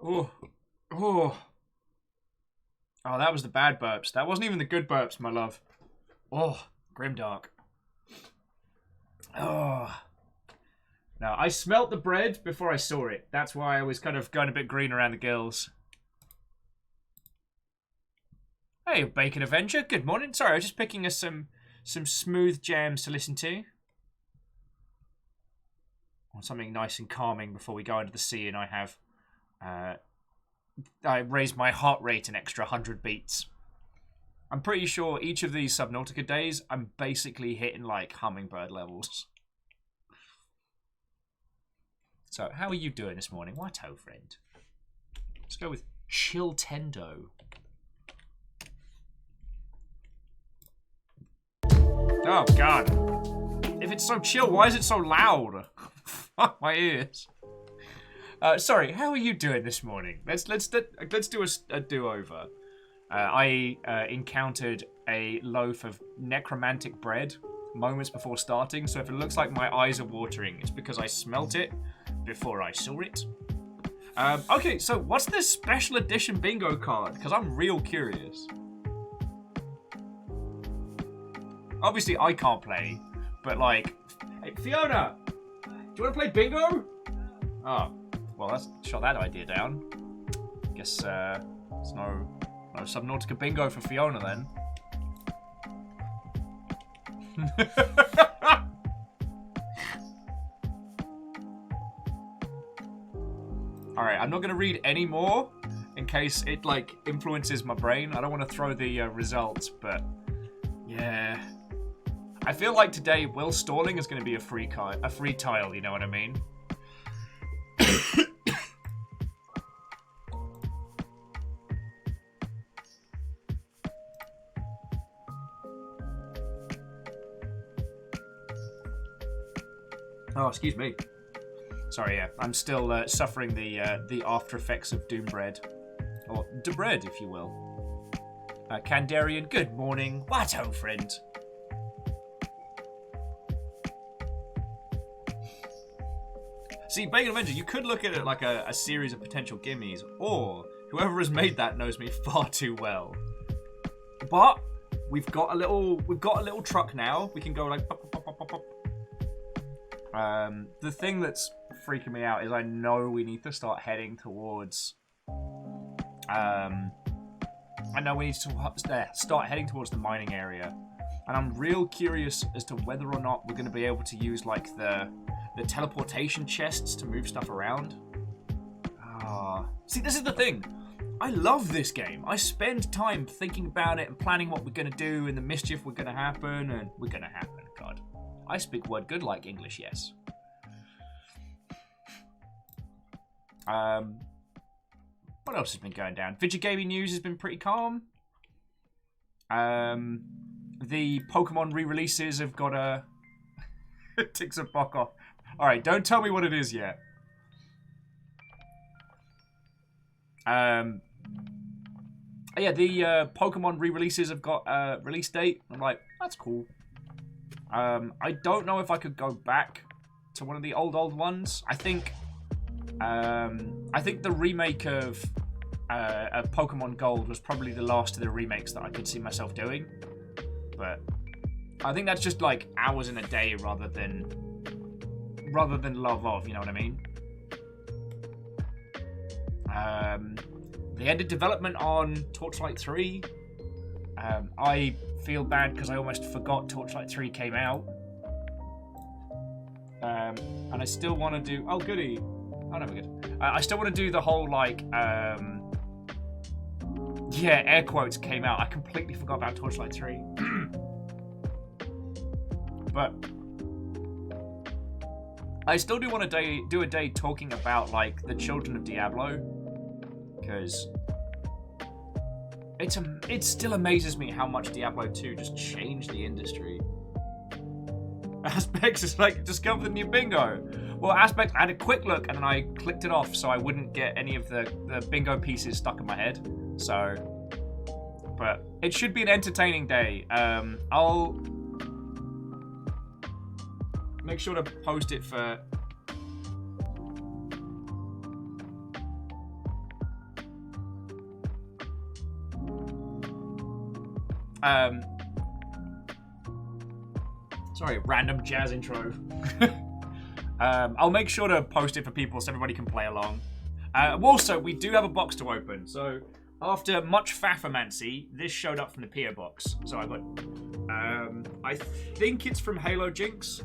Oh, oh, oh! That was the bad burps. That wasn't even the good burps, my love. Oh, grimdark. Oh. Now I smelt the bread before I saw it. That's why I was kind of going a bit green around the gills. Hey, Bacon Avenger. Good morning. Sorry, I was just picking us some smooth jams to listen to. Or something nice and calming before we go into the sea, and I have I raised my heart rate an extra 100 beats. I'm pretty sure each of these Subnautica days, I'm basically hitting like hummingbird levels. So, how are you doing this morning? What ho, friend? Let's go with Chill Tendo. Oh, God. If it's so chill, why is it so loud? Fuck my ears. Sorry, how are you doing this morning? Let's do a do-over. I encountered a loaf of necromantic bread moments before starting, so if it looks like my eyes are watering, it's because I smelt it before I saw it. Okay, so what's this special edition bingo card? Because I'm real curious. Obviously, I can't play, but like... Hey, Fiona! Do you want to play bingo? Oh, well, let's shut that idea down. Guess, there's no Subnautica bingo for Fiona, then. Alright, I'm not going to read any more in case it, like, influences my brain. I don't want to throw the results, but... Yeah... I feel like today, Will stalling is going to be a free tile, you know what I mean? Oh, excuse me. Sorry, yeah. I'm still suffering the after effects of Doom Bread. Or Debread, if you will. Kandarian, good morning. What ho, friend? See, Bacon Avenger, you could look at it like a series of potential gimmies, or whoever has made that knows me far too well. But we've got a little truck now. We can go like pop, pop, pop, pop, pop. The thing that's freaking me out is I know we need to start heading towards. I know we need to start heading towards the mining area, and I'm real curious as to whether or not we're going to be able to use like the teleportation chests to move stuff around. See, this is the thing. I love this game. I spend time thinking about it and planning what we're going to do and the mischief we're going to happen, and we're going to happen. God. I speak word good like English, yes. What else has been going down? Video gaming news has been pretty calm. The Pokemon re-releases have got a... Ticks a buck off. Alright, don't tell me what it is yet. Yeah, the Pokemon re-releases have got a release date. I'm like, that's cool. I don't know if I could go back to one of the old ones. I think the remake of Pokemon Gold was probably the last of the remakes that I could see myself doing. But I think that's just like hours in a day rather than love of, you know what I mean? They ended development on Torchlight 3. I feel bad because I almost forgot Torchlight 3 came out. And I still want to do... Oh, goody. Oh, no, we're good. I still want to do the whole, like... Yeah, air quotes came out. I completely forgot about Torchlight 3. But... I still do want to do a day talking about, like, the children of Diablo. Because... It still amazes me how much Diablo 2 just changed the industry. Aspects is like, discover the new bingo. Well, Aspect, I had a quick look and then I clicked it off so I wouldn't get any of the bingo pieces stuck in my head. So, but it should be an entertaining day. I'll make sure to post it for... Sorry, random jazz intro. I'll make sure to post it for people so everybody can play along. Also, we do have a box to open. So, after much faffermancy, this showed up from the PO box. So I got, I think it's from Halo Jinx,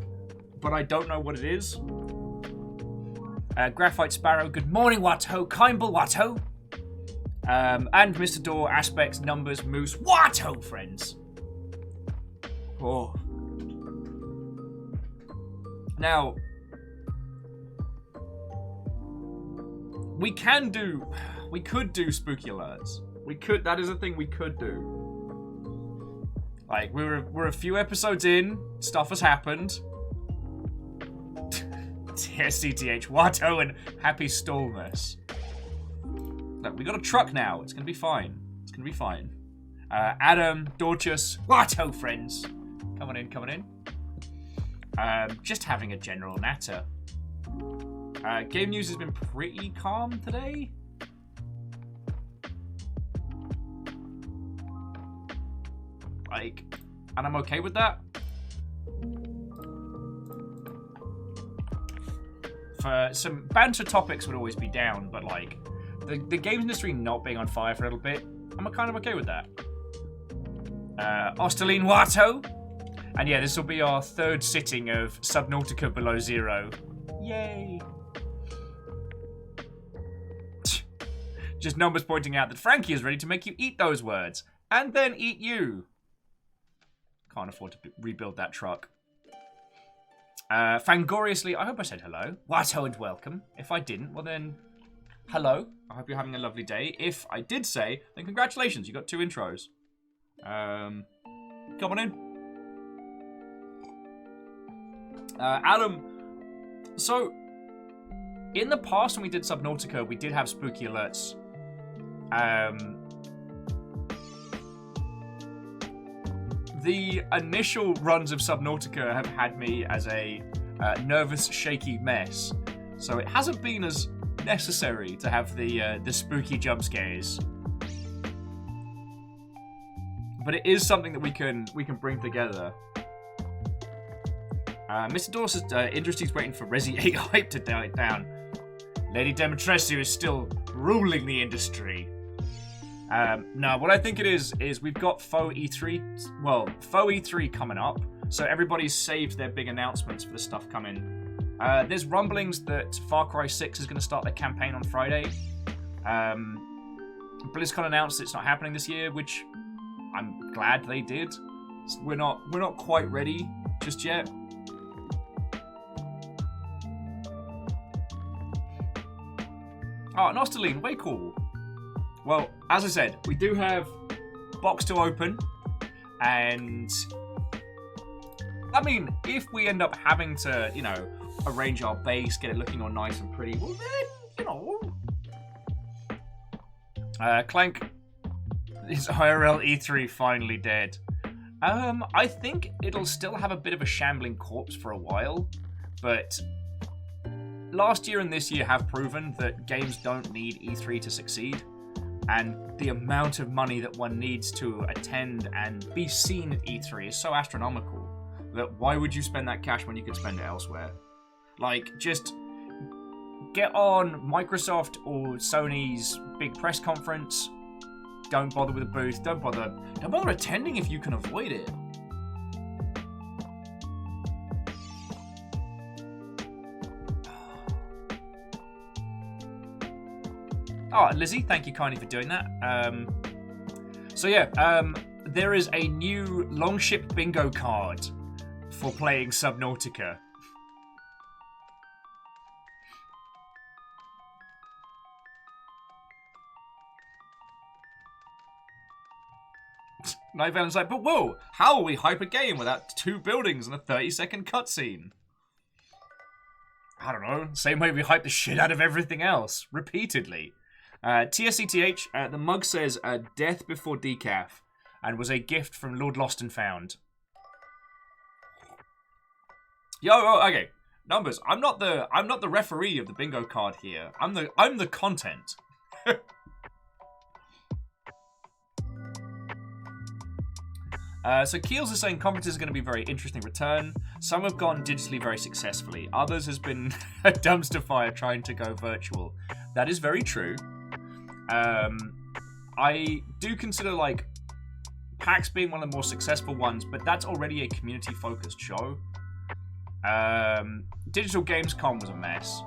but I don't know what it is. Graphite Sparrow, good morning, Watto. Kimble, Watto. And Mr. Door, Aspects, Numbers, Moose, Watto, friends. Oh. Now, we could do spooky alerts. That is a thing we could do. Like, we're a few episodes in, stuff has happened. TSCTH, Watto, and Happy Stallness. Look, we got a truck now. It's gonna be fine. It's gonna be fine. Adam, Dorchus, Watto, friends. Come on in, come on in. Just having a general natter. Game news has been pretty calm today. Like, and I'm okay with that. For some banter topics would always be down, but like, the games industry not being on fire for a little bit, I'm kind of okay with that. Osterline Watto. And yeah, this will be our third sitting of Subnautica Below Zero. Yay! Just Numbers pointing out that Frankie is ready to make you eat those words. And then eat you. Can't afford to rebuild that truck. Fangoriously, I hope I said hello. Watto and welcome. If I didn't, well then, hello. I hope you're having a lovely day. If I did say, then congratulations, you got 2 intros. Come on in. Adam, so in the past when we did Subnautica, we did have spooky alerts. The initial runs of Subnautica have had me as a nervous, shaky mess, so it hasn't been as necessary to have the spooky jump scares. But it is something that we can bring together. Mr. Dawson's industry's waiting for Resi 8 hype to die down. Lady Demetresu is still ruling the industry. No, what I think it is we've got faux E3, faux E3 coming up, so everybody's saved their big announcements for the stuff coming. There's rumblings that Far Cry 6 is going to start their campaign on Friday. BlizzCon announced it's not happening this year, which I'm glad they did. We're not quite ready just yet. Oh, Nostaline, way cool. Well, as I said, we do have box to open, and I mean, if we end up having to, you know, arrange our base, get it looking all nice and pretty, well then, you know. Clank, is IRL E3 finally dead? I think it'll still have a bit of a shambling corpse for a while, but last year and this year have proven that games don't need E3 to succeed, and the amount of money that one needs to attend and be seen at E3 is so astronomical that why would you spend that cash when you could spend it elsewhere? Like, just get on Microsoft or Sony's big press conference. Don't bother with a booth. Don't bother attending if you can avoid it. Oh, Lizzie, thank you kindly for doing that. So yeah, there is a new Longship bingo card for playing Subnautica. Night like, but whoa, how will we hype a game without 2 buildings and a 30-second cutscene? I don't know, same way we hype the shit out of everything else, repeatedly. TSCTH, the mug says, death before decaf, and was a gift from Lord Lost and Found. Yo, okay, Numbers, I'm not the referee of the bingo card here. I'm the content. So Keels is saying conferences are going to be a very interesting return. Some have gone digitally very successfully. Others has been a dumpster fire trying to go virtual. That is very true. I do consider like PAX being one of the more successful ones, but that's already a community-focused show. Digital Gamescom was a mess.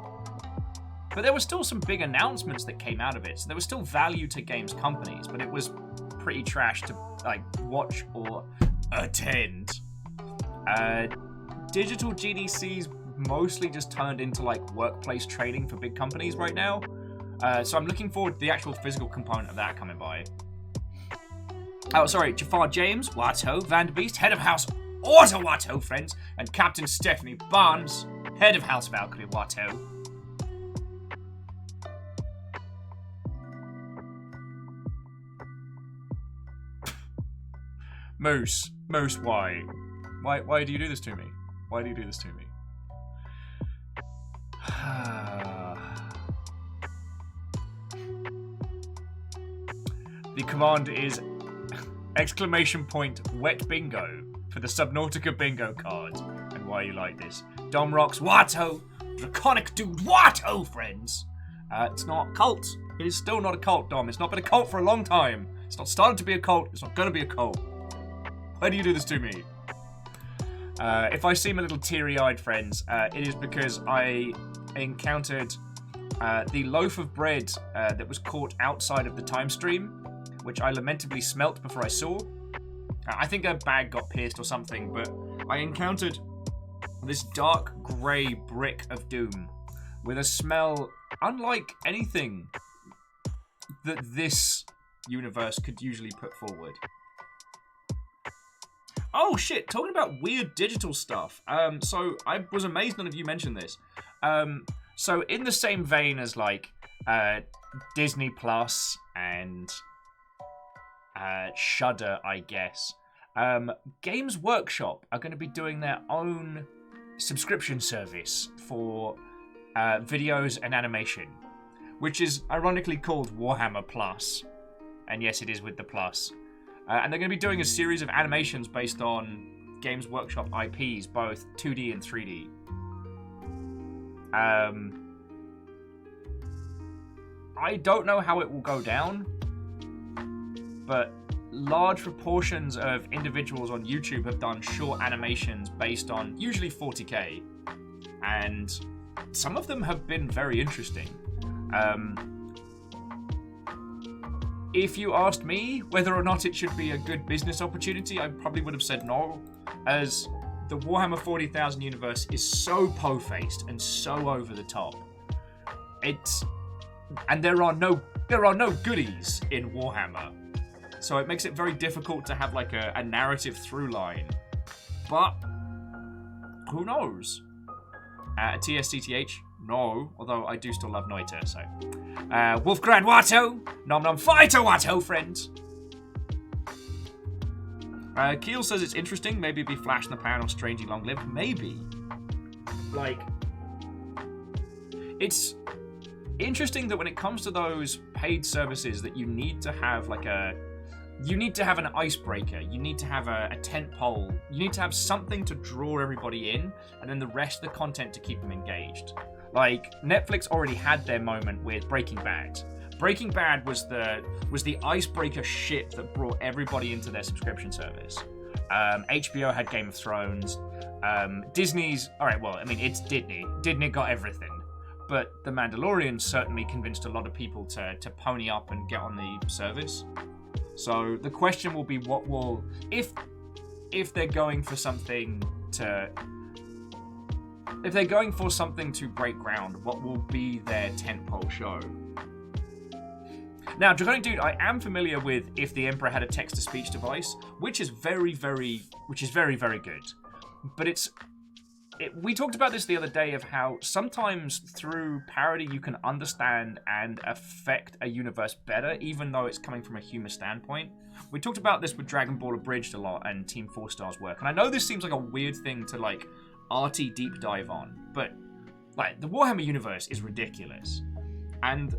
But there were still some big announcements that came out of it. So there was still value to games companies, but it was pretty trash to like watch or attend. Digital GDCs mostly just turned into like workplace training for big companies right now. So I'm looking forward to the actual physical component of that coming by. Oh, sorry, Jafar James, Watto, Vanderbeest, head of house Auto Watto, friends, and Captain Stephanie Barnes, head of House Valkyrie Watto. Moose, why? Why do you do this to me? Why do you do this to me? The command is exclamation point wet bingo for the Subnautica bingo card. And why you like this? Dom rocks Watto, draconic dude Watto, friends. It's not a cult. It is still not a cult, Dom. It's not been a cult for a long time. It's not started to be a cult. It's not going to be a cult. Why do you do this to me? If I seem a little teary-eyed, friends, it is because I encountered the loaf of bread that was caught outside of the time stream, which I lamentably smelt before I saw. I think a bag got pierced or something, but I encountered this dark grey brick of doom with a smell unlike anything that this universe could usually put forward. Oh shit, talking about weird digital stuff. So I was amazed none of you mentioned this. So in the same vein as like Disney Plus and Shudder, I guess, Games Workshop are going to be doing their own subscription service for videos and animation, which is ironically called Warhammer Plus. And yes, it is with the plus. And they're going to be doing a series of animations based on Games Workshop IPs, both 2D and 3D. I don't know how it will go down, but large proportions of individuals on YouTube have done short animations based on usually 40k, and some of them have been very interesting. If you asked me whether or not it should be a good business opportunity, I probably would have said no, as the Warhammer 40,000 universe is so po-faced and so over the top. And there are no goodies in Warhammer, so it makes it very difficult to have like a narrative through line. But who knows? TSCTH. No, although I do still love Noita, so. Wolfgrad Watto! Nom nom fighter Watto, friends! Keel says it's interesting, maybe it'd be Flash in the Pan or strangely long-lived. Maybe. Like, it's interesting that when it comes to those paid services that you need to have like you need to have an icebreaker, you need to have a tent pole, you need to have something to draw everybody in, and then the rest of the content to keep them engaged. Like, Netflix already had their moment with Breaking Bad. Breaking Bad was the icebreaker shit that brought everybody into their subscription service. HBO had Game of Thrones. Disney's... Alright, well, I mean, it's Disney. Disney got everything. But The Mandalorian certainly convinced a lot of people to pony up and get on the service. So the question will be what will... If they're going for something to... If they're going for something to break ground, what will be their tentpole show? Now, Draconic Dude, I am familiar with If the Emperor Had a Text-to-Speech Device, which is very, very good. But we talked about this the other day of how sometimes through parody you can understand and affect a universe better, even though it's coming from a humor standpoint. We talked about this with Dragon Ball Abridged a lot and Team 4 Star's work, and I know this seems like a weird thing to like arty deep dive on, but like the Warhammer universe is ridiculous, and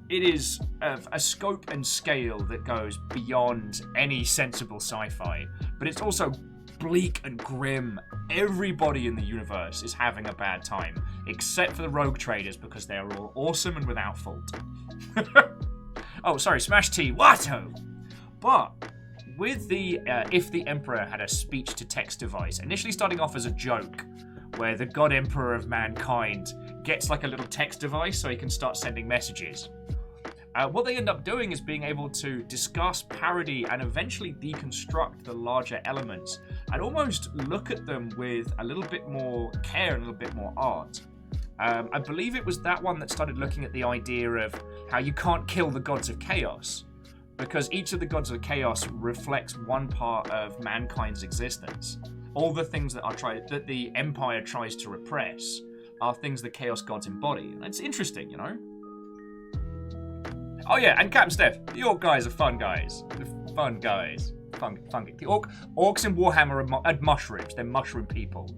it is of a scope and scale that goes beyond any sensible sci-fi, but it's also bleak and grim. Everybody in the universe is having a bad time, except for the rogue traders because they are all awesome and without fault. Oh, sorry, Smash T, Watto! But with the if the Emperor had a speech-to-text device, initially starting off as a joke, where the God Emperor of mankind gets like a little text device so he can start sending messages. What they end up doing is being able to discuss, parody, and eventually deconstruct the larger elements and almost look at them with a little bit more care and a little bit more art. I believe it was that one that started looking at the idea of how you can't kill the gods of chaos, because each of the gods of chaos reflects one part of mankind's existence. All the things that the Empire tries to repress are things the Chaos Gods embody. And it's interesting, you know? Oh yeah, and Captain Steph, the Orc guys are fun guys. They're fun guys. Fun. The Orcs in Warhammer are mushrooms. They're mushroom people.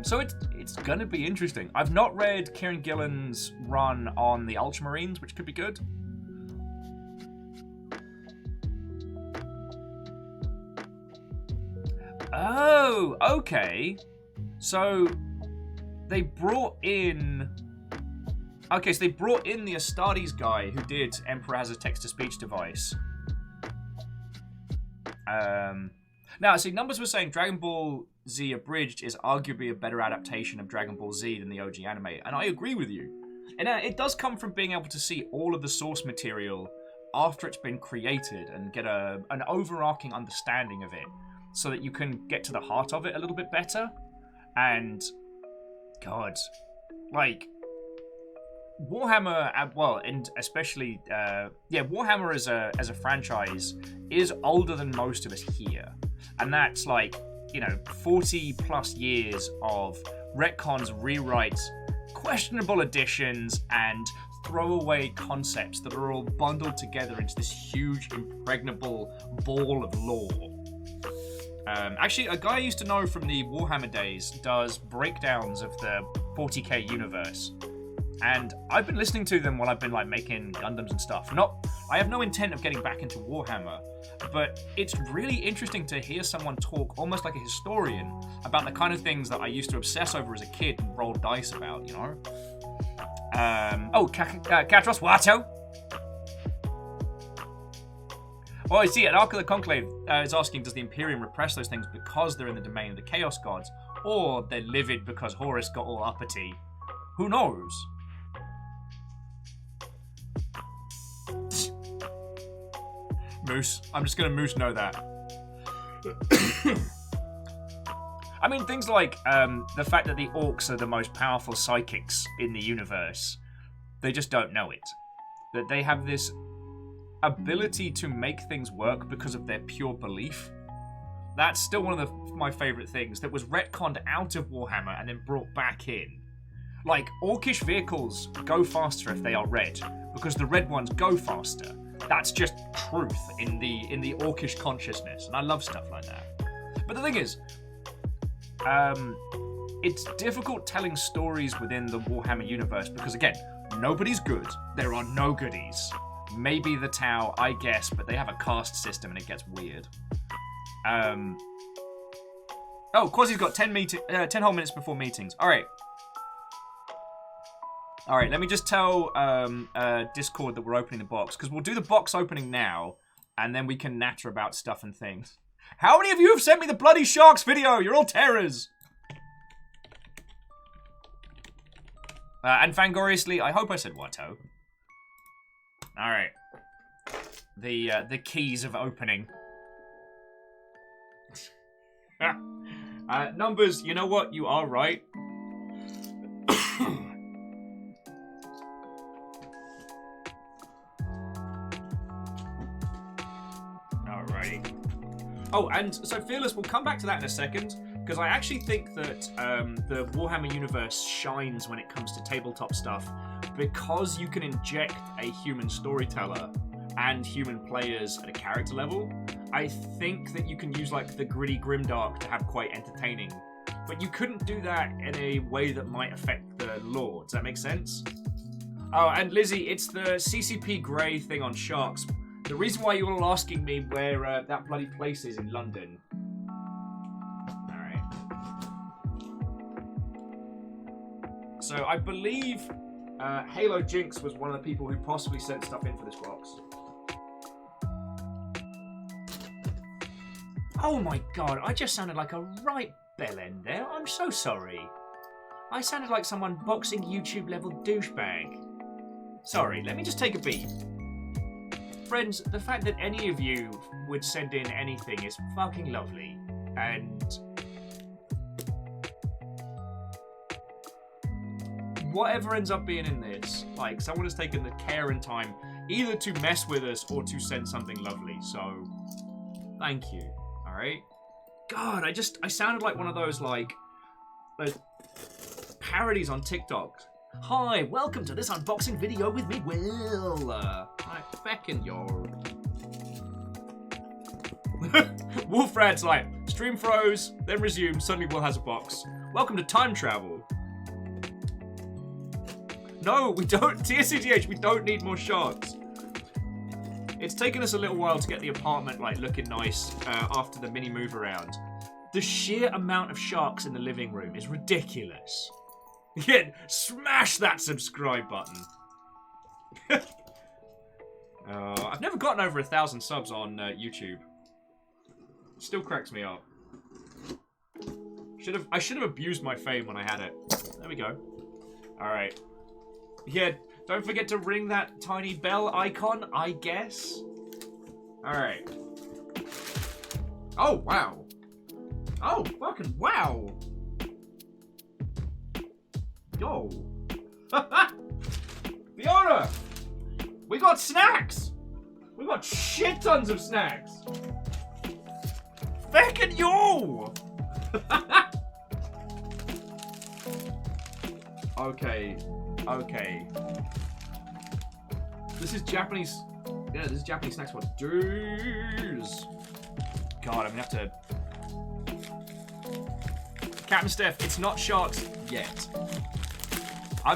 So it's gonna be interesting. I've not read Kieran Gillen's run on the Ultramarines, which could be good. Oh, okay. So they brought in... Okay, so they brought in the Astartes guy who did Emperor has a text-to-speech device. Now, see, Numbers was saying Dragon Ball Z Abridged is arguably a better adaptation of Dragon Ball Z than the OG anime, and I agree with you. And it does come from being able to see all of the source material after it's been created and get an overarching understanding of it, so that you can get to the heart of it a little bit better. And God, like Warhammer, well, and especially Warhammer as a franchise is older than most of us here, and that's like 40 plus years of retcons, rewrites, questionable additions, and throwaway concepts that are all bundled together into this huge impregnable ball of lore. Actually, a guy I used to know from the Warhammer days does breakdowns of the 40k universe, and I've been listening to them while I've been like making Gundams and stuff. I have no intent of getting back into Warhammer, but it's really interesting to hear someone talk almost like a historian about the kind of things that I used to obsess over as a kid and roll dice about, you know? Katros Watto? Oh, I see. An Ark of the Conclave is asking, does the Imperium repress those things because they're in the domain of the Chaos Gods, or they're livid because Horus got all uppity? Who knows? Moose. I'm just gonna Moose know that. I mean, things like the fact that the Orcs are the most powerful psychics in the universe. They just don't know it. That they have this ability to make things work because of their pure belief. That's still one of my favourite things that was retconned out of Warhammer and then brought back in. Like, Orcish vehicles go faster if they are red, because the red ones go faster. That's just truth in the Orcish consciousness, and I love stuff like that. But the thing is, it's difficult telling stories within the Warhammer universe because, again, nobody's good. There are no goodies. Maybe the Tau, I guess, but they have a caste system and it gets weird. Quasi's got 10 whole minutes before meetings. Alright, let me just tell Discord that we're opening the box, because we'll do the box opening now, and then we can natter about stuff and things. How many of you have sent me the Bloody Sharks video? You're all terrors! And Fangoriously, I hope I said Watto. Alright. The keys of opening. Numbers, you know what? You are right. Alrighty. Oh, and so Fearless, we'll come back to that in a second, because I actually think that the Warhammer universe shines when it comes to tabletop stuff, because you can inject a human storyteller and human players at a character level. I think that you can use like the gritty grimdark to have quite entertaining but you couldn't do that in a way that might affect the lore. Does that make sense? Oh, and Lizzie, it's the CCP Grey thing on sharks. The reason why you're all asking me where that bloody place is in London. Alright. So, I believe Halo Jinx was one of the people who possibly sent stuff in for this box. Oh my god, I just sounded like a right bellend there. I'm so sorry. I sounded like some unboxing YouTube level douchebag. Sorry, let me just take a beat. Friends, the fact that any of you would send in anything is fucking lovely. And whatever ends up being in this, like, someone has taken the care and time either to mess with us or to send something lovely. So, thank you. Alright? God, I sounded like one of those, like, those parodies on TikTok. Hi, welcome to this unboxing video with me, Will. Like, feckin' yo. Wolfrad's like, stream froze, then resumed, suddenly Will has a box. Welcome to time travel. No, we don't, TSCGH, we don't need more sharks. It's taken us a little while to get the apartment, like, looking nice after the mini move around. The sheer amount of sharks in the living room is ridiculous. Yeah, smash that subscribe button. I've never gotten over 1,000 subs on YouTube. Still cracks me up. I should have abused my fame when I had it. There we go. Alright. Yeah, don't forget to ring that tiny bell icon, I guess. Alright. Oh, wow. Oh, fucking wow. Yo. Fiona! We got snacks! We got shit tons of snacks! Feckin' yo! Okay. Okay. This is Japanese... Yeah, this is Japanese snacks for dudes. God, I'm gonna have to... Captain Steph, it's not sharks yet. I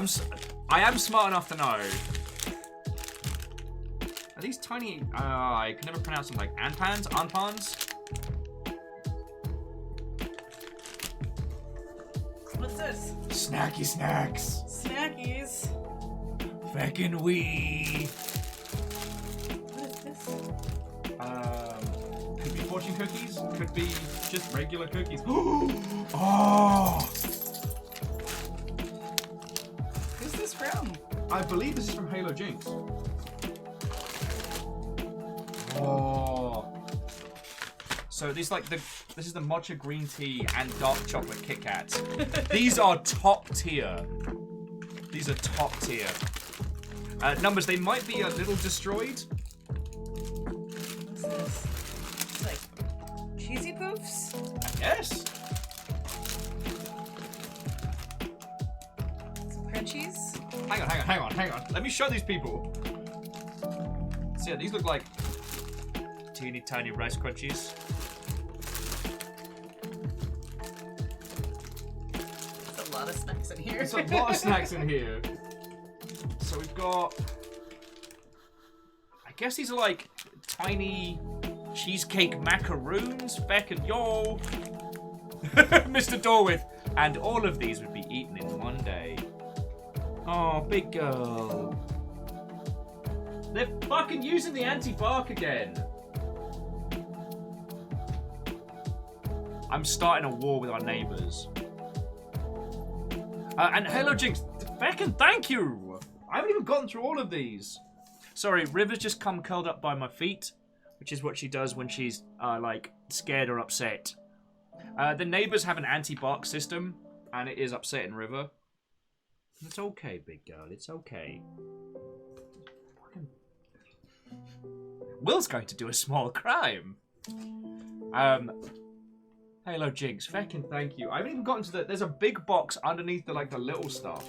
am smart enough to know. Are these tiny... I can never pronounce them, like anpans? Anpans? What's this? Snacky snacks. Snackies. Feckin' wee. What is this? Could be fortune cookies. Could be just regular cookies. Oh! Who's this from? I believe this is from Halo Jinx. Oh. So these this is the matcha green tea and dark chocolate Kit Kats. These are top tier. These are top tier. Numbers, they might be a little destroyed. What's this? It's like cheesy poofs? I guess. Some crunchies? Hang on. Let me show these people. So yeah, these look like teeny tiny rice crunchies. There's a lot of snacks in here. There's a lot of snacks in here. So we've got... I guess these are like tiny cheesecake macaroons. Feckin' yo! Mr. Dorwith. And all of these would be eaten in one day. Oh, big girl. They're fucking using the anti-bark again. I'm starting a war with our neighbours. And Halo Jinx, feckin' thank you! I haven't even gotten through all of these. Sorry, River's just come curled up by my feet, which is what she does when she's, like, scared or upset. The neighbours have an anti-bark system, and it is upsetting River. It's okay, big girl, it's okay. Will's going to do a small crime. Halo Jinx, feckin' thank you. I haven't even gotten to the... There's a big box underneath the, like, the little stuff.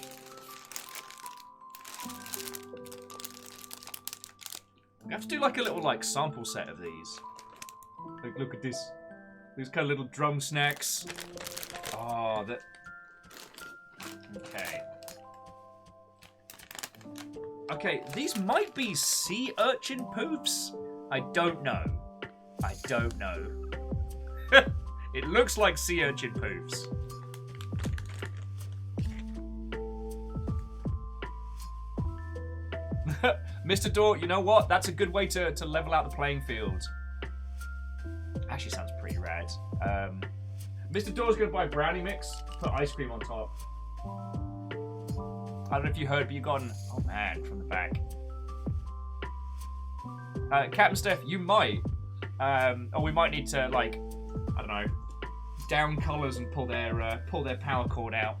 We have to do, like, a little, like, sample set of these. Like, look at this. These kind of little drum snacks. Oh, Oh, that... Okay. Okay, these might be sea urchin poofs. I don't know. I don't know. It looks like sea urchin poofs. Mr. Door, you know what? That's a good way to level out the playing field. Actually sounds pretty rad. Mr. Door's gonna buy brownie mix, put ice cream on top. I don't know if you heard, but you got an... Oh man, from the back. Captain Steph, you might. Or we might need to, like, I don't know, down colours and pull their power cord out.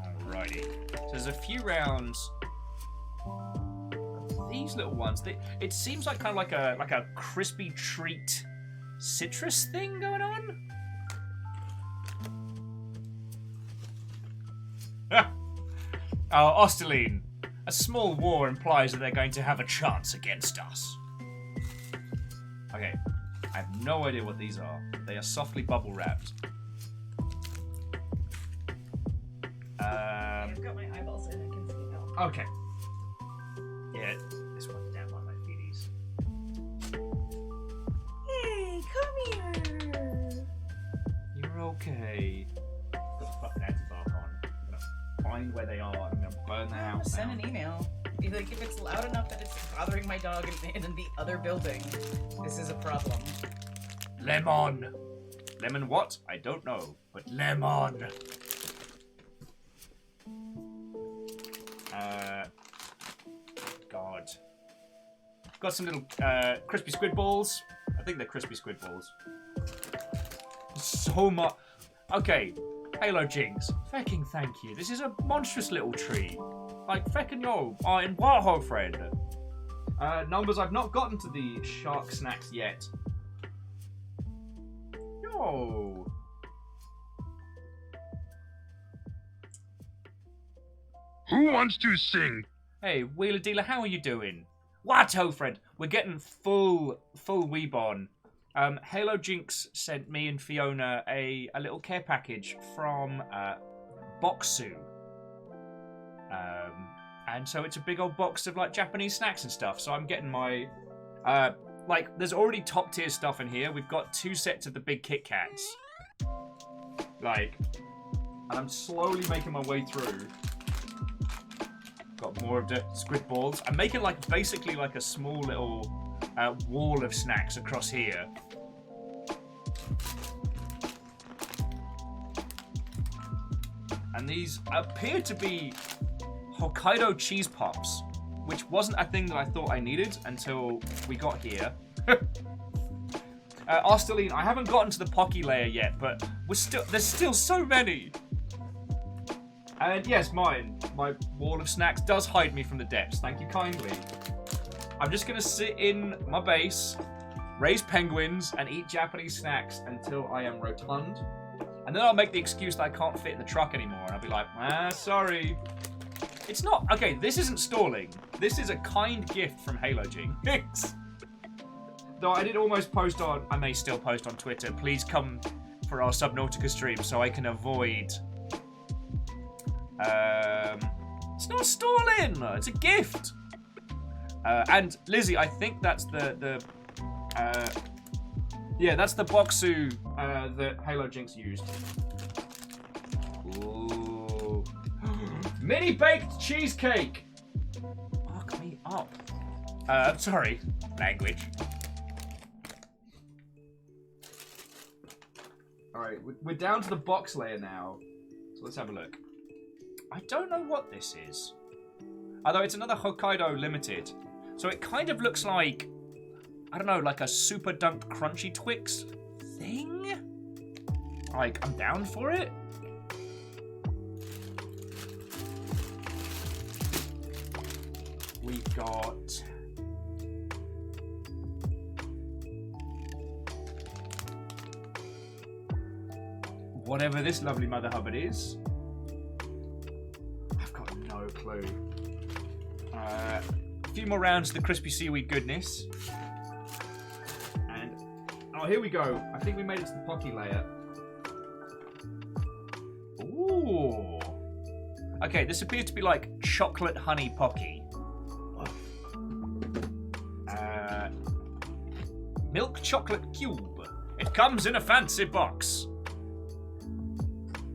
Alrighty. So there's a few rounds. These little ones, it seems like kind of like a crispy treat citrus thing going on. Osterline. A small war implies that they're going to have a chance against us. Okay, I have no idea what these are. They are softly bubble wrapped. I've got my eyeballs in, I can see now. Okay. Yeah, this one's down by my feeties. Hey, come here! You're okay. Put the fucking anti-bark on. I'm gonna find where they are. I'm gonna burn the house Send down. an email. Be like, if it's loud enough that it's bothering my dog in the other building, this is a problem. Lemon! Lemon what? I don't know. But lemon! God. Got some little crispy squid balls. I think they're crispy squid balls. So much. Okay, Halo Jinx. Fecking thank you. This is a monstrous little treat. Like, fecking yo. In Warhol, friend. Numbers, I've not gotten to the shark snacks yet. Yo. Who wants to sing? Hey, Wheeler Dealer, how are you doing? What, ho, friend? We're getting full weeb on. Halo Jinx sent me and Fiona a little care package from Boxu. And so it's a big old box of like Japanese snacks and stuff. So I'm getting my like there's already top tier stuff in here. We've got 2 sets of the big Kit Kats. Like, and I'm slowly making my way through. Got more of the squid balls. I'm making like basically like a small little wall of snacks across here. And these appear to be Hokkaido cheese pops, which wasn't a thing that I thought I needed until we got here. Osterline, I haven't gotten to the Pocky layer yet, but there's still so many. And yes, my wall of snacks does hide me from the depths. Thank you kindly. I'm just gonna sit in my base, raise penguins, and eat Japanese snacks until I am rotund. And then I'll make the excuse that I can't fit in the truck anymore, and I'll be like, sorry. It's not, okay, this isn't stalling. This is a kind gift from Halo Jinx. Though I did almost post on, I may still post on Twitter, please come for our Subnautica stream so I can avoid... it's not stalling, it's a gift. And Lizzie, I think that's yeah, that's the Boxu that Halo Jinx used. Ooh. Mini baked cheesecake. Fuck me up. Sorry, language. All right, we're down to the box layer now. So let's have a look. I don't know what this is. Although it's another Hokkaido Limited. So it kind of looks like, I don't know, like a super dunked crunchy Twix thing? Like, I'm down for it. We've got... whatever this lovely mother hubbard is. I've got no clue. A few more rounds of the crispy seaweed goodness. Oh, here we go. I think we made it to the Pocky layer. Ooh. Okay, this appears to be like chocolate honey Pocky. Milk chocolate cube. It comes in a fancy box.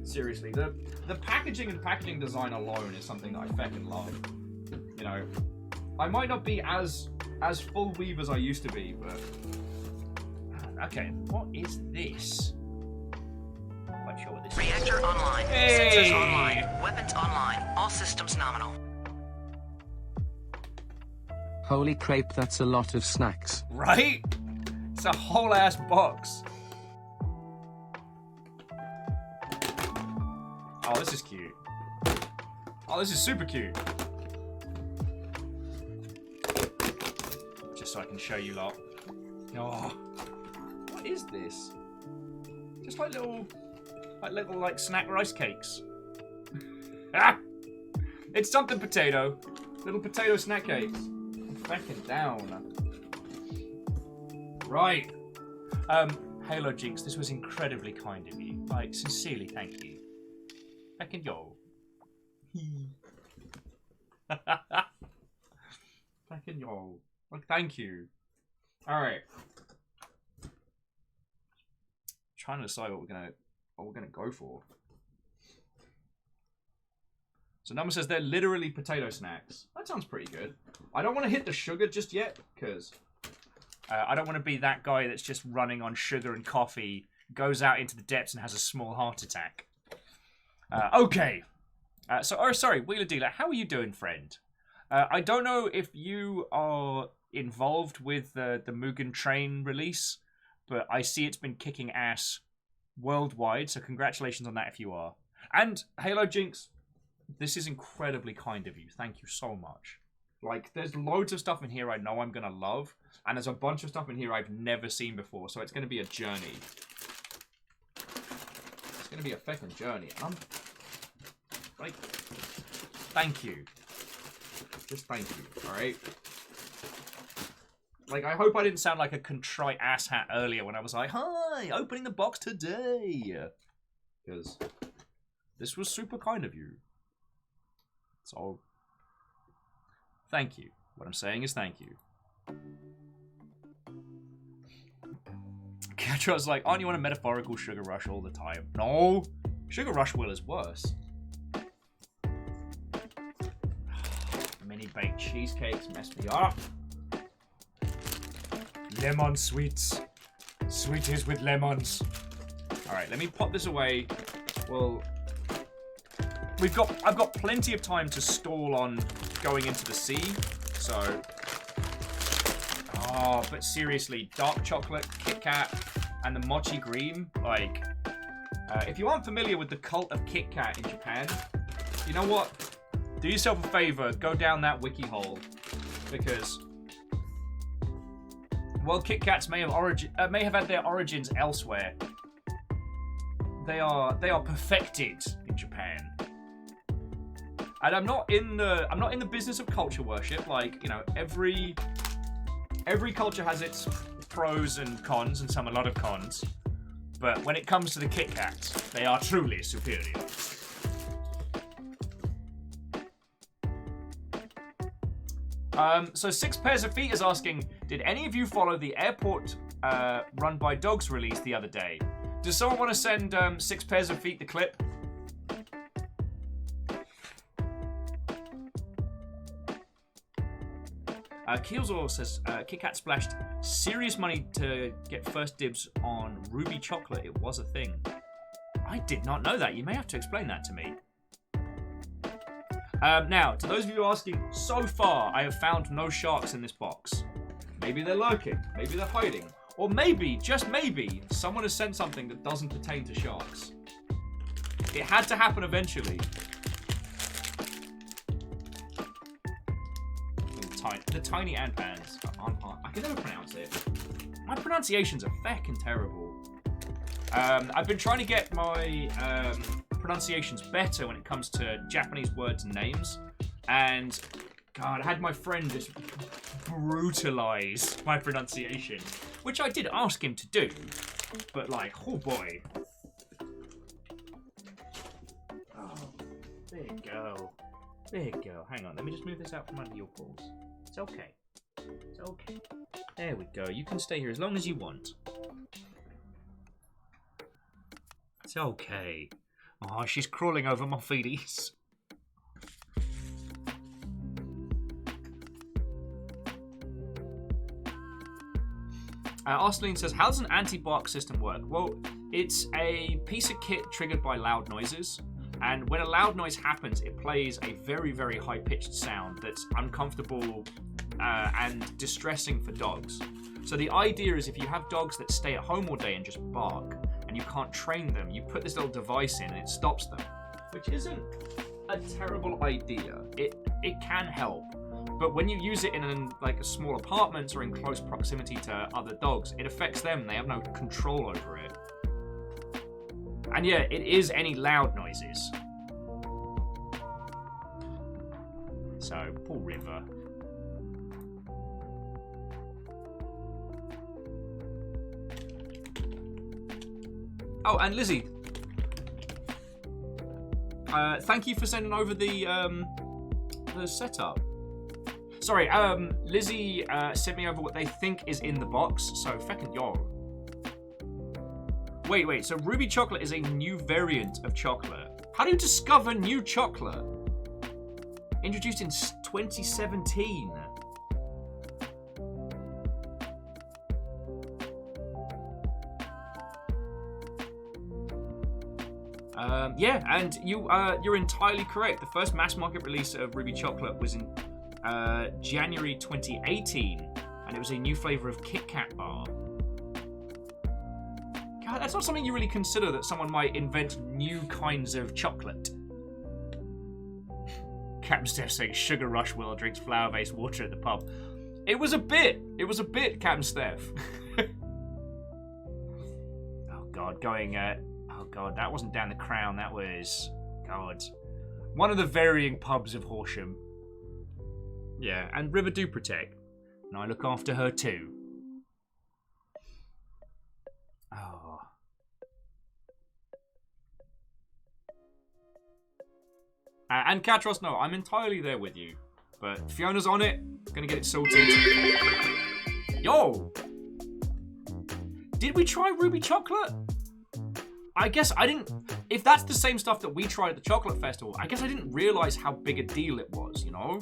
Seriously, the packaging and packaging design alone is something that I feckin' love. You know, I might not be as full weave as I used to be, but okay, what is this? I'm not sure what this is. Reactor online. Hey! Sensors online. Weapons online. All systems nominal. Holy crepe, that's a lot of snacks. Right? It's a whole ass box. Oh, this is cute. Oh, this is super cute. Just so I can show you lot. Oh, what is this? Just like little snack rice cakes. Ah! It's something potato. Little potato snack cakes. I'm fucking down. Right. Halo Jinx, this was incredibly kind of you. Like, sincerely, thank you. Fucking yo. Fucking yo. Like, thank you. Alright. Trying to decide what we're gonna go for. So Number says they're literally potato snacks. That sounds pretty good. I don't want to hit the sugar just yet, because I don't want to be that guy that's just running on sugar and coffee, goes out into the depths and has a small heart attack. Okay. Sorry, Wheeler Dealer, how are you doing, friend? I don't know if you are involved with the Mugen Train release, but I see it's been kicking ass worldwide, so congratulations on that if you are. And Halo Jinx, this is incredibly kind of you. Thank you so much. Like, there's loads of stuff in here I know I'm going to love, and there's a bunch of stuff in here I've never seen before, so it's going to be a journey. It's going to be a fucking journey. And I'm... like, thank you. Just thank you, alright? Like, I hope I didn't sound like a contrite asshat earlier when I was like, hi, opening the box today. Because this was super kind of you. So, thank you. What I'm saying is thank you. Catra's like, aren't you on a metaphorical sugar rush all the time? No! Sugar rush will is worse. Mini baked cheesecakes mess me up. Lemon sweets. Sweeties with lemons. Alright, let me pop this away. Well, I've got plenty of time to stall on going into the sea, so... Oh, but seriously, dark chocolate, Kit Kat, and the mochi green, like... if you aren't familiar with the cult of Kit Kat in Japan, you know what? Do yourself a favor, go down that wiki hole, because... While Kit Kats may have had their origins elsewhere, they are perfected in Japan. And I'm not in the business of culture worship. Like, you know, every culture has its pros and cons, and some a lot of cons. But when it comes to the Kit Kats, they are truly superior. So 6 Pairs of Feet is asking, did any of you follow the airport Run by Dogs release the other day? Does someone want to send 6 Pairs of Feet the clip? Keelzor says, Kit Kat splashed serious money to get first dibs on Ruby Chocolate. It was a thing. I did not know that. You may have to explain that to me. Now, to those of you asking, so far I have found no sharks in this box. Maybe they're lurking, maybe they're hiding, or maybe, just maybe, someone has sent something that doesn't pertain to sharks. It had to happen eventually. The tiny ant pans aren't hard. I can never pronounce it. My pronunciations are feckin' terrible. I've been trying to get my pronunciations better when it comes to Japanese words and names, and God, I had my friend just brutalize my pronunciation, which I did ask him to do, but like, oh boy. Oh, there you go. There you go. Hang on, let me just move this out from under your paws. It's okay. It's okay. There we go. You can stay here as long as you want. It's okay. Oh, she's crawling over my feeties. Arceline says, how does an anti-bark system work? Well, it's a piece of kit triggered by loud noises. And when a loud noise happens, it plays a very, very high-pitched sound that's uncomfortable and distressing for dogs. So the idea is if you have dogs that stay at home all day and just bark, and you can't train them, you put this little device in and it stops them. Which isn't a terrible idea. It can help. But when you use it in like small apartments or in close proximity to other dogs, it affects them. They have no control over it. And yeah, it is any loud noises. So, poor River. Oh, and Lizzie. Thank you for sending over the setup. Sorry, Lizzie sent me over what they think is in the box, so feckin' yo. Wait, so Ruby Chocolate is a new variant of chocolate. How do you discover new chocolate? Introduced in 2017. Yeah, and you're entirely correct. The first mass market release of Ruby Chocolate was in January 2018, and it was a new flavor of Kit Kat bar. God, that's not something you really consider, that someone might invent new kinds of chocolate. Captain Steph saying Sugar Rush Will drinks flour-based water at the pub. It was a bit, Captain Steph. Oh God, oh God, that wasn't down the Crown, that was, God, one of the varying pubs of Horsham. Yeah, and River do protect. And I look after her too. Oh. And Katros, no, I'm entirely there with you. But Fiona's on it. Gonna get it sorted. Yo! Did we try Ruby Chocolate? I guess I didn't... If that's the same stuff that we tried at the Chocolate Festival, I guess I didn't realise how big a deal it was, you know?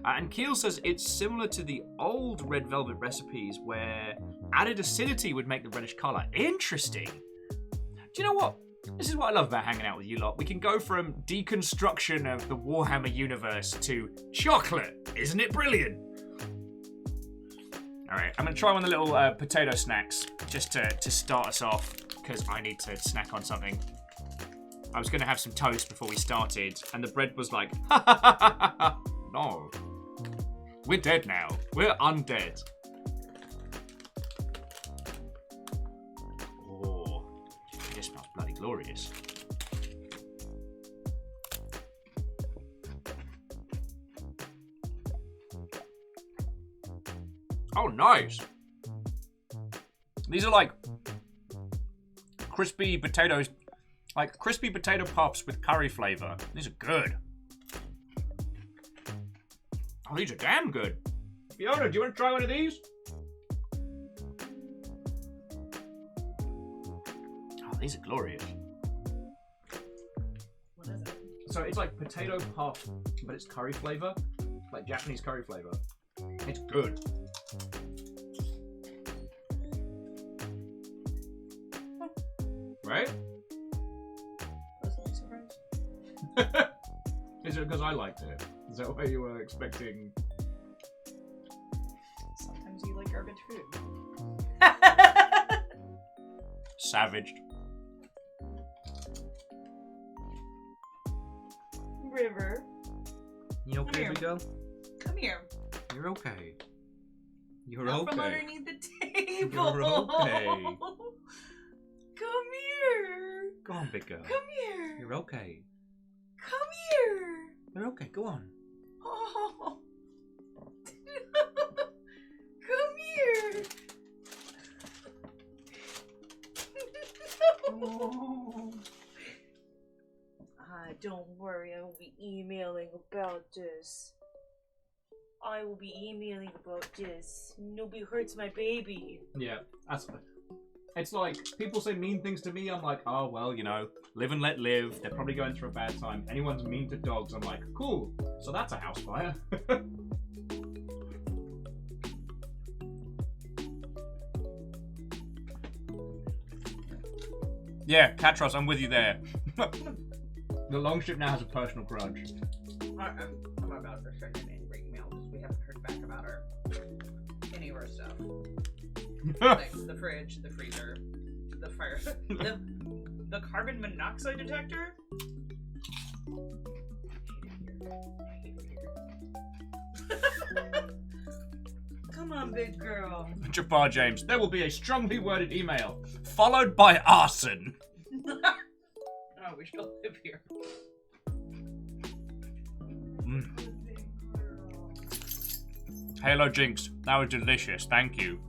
And Keel says it's similar to the old Red Velvet recipes where added acidity would make the reddish colour. Interesting. Do you know what? This is what I love about hanging out with you lot. We can go from deconstruction of the Warhammer universe to chocolate. Isn't it brilliant? Alright, I'm going to try one of the little potato snacks just to start us off, because I need to snack on something. I was going to have some toast before we started, and the bread was like, ha ha ha ha ha. No. We're dead now. We're undead. Oh, it just smells bloody glorious. Oh, nice. These are like crispy potatoes, like crispy potato puffs with curry flavor. These are good. Oh, these are damn good. Fiona, do you want to try one of these? Oh, these are glorious. What is it? So it's like potato puff, but it's curry flavor, like Japanese curry flavor. It's good. Right? Pleasantly surprised. Is it because I liked it? Is that what you were expecting? Sometimes you like garbage food. Savaged. River, You okay, here. big girl? come here. You're okay. You're Not okay. from underneath the table. You're okay. Come Go on, big girl. Come here. You're okay. Come here. You're okay. Go on. Oh. Come here. Oh. Don't worry, I will be emailing about this. I will be emailing about this. Nobody hurts my baby. Yeah, that's. It's like people say mean things to me. I'm like, oh well, you know, live and let live. They're probably going through a bad time. Anyone's mean to dogs, I'm like, cool. So that's a house fire. Yeah, Katros, I'm with you there. The Longship now has a personal grudge. I'm about to send an angry email because we haven't heard back about any of our stuff. Like the fridge, the freezer, the fire, the carbon monoxide detector. Come on, big girl. Jafar James, there will be a strongly worded email, followed by arson. Oh, we shall live here. Halo Jinx, that was delicious, thank you.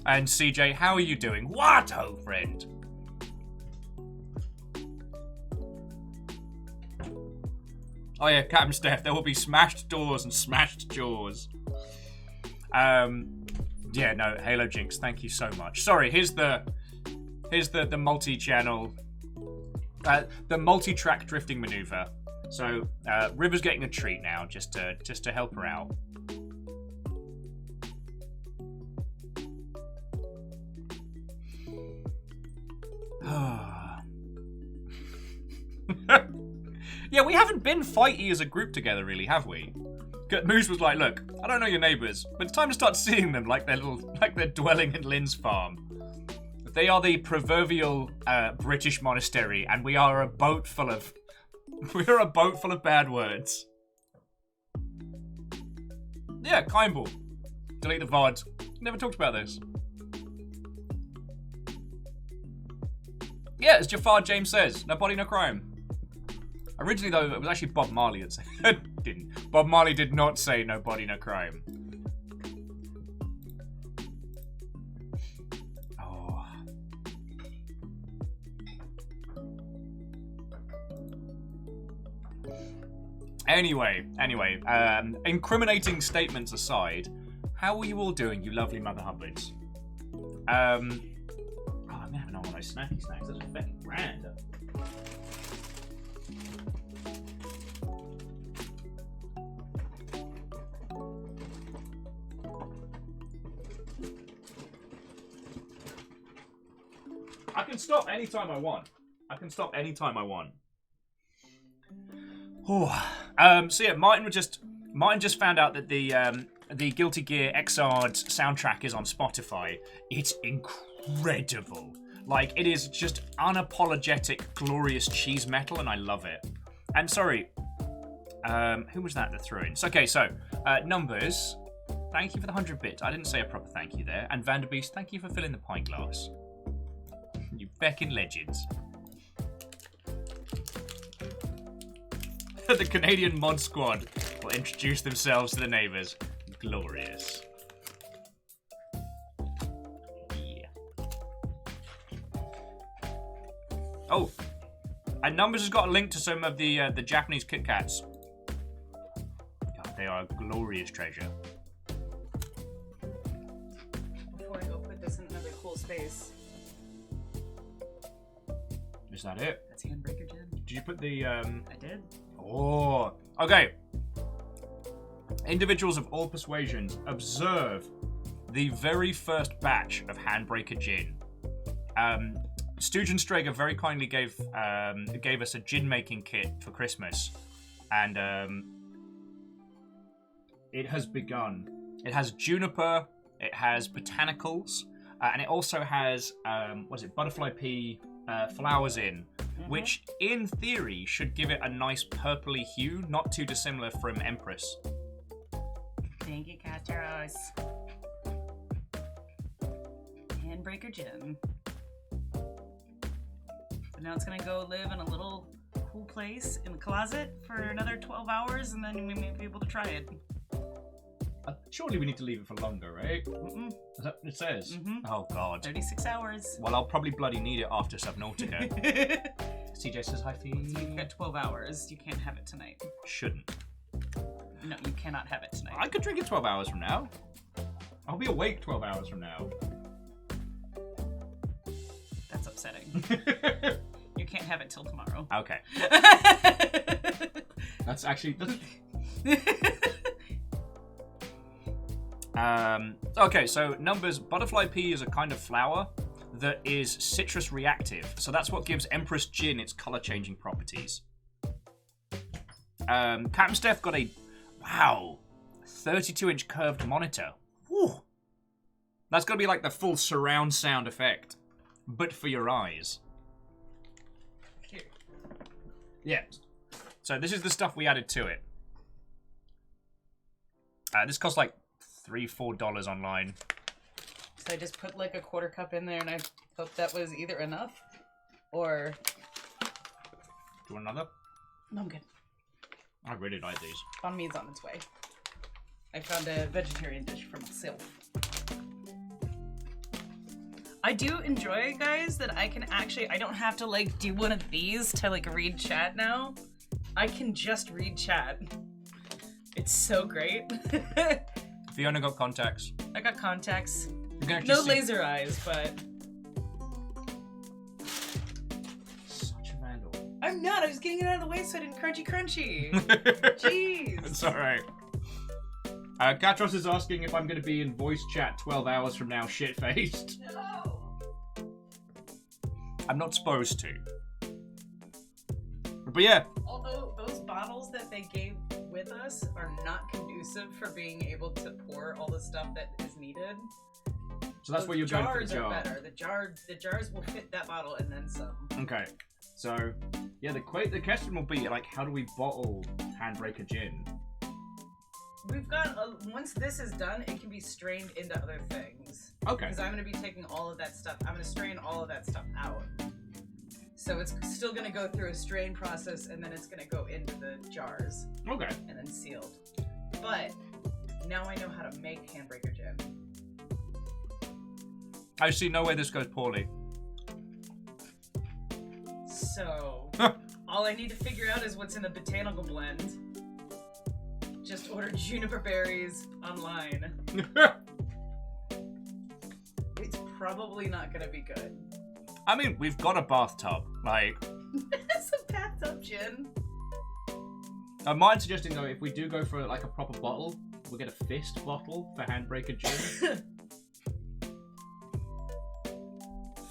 And CJ, how are you doing? What, oh friend? Oh yeah, Captain Steph, there will be smashed doors and smashed jaws. Yeah, no, Halo Jinx, thank you so much. Sorry, here's the multi-channel, the multi-track drifting maneuver. So River's getting a treat now, just to help her out. Yeah, we haven't been fighty as a group together, really, have we? Moose was like, "Look, I don't know your neighbours, but it's time to start seeing them like they're dwelling in Lynn's farm. They are the proverbial British monastery, and we are a boat full of bad words." Yeah, Kindball. Delete the VOD. Never talked about this. Yeah, as Jafar James says, no body, no crime. Originally, though, it was actually Bob Marley that said didn't. Bob Marley did not say no body, no crime. Oh. Anyway, incriminating statements aside, how are you all doing, you lovely Mother Hubbards? Oh, I'm having all those snacky snacks. That's fucking grand. I can stop anytime I want. So yeah, Martin just found out that the Guilty Gear Xrd soundtrack is on Spotify. It's incredible. Like, it is just unapologetic, glorious cheese metal, and I love it. And sorry, who was that threw in? So, okay, so Numbers, thank you for the 100 bits. I didn't say a proper thank you there. And Vanderbeest, thank you for filling the pint glass. You feckin' legends. The Canadian Mod Squad will introduce themselves to the neighbours. Glorious. Yeah. Oh, and Numbers has got a link to some of the Japanese Kit Kats. God, they are a glorious treasure. Before I go put this in another cool space. Is that it? That's Handbreaker Gin. Did you put the I did. Oh, okay. Individuals of all persuasions, observe the very first batch of Handbreaker Gin. Stooge and Strager very kindly gave us a gin making kit for Christmas, and it has begun. It has juniper, it has botanicals, and it also has butterfly pea flowers in. Which, in theory, should give it a nice purpley hue, not too dissimilar from Empress. Thank you, Katros. Handbreaker Gym. But now it's gonna go live in a little cool place in the closet for another 12 hours, and then we may be able to try it. Surely we need to leave it for longer, right? Mm-mm. Is that what it says? Mm-hmm. Oh, God. 36 hours. Well, I'll probably bloody need it after Subnautica. CJ says hi, Fee. So you've got 12 hours. You can't have it tonight. Shouldn't. No, you cannot have it tonight. I could drink it 12 hours from now. I'll be awake 12 hours from now. That's upsetting. You can't have it till tomorrow. Okay. That's actually... Okay, so numbers. Butterfly pea is a kind of flower that is citrus reactive. So that's what gives Empress Gin its color-changing properties. Captain Steph got a, wow, 32-inch curved monitor. Whew. That's going to be like the full surround sound effect, but for your eyes. Here. Yeah. So this is the stuff we added to it. This costs like $3-4 online. So I just put like a quarter cup in there, and I hope that was either enough, or... Do you want another? No, I'm good. I really like these. Banh mi's on its way. I found a vegetarian dish for myself. I do enjoy, guys, that I can actually... I don't have to, like, do one of these to, like, read chat now. I can just read chat. It's so great. Fiona got contacts. I got contacts. You can actually No see... laser eyes, but... Such a vandal. I'm not. I was getting it out of the way so I didn't crunchy. Jeez. It's alright. Katros is asking if I'm going to be in voice chat 12 hours from now, shit-faced. No. I'm not supposed to. But yeah. Although those bottles that they gave with us are not conducive for being able to pour all the stuff that is needed. So that's Those where you're going for the jars jar. are better. The jars will fit that bottle and then some. Okay. So, yeah, the question will be, like, how do we bottle Handbreaker Gin? We've got, once this is done, it can be strained into other things. Okay. Because I'm going to be taking all of that stuff, I'm going to strain all of that stuff out. So it's still going to go through a strain process, and then it's going to go into the jars. Okay. And then sealed. But, now I know how to make Handbreaker Gin. I see no way this goes poorly. So, all I need to figure out is what's in the botanical blend. Just order juniper berries online. It's probably not gonna be good. I mean, we've got a bathtub. Like, It's a bathtub gin. mine's suggesting, though, if we do go for, like, a proper bottle, we'll get a fist bottle for Handbreaker Gin.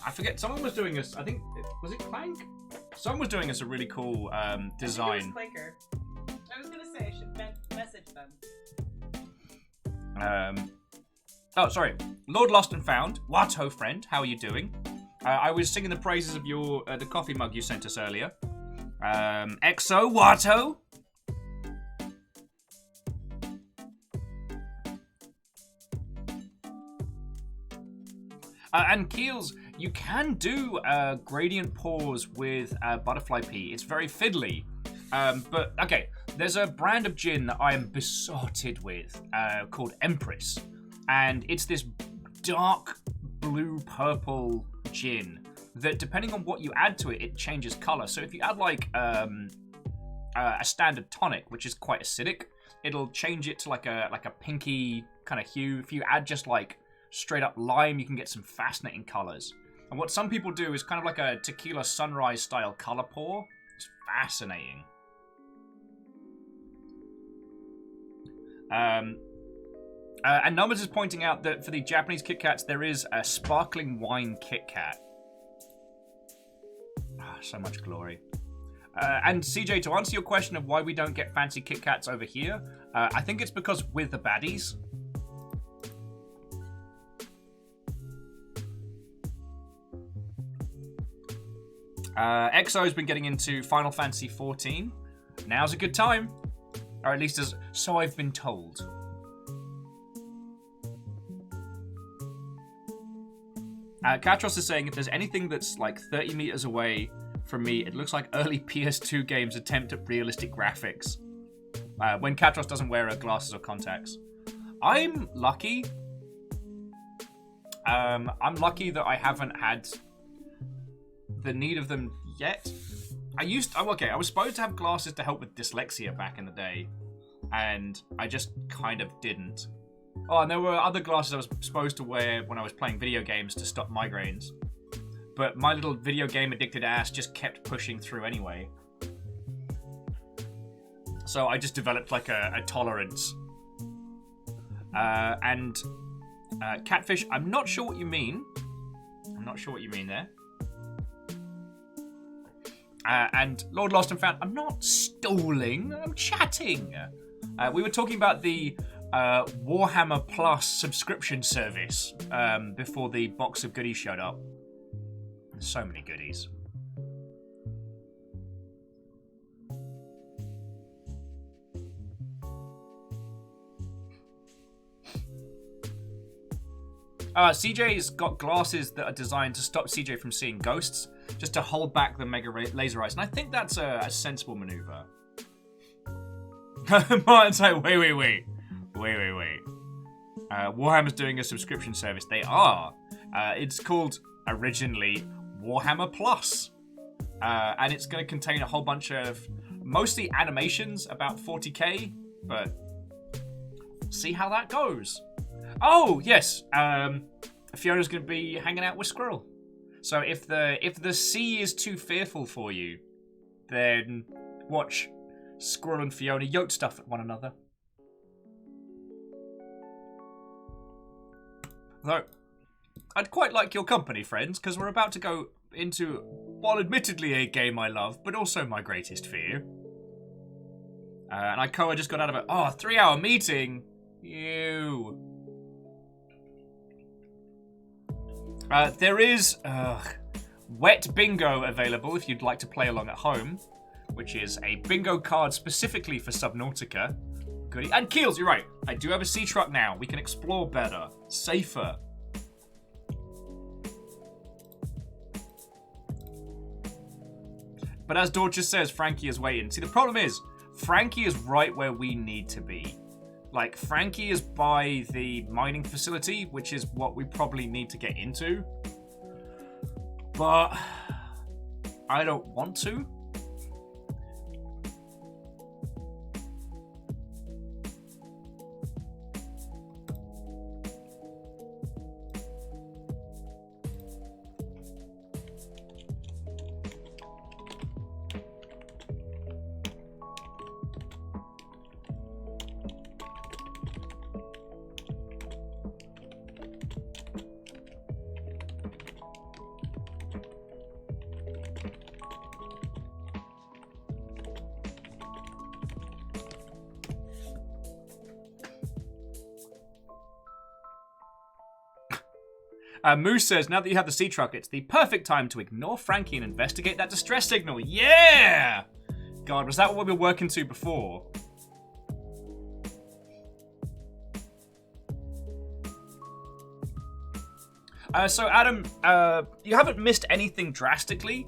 I forget, someone was doing us, I think, was it Clank? Someone was doing us a really cool design. I think it was Clanker. I was gonna say I should message them. Oh, sorry. Lord Lost and Found. Watto friend, how are you doing? I was singing the praises of your the coffee mug you sent us earlier. Exo, Watto. And Keels, you can do gradient pours with butterfly pea. It's very fiddly. But, okay, there's a brand of gin that I am besotted with called Empress. And it's this dark blue-purple gin that, depending on what you add to it, it changes colour. So if you add, like, a standard tonic, which is quite acidic, it'll change it to, like a pinky kind of hue. If you add just, like, straight up lime, you can get some fascinating colours. And what some people do is kind of like a tequila sunrise style colour pour. It's fascinating. And Numbers is pointing out that for the Japanese Kit Kats, there is a sparkling wine Kit Kat. So much glory. And CJ, to answer your question of why we don't get fancy Kit Kats over here, I think it's because we're the baddies. EXO's been getting into Final Fantasy XIV. Now's a good time. Or at least so I've been told. Katros is saying if there's anything that's like 30 meters away from me, it looks like early PS2 games attempt at realistic graphics. When Katros doesn't wear glasses or contacts. I'm lucky. I'm lucky that I haven't had the need of them yet. I was supposed to have glasses to help with dyslexia back in the day, and I just kind of didn't. Oh, and there were other glasses I was supposed to wear when I was playing video games to stop migraines. But my little video game addicted ass just kept pushing through anyway. So I just developed like a tolerance. And Catfish, I'm not sure what you mean. I'm not sure what you mean there. And Lord Lost and Found, I'm not stalling, I'm chatting. We were talking about the Warhammer Plus subscription service before the box of goodies showed up. So many goodies. CJ's got glasses that are designed to stop CJ from seeing ghosts, just to hold back the mega laser eyes, and I think that's a sensible maneuver. Martin's like, wait. Warhammer's doing a subscription service. They are. It's called, originally, Warhammer Plus. And it's going to contain a whole bunch of, mostly animations, about 40k, but see how that goes. Oh, yes. Fiona's going to be hanging out with Squirrel. So if the sea is too fearful for you, then watch Squirrel and Fiona yoke stuff at one another. Though, I'd quite like your company, friends, because we're about to go into, while admittedly a game I love, but also my greatest fear. And Ikoa just got out of a 3-hour meeting. Ew. There is Wet Bingo available if you'd like to play along at home, which is a bingo card specifically for Subnautica. Goody. And Keels, you're right. I do have a sea truck now. We can explore better, safer. But as Dorcas says, Frankie is waiting. See, the problem is, Frankie is right where we need to be. Like, Frankie is by the mining facility, which is what we probably need to get into. But I don't want to. Moose says, now that you have the sea truck, it's the perfect time to ignore Frankie and investigate that distress signal. Yeah! God, was that what we were working to before? So, Adam, you haven't missed anything drastically.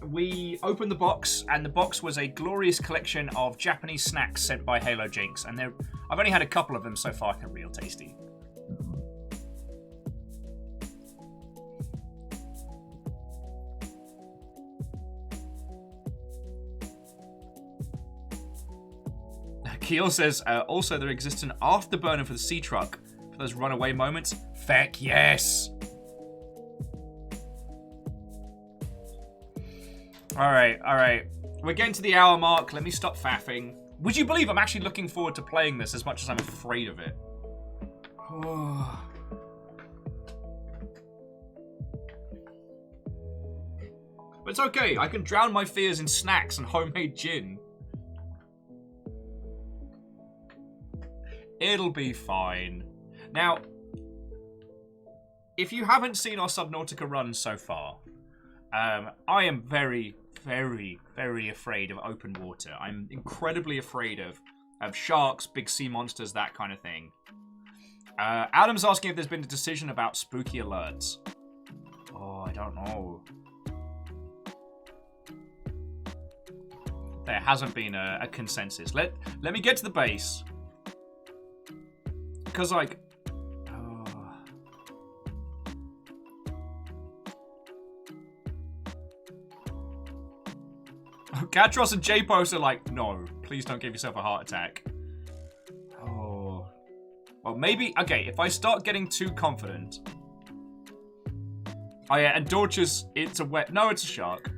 We opened the box, and the box was a glorious collection of Japanese snacks sent by Halo Jinx, and I've only had a couple of them so far. They're real tasty. Keel says, also there exists an afterburner for the sea truck for those runaway moments. Feck yes! Alright. We're getting to the hour mark. Let me stop faffing. Would you believe I'm actually looking forward to playing this as much as I'm afraid of it? But it's okay. I can drown my fears in snacks and homemade gin. It'll be fine. Now, if you haven't seen our Subnautica run so far, I am very, very, very afraid of open water. I'm incredibly afraid of sharks, big sea monsters, that kind of thing. Adam's asking if there's been a decision about spooky alerts. Oh, I don't know. There hasn't been a consensus. Let me get to the base. Because, like... Katros and J-Post are like, no, please don't give yourself a heart attack. Oh. Well, maybe... Okay, if I start getting too confident... Oh, yeah, and Dorch's... It's a wet... No, it's a shark.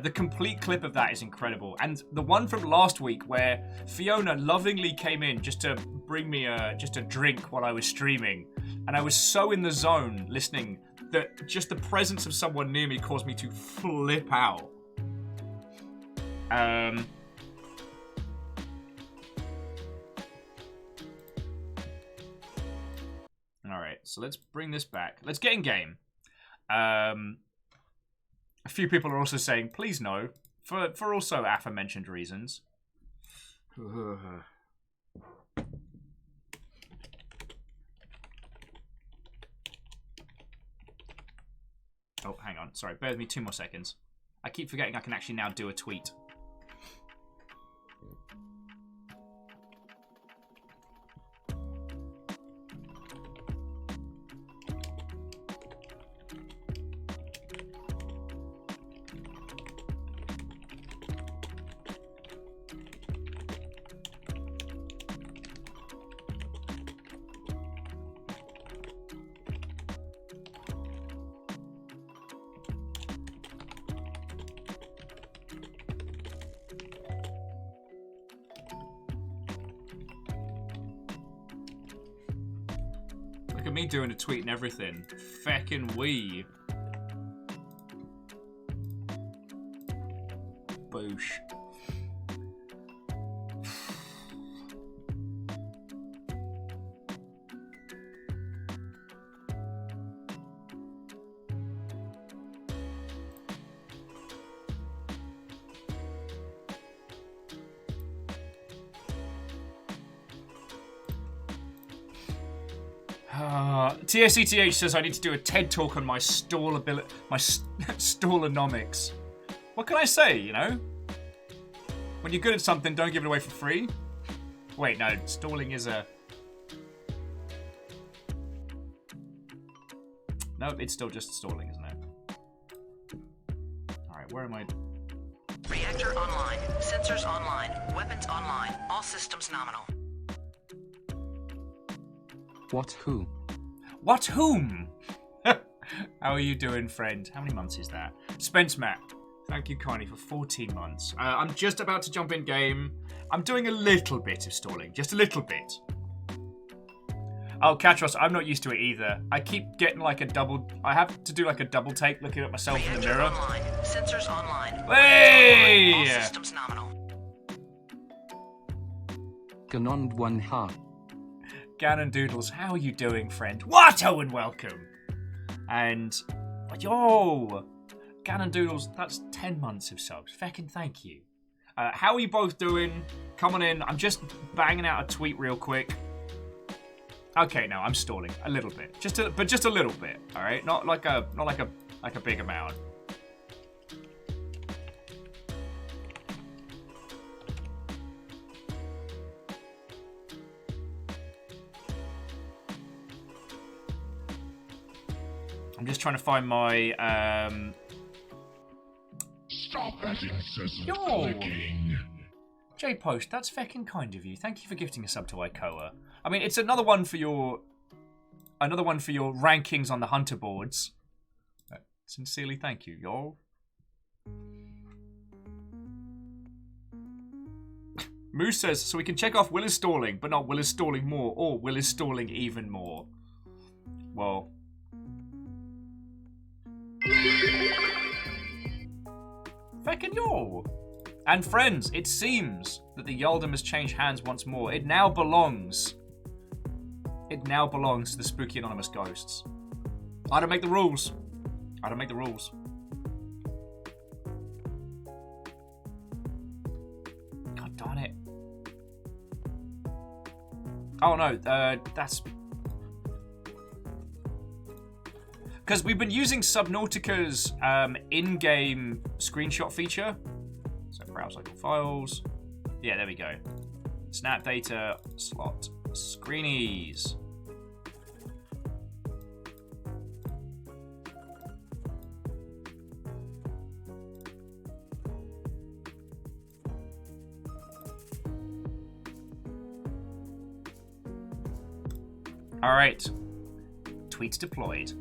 The complete clip of that is incredible. And the one from last week where Fiona lovingly came in just to bring me just a drink while I was streaming. And I was so in the zone listening that just the presence of someone near me caused me to flip out. Alright, so let's bring this back. Let's get in game. A few people are also saying, please no, for also aforementioned reasons. Oh, hang on. Sorry, bear with me 2 more seconds. I keep forgetting I can actually now do a tweet. Look at me doing a tweet and everything. Feckin' wee. Boosh. TSCTH says I need to do a TED talk on my stallability, What can I say, you know? When you're good at something, don't give it away for free. Wait, no, stalling is a... No, it's still just stalling, isn't it? Alright, where am I? Reactor online. Sensors online. Weapons online. All systems nominal. What who? What whom? How are you doing, friend? How many months is that? Spence Matt, thank you kindly for 14 months. I'm just about to jump in game. I'm doing a little bit of stalling, just a little bit. Oh, Katros, I'm not used to it either. I keep getting like a double... I have to do like a double take looking at myself in the mirror. Online. Sensors online. Hey! All systems nominal. Ganond one ha. Ganon Doodles, how are you doing, friend? Watto and welcome! And, yo! Ganon Doodles, that's 10 months of subs. Feckin' thank you. How are you both doing? Come on in. I'm just banging out a tweet real quick. Okay, no, I'm stalling a little bit, but just a little bit. All right, not like a big amount. I'm just trying to find my Stop that incessant Yo. clicking. J-Post, that's feckin' kind of you. Thank you for gifting a sub to Ikoa. I mean, it's another one for your rankings on the Hunter boards. Sincerely, thank you, yo. Moose says, so we can check off Will is stalling, but not Will is stalling more, or Will is stalling even more. Well... Feckin' yo! And friends, it seems that the Yaldum has changed hands once more. It now belongs to the spooky anonymous ghosts. I don't make the rules. I don't make the rules. God darn it. Oh no, that's Because we've been using Subnautica's in-game screenshot feature. So browse local files. Yeah, there we go. Snap data, slot, screenies. All right. Tweets deployed.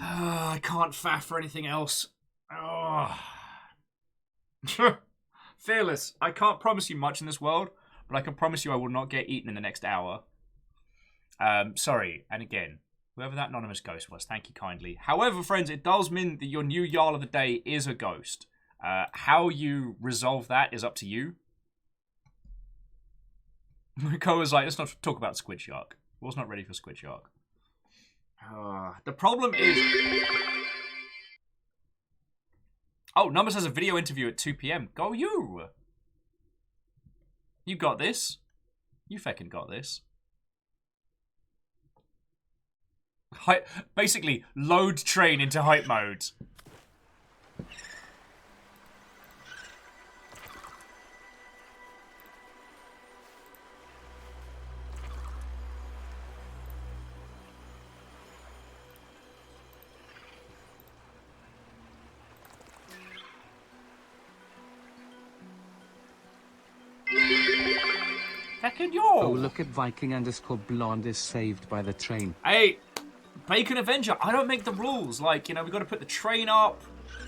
I can't faff for anything else. Oh. Fearless, I can't promise you much in this world, but I can promise you I will not get eaten in the next hour. Sorry, and again, whoever that anonymous ghost was, thank you kindly. However, friends, it does mean that your new Jarl of the Day is a ghost. How you resolve that is up to you. Rico was like, let's not talk about Squid Shark. I was not ready for Squid Shark. The problem is... Oh, Numbers has a video interview at 2 PM. Go you! You got this. You feckin' got this. Basically, load train into hype mode. Feckin' yo! Oh, look at Viking _ blonde is saved by the train. Hey, Bacon Avenger, I don't make the rules. Like, you know, we've got to put the train up,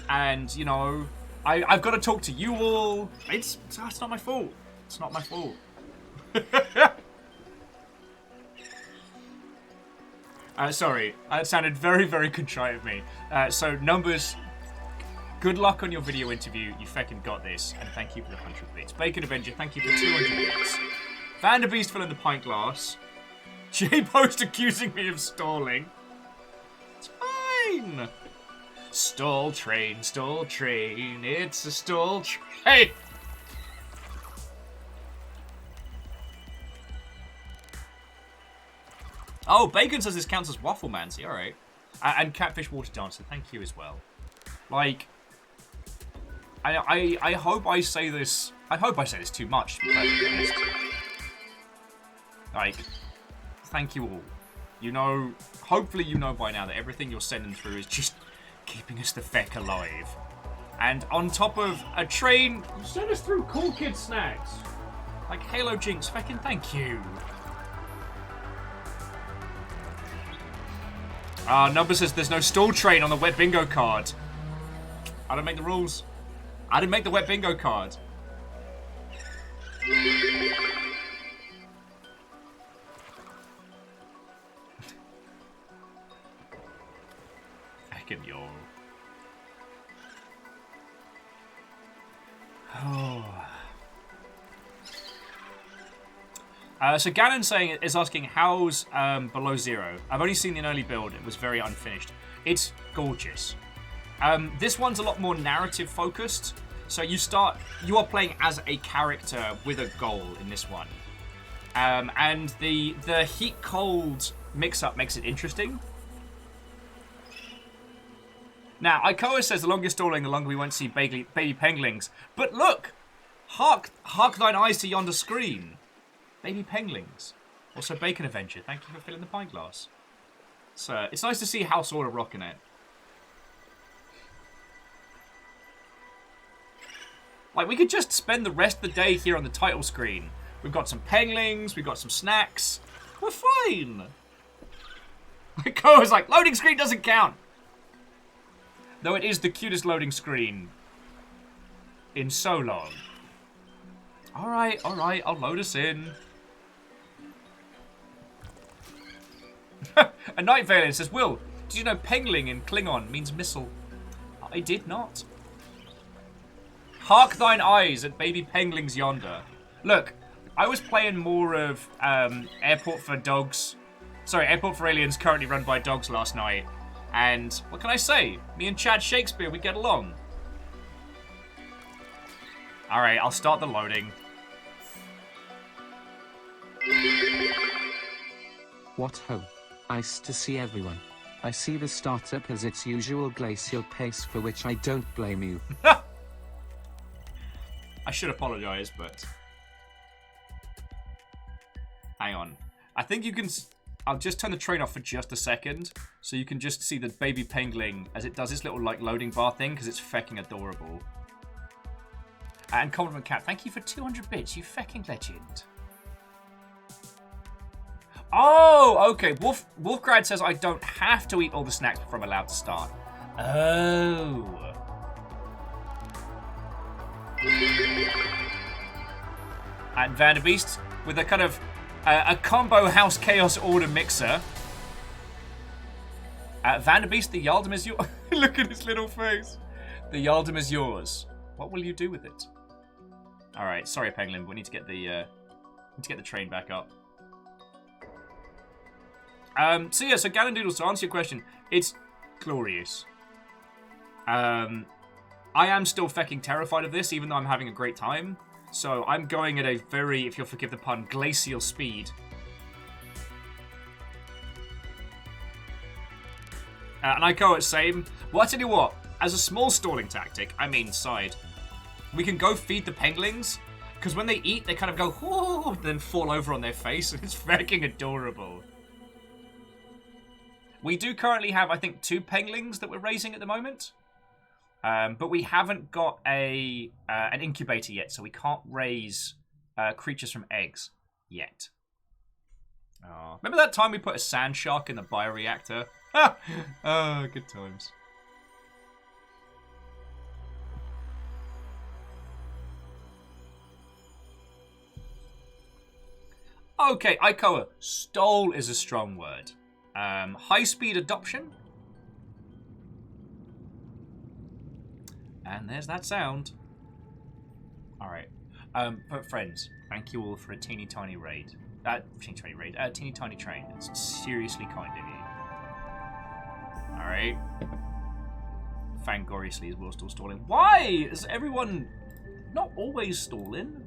and, you know, I've got to talk to you all. It's not my fault. It's not my fault. Sorry, that sounded very, very contrite of me. So, Numbers, good luck on your video interview. You feckin' got this, and thank you for the 100 bits. Bacon Avenger, thank you for 200 bits. Vanderbeest filling the pint glass. J-Post accusing me of stalling. It's fine. Stall train, it's a stall train. Oh, Bacon says this counts as Waffle Mancy, alright. And Catfish Water Dancer, thank you as well. Like, I hope I say this, too much, to be perfectly honest. Like, thank you all. You know, hopefully you know by now that everything you're sending through is just keeping us the feck alive. And on top of a train, you send us through cool kid snacks. Like Halo Jinx, feckin' thank you. Number says there's no stall train on the wet bingo card. I don't make the rules. I didn't make the wet bingo card. Yo. So Ganon is asking, how's Below Zero? I've only seen the early build. It was very unfinished. It's gorgeous. This one's a lot more narrative focused. So you are playing as a character with a goal in this one. And the heat-cold mix-up makes it interesting. Now, Ikoa says the longer stalling, the longer we won't see baby penglings. But look! Hark thine eyes to yonder screen. Baby penglings. Also, Bacon Avenger, thank you for filling the pint glass. So, it's nice to see House Order rocking it. Like, we could just spend the rest of the day here on the title screen. We've got some penglings, we've got some snacks. We're fine! Ikoa's like, loading screen doesn't count! Though it is the cutest loading screen in so long. Alright, I'll load us in. A Night Valiant says, Will, did you know pengling in Klingon means missile? I did not. Hark thine eyes at baby penglings yonder. Look, I was playing more of Airport for Aliens currently run by dogs last night. And what can I say? Me and Chad Shakespeare, we get along. Alright, I'll start the loading. What ho. Nice to see everyone. I see the startup has its usual glacial pace, for which I don't blame you. I should apologize, but... Hang on. I think you can... I'll just turn the train off for just a second, so you can just see the baby penguin as it does its little, like, loading bar thing, because it's fecking adorable. And Compliment Cat, thank you for 200 bits, you fecking legend. Oh, okay. Wolfgrad says I don't have to eat all the snacks before I'm allowed to start. Oh. And Vanderbeest with a kind of a combo house chaos order mixer. Vanderbeest, the Yaldum is yours. Look at his little face. The Yaldum is yours. What will you do with it? All right, sorry, Penguin. We need to get the train back up. So yeah, so Galandoodles, to answer your question, it's glorious. I am still fecking terrified of this, even though I'm having a great time. So I'm going at a very, if you'll forgive the pun, glacial speed. And I go at same. Well, I tell you what, as a small stalling tactic, I mean side, we can go feed the penguins, because when they eat, they kind of go, whoo, then fall over on their face, and it's fecking adorable. We do currently have, I think, 2 penguins that we're raising at the moment. But we haven't got an incubator yet, so we can't raise creatures from eggs yet. Oh. Remember that time we put a sand shark in the bioreactor? Oh, good times. Okay, Ikoa. Stole is a strong word. High-speed adoption. And there's that sound. Alright. But friends, thank you all for a teeny tiny raid. Teeny tiny train. It's seriously kind of you. Alright. Fangoriously is Will still stalling. Why? Is everyone not always stalling?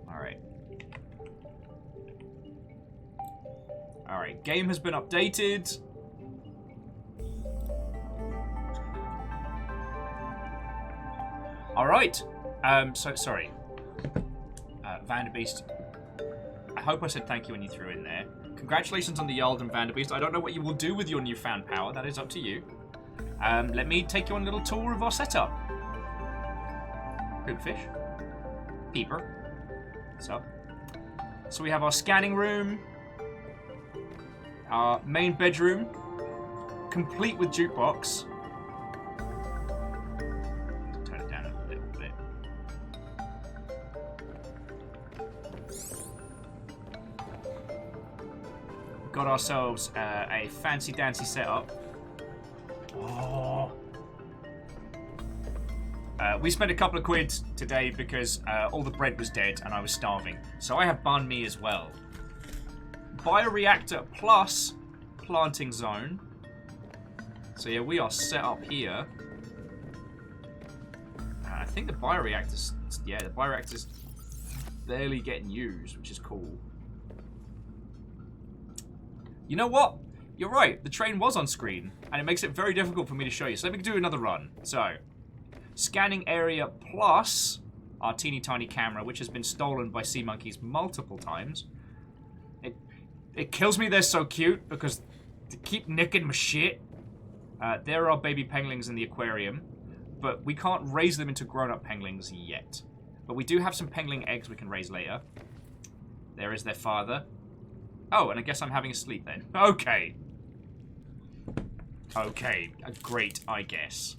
Alright. Alright, game has been updated. Alright. So, sorry. Vanderbeest. I hope I said thank you when you threw in there. Congratulations on the Yaldum, Vanderbeest. I don't know what you will do with your newfound power. That is up to you. Let me take you on a little tour of our setup. Poopfish. Peeper. So we have our scanning room. Our main bedroom, complete with jukebox. Turn it down a little bit. Got ourselves a fancy dancy setup. Oh. We spent a couple of quid today because all the bread was dead and I was starving. So I have banh mi as well. Bioreactor plus planting zone. So yeah, we are set up here. I think the bioreactor's barely getting used, which is cool. You know what? You're right, the train was on screen, and it makes it very difficult for me to show you. So let me do another run. So, scanning area plus our teeny tiny camera, which has been stolen by sea monkeys multiple times. It kills me they're so cute, because they keep nicking my shit. There are baby penguins in the aquarium, but we can't raise them into grown-up penguins yet. But we do have some penguin eggs we can raise later. There is their father. Oh, and I guess I'm having a sleep then. Okay. Okay, great, I guess.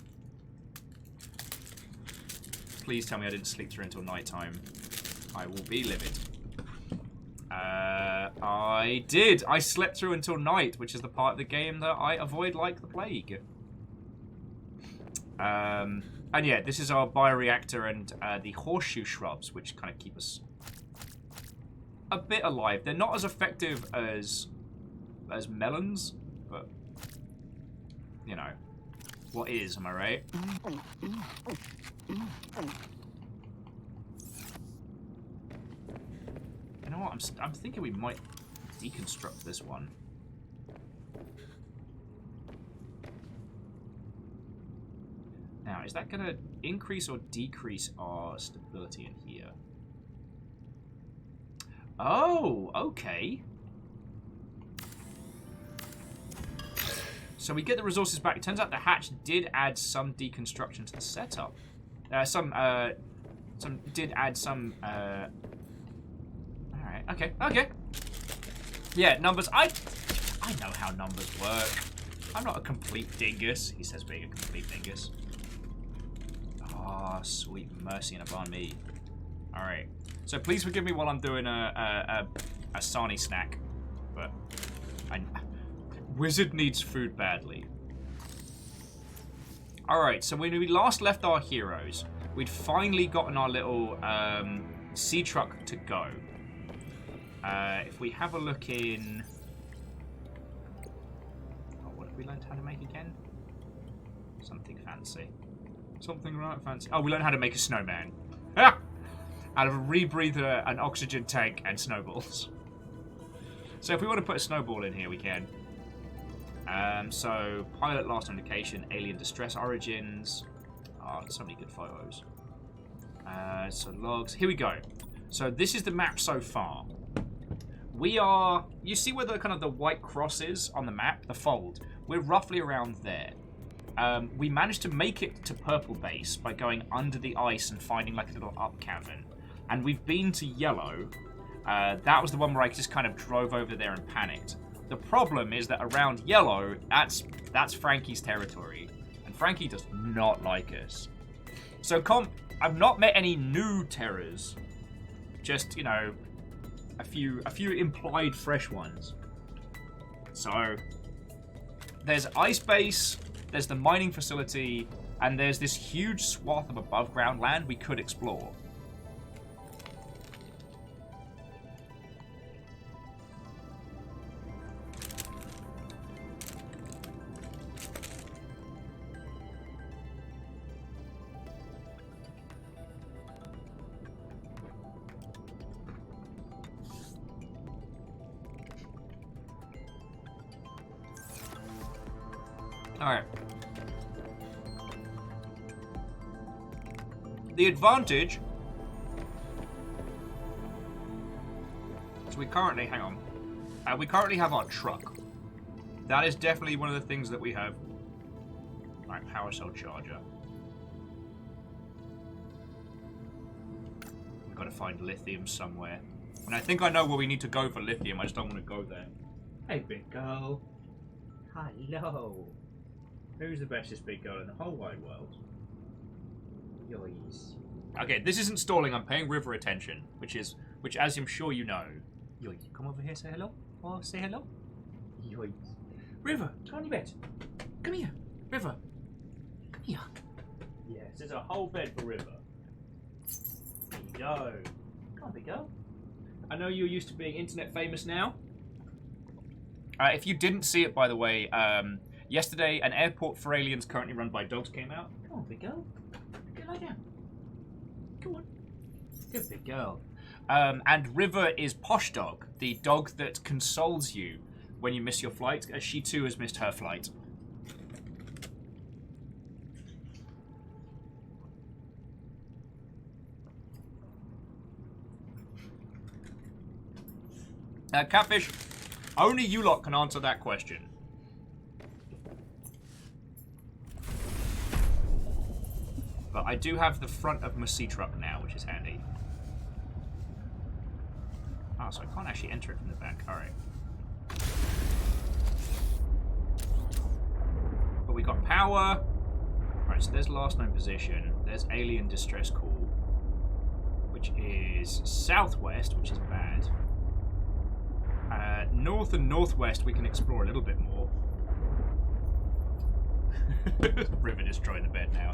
Please tell me I didn't sleep through until nighttime. I will be livid. I did. I slept through until night, which is the part of the game that I avoid like the plague. And yeah, this is our bioreactor and the horseshoe shrubs, which kind of keep us a bit alive. They're not as effective as melons, but you know, what is, am I right? You know what? I'm thinking we might deconstruct this one. Now, is that going to increase or decrease our stability in here? Oh, okay. So we get the resources back. It turns out the hatch did add some deconstruction to the setup. Did add some. All right. Okay. Okay. Yeah, numbers. I know how numbers work. I'm not a complete dingus. He says being a complete dingus. Ah, oh, sweet mercy and upon me. All right. So please forgive me while I'm doing a Sani snack, but Wizard needs food badly. All right. So when we last left our heroes, we'd finally gotten our little sea truck to go. If we have a look in... Oh, what have we learned how to make again? Something fancy. Something right fancy. Oh, we learned how to make a snowman. Ah! Out of a rebreather, an oxygen tank, and snowballs. So if we want to put a snowball in here, we can. So, pilot last indication, alien distress origins. Oh, so many good photos. So logs. Here we go. So this is the map so far. We are... You see where the kind of the white cross is on the map? The fold. We're roughly around there. We managed to make it to purple base by going under the ice and finding like a little up cavern. And we've been to yellow. That was the one where I just kind of drove over there and panicked. The problem is that around yellow, that's Frankie's territory. And Frankie does not like us. So I've not met any new terrors. Just, you know, a few implied fresh ones. So there's ice base, there's the mining facility, and there's this huge swath of above ground land we could explore. Alright. The advantage... So we currently... Hang on. We currently have our truck. That is definitely one of the things that we have. Alright, power cell charger. We've got to find lithium somewhere. And I think I know where we need to go for lithium. I just don't want to go there. Hey, big girl. Hello. Who's the bestest big girl in the whole wide world? Yois. Okay, this isn't stalling. I'm paying River attention, which as I'm sure you know. Yois, come over here, say hello. Oh, say hello. Yois. River, tiny bed. Come here, River. Come here. Yes, there's a whole bed for River. There you go. Come on, big girl. I know you're used to being internet famous now. If you didn't see it, by the way, yesterday, an airport for aliens currently run by dogs came out. Come on, big girl. Get lie down. Come on. Good big girl. And River is Posh Dog, the dog that consoles you when you miss your flight, as she too has missed her flight. Catfish, only you lot can answer that question. But I do have the front of my sea truck now, which is handy. Oh, so I can't actually enter it from the back. Alright. But we got power. Alright, so there's last known position. There's alien distress call, which is southwest, which is bad. North and northwest we can explore a little bit more. River destroying the bed now.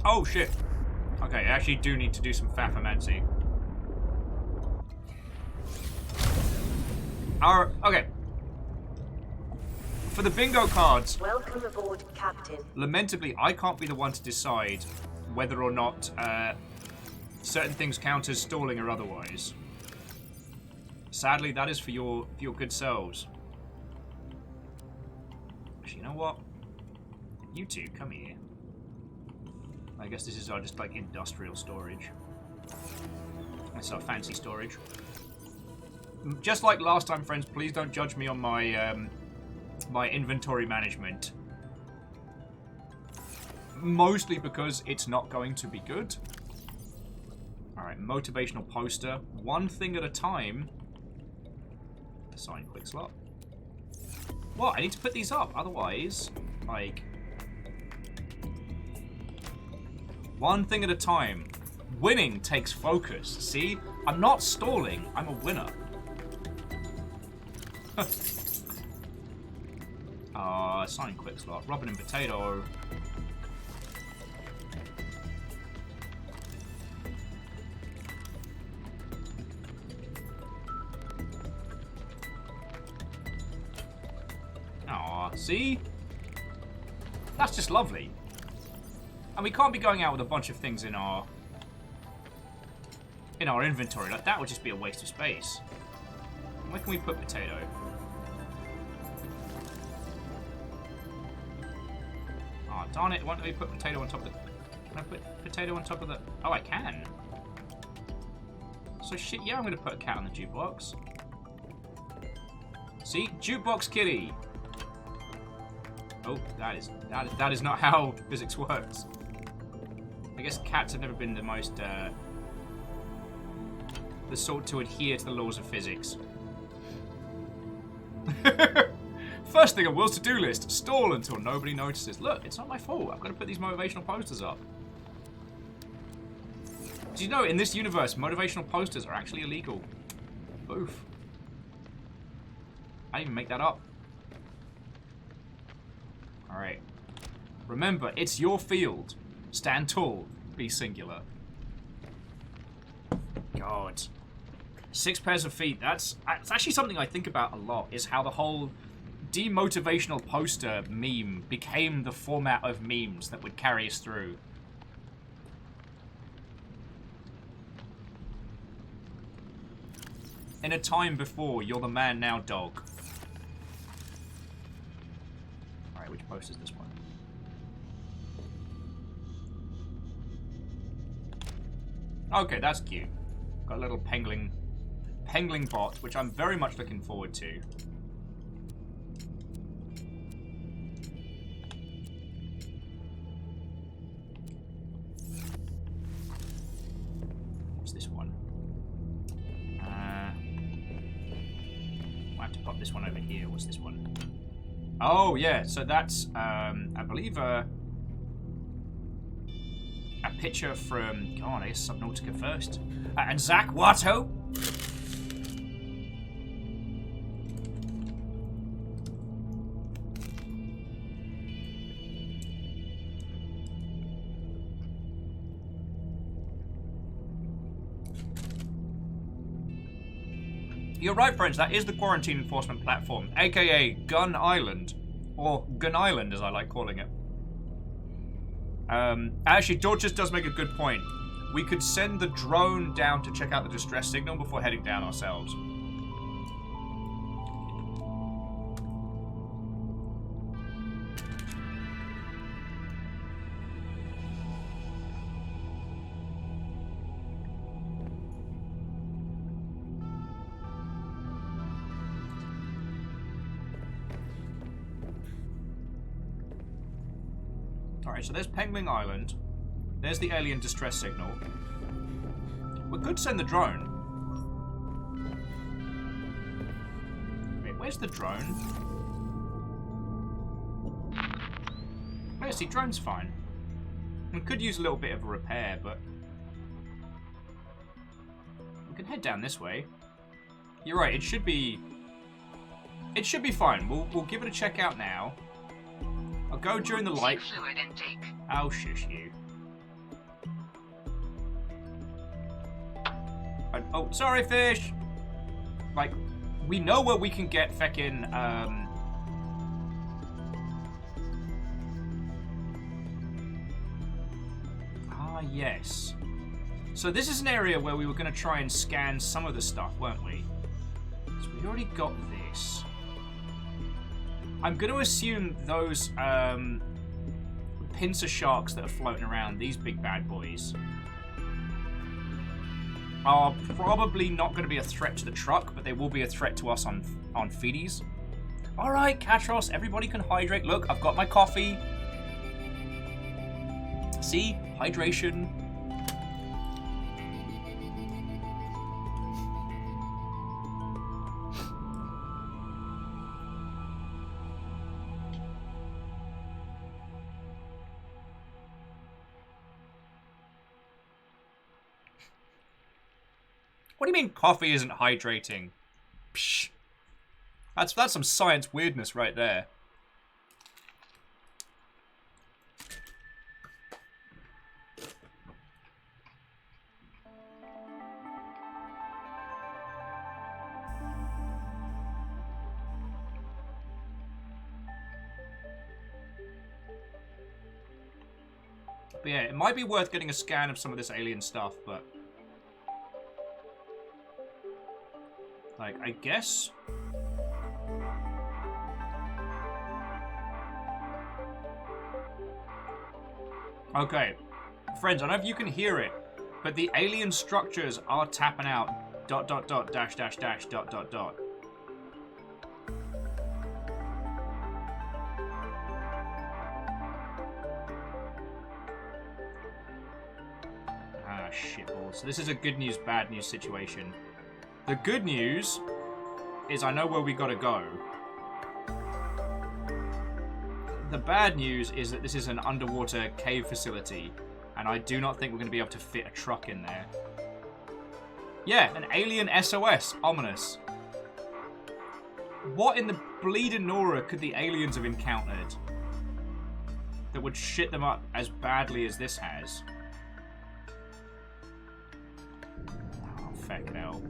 Oh shit. Okay, I actually do need to do some Fafamancy. Okay. For the bingo cards. Welcome aboard, Captain. Lamentably, I can't be the one to decide whether or not certain things count as stalling or otherwise. Sadly, that is for your good selves. Actually, you know what? You two, come here. I guess this is our just like industrial storage. That's our fancy storage. Just like last time, friends, please don't judge me on my my inventory management. Mostly because it's not going to be good. Alright, motivational poster. One thing at a time. Assign quick slot. What? I need to put these up, otherwise, like... One thing at a time. Winning takes focus. See? I'm not stalling. I'm a winner. Assign quick slot. Robin and potato. Aw, see? That's just lovely. And we can't be going out with a bunch of things in our inventory. Like, that would just be a waste of space. Where can we put potato? Oh, darn it. Why don't we put potato on top of the... Can I put potato on top of the... Oh, I can. So shit, yeah, I'm going to put a cat on the jukebox. See? Jukebox kitty. Oh, that is not how physics works. I guess cats have never been the most, the sort to adhere to the laws of physics. First thing on Will's to-do list, stall until nobody notices. Look, it's not my fault. I've got to put these motivational posters up. Did you know, in this universe, motivational posters are actually illegal? Oof. I didn't even make that up. Alright. Remember, it's your field. Stand tall. Be singular. God. 6 pairs of feet. That's actually something I think about a lot, is how the whole demotivational poster meme became the format of memes that would carry us through. In a time before You're the Man Now Dog. Alright, which post is this one? Okay, that's cute. Got a little pengling bot, which I'm very much looking forward to. What's this one? I have to pop this one over here. What's this one? Oh, yeah, so that's, I believe, a picture from, go on, I guess Subnautica first. And Zach Watto. You're right, friends, that is the quarantine enforcement platform, aka Gun Island, or Gun Island as I like calling it. Actually, Dorcas does make a good point. We could send the drone down to check out the distress signal before heading down ourselves. Alright, so there's Pengling Island. There's the alien distress signal. We could send the drone. Wait, where's the drone? Oh, see, drone's fine. We could use a little bit of a repair, but we can head down this way. You're right, it should be fine. We'll give it a check out now. I'll go during the light. Fluid intake. Oh, shush you. Oh, sorry, fish. Like, we know where we can get feckin', Ah, yes. So this is an area where we were going to try and scan some of the stuff, weren't we? So we already got this. I'm going to assume those pincer sharks that are floating around, these big bad boys, are probably not going to be a threat to the truck, but they will be a threat to us on feedies. Alright, Katros, everybody can hydrate. Look, I've got my coffee. See? Hydration. What do you mean coffee isn't hydrating? Psh. That's some science weirdness right there. But yeah, it might be worth getting a scan of some of this alien stuff, but... like, I guess... okay. Friends, I don't know if you can hear it, but the alien structures are tapping out ... dash dash dash ... Ah, shitballs. So this is a good news, bad news situation. The good news is I know where we gotta go. The bad news is that this is an underwater cave facility, and I do not think we're going to be able to fit a truck in there. Yeah, an alien SOS. Ominous. What in the bleeding Nora could the aliens have encountered that would shit them up as badly as this has? Oh, feck hell.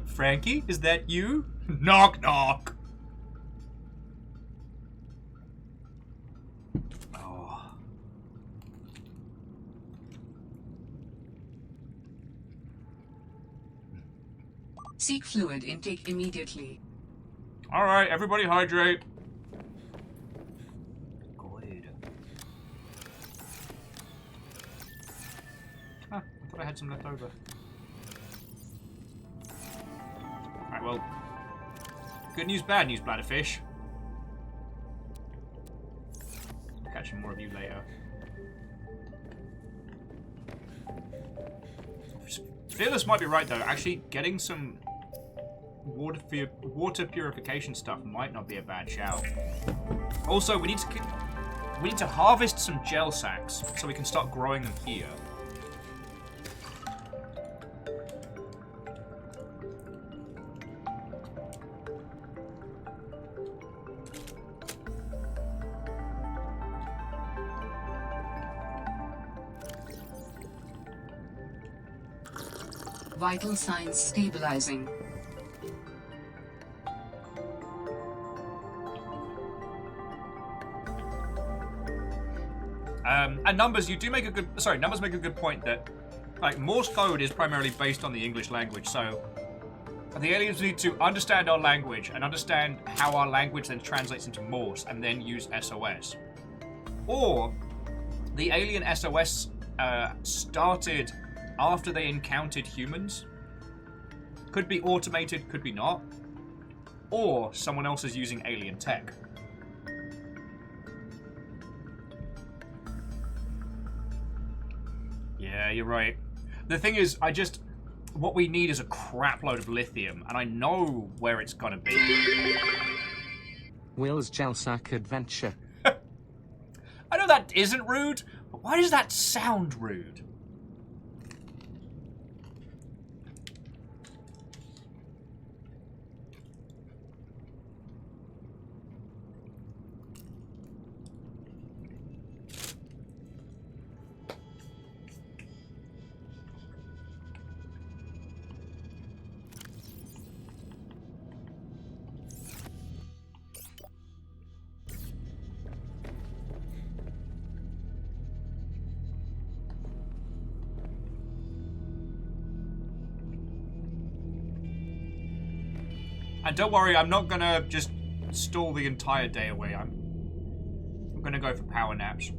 Frankie, is that you? Knock, knock. Oh. Seek fluid intake immediately. All right, everybody hydrate. Good. Huh, I thought I had some left over. Alright, well, good news, bad news, bladderfish. Catching more of you later. Fearless might be right, though. Actually, getting some water purification stuff might not be a bad shout. Also, we need to harvest some gel sacks so we can start growing them here. Vital signs stabilizing. And numbers, you do make a good... sorry, numbers make a good point that, like, Morse code is primarily based on the English language, so the aliens need to understand our language and understand how our language then translates into Morse and then use SOS. Or the alien SOS started after they encountered humans. Could be automated, could be not. Or someone else is using alien tech. Yeah, you're right. The thing is, what we need is a crap load of lithium, and I know where it's gonna be. Will's Gelsack adventure. I know that isn't rude, but why does that sound rude? And don't worry, I'm not gonna just stall the entire day away. I'm gonna go for power naps.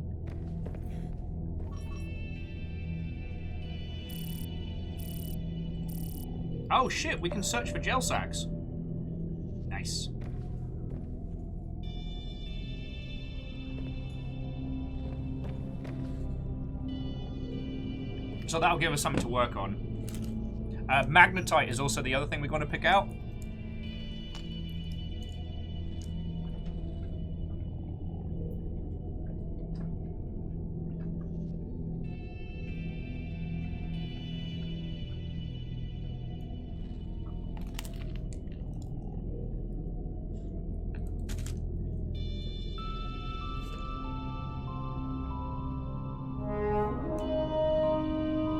Oh shit, we can search for gel sacks. Nice. So that'll give us something to work on. Magnetite is also the other thing we're going to pick out.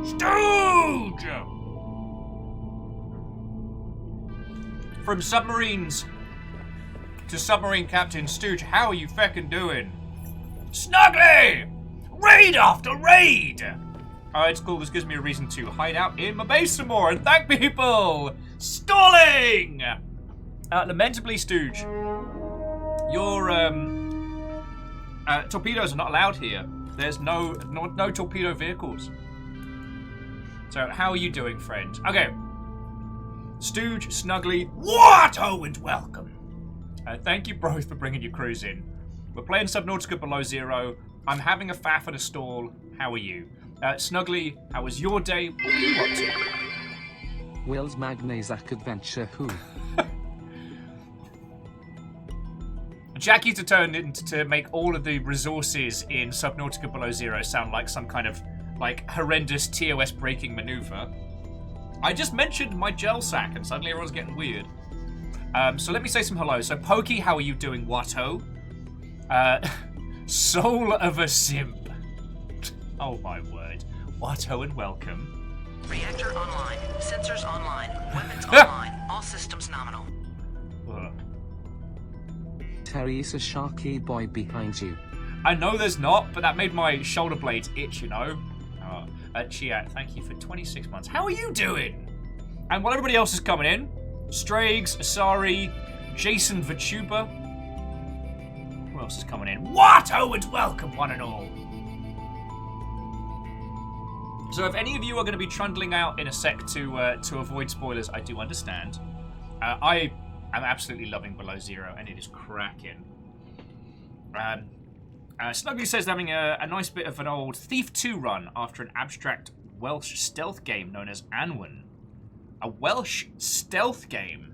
Stooge! From submarines to submarine captain, Stooge, how are you feckin' doing? Snuggly! Raid after raid! Alright, it's cool. This gives me a reason to hide out in my base some more and thank people! Stalling! Lamentably, Stooge, your torpedoes are not allowed here. There's no torpedo vehicles. So, how are you doing, friend? Okay. Stooge, Snuggly, what? Oh, and welcome. Thank you both for bringing your crews in. We're playing Subnautica Below Zero. I'm having a faff and a stall. How are you? Snuggly, how was your day? What are you up to? Will's Magnesiac Adventure Who? Jack used to turn into to make all of the resources in Subnautica Below Zero sound like some kind of like horrendous TOS breaking maneuver. I just mentioned my gel sack and suddenly everyone's getting weird. So let me say some hello. So Pokey, how are you doing, Watto? Soul of a simp. Oh my word. Watto and welcome. Reactor online. Sensors online. Weapons online. All systems nominal. Ugh. Terry's a Sharky boy behind you. I know there's not, but that made my shoulder blades itch, you know? Chiat, thank you for 26 months. How are you doing? And while everybody else is coming in, Strags, Asari, Jason Vituba. Who else is coming in? What? Oh, and welcome, one and all. So if any of you are going to be trundling out in a sec to avoid spoilers, I do understand. I am absolutely loving Below Zero, and it is cracking. Snuggly says they're having a nice bit of an old Thief 2 run after an abstract Welsh stealth game known as Anwen. A Welsh stealth game?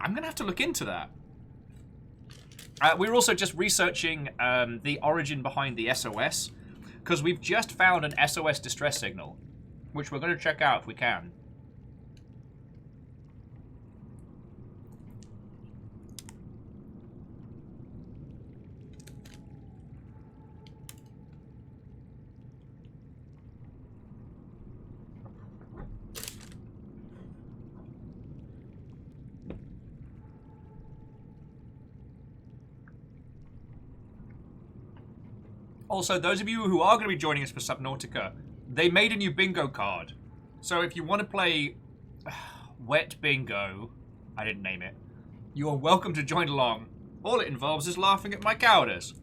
I'm going to have to look into that. We're also just researching the origin behind the SOS, because we've just found an SOS distress signal, which we're going to check out if we can. Also, those of you who are going to be joining us for Subnautica, they made a new bingo card. So if you want to play Wet Bingo, I didn't name it, you are welcome to join along. All it involves is laughing at my cowardice.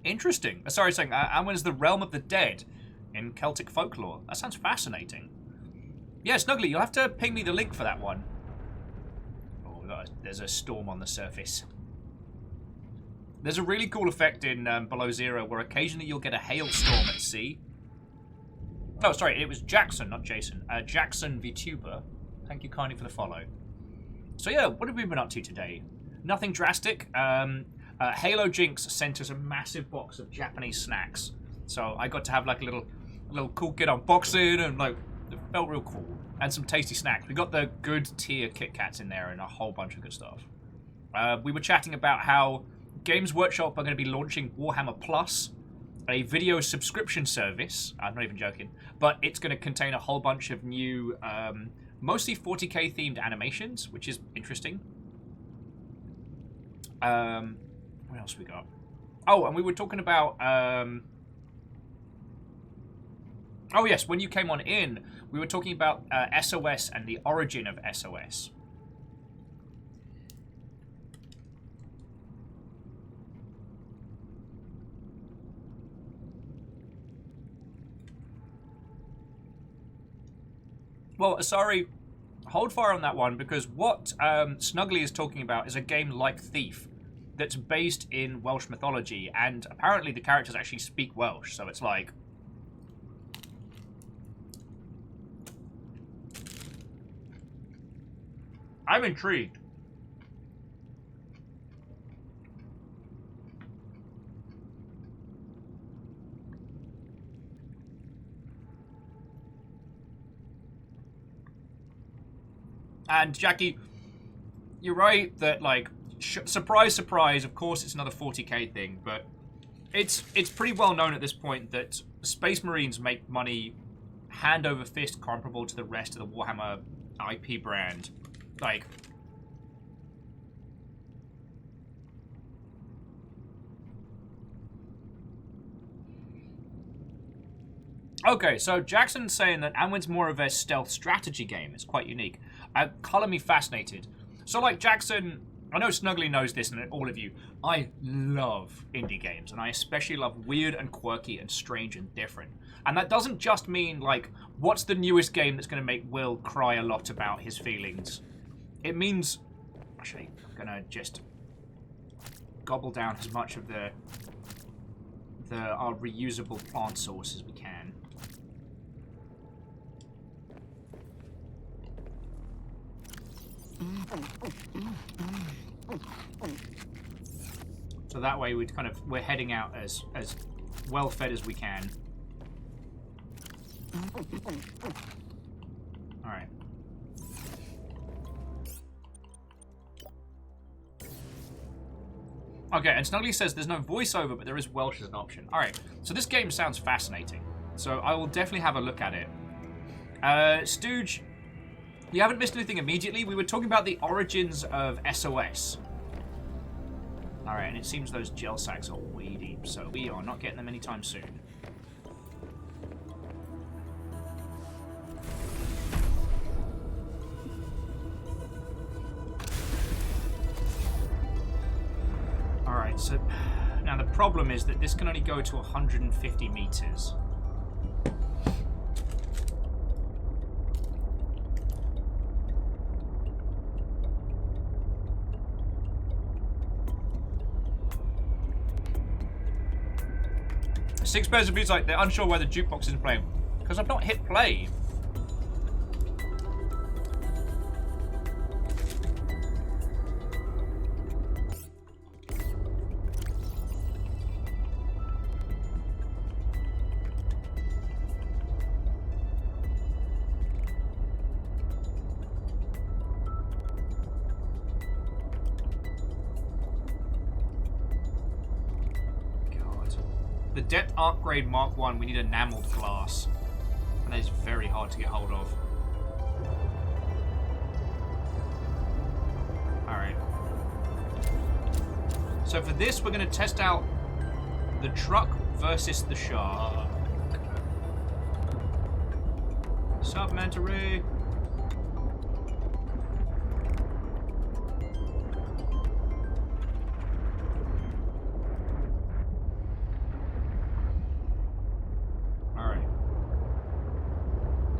Interesting. Sorry, saying Anwen is the realm of the dead in Celtic folklore. That sounds fascinating. Yeah, Snuggly, you'll have to ping me the link for that one. Oh, there's a storm on the surface. There's a really cool effect in Below Zero where occasionally you'll get a hailstorm at sea. Oh, sorry, it was Jackson, not Jason. Jackson VTuber. Thank you kindly for the follow. So yeah, what have we been up to today? Nothing drastic. Halo Jinx sent us a massive box of Japanese snacks, so I got to have like a little cool kid unboxing, and like it felt real cool. And some tasty snacks. We got the good tier Kit Kats in there and a whole bunch of good stuff. We were chatting about how Games Workshop are going to be launching Warhammer Plus a video subscription service. I'm not even joking, but it's going to contain a whole bunch of new, mostly 40k themed animations, which is interesting. What else we got? Oh, and we were talking about. Oh yes, when you came on in, we were talking about SOS and the origin of SOS. Well, sorry, hold fire on that one, because what Snuggly is talking about is a game like Thief that's based in Welsh mythology, and apparently the characters actually speak Welsh, so it's like... I'm intrigued. And Jackie, you're right that, like, surprise, surprise, of course it's another 40k thing, but it's pretty well known at this point that Space Marines make money hand over fist comparable to the rest of the Warhammer IP brand. Like... Okay, so Jackson's saying that Anwin's more of a stealth strategy game. It's quite unique. Color me fascinated. So, like, Jackson, I know Snuggly knows this, and all of you, I love indie games, and I especially love weird and quirky and strange and different. And that doesn't just mean, like, what's the newest game that's going to make Will cry a lot about his feelings? It means... Actually, I'm going to just gobble down as much of our reusable plant source as we can. So that way we're heading out as well fed as we can. Alright. Okay, and Snuggly says there's no voiceover, but there is Welsh as an option. Alright, so this game sounds fascinating. So I will definitely have a look at it. Stooge, you haven't missed anything immediately. We were talking about the origins of SOS. Alright, and it seems those gel sacks are way deep, so we are not getting them anytime soon. Alright, so now the problem is that this can only go to 150 meters. Six pairs of boots, like, they're unsure why the jukebox isn't playing. Because I've not hit play. The Depth Upgrade Mark 1, we need enameled glass. And that is very hard to get hold of. Alright. So for this, we're going to test out the truck versus the shark. Submentary.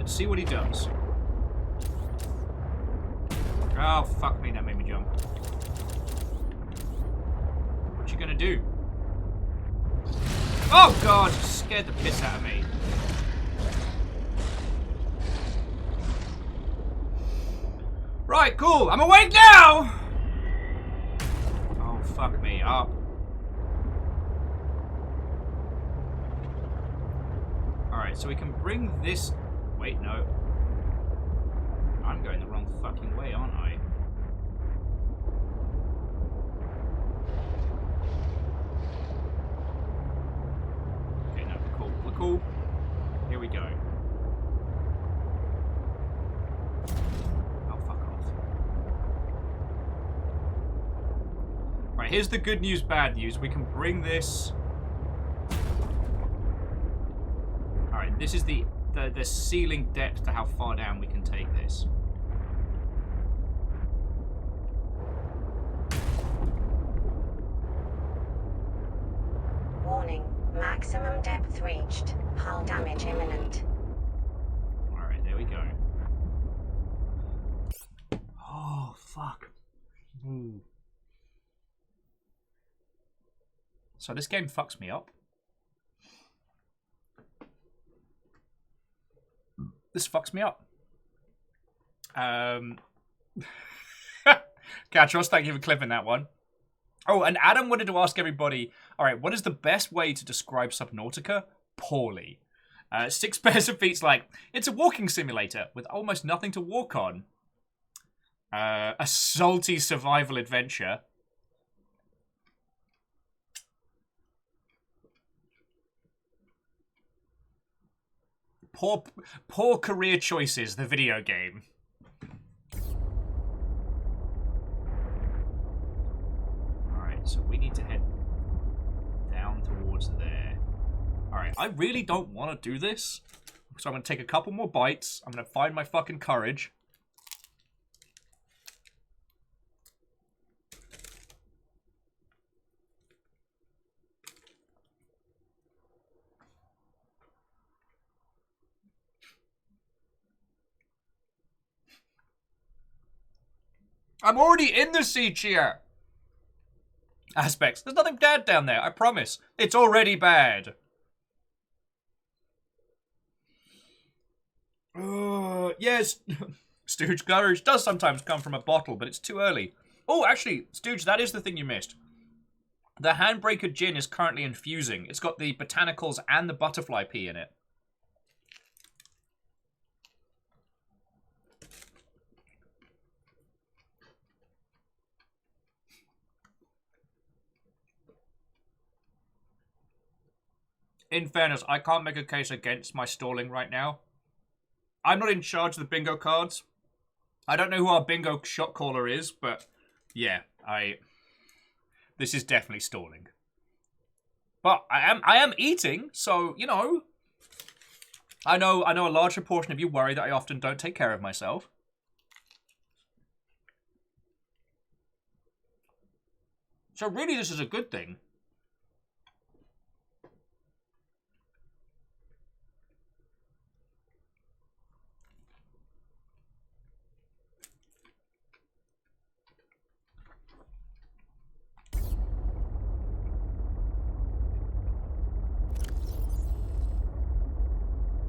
See what he does. Oh, fuck me, that made me jump. What you gonna do? Oh god, you scared the piss out of me. Right, cool, I'm awake now! Oh, fuck me up. Alright, so we can bring this... Wait, no. I'm going the wrong fucking way, aren't I? Right, here's the good news, bad news. We can bring this... Alright, this is the ceiling depth to how far down we can take this. Warning, maximum depth reached. Hull damage imminent. Alright, there we go. Oh, fuck. Ooh. So this game fucks me up. This fucks me up. Catros, thank you for clipping that one. Oh, and Adam wanted to ask everybody, alright, what is the best way to describe Subnautica? Poorly. 6 pairs of feet's like, it's a walking simulator with almost nothing to walk on. A salty survival adventure. Poor career choices, the video game. Alright, so we need to head down towards there. Alright, I really don't want to do this. So I'm going to take a couple more bites. I'm going to find my fucking courage. I'm already in the sea cheer. Aspects. There's nothing bad down there, I promise. It's already bad. Yes. Stooge, courage does sometimes come from a bottle, but it's too early. Oh, actually, Stooge, that is the thing you missed. The Handbreaker gin is currently infusing. It's got the botanicals and the butterfly pea in it. In fairness, I can't make a case against my stalling right now. I'm not in charge of the bingo cards. I don't know who our bingo shot caller is, but yeah, this is definitely stalling. But I am eating, so you know. I know a large proportion of you worry that I often don't take care of myself. So really, this is a good thing.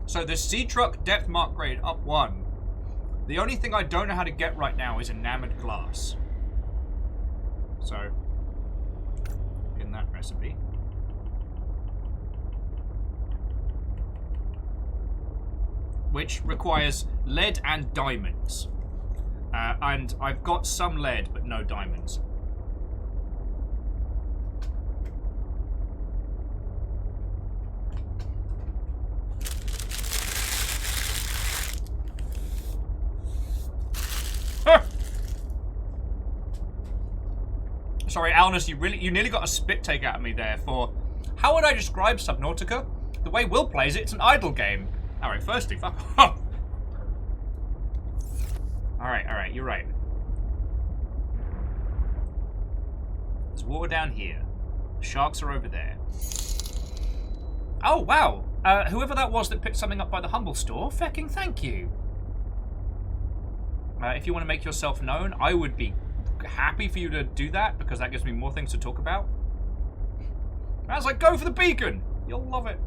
So the sea truck depth mark grade up 1. The only thing I don't know how to get right now is enamored glass. So, in that recipe. Which requires lead and diamonds. And I've got some lead, but no diamonds. Sorry, Alnus, you nearly got a spit take out of me there for... How would I describe Subnautica? The way Will plays it, it's an idle game. Alright, firstly, fuck off. Alright, you're right. There's water down here. Sharks are over there. Oh, wow. Whoever that was that picked something up by the Humble Store, fecking thank you. If you want to make yourself known, I would be happy for you to do that, because that gives me more things to talk about. I was like, go for the beacon! You'll love it.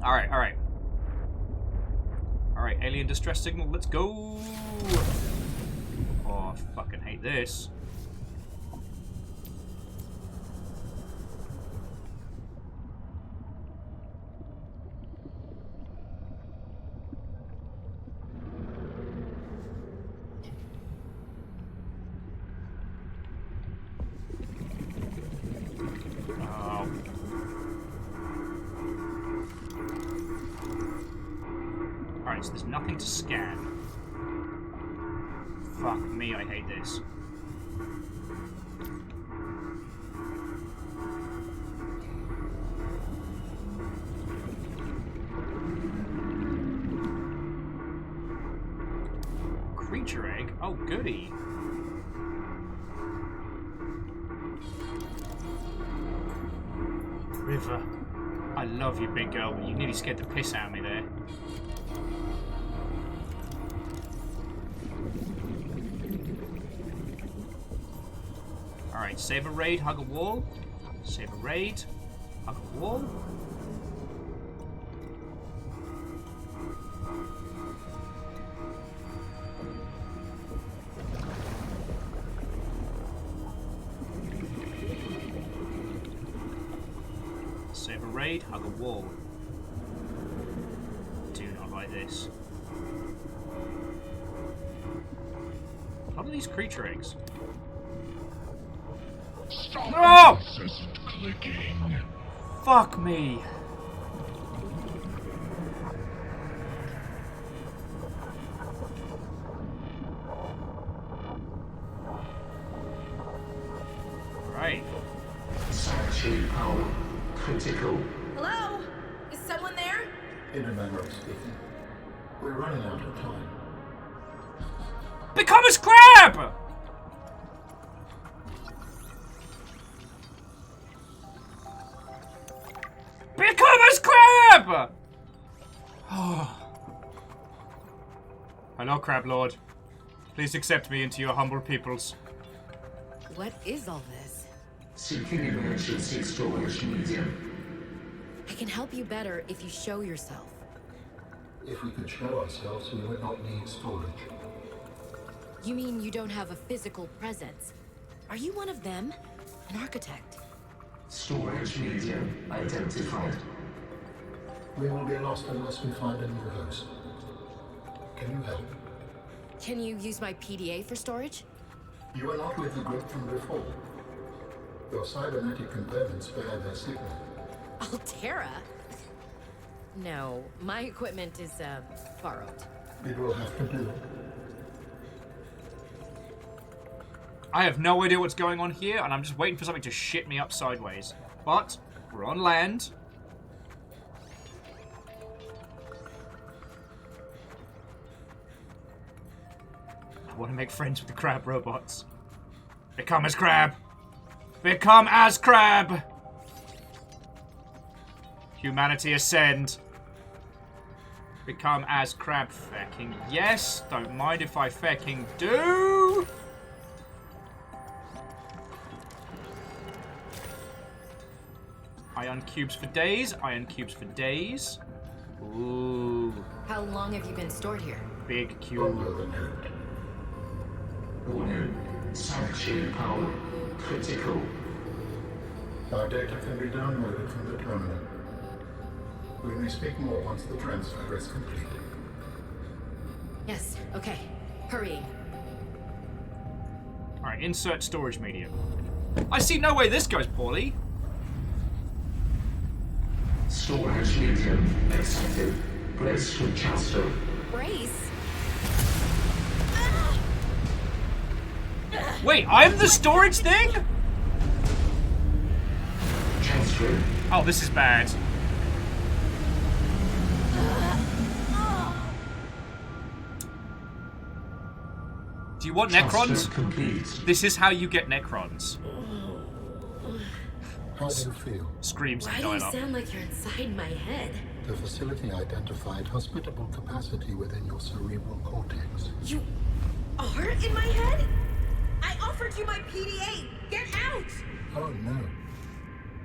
Alright. Alright, alien distress signal, let's go! Oh, I fucking hate this. So there's nothing to scan. Fuck me, I hate this. Creature egg? Oh, goody. River. I love you, big girl, but you nearly scared the piss out of me there. Alright, save a raid, hug a wall. Save a raid, hug a wall. Save a raid, hug a wall. Do not like this. What are these creature eggs? Stop No! that incessant clicking. Fuck me. Right. Sanctuary power critical. Hello? Is someone there? Intermember speaking. We're running out of time. Become a crab! Become a crab! Hello, Crab Lord. Please accept me into your humble peoples. What is all this? Seeking emergency storage medium. I can help you better if you show yourself. If we could show ourselves, we would not need storage. You mean you don't have a physical presence? Are you one of them? An architect? Storage medium identified. We will be lost unless we find a new host. Can you help? Can you use my PDA for storage? You are not with the group from before. Your cybernetic components bear their signal. Altera? No, my equipment is, borrowed. It will have to do. I have no idea what's going on here, and I'm just waiting for something to shit me up sideways. But we're on land. I want to make friends with the crab robots. Become as crab. Become as crab. Humanity ascend. Become as crab, fecking. Yes, don't mind if I fecking do. Ion cubes for days. Ion cubes for days. Ooh. How long have you been stored here? Big cube. Longer than hoped. Warning. Sanctuary power critical. Our data can be downloaded from the terminal. We may speak more once the transfer is complete. Yes, okay. Hurrying. Alright, insert storage medium. I see no way this goes poorly. Storage medium accepted. Brace for transfer. Brace? Wait, I'm the storage thing? Transfer. Oh, this is bad. Do you want Necrons? Transfer complete. This is how you get Necrons. How do you feel? Screams Why and do you dial up. sound like you're inside my head? The facility identified hospitable capacity within your cerebral cortex. You are in my head? I offered you my PDA! Get out! Oh no.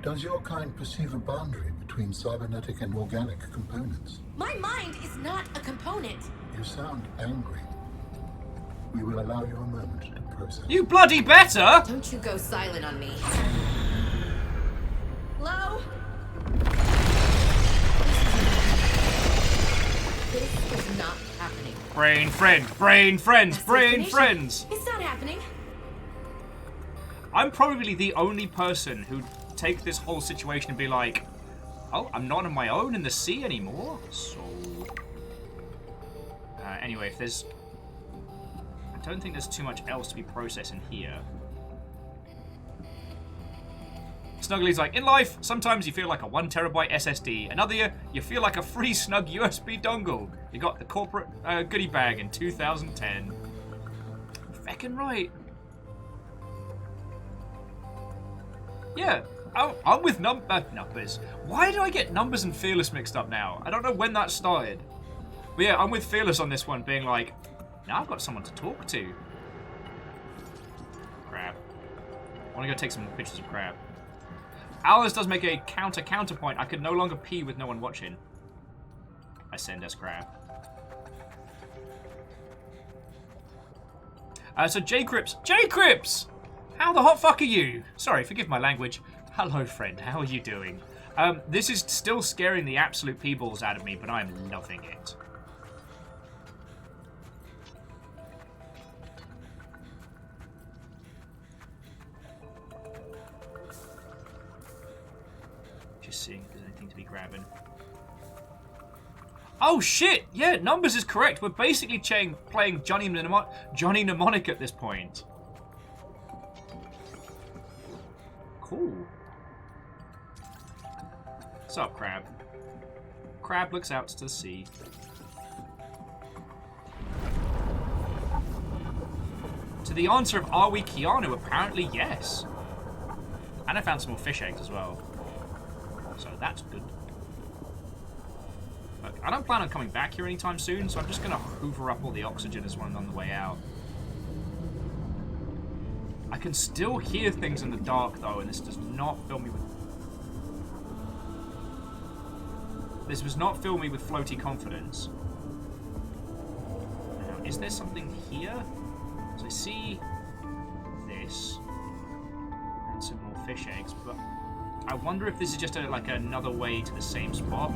Does your kind perceive a boundary between cybernetic and organic components? My mind is not a component. You sound angry. We will allow you a moment to process. You bloody better! Don't you go silent on me. Hello? This is not happening. Brain friend, brain friends, brain Assassination. friends! It's not happening. I'm probably the only person who'd take this whole situation and be like, oh, I'm not on my own in the sea anymore, so... anyway, if there's... I don't think there's too much else to be processed in here. Snuggly's like, in life, sometimes you feel like a 1 terabyte SSD. Another year, you feel like a free snug USB dongle. You got the corporate goodie bag in 2010. Feckin' right. Yeah, I'm with numbers. Why do I get numbers and Fearless mixed up now? I don't know when that started. But yeah, I'm with Fearless on this one, being like, now I've got someone to talk to. Crab. I want to go take some pictures of Crab. Alice does make a counterpoint. I could no longer pee with no one watching. I send us Crab. So J-Crips. J-Crips! How the hot fuck are you? Sorry, forgive my language. Hello, friend. How are you doing? This is still scaring the absolute pee-balls out of me, but I'm loving it. Just seeing if there's anything to be grabbing. Oh shit! Yeah, numbers is correct. We're basically playing Johnny Mnemonic at this point. Cool. What's up, Crab? Crab looks out to the sea. To the answer of are we Keanu? Apparently yes. And I found some more fish eggs as well. So that's good. Look, I don't plan on coming back here anytime soon, so I'm just going to hoover up all the oxygen as well on the way out. I can still hear things in the dark, though, and this does not fill me with... This does not fill me with floaty confidence. Now, is there something here? So I see this. And some more fish eggs, but... I wonder if this is just like another way to the same spot.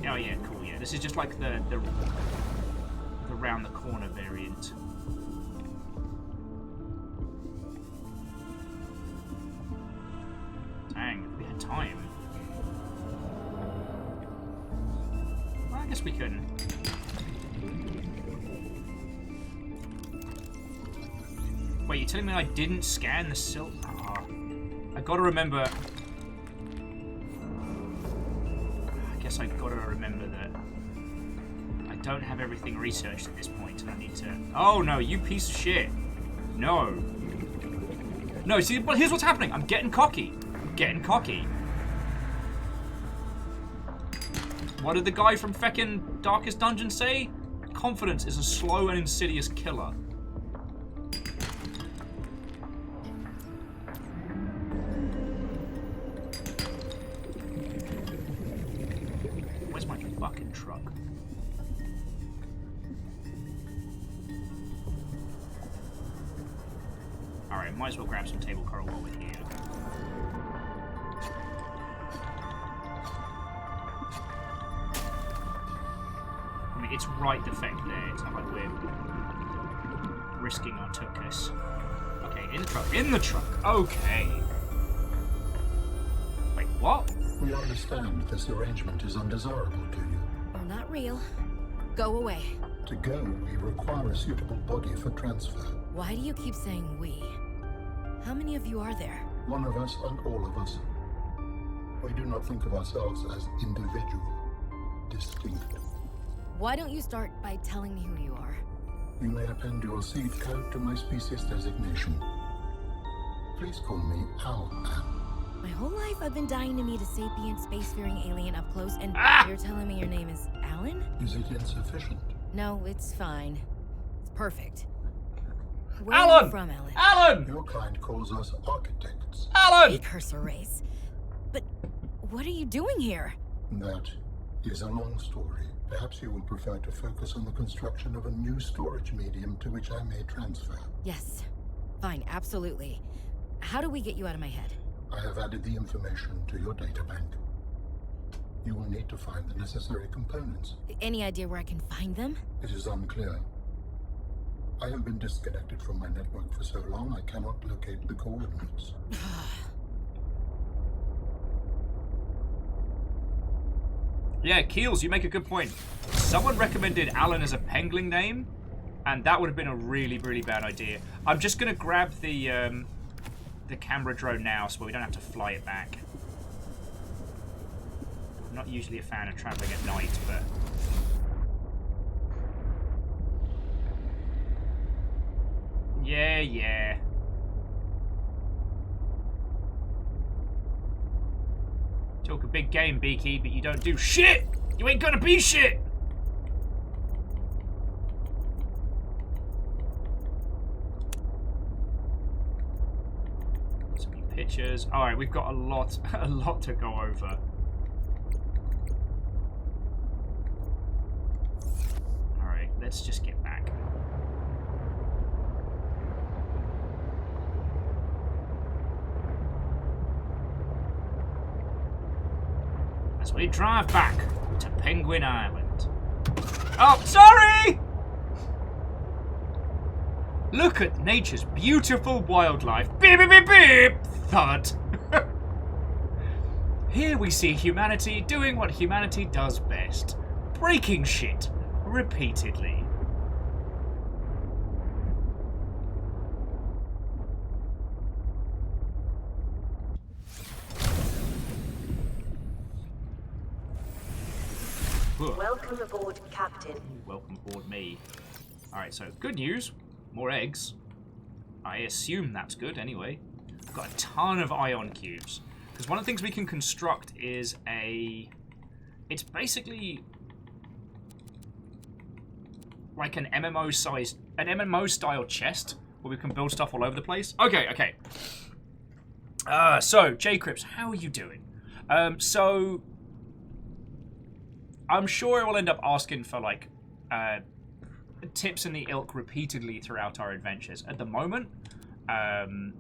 Oh yeah, cool, yeah. This is just like the round the corner variant. Dang, if we had time. Well, I guess we can. Wait, you're telling me I didn't scan the silk? I gotta remember. I guess I gotta remember that I don't have everything researched at this point, and I need to. Oh no, you piece of shit! No. No, see, but here's what's happening. I'm getting cocky. I'm getting cocky. What did the guy from feckin' Darkest Dungeon say? Confidence is a slow and insidious killer. Fucking truck. Alright, might as well grab some table coral while we're here. I mean, it's right defect there. It's not like we're risking our tuchus. Okay, in the truck. In the truck! Okay. Wait, what? We understand this arrangement is undesirable to you. Oh, not real. Go away. To go, we require a suitable body for transfer. Why do you keep saying we? How many of you are there? One of us and all of us. We do not think of ourselves as individual, distinct. Why don't you start by telling me who you are? You may append your seed code to my species designation. Please call me Alan. My whole life I've been dying to meet a sapient spacefaring alien up close, and you're telling me your name is Alan? Is it insufficient? No, it's fine. It's perfect. Where Alan! are you from, Alan? Alan! Your kind calls us architects. Alan! Cursor race. But what are you doing here? That is a long story. Perhaps you will prefer to focus on the construction of a new storage medium to which I may transfer. Yes. Fine, absolutely. How do we get you out of my head? I have added the information to your databank. You will need to find the necessary components. Any idea where I can find them? It is unclear. I have been disconnected from my network for so long I cannot locate the coordinates. Yeah, Keels, you make a good point. Someone recommended Alan as a Pengling name, And that would have been a really, really bad idea. I'm just going to grab the camera drone now so we don't have to fly it back. I'm not usually a fan of traveling at night, but... Yeah. Talk a big game, Beaky, but you don't do shit! You ain't gonna be shit! Some new pictures. Alright, we've got a lot to go over. Alright, let's just get back. As we drive back to Penguin Island. Oh, sorry! Look at nature's beautiful wildlife. Beep, beep, beep, beep! Thud. Here we see humanity doing what humanity does best. Breaking shit. Repeatedly. Welcome aboard, Captain. Welcome aboard me. Alright, so good news. More eggs. I assume that's good anyway. I've got a ton of ion cubes. Because one of the things we can construct is a... It's basically... like an MMO-sized... an MMO-style chest where we can build stuff all over the place. Okay. So, J-Crips, how are you doing? So... I'm sure I will end up asking for, like, tips in the ilk repeatedly throughout our adventures. At the moment, I'm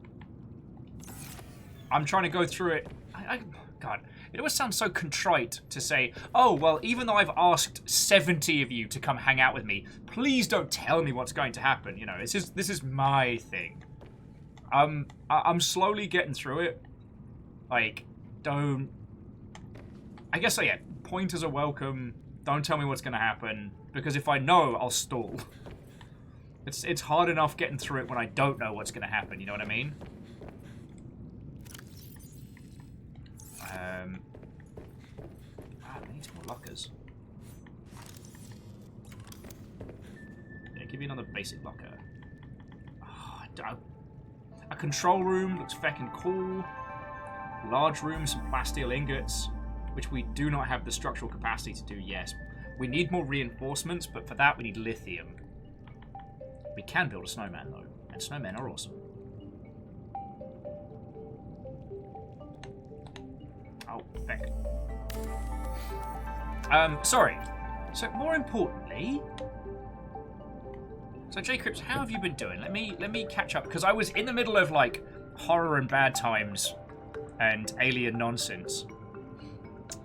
trying to go through it. God, it always sounds so contrite to say, oh, well, even though I've asked 70 of you to come hang out with me, please don't tell me what's going to happen. You know, this is my thing. I'm slowly getting through it. Like, don't... I guess, yeah, pointers are welcome. Don't tell me what's going to happen, because if I know, I'll stall. It's hard enough getting through it when I don't know what's going to happen, you know what I mean? I need some more lockers. Yeah, give me another basic locker. A control room looks feckin' cool. Large room, some plasteel ingots, which we do not have the structural capacity to do, yes. We need more reinforcements, but for that we need lithium. We can build a snowman, though, and snowmen are awesome. Oh, feck. Sorry. So, more importantly... So, J-Crips, how have you been doing? Let me catch up, because I was in the middle of, like, horror and bad times and alien nonsense.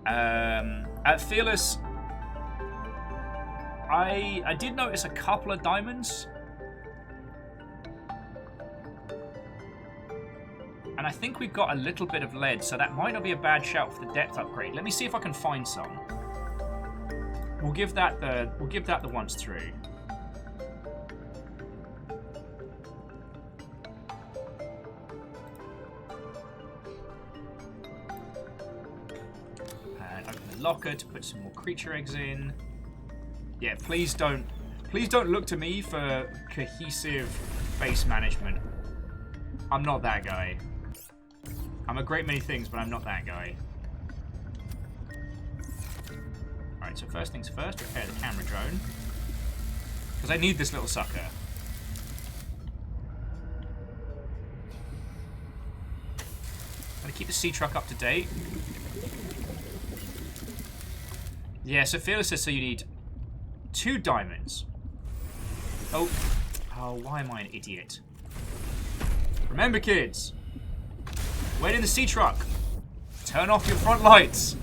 At Fearless, I did notice a couple of diamonds. And I think we've got a little bit of lead, so that might not be a bad shout for the depth upgrade. Let me see if I can find some. We'll give that the once through. Locker to put some more creature eggs in. Yeah, please don't look to me for cohesive base management. I'm not that guy. I'm a great many things, but I'm not that guy. Alright, so first things first, repair the camera drone. Because I need this little sucker. Gotta keep the sea truck up to date. Yeah, so Fearless says so you need 2 diamonds. Oh, why am I an idiot? Remember, kids, wait in the sea truck. Turn off your front lights.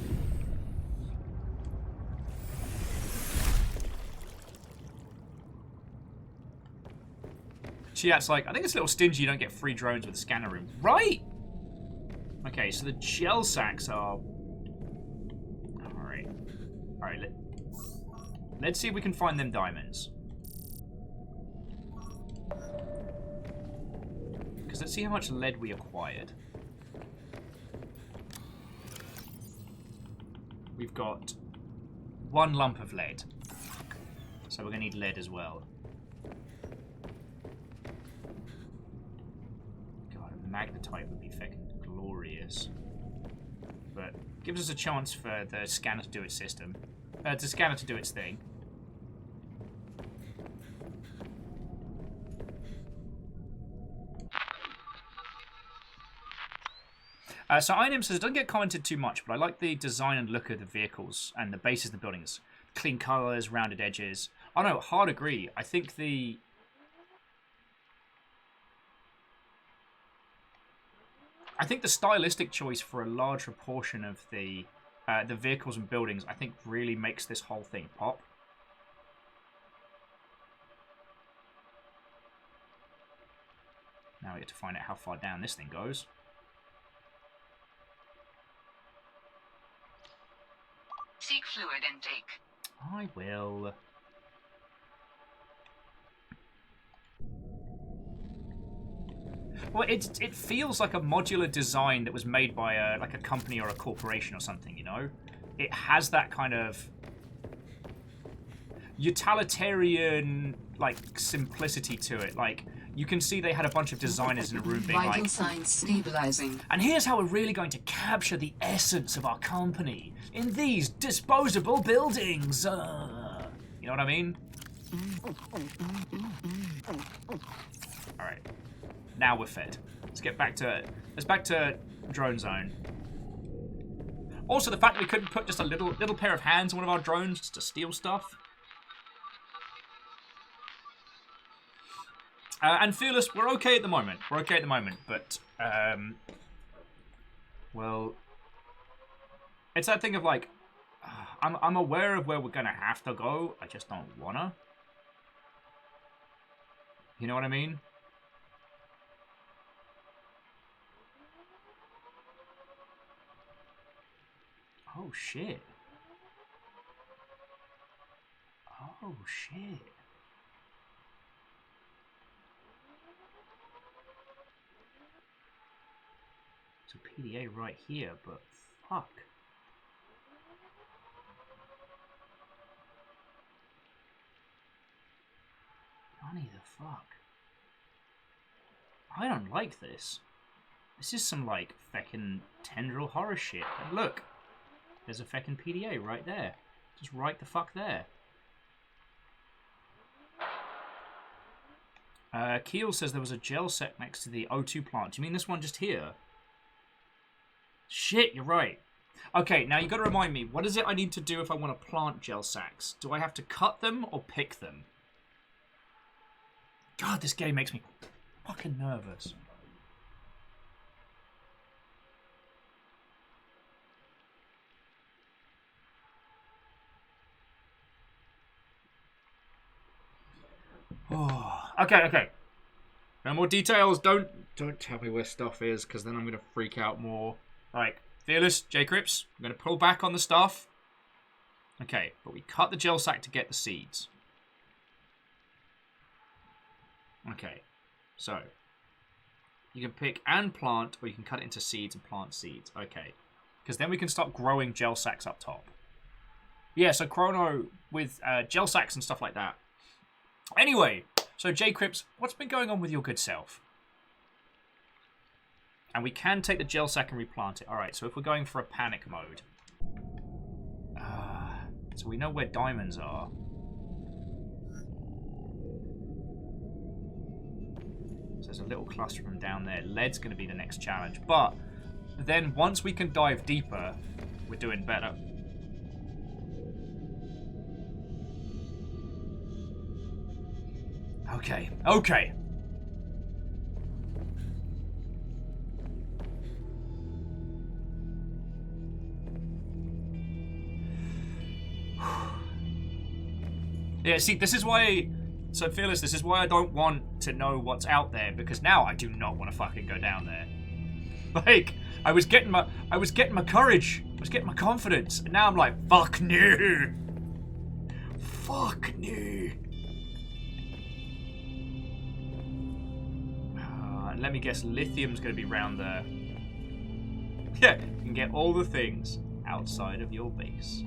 Chiat's like, I think it's a little stingy you don't get free drones with a scanner room. Right! Okay, so the gel sacks are... Alright, let's see if we can find them diamonds. because let's see how much lead we acquired. We've got 1 lump of lead. So we're going to need lead as well. God, a magnetite would be fucking glorious. But gives us a chance for the scanner to do its system. The scanner to do its thing. So Iron says, it doesn't get commented too much, but I like the design and look of the vehicles and the bases of the buildings. Clean colours, rounded edges. Oh no, hard agree. I think the... stylistic choice for a large proportion of the vehicles and buildings, I think really makes this whole thing pop. Now we get to find out how far down this thing goes. Seek fluid intake. I will. Well, it feels like a modular design that was made by a company or a corporation or something, you know? It has that kind of utilitarian, like, simplicity to it. Like, you can see they had a bunch of designers in a room being Vital like... signs stabilizing. And here's how we're really going to capture the essence of our company in these disposable buildings. You know what I mean? Alright. Now we're fed. Let's get back to it. Let's back to drone zone. Also, the fact that we couldn't put just a little pair of hands on one of our drones just to steal stuff. And Fearless, we're okay at the moment. We're okay at the moment, but well, it's that thing of like, I'm aware of where we're gonna have to go. I just don't wanna. You know what I mean? Oh shit. Oh shit. It's a PDA right here, but fuck. Honey the fuck. I don't like this. This is some like feckin' tendril horror shit. And look, there's a feckin' PDA right there. Just right the fuck there. Keel says there was a gel set next to the O2 plant. Do you mean this one just here? Shit, you're right. Okay, now you got to remind me, what is it I need to do if I want to plant gel sacks? Do I have to cut them or pick them? God, this game makes me fucking nervous. Oh, okay. No more details. Don't tell me where stuff is, because then I'm gonna freak out more. Like, Fearless, J-Crips, I'm gonna pull back on the stuff. Okay, but we cut the gel sack to get the seeds. Okay, so you can pick and plant, or you can cut it into seeds and plant seeds. Okay, because then we can start growing gel sacks up top. Yeah, so Chrono with gel sacks and stuff like that. Anyway, so J-Crips, what's been going on with your good self? And we can take the gel sack and replant it. Alright, so if we're going for a panic mode. So we know where diamonds are. So there's a little cluster from down there. Lead's going to be the next challenge. But then once we can dive deeper, we're doing better. Okay. Yeah, see, this is why... So, Fearless, this is why I don't want to know what's out there, because now I do not want to fucking go down there. Like, I was getting my courage. I was getting my confidence. And now I'm like, fuck no. Fuck no. let me guess, lithium's going to be round there. Yeah, you can get all the things outside of your base.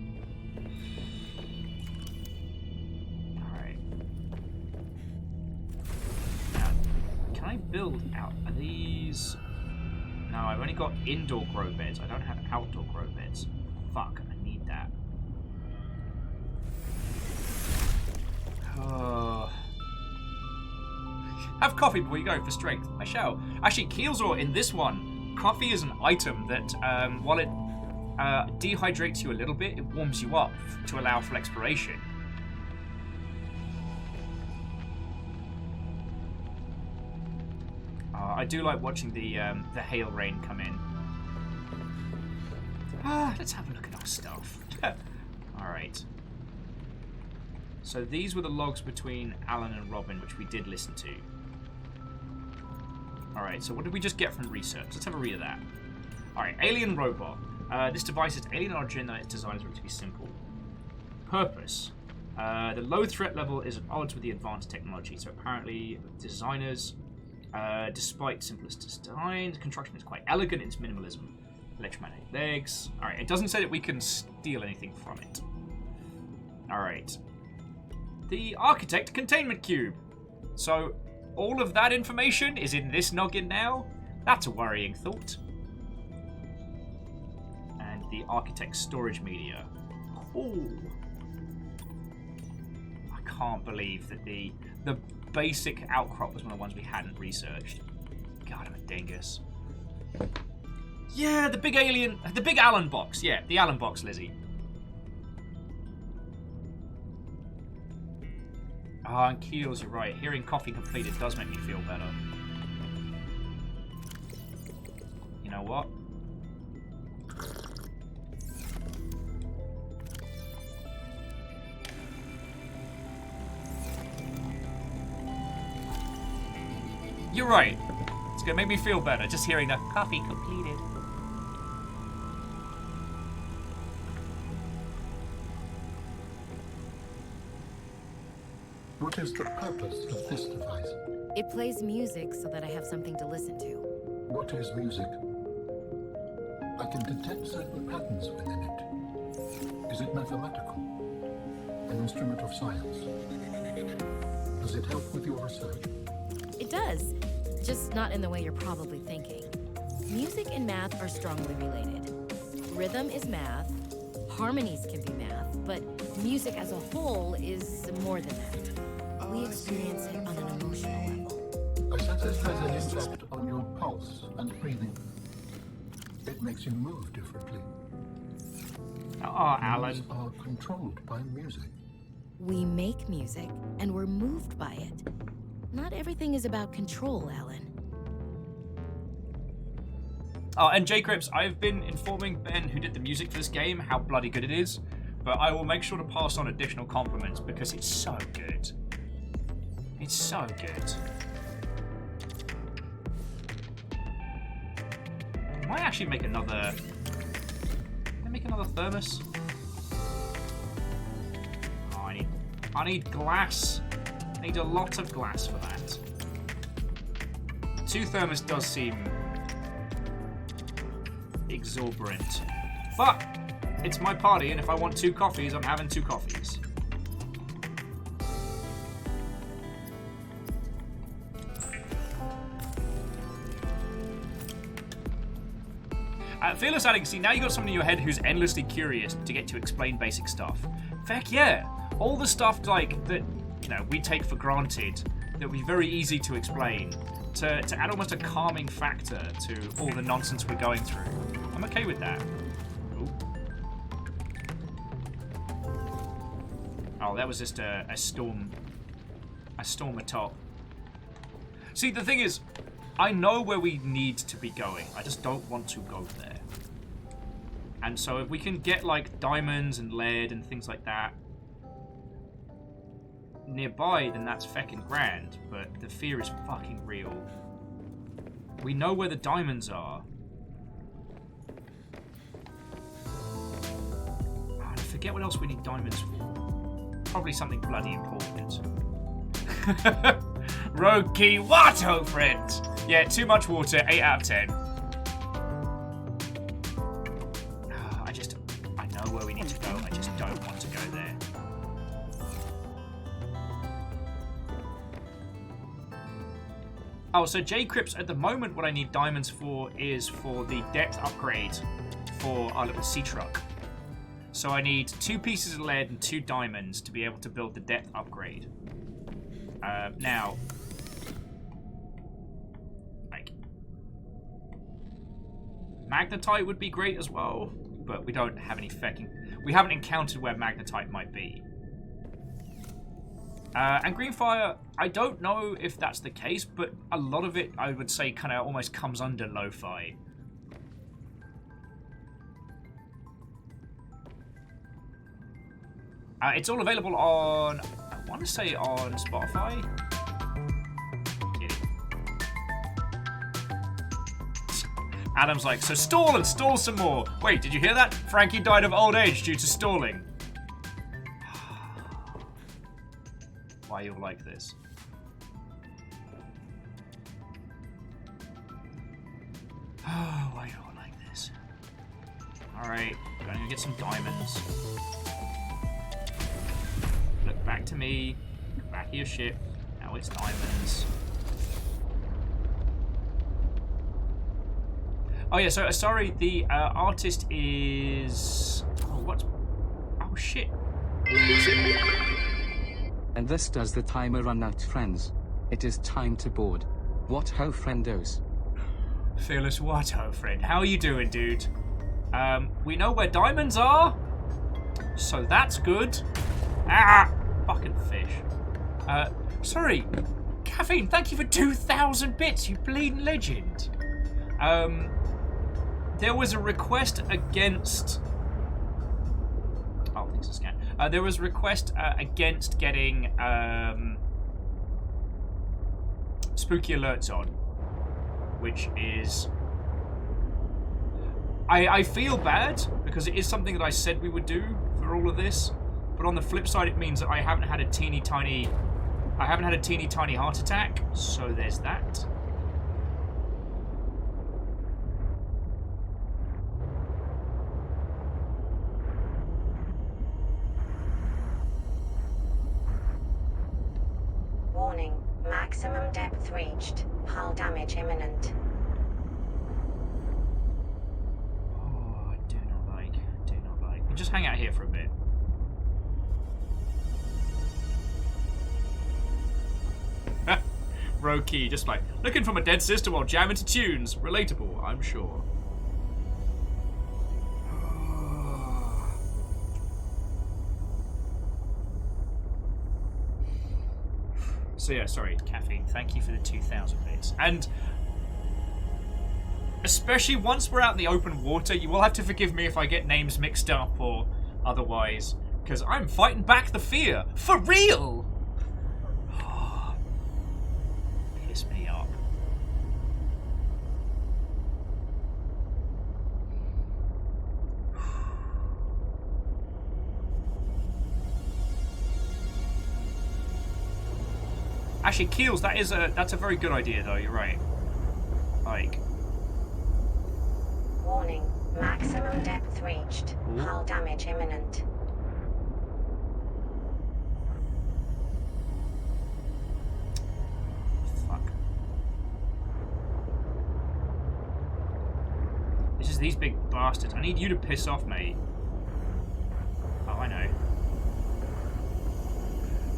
Alright. Now, can I build out? Are these... No, I've only got indoor grow beds. I don't have outdoor grow beds. Fuck, I need that. Oh. Have coffee before you go for strength. I shall. Actually, Keelzor, in this one, coffee is an item that, while it dehydrates you a little bit, it warms you up to allow for exploration. I do like watching the hail rain come in. Let's have a look at our stuff. Alright. So these were the logs between Alan and Robin, which we did listen to. Alright, so what did we just get from research? Let's have a read of that. Alright, alien robot. This device is alien origin and its design is meant to be simple. Purpose. The low threat level is at odds with the advanced technology, so apparently designers, despite simplest designs, construction is quite elegant in its minimalism. Electromagnetic legs. Alright, it doesn't say that we can steal anything from it. Alright. The architect containment cube. So, all of that information is in this noggin now? That's a worrying thought. And the architect storage media. Ooh. I can't believe that the basic outcrop was one of the ones we hadn't researched. God, I'm a dingus. Yeah, the big alien, the big Allen box. Yeah, the Allen box, Lizzie. Ah, and Keels, you're right. Hearing coffee completed does make me feel better. You know what? You're right. It's gonna make me feel better just hearing the coffee completed. What is the purpose of this device? It plays music so that I have something to listen to. What is music? I can detect certain patterns within it. Is it mathematical? An instrument of science? Does it help with your research? It does, just not in the way you're probably thinking. Music and math are strongly related. Rhythm is math, harmonies can be math, but music as a whole is more than that. We experience it on an emotional level. I sense it has an impact on your pulse and breathing. It makes you move differently. Oh, Alan. Humans are controlled by music. We make music, and we're moved by it. Not everything is about control, Alan. Oh, and J-Crips, I've been informing Ben, who did the music for this game, how bloody good it is. But I will make sure to pass on additional compliments because it's so good. It's so good. I might actually make another... Can I make another thermos? Oh, I need glass. I need a lot of glass for that. 2 thermos does seem exorbitant. But it's my party, and if I want 2 coffees, I'm having 2 coffees. Fearless Addict, see, now you got someone in your head who's endlessly curious to get to explain basic stuff. Feck yeah! All the stuff like that, you know, we take for granted, that would be very easy to explain, to add almost a calming factor to all the nonsense we're going through. I'm okay with that. Ooh. Oh, that was just a storm atop. See, the thing is, I know where we need to be going. I just don't want to go there. And so if we can get, like, diamonds and lead and things like that nearby, then that's feckin' grand. But the fear is fucking real. We know where the diamonds are. Oh, I forget what else we need diamonds for. Probably something bloody important. Rogue Key Watto, friends! Yeah, too much water, 8 out of 10. I know where we need to go, I just don't want to go there. Oh, so J-Crypts, at the moment what I need diamonds for is for the depth upgrade for our little sea truck. So I need 2 pieces of lead and 2 diamonds to be able to build the depth upgrade. Now, like, magnetite would be great as well, but we don't have any we haven't encountered where magnetite might be. And greenfire, I don't know if that's the case, but a lot of it, I would say, kind of almost comes under lo-fi. It's all available on, I want to say on Spotify. Adam's like, so stall and stall some more. Wait, did you hear that? Frankie died of old age due to stalling. Why you're like this? Oh, why you're like this? Alright, going to get some diamonds. Look back to me. Back of your ship. Now it's diamonds. Oh yeah, so sorry, the artist is... Oh, what? Oh shit. And this does the timer run out, friends. It is time to board. What ho, friendos? Fearless what ho, friend? How are you doing, dude? We know where diamonds are, so that's good. Ah, fucking fish. Sorry, Caffeine, thank you for 2,000 bits, you bleeding legend. There was a request against... Oh, things are scanned. There was a request against getting spooky alerts on, which is... I feel bad, because it is something that I said we would do for all of this, but on the flip side it means that I haven't had a teeny tiny heart attack, so there's that. Warning, maximum depth reached. Hull damage imminent. Oh, I do not like. We'll just hang out here for a bit. Roki, just like, looking from a dead sister while jamming to tunes. Relatable, I'm sure. So yeah, sorry, Caffeine, thank you for the 2,000 bits. And especially once we're out in the open water, you will have to forgive me if I get names mixed up or otherwise, because I'm fighting back the fear. For real! Piss me up. Actually, Keels, that's a very good idea, though. You're right. Like, Warning, maximum depth reached. Hull damage imminent. fuck. This is these big bastards. I need you to piss off, mate. Oh, I know.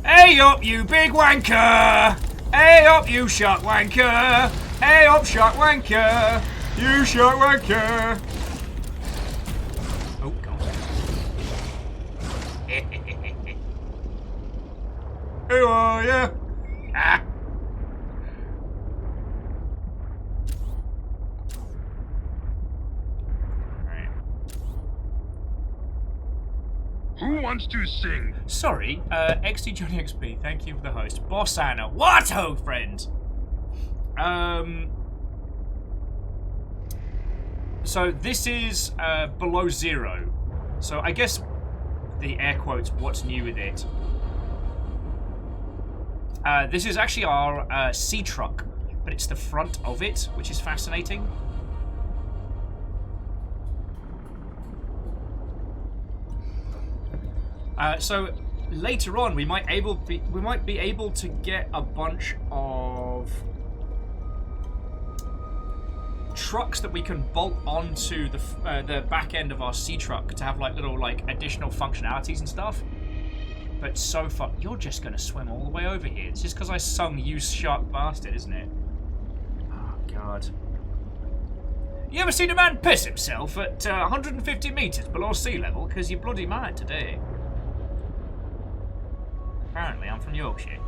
Hey up, you big wanker! Hey up, you shark wanker! Hey up, shark wanker! You shark wanker! Oh, God. Who are ya? Ah! Who wants to sing? Sorry, XT Johnny XP, thank you for the host. Boss Anna, what ho, friend? So this is below zero. So I guess the air quotes, what's new with it? This is actually our sea truck but it's the front of it, which is fascinating. So later on, we might be able to get a bunch of trucks that we can bolt onto the back end of our sea truck to have like little like additional functionalities and stuff. But so far, you're just gonna swim all the way over here. It's just because I sung "You Sharp Bastard," isn't it? Oh God. You ever seen a man piss himself at 150 meters below sea level? Because you're bloody mad today. Apparently, I'm from Yorkshire.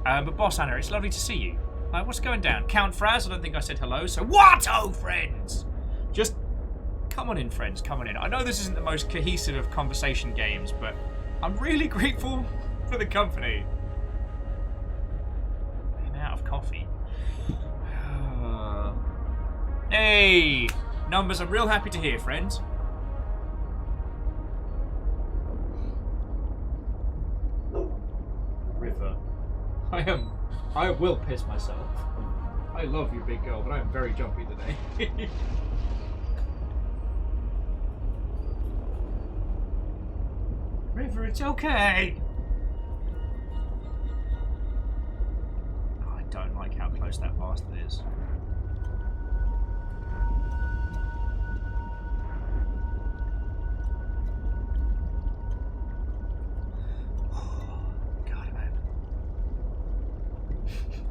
But Boss Anna, it's lovely to see you. What's going down? Count Fraz, I don't think I said hello, so what-o, friends? Just come on in, friends, come on in. I know this isn't the most cohesive of conversation games, but I'm really grateful for the company. I'm out of coffee. Hey! Numbers, I'm real happy to hear, friends. River. I will piss myself. I love you, big girl, but I am very jumpy today. River, it's okay. Oh, I don't like how close that bastard is.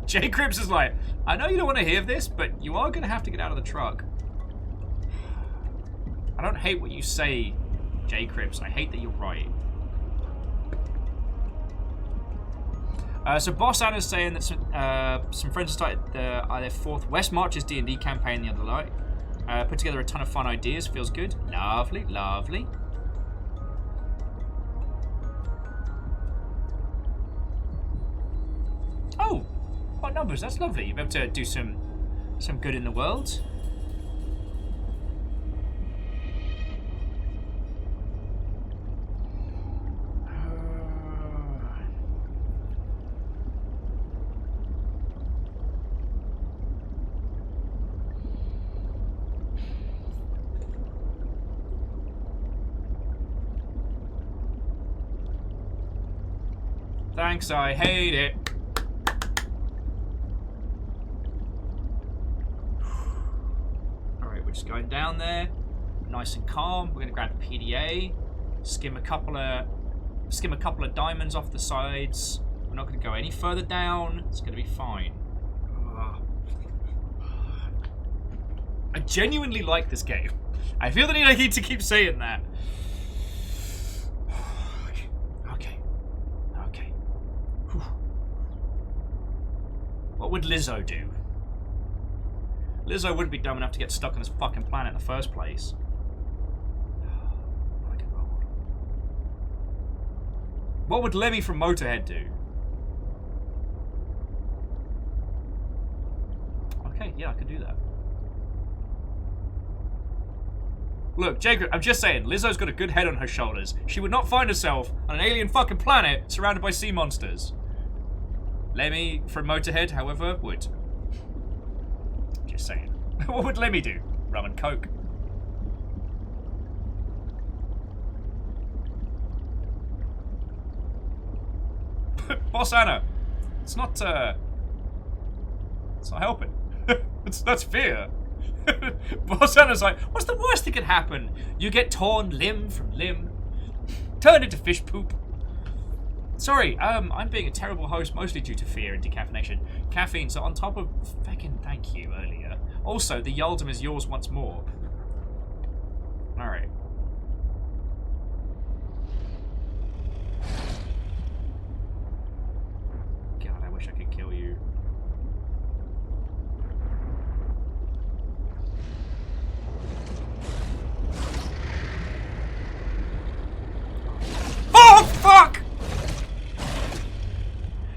Jay Cripps is like, I know you don't want to hear this, but you are going to have to get out of the truck. I don't hate what you say, Jay Cripps. I hate that you're right. So Boss Anna's saying that some friends have started their fourth West Marches D&D campaign the other night. Put together a ton of fun ideas. Feels good. Lovely, lovely. Oh! What numbers? That's lovely. You'll be able to do some good in the world. Thanks, I hate it. Just going down there, nice and calm. We're gonna grab the PDA, skim a couple of diamonds off the sides. We're not gonna go any further down. It's gonna be fine. I genuinely like this game. I feel the need to keep saying that. Okay. What would Lizzo do? Lizzo wouldn't be dumb enough to get stuck on this fucking planet in the first place. What would Lemmy from Motorhead do? Okay, yeah, I could do that. Look, Jacob, I'm just saying, Lizzo's got a good head on her shoulders. She would not find herself on an alien fucking planet surrounded by sea monsters. Lemmy from Motorhead, however, would. Just saying. What would Lemmy do? Rum and coke. Boss Anna, it's not helping. That's fear. Boss Anna's like, what's the worst that could happen? You get torn limb from limb, turned into fish poop. Sorry, I'm being a terrible host, mostly due to fear and decaffeination. Caffeine, so on top of... Fucking thank you earlier. Also, the Yaldum is yours once more. Alright. God, I wish I could kill you. Oh, fuck!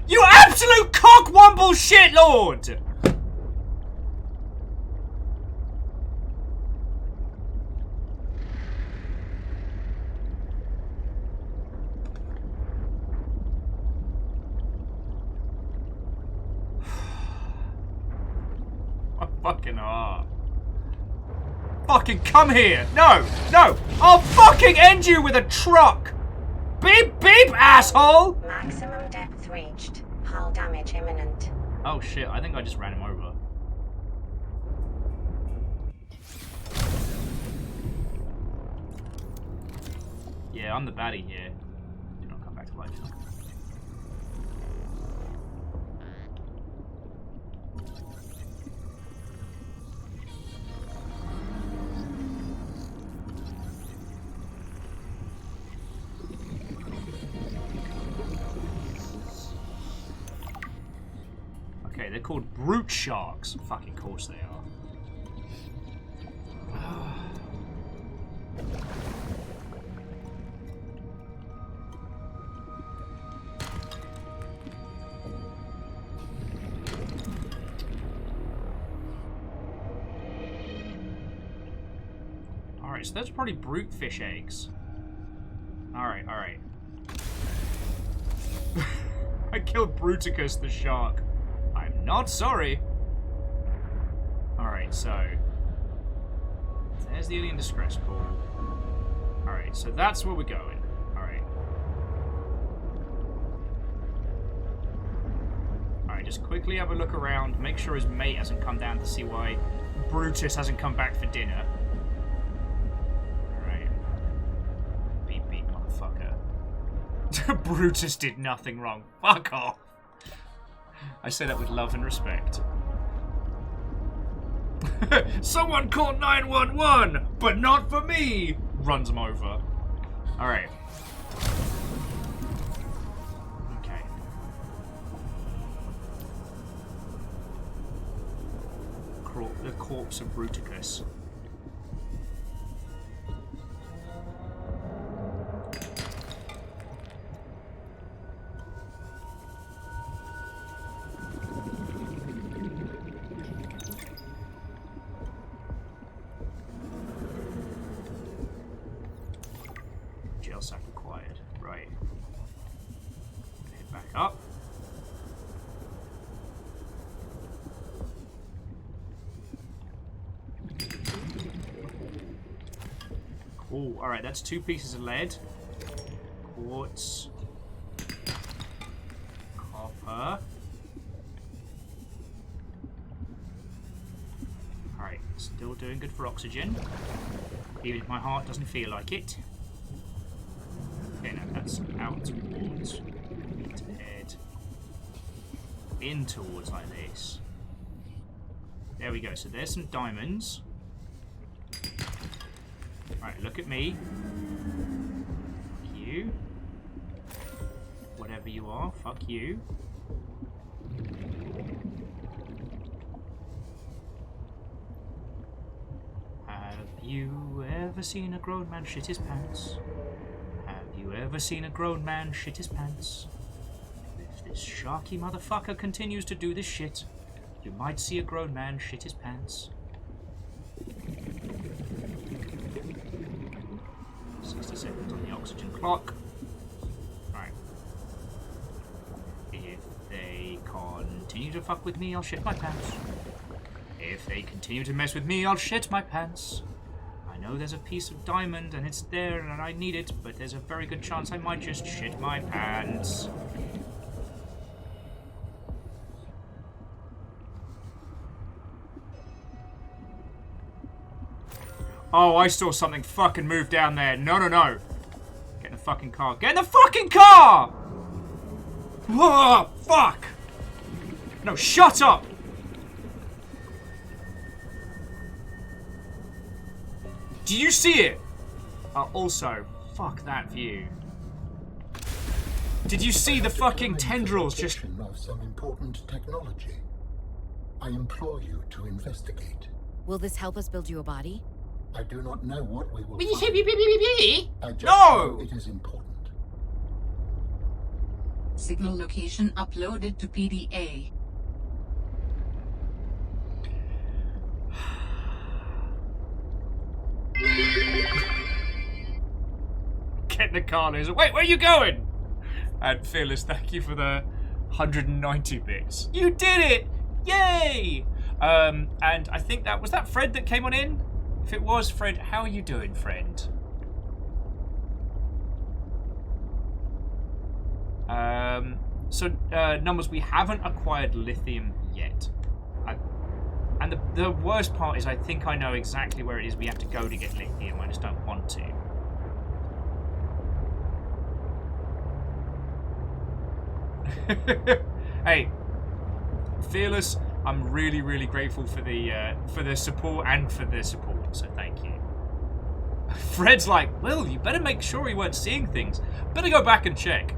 You absolute cockwomble shitlord! fucking are. Fucking come here. No, no. I'll fucking end you with a truck. Beep, beep, asshole. Maximum depth reached. Hull damage imminent. Oh shit, I think I just ran him over. Yeah, I'm the baddie here. Do not come back to life. Okay, they're called brute sharks. Fucking course they are. Alright, so those are probably brute fish eggs. Alright, alright. I killed Bruticus the shark. I'm not sorry. Alright, so there's the alien distress call. Alright, so that's where we're going. Alright. Alright, just quickly have a look around, make sure his mate hasn't come down to see why Brutus hasn't come back for dinner. Alright. Beep beep, motherfucker. Brutus did nothing wrong. Fuck off. I say that with love and respect. Someone call 911, but not for me! Runs him over. Alright. Okay. The corpse of Bruticus. Jail sack required. Right. Head back up. Cool. Alright, that's 2 pieces of lead. Quartz. Copper. Alright, still doing good for oxygen. Even if my heart doesn't feel like it. Okay, now that's out towards. Need to head in towards like this. There we go. So there's some diamonds. Right, look at me. Fuck you. Whatever you are, fuck you. Have you ever seen a grown man shit his pants? Have you ever seen a grown man shit his pants? If this sharky motherfucker continues to do this shit, you might see a grown man shit his pants. 60 seconds on the oxygen clock. Right. If they continue to fuck with me, I'll shit my pants. If they continue to mess with me, I'll shit my pants. I know there's a piece of diamond and it's there and I need it, but there's a very good chance I might just shit my pants. Oh, I saw something fucking move down there. No, no, no. Get in the fucking car. Get in the fucking car! Oh, fuck! No, shut up! Do you see it? Also, fuck that view. Did you see the fucking tendrils just... of some important technology. I implore you to investigate. Will this help us build you a body? I do not know what we will Will you find. say I just No! know it is important. Signal location uploaded to PDA. Get in the car, loser. Wait, where are you going? And Fearless, thank you for the 190 bits. You did it! Yay! And I think that was that Fred that came on in. If it was Fred, how are you doing, friend? Numbers, we haven't acquired lithium yet. And the worst part is I think I know exactly where it is we have to go to get lithium. I just don't want to. Hey, Fearless, I'm really, really grateful for the support and for the support, so thank you. Fred's like, well, you better make sure you weren't seeing things. Better go back and check.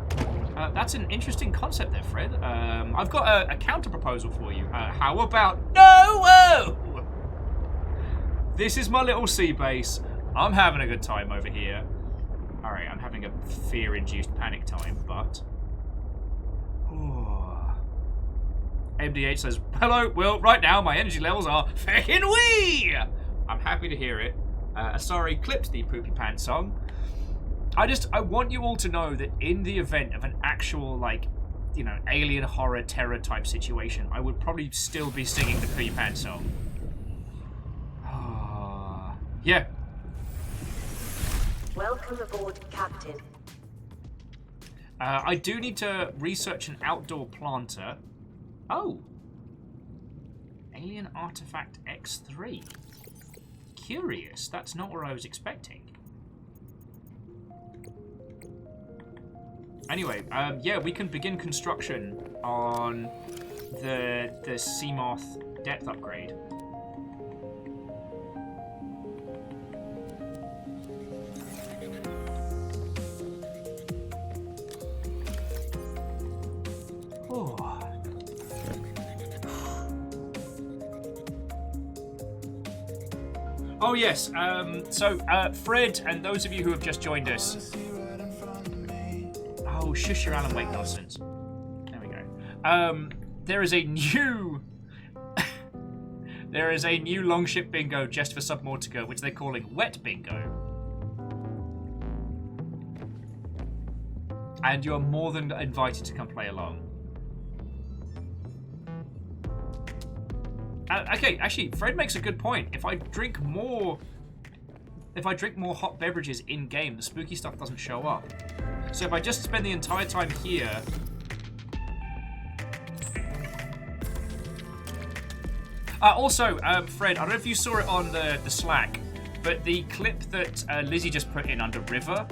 That's an interesting concept there, Fred. I've got a counter proposal for you. How about no? Whoa! This is my little sea base. I'm having a good time over here. All right, I'm having a fear-induced panic time, but. MDH says, hello, Will, right now my energy levels are feckin' wee! I'm happy to hear it. Sorry, clipped the Poopy Pants song. I want you all to know that in the event of an actual, like, you know, alien horror terror type situation, I would probably still be singing the Poopy Pants song. Yeah. Welcome aboard, Captain. I do need to research an outdoor planter. Oh. Alien Artifact X3. Curious. That's not what I was expecting. Anyway, yeah, we can begin construction on the Seamoth depth upgrade. Oh yes, so Fred and those of you who have just joined us. Oh, shush your Alan Wake nonsense. There we go. There is a new there is a new longship bingo just for Subnautica, which they're calling Wet Bingo. And you're more than invited to come play along. Okay, actually, Fred makes a good point. If I drink more hot beverages in game, the spooky stuff doesn't show up. So if I just spend the entire time here, also, Fred, I don't know if you saw it on the Slack, but the clip that Lizzie just put in under River,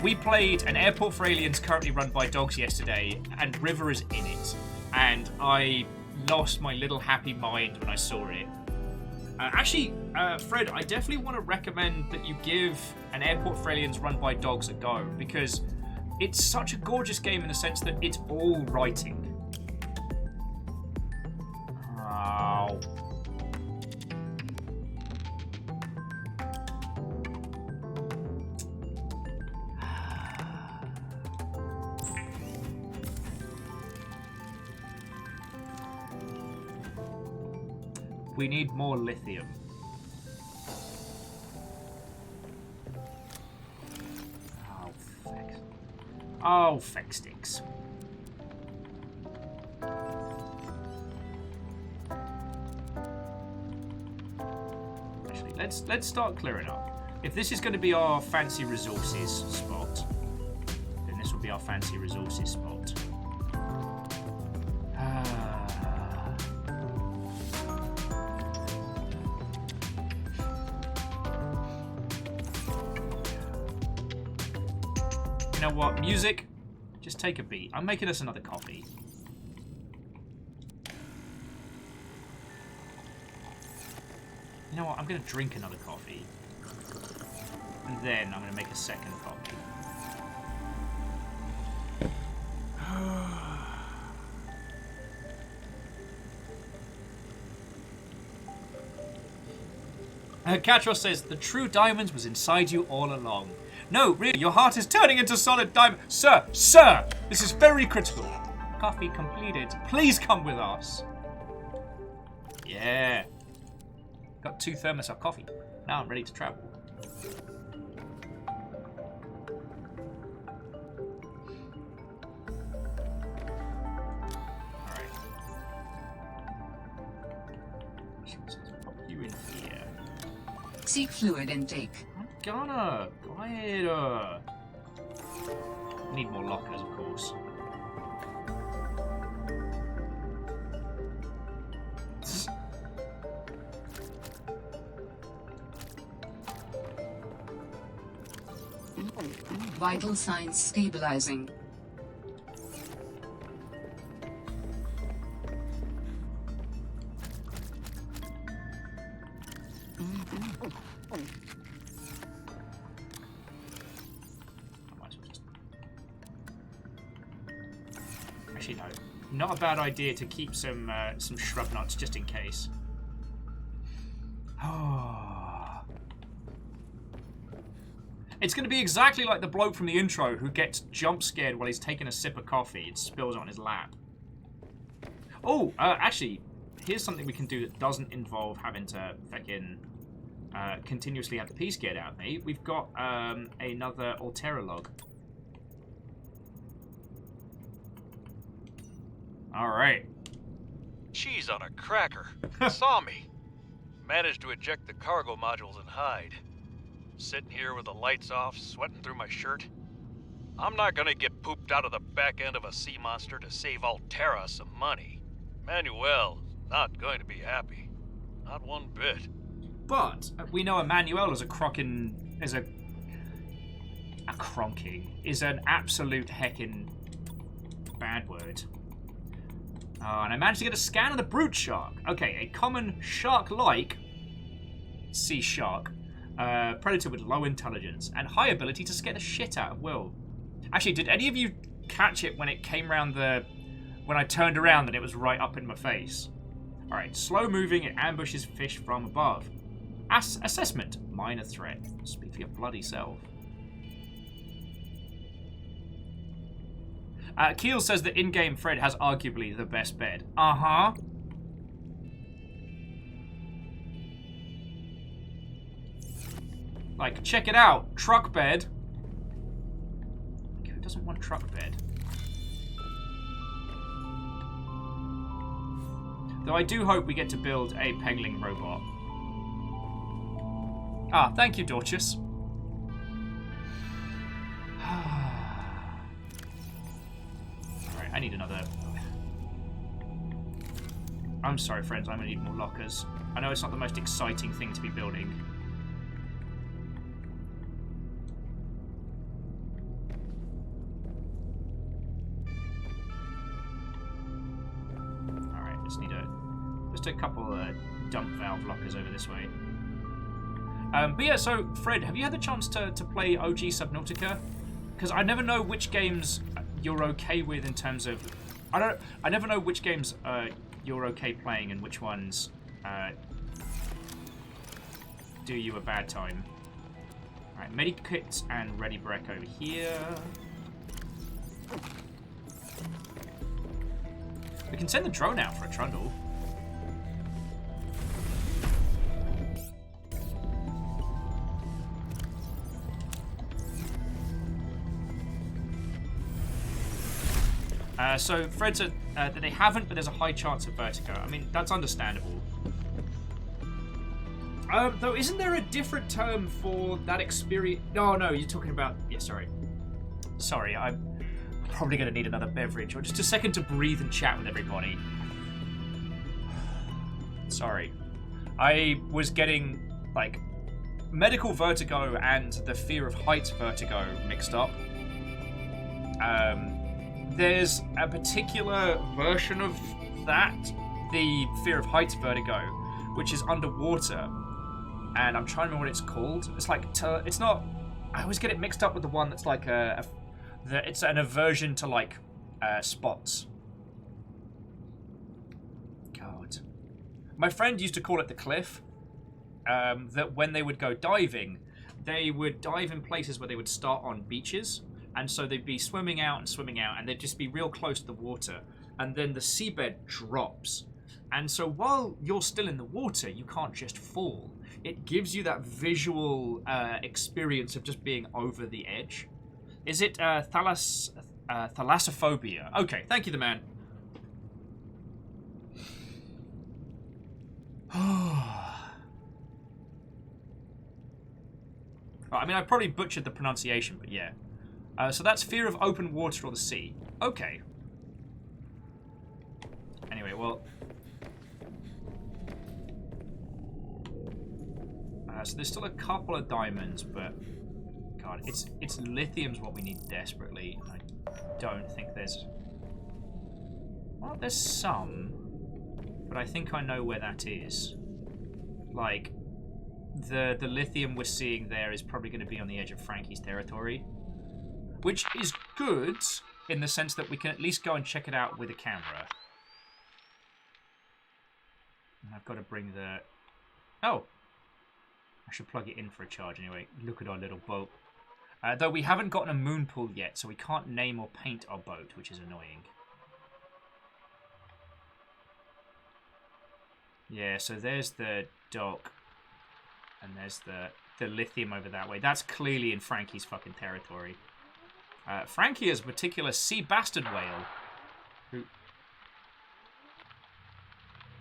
we played an Airport for Aliens currently run by dogs yesterday, and River is in it. And I lost my little happy mind when I saw it. Actually, Fred, I definitely want to recommend that you give an Airport for Aliens run by dogs a go, because it's such a gorgeous game in the sense that it's all writing. Oh. We need more lithium. Oh, feck. Oh, feck sticks. Actually, let's start clearing up. If this is going to be our fancy resources spot, then this will be our fancy resources spot. You know what? Music, just take a beat. I'm making us another coffee. You know what? I'm going to drink another coffee. And then I'm going to make a second coffee. Katros says, the true diamonds was inside you all along. No, really, your heart is turning into solid diamond. Sir, this is very critical. Coffee completed. Please come with us. Yeah. Got 2 thermos of coffee. Now I'm ready to travel. Seek fluid intake. I'm gonna. Quieter. Need more lockers, of course. Vital signs stabilizing. Actually, no. Not a bad idea to keep some shrub nuts just in case. It's going to be exactly like the bloke from the intro who gets jump scared while he's taking a sip of coffee and spills it on his lap. Oh, actually, here's something we can do that doesn't involve having to fucking continuously have the pee scared out of me. We've got another Altera log. Alright. Cheese on a cracker. Saw me. Managed to eject the cargo modules and hide. Sitting here with the lights off, sweating through my shirt. I'm not gonna get pooped out of the back end of a sea monster to save Altera some money. Manuel's not going to be happy. Not one bit. But we know Emmanuel is a crockin... is a cronky. Is an absolute heckin' bad word. And I managed to get a scan of the brute shark. Okay, a common shark-like sea shark. Predator with low intelligence and high ability to scare the shit out of Will. Actually, did any of you catch it when it came round when I turned around and it was right up in my face? Alright, slow moving, it ambushes fish from above. Assessment, minor threat. Speak for your bloody self. Keel says that in-game Fred has arguably the best bed. Uh-huh. Like, check it out. Truck bed. Who doesn't want truck bed? Though I do hope we get to build a pegling robot. Ah, thank you, Dorcas. Alright, I need another... I'm sorry, friends. I'm going to need more lockers. I know it's not the most exciting thing to be building. Just a couple of dump valve lockers over this way. But yeah, so Fred, have you had the chance to play OG Subnautica? Because I never know which games you're okay with in terms of... I never know which games you're okay playing and which ones do you a bad time. Alright, medikits and ready brek over here. We can send the drone out for a trundle. So Fred said that they haven't, but there's a high chance of vertigo. I mean, that's understandable. Though, isn't there a different term for that experience? No, you're talking about... Yeah, sorry. Sorry, I'm probably going to need another beverage, or just a second to breathe and chat with everybody. Sorry. I was getting, like, medical vertigo and the fear of heights vertigo mixed up. There's a particular version of that, the fear of heights vertigo, which is underwater, and I'm trying to remember what it's called. It's like, it's not, I always get it mixed up with the one that's like it's an aversion to like spots. God. My friend used to call it the cliff, that when they would go diving, they would dive in places where they would start on beaches. And so they'd be swimming out, and they'd just be real close to the water. And then the seabed drops. And so while you're still in the water, you can't just fall. It gives you that visual experience of just being over the edge. Is it thalassophobia? Okay, thank you, the man. I mean, I probably butchered the pronunciation, but yeah. So that's fear of open water or the sea. Okay. Anyway, well... so there's still a couple of diamonds, but... God, it's lithium's what we need desperately. I don't think there's... Well, there's some, but I think I know where that is. Like, the lithium we're seeing there is probably going to be on the edge of Frankie's territory, which is good in the sense that we can at least go and check it out with a camera. And I've got to bring the... Oh! I should plug it in for a charge anyway. Look at our little boat. Though we haven't gotten a moon pool yet, so we can't name or paint our boat, which is annoying. Yeah, so there's the dock. And there's the lithium over that way. That's clearly in Frankie's fucking territory. Frankie is a particular sea bastard whale. Who...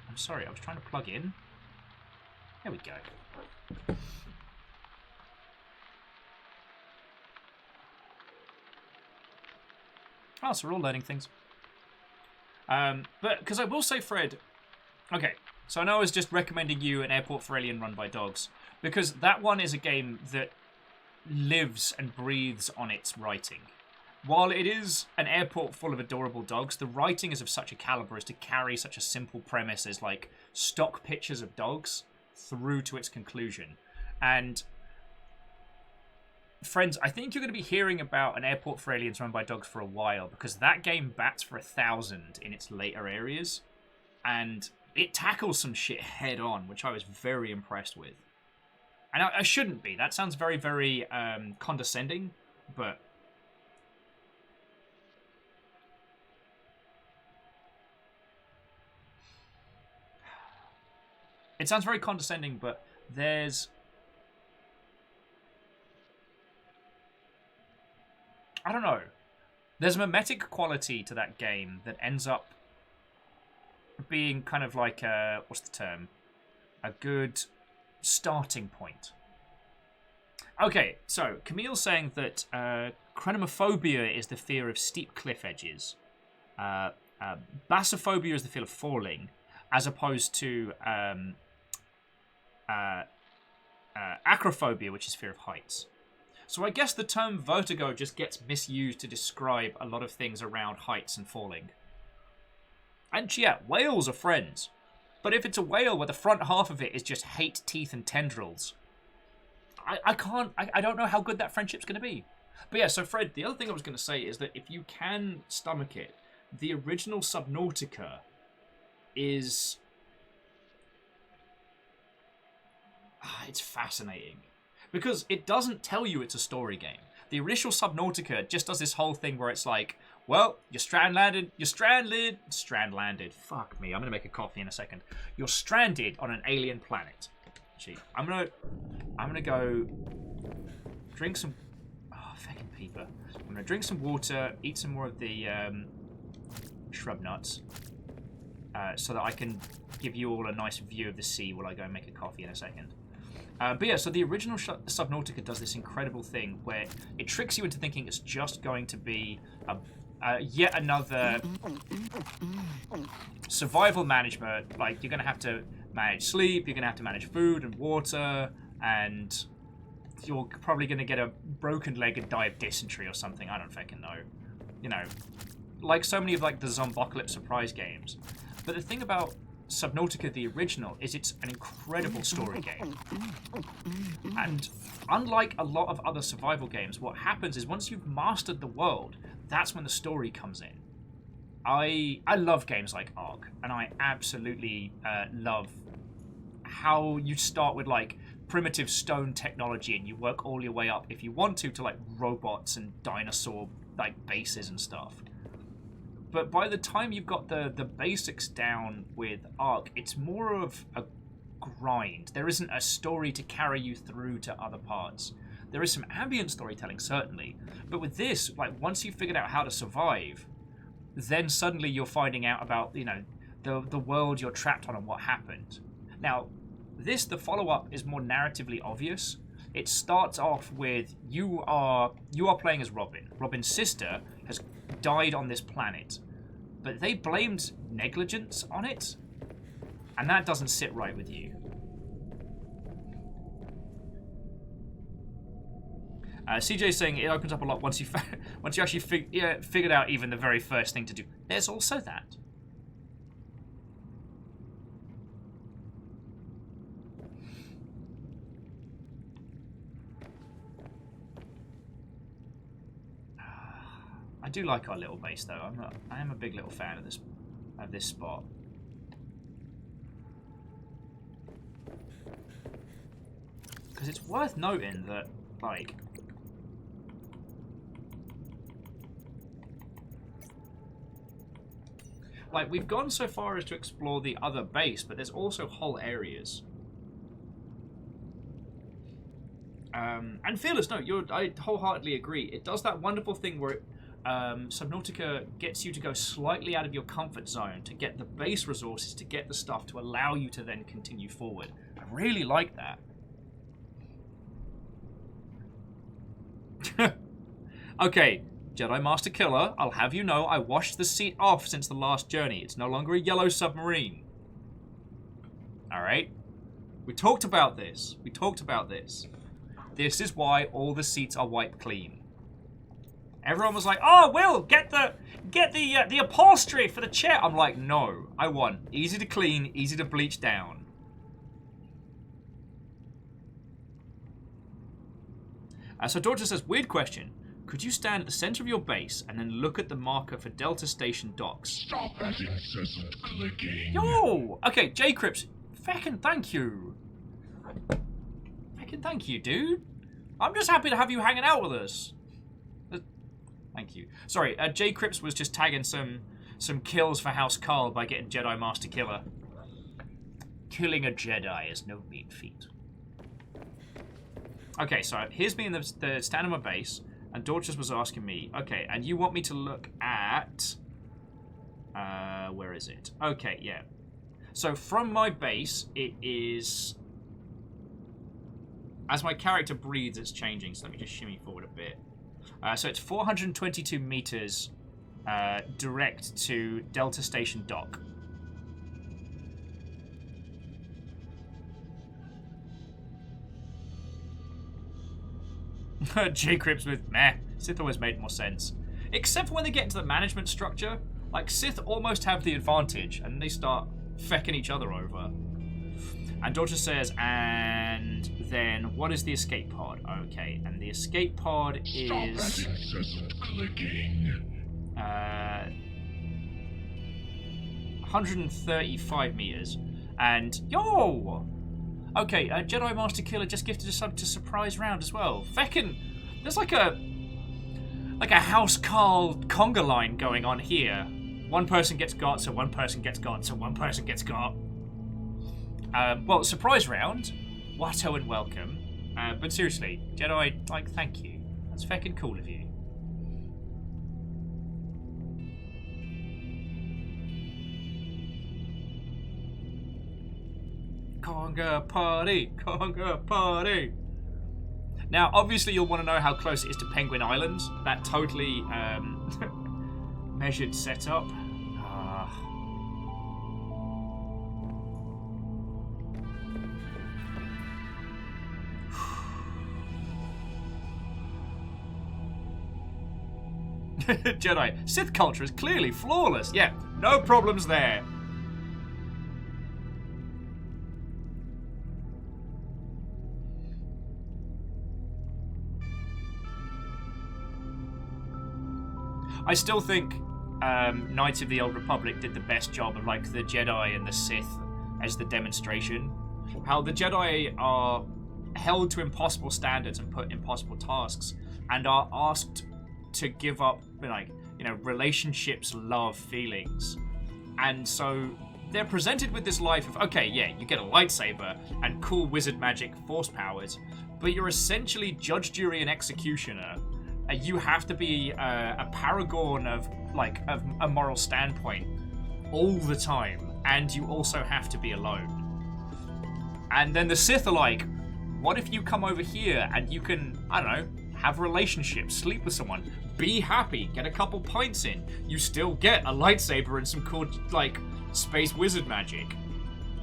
I'm sorry, I was trying to plug in. There we go. Oh, so we're all learning things. But, because I will say, Fred... Okay, so I know I was just recommending you an Airport for Alien run by dogs. Because that one is a game that lives and breathes on its writing. While it is an airport full of adorable dogs, the writing is of such a caliber as to carry such a simple premise as, like, stock pictures of dogs through to its conclusion. And... friends, I think you're going to be hearing about an Airport for Aliens run by dogs for a while, because that game bats for 1,000 in its later areas, and it tackles some shit head on, which I was very impressed with. And I shouldn't be. That sounds very, very condescending, but... It sounds very condescending, but there's... I don't know. There's a mimetic quality to that game that ends up being kind of like a... What's the term? A good starting point. Okay, so Camille's saying that chronomophobia is the fear of steep cliff edges. Bassophobia is the fear of falling, as opposed to acrophobia, which is fear of heights. So I guess the term vertigo just gets misused to describe a lot of things around heights and falling. And yeah, whales are friends. But if it's a whale where the front half of it is just hate, teeth, and tendrils, I don't know how good that friendship's going to be. But yeah, so Fred, the other thing I was going to say is that if you can stomach it, the original Subnautica is... it's fascinating. Because it doesn't tell you it's a story game. The initial Subnautica just does this whole thing where it's like, well, you're stranded. Fuck me, I'm going to make a coffee in a second. You're stranded on an alien planet. Gee, I'm gonna go drink some... Oh, fucking peeper. I'm going to drink some water, eat some more of the shrub nuts, so that I can give you all a nice view of the sea while I go and make a coffee in a second. But yeah, so the original Subnautica does this incredible thing where it tricks you into thinking it's just going to be yet another survival management. Like, you're going to have to manage sleep, you're going to have to manage food and water, and you're probably going to get a broken leg and die of dysentery or something. I don't fucking know. You know, like so many of like the Zombocalypse surprise games. But the thing about Subnautica, the original, is it's an incredible story game. And unlike a lot of other survival games, what happens is once you've mastered the world, that's when the story comes in. I love games like Ark, and I absolutely love how you start with like primitive stone technology and you work all your way up, if you want to like robots and dinosaur like bases and stuff. But by the time you've got the basics down with Ark, it's more of a grind. There isn't a story to carry you through to other parts. There is some ambient storytelling, certainly. But with this, like, once you've figured out how to survive, then suddenly you're finding out about, you know, the world you're trapped on and what happened. Now, the follow-up is more narratively obvious. it starts off with you are playing as Robin. Robin's sister has died on this planet, but they blamed negligence on it, and that doesn't sit right with you. CJ's saying it opens up a lot once you actually figured out even the very first thing to do. There's also that. I do like our little base, though. I am a big little fan of this spot. Because it's worth noting that, like we've gone so far as to explore the other base, but there's also whole areas. And Fearless, no, I wholeheartedly agree. It does that wonderful thing where Subnautica gets you to go slightly out of your comfort zone to get the base resources, to get the stuff to allow you to then continue forward. I really like that. Okay, Jedi Master Killer, I'll have you know I washed the seat off since the last journey. It's no longer a yellow submarine. Alright? We talked about this. This is why all the seats are wiped clean. Everyone was like, "Oh, Will, get the upholstery for the chair." I'm like, no, I want easy to clean, easy to bleach down. So Dorcha says, weird question. Could you stand at the center of your base and then look at the marker for Delta Station docks? Stop that incessant clicking. Yo! Okay, J-Crips, feckin' thank you. Feckin' thank you, dude. I'm just happy to have you hanging out with us. Thank you. Sorry, J. Crips was just tagging some kills for House Carl by getting Jedi Master Killer. Killing a Jedi is no mean feat. Okay, so here's me in the stand of my base, and Dorchus was asking me, okay, and you want me to look at... where is it? Okay, yeah. So from my base, it is... As my character breathes, it's changing, so let me just shimmy forward a bit. So it's 422 meters direct to Delta Station dock. J-Crips with meh. Sith always made more sense. Except for when they get into the management structure. Like, Sith almost have the advantage, and they start fecking each other over. And Dodger says, and then what is the escape pod? Okay, and the escape pod is... Stop that incessant clicking. 135 meters. And, yo! Okay, Jedi Master Killer just gifted a sub to surprise round as well. Feckin', there's like a House Carl conga line going on here. One person gets got, so one person gets got, so one person gets got. Well, surprise round. Watto and welcome. But seriously, Jedi, thank you. That's feckin' cool of you. Conga party! Conga party! Now, obviously you'll want to know how close it is to Penguin Island. That totally measured setup. Jedi, Sith culture is clearly flawless. Yeah, no problems there. I still think Knights of the Old Republic did the best job of the Jedi and the Sith as the demonstration. How the Jedi are held to impossible standards and put impossible tasks and are asked to give up, relationships, love, feelings. And so they're presented with this life of, okay, yeah, you get a lightsaber and cool wizard magic force powers, but you're essentially judge, jury, and executioner. You have to be a paragon of a moral standpoint all the time, and you also have to be alone. And then the Sith are like, What if you come over here and you can, I don't know, have a relationship, sleep with someone, be happy, get a couple pints in. You still get a lightsaber and some cool, like, space wizard magic.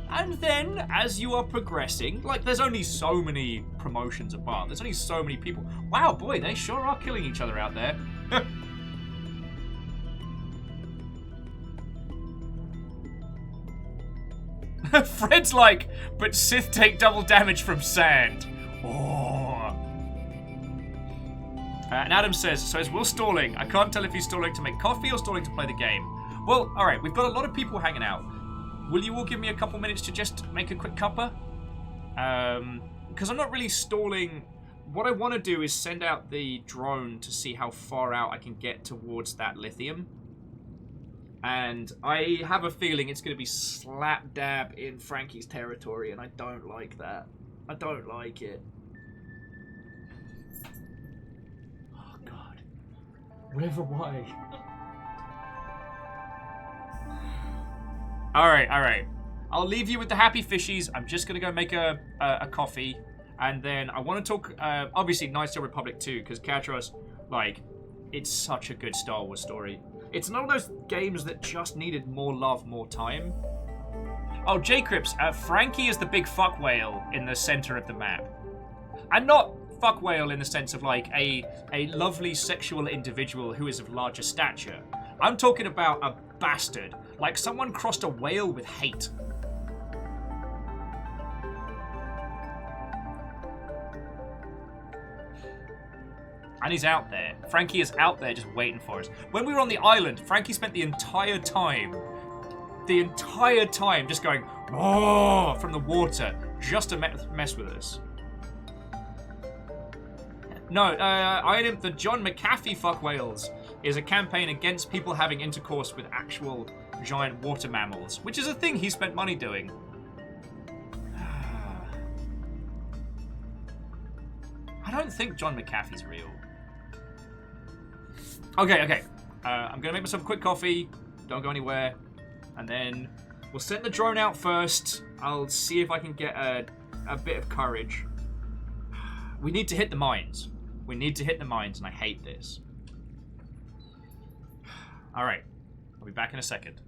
And then, as you are progressing, like, there's only so many promotions above. There's only so many people. Wow, boy, they sure are killing each other out there. Fred's like, but Sith take double damage from sand. Oh. And Adam says, so is Will stalling? I can't tell if he's stalling to make coffee or stalling to play the game. Well, alright, we've got a lot of people hanging out. Will you all give me a couple minutes to just make a quick cuppa? Because I'm not really stalling. What I want to do is send out the drone to see how far out I can get towards that lithium. And I have a feeling it's going to be slap dab in Frankie's territory, and I don't like that. I don't like it. Oh, God. River, why? Alright. I'll leave you with the happy fishies. I'm just going to go make a coffee. And then I want to talk, obviously, Knights of the Republic 2, because Katros, like, it's such a good Star Wars story. It's none of those games that just needed more love, more time. Oh, J-Crips, Frankie is the big fuck whale in the center of the map. And not fuck whale in the sense of, like, a lovely sexual individual who is of larger stature. I'm talking about a bastard. Like someone crossed a whale with hate. And he's out there. Frankie is out there just waiting for us. When we were on the island, Frankie spent the entire time just going, oh, from the water, just to mess with us. No, the John McAfee fuck whales is a campaign against people having intercourse with actual giant water mammals, which is a thing he spent money doing. I don't think John McAfee's real. Okay. I'm gonna make myself a quick coffee. Don't go anywhere. And then we'll send the drone out first. I'll see if I can get a bit of courage. We need to hit the mines. We need to hit the mines, and I hate this. Alright. I'll be back in a second.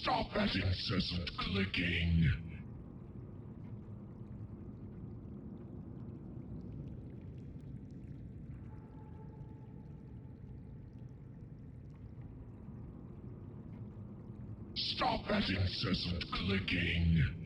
Stop that incessant clicking. Stop that incessant clicking.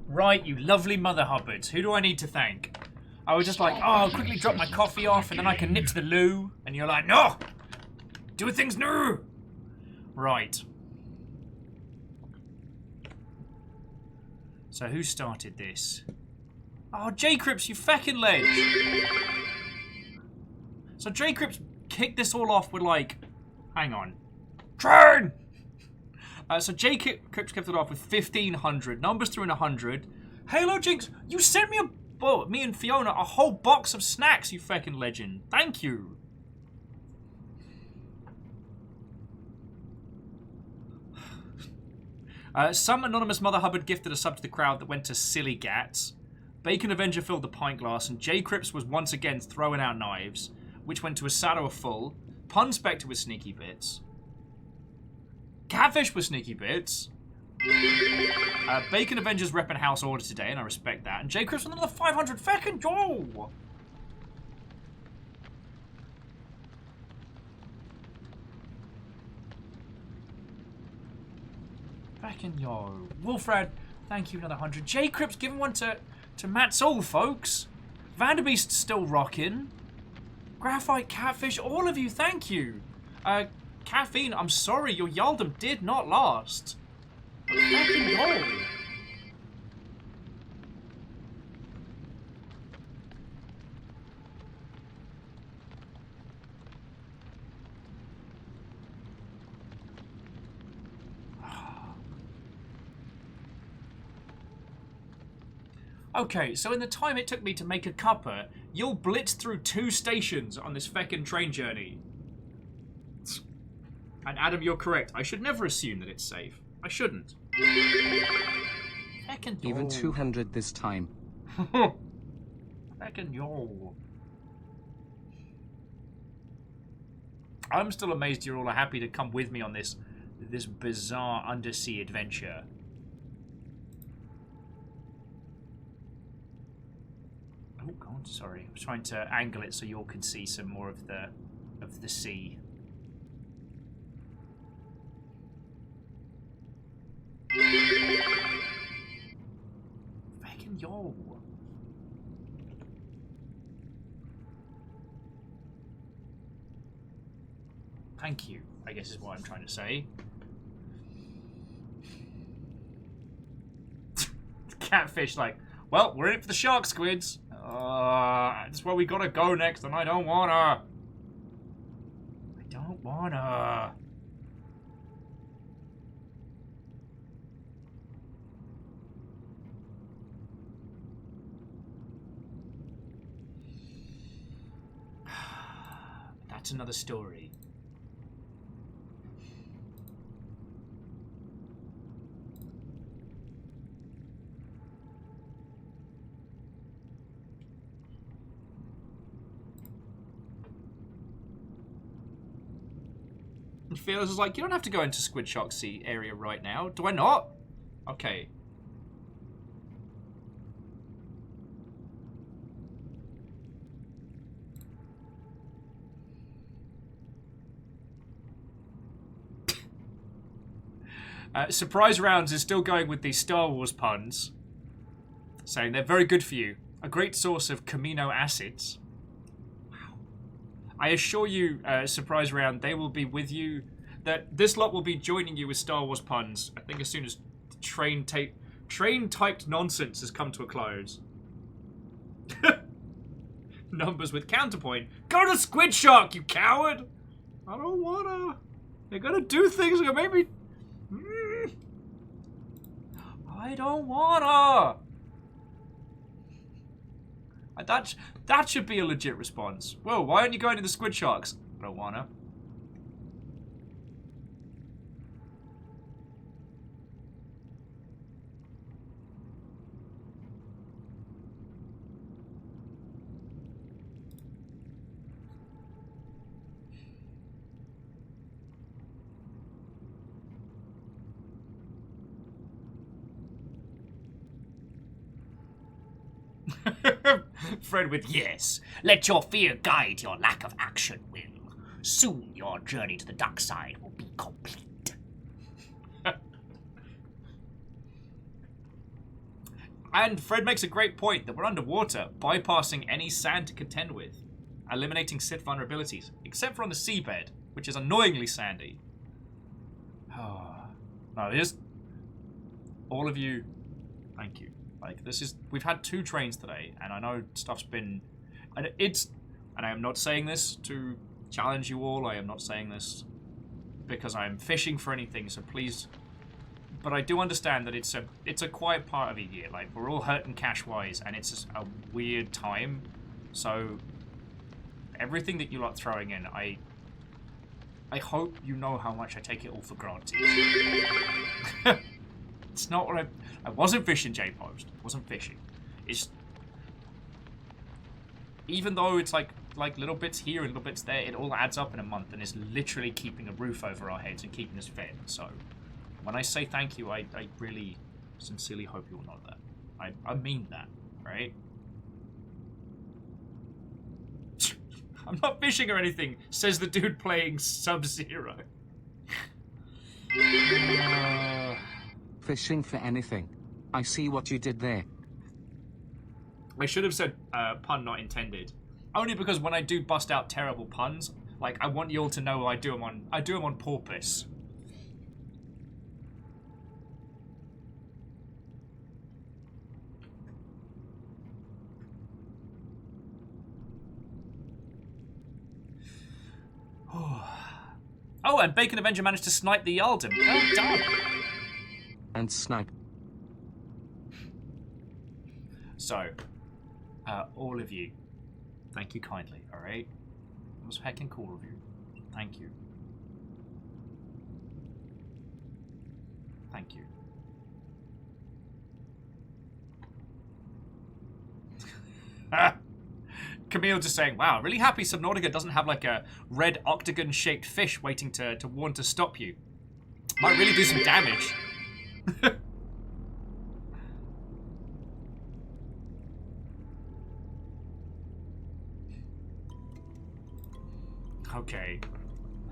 Right, you lovely Mother Hubbards. Who do I need to thank? I was just like, oh, I'll quickly drop my coffee off and then I can nip to the loo. And you're like, no! Do things new! Right. So who started this? Oh, J-Crips, you feckin' ledge! So J-Crips kicked this all off with like... Hang on. Train! So J-Crips kept it off with 1,500. Numbers through in 100. Halo Jinx, you sent me me and Fiona a whole box of snacks, you feckin' legend. Thank you. Some anonymous Mother Hubbard gifted a sub to the crowd that went to Silly Gats. Bacon Avenger filled the pint glass, and J-Crips was once again throwing out knives, which went to Asado full. Pun Spectre with sneaky bits. Catfish with sneaky bits. Bacon Avengers repping house order today, and I respect that. And J-Crips with another 500 feckin' yo! Feckin' yo. Wolfrad, thank you, another 100. J-Crips giving one to Matt Soul, folks. Vanderbeast's still rocking. Graphite, Catfish, all of you, thank you. Caffeine, I'm sorry, your Yaldum did not last. Fucking yo. Okay, so in the time it took me to make a cuppa, you'll blitz through 2 stations on this feckin' train journey. And Adam, you're correct. I should never assume that it's safe. I shouldn't. Feckin' yo. Even 200 this time. Feckin' yo. I'm still amazed you all are happy to come with me on this bizarre undersea adventure. Oh god, sorry. I was trying to angle it so you all could see some more of the sea. Fucking yo. Thank you, I guess is what I'm trying to say. Catfish like, well, we're in it for the shark squids. That's where we gotta go next, and I don't wanna. I don't wanna. That's another story. And Fearless is like, you don't have to go into Squid Shark Sea area right now. Do I not? Okay. Surprise Rounds is still going with these Star Wars puns, saying they're very good for you. A great source of amino acids. Wow. I assure you, Surprise Round, they will be with you. That this lot will be joining you with Star Wars puns. I think as soon as train-typed nonsense has come to a close. Numbers with counterpoint. Go to Squid Shark, you coward! I don't wanna. They're gonna do things that make me. I don't wanna. That should be a legit response. Whoa, why aren't you going to the Squid Sharks? I don't wanna. Fred with yes. Let your fear guide your lack of action, Will. Soon your journey to the dark side will be complete. And Fred makes a great point that we're underwater, bypassing any sand to contend with, eliminating Sith vulnerabilities, except for on the seabed, which is annoyingly sandy. No, just all of you, thank you. Like, we've had 2 trains today, and I know stuff's been, and I am not saying this to challenge you all, I am not saying this because I'm fishing for anything, so please, but I do understand that it's a quiet part of the year, like, we're all hurting cash-wise, and it's just a weird time, so everything that you lot throwing in, I hope you know how much I take it all for granted. It's not what I wasn't fishing, J-Post. Wasn't fishing. It's... Even though it's like little bits here and little bits there, it all adds up in a month and is literally keeping a roof over our heads and keeping us fed. So, when I say thank you, I really sincerely hope you'll know that. I mean that, right? I'm not fishing or anything, says the dude playing Sub-Zero. Fishing for anything. I see what you did there. I should have said pun not intended. Only because when I do bust out terrible puns, like, I want you all to know I do them on purpose. Oh, and Bacon Avenger managed to snipe the Yalden. Well done. And snipe. So, all of you, thank you kindly, alright? It was heckin' cool of you. Thank you. Thank you. Camille just saying, wow, really happy Subnautica doesn't have like a red octagon-shaped fish waiting to warn to stop you. Might really do some damage. Okay.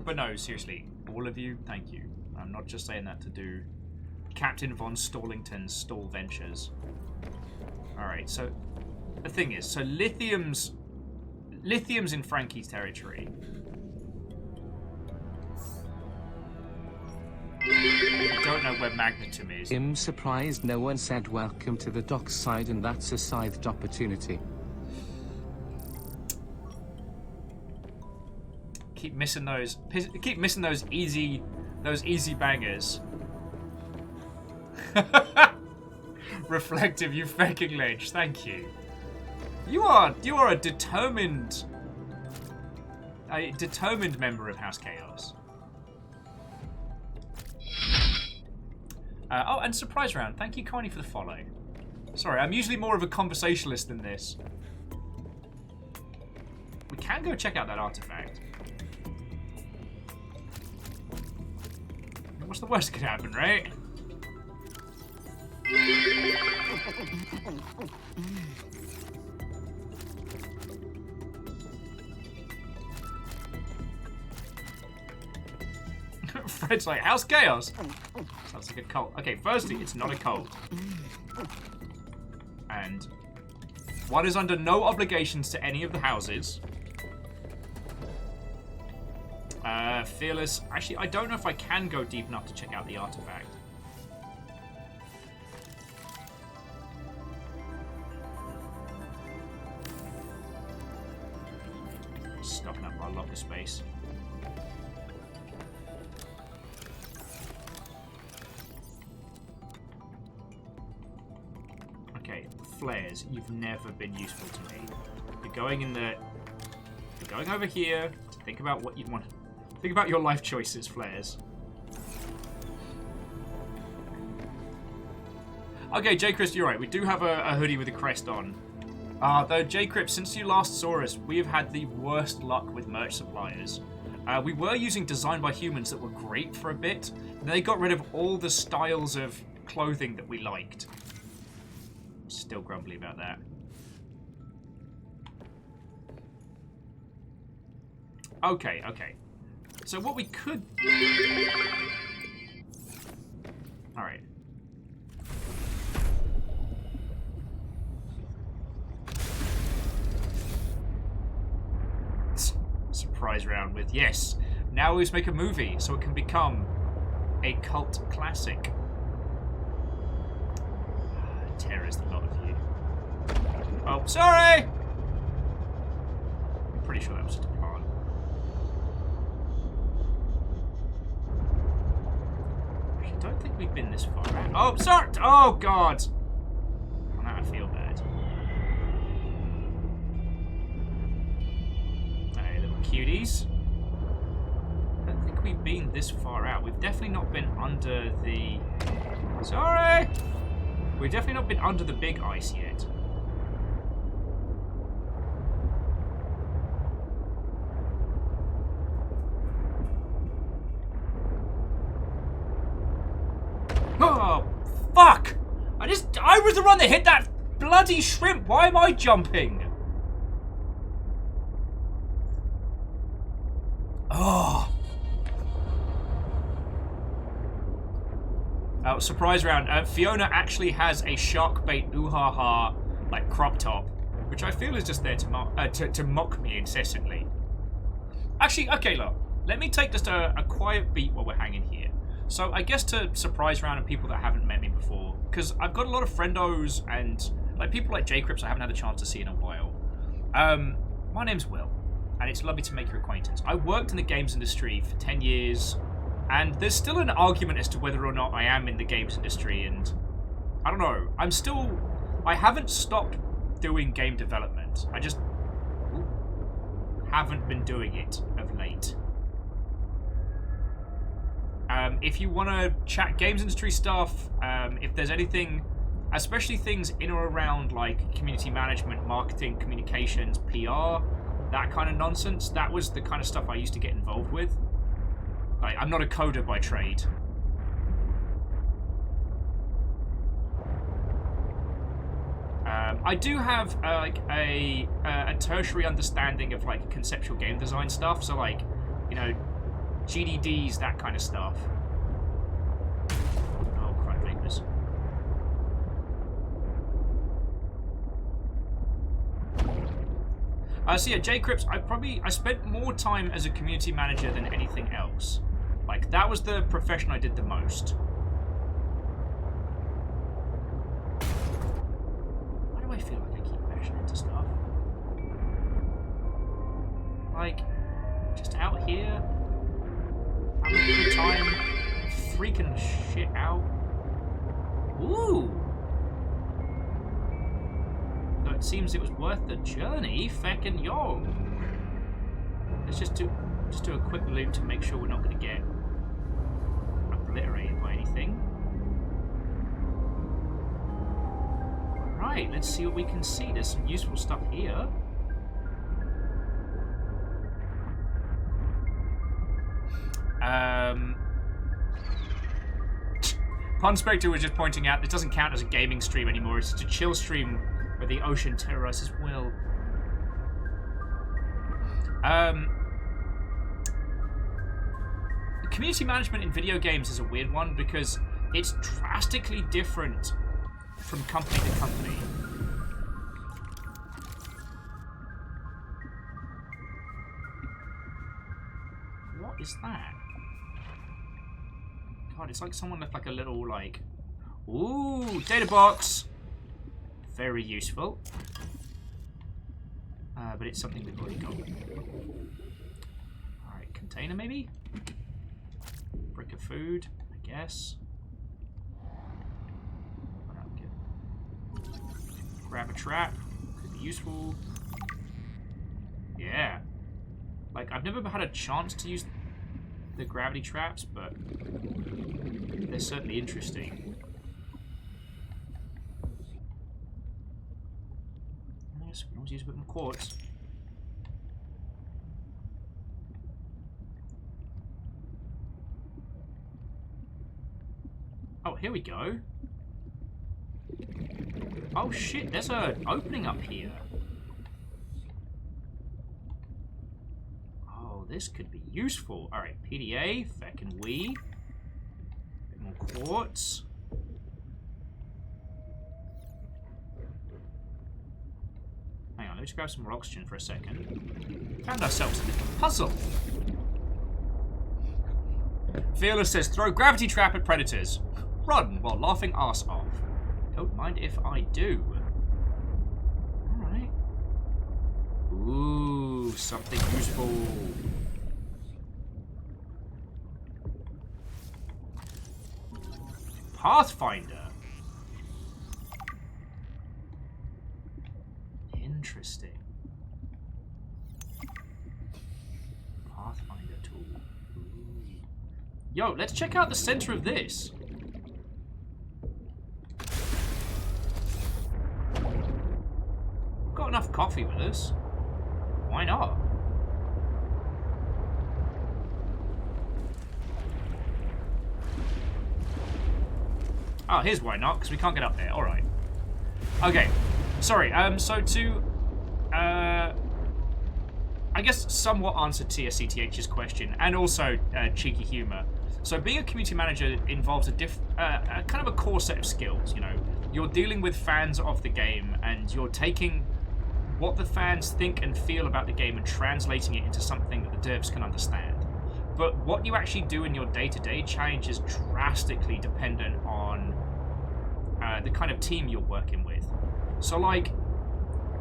But no, seriously, all of you, thank you. I'm not just saying that to do Captain Von Stallington's stall ventures. Alright, so the thing is, so lithium's in Frankie's territory. I don't know where magnetum is. I'm surprised no one said welcome to the dock side, and that's a scythed opportunity. Keep missing those easy bangers. Reflective, you fucking ledge. Thank you. You are a determined. A determined member of House Chaos. Oh, and surprise round. Thank you, Connie, for the follow. Sorry, I'm usually more of a conversationalist than this. We can go check out that artifact. What's the worst that could happen, right? Fred's like, House Chaos? Sounds like a cult. Okay, firstly, it's not a cult. And one is under no obligations to any of the houses. Fearless. Actually, I don't know if I can go deep enough to check out the artifact. Stuffing up our locker space. Okay, flares. You've never been useful to me. You're going in the... You're going over here to think about what you'd want. Think about your life choices, flares. Okay, J. Chris, you're right. We do have a hoodie with a crest on. Though, J. Cripps, since you last saw us, we have had the worst luck with merch suppliers. We were using Design by Humans that were great for a bit. They got rid of all the styles of clothing that we liked. Still grumbly about that. Okay, okay. So what we could... Alright. Surprise round with, yes, now let's make a movie so it can become a cult classic. Terrorist, a lot of you. Oh, sorry! I'm pretty sure that was just a plant. I don't think we've been this far out. Oh, sorry! Oh, God! Oh, now I feel bad. Hey, little cuties. I don't think we've been this far out. We've definitely not been under the... Sorry! We've definitely not been under the big ice yet. Oh, fuck! I was the one that hit that bloody shrimp. Why am I jumping? Oh. Oh, surprise round. Fiona actually has a shark bait ooh-ha-ha, like, crop top, which I feel is just there to mock me incessantly. Actually, okay, look. Let me take just a quiet beat while we're hanging here. So, I guess to surprise round and people that haven't met me before, because I've got a lot of friendos and, like, people like J. Cripps I haven't had a chance to see in a while. My name's Will, and it's lovely to make your acquaintance. I worked in the games industry for 10 years, and there's still an argument as to whether or not I am in the games industry, and I don't know. I haven't stopped doing game development. I just haven't been doing it of late. If you want to chat games industry stuff, if there's anything, especially things in or around like community management, marketing, communications, PR, that kind of nonsense, that was the kind of stuff I used to get involved with. Like, I'm not a coder by trade. I do have like a tertiary understanding of like conceptual game design stuff, so like, you know, GDDs, that kind of stuff. Oh, crap, vapors. So yeah, J. Cripps, I spent more time as a community manager than anything else. Like, that was the profession I did the most. Why do I feel like I keep bashing into stuff? Like, just out here, having a good time, freaking shit out. Ooh! Though it seems it was worth the journey, feckin' yo. Let's just do a quick loop to make sure we're not going to get obliterated by anything. Right, let's see what we can see. There's some useful stuff here. Pun Spectre was just pointing out this doesn't count as a gaming stream anymore. It's just a chill stream where the ocean terrorizes Will. Community management in video games is a weird one because it's drastically different from company to company. What is that? God, it's like someone left like a little like... Ooh, data box! Very useful. But it's something we've already got. Alright, container maybe? Brick of food, I guess. Grab a trap. Could be useful. Yeah. Like, I've never had a chance to use the gravity traps, but they're certainly interesting. Yes, we can always use a bit more quartz. Oh, here we go. Oh shit, there's an opening up here. Oh, this could be useful. Alright, PDA, feckin' we. Bit more quartz. Hang on, let me just grab some more oxygen for a second. Found ourselves a little puzzle. Fearless says, throw gravity trap at predators. Run while laughing arse off. Don't mind if I do. Alright. Ooh, something useful. Pathfinder. Interesting. Pathfinder tool. Ooh. Yo, let's check out the center of this. Got enough coffee with us. Why not? Oh, here's why not, because we can't get up there. Alright. Okay. Sorry, so to, I guess somewhat answer TSCTH's question, and also cheeky humour. So being a community manager involves a kind of a core set of skills, you know. You're dealing with fans of the game, and you're taking what the fans think and feel about the game and translating it into something that the devs can understand. But what you actually do in your day-to-day change is drastically dependent on the kind of team you're working with. So like,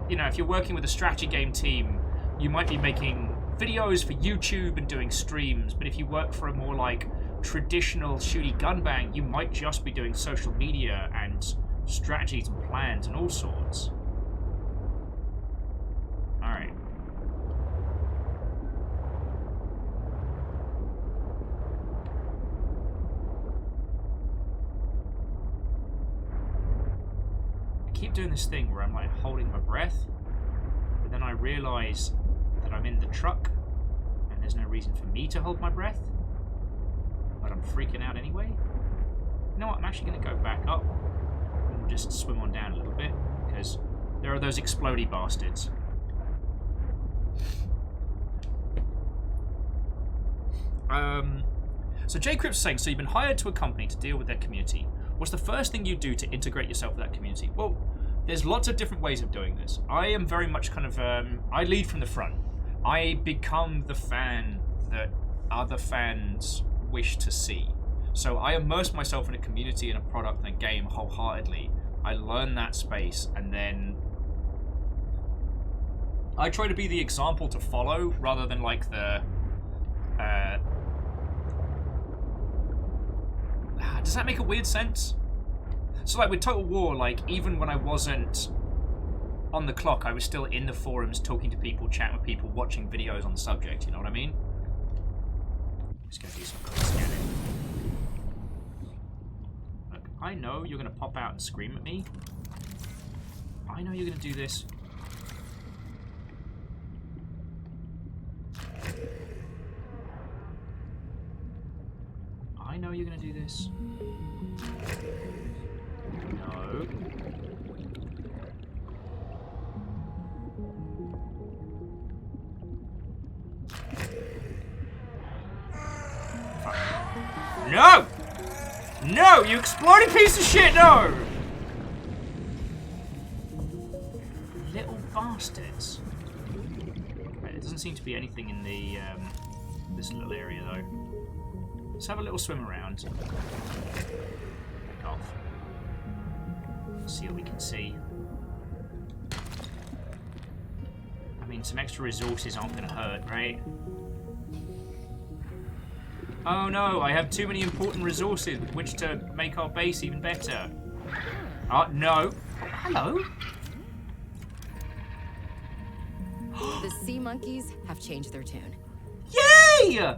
you know, if you're working with a strategy game team, you might be making videos for YouTube and doing streams, but if you work for a more like traditional shooty gun bang, you might just be doing social media and strategies and plans and all sorts. Alright. I keep doing this thing where I'm like holding my breath, but then I realise that I'm in the truck and there's no reason for me to hold my breath, but I'm freaking out anyway. You know what, I'm actually going to go back up and we'll just swim on down a little bit, because there are those explodey bastards. So J Crypt's saying, so you've been hired to a company to deal with their community. What's the first thing you do to integrate yourself with that community? Well, there's lots of different ways of doing this. I am very much kind of, I lead from the front. I become the fan that other fans wish to see. So I immerse myself in a community, in a product, in a game wholeheartedly. I learn that space, and then I try to be the example to follow rather than like the... does that make a weird sense? So like with Total War, like even when I wasn't on the clock, I was still in the forums, talking to people, chatting with people, watching videos on the subject, you know what I mean? Just gonna do some quick scanning. Look, I know you're gonna pop out and scream at me. I know you're gonna do this. I know you're gonna do this. No. No! No! You exploding piece of shit! No! Little bastards. Right, there doesn't seem to be anything in the this little area though. Let's have a little swim around. Back off. See what we can see. I mean, some extra resources aren't going to hurt, right? Oh no, I have too many important resources with which to make our base even better. Oh, no. Oh, hello. The sea monkeys have changed their tune. Yay!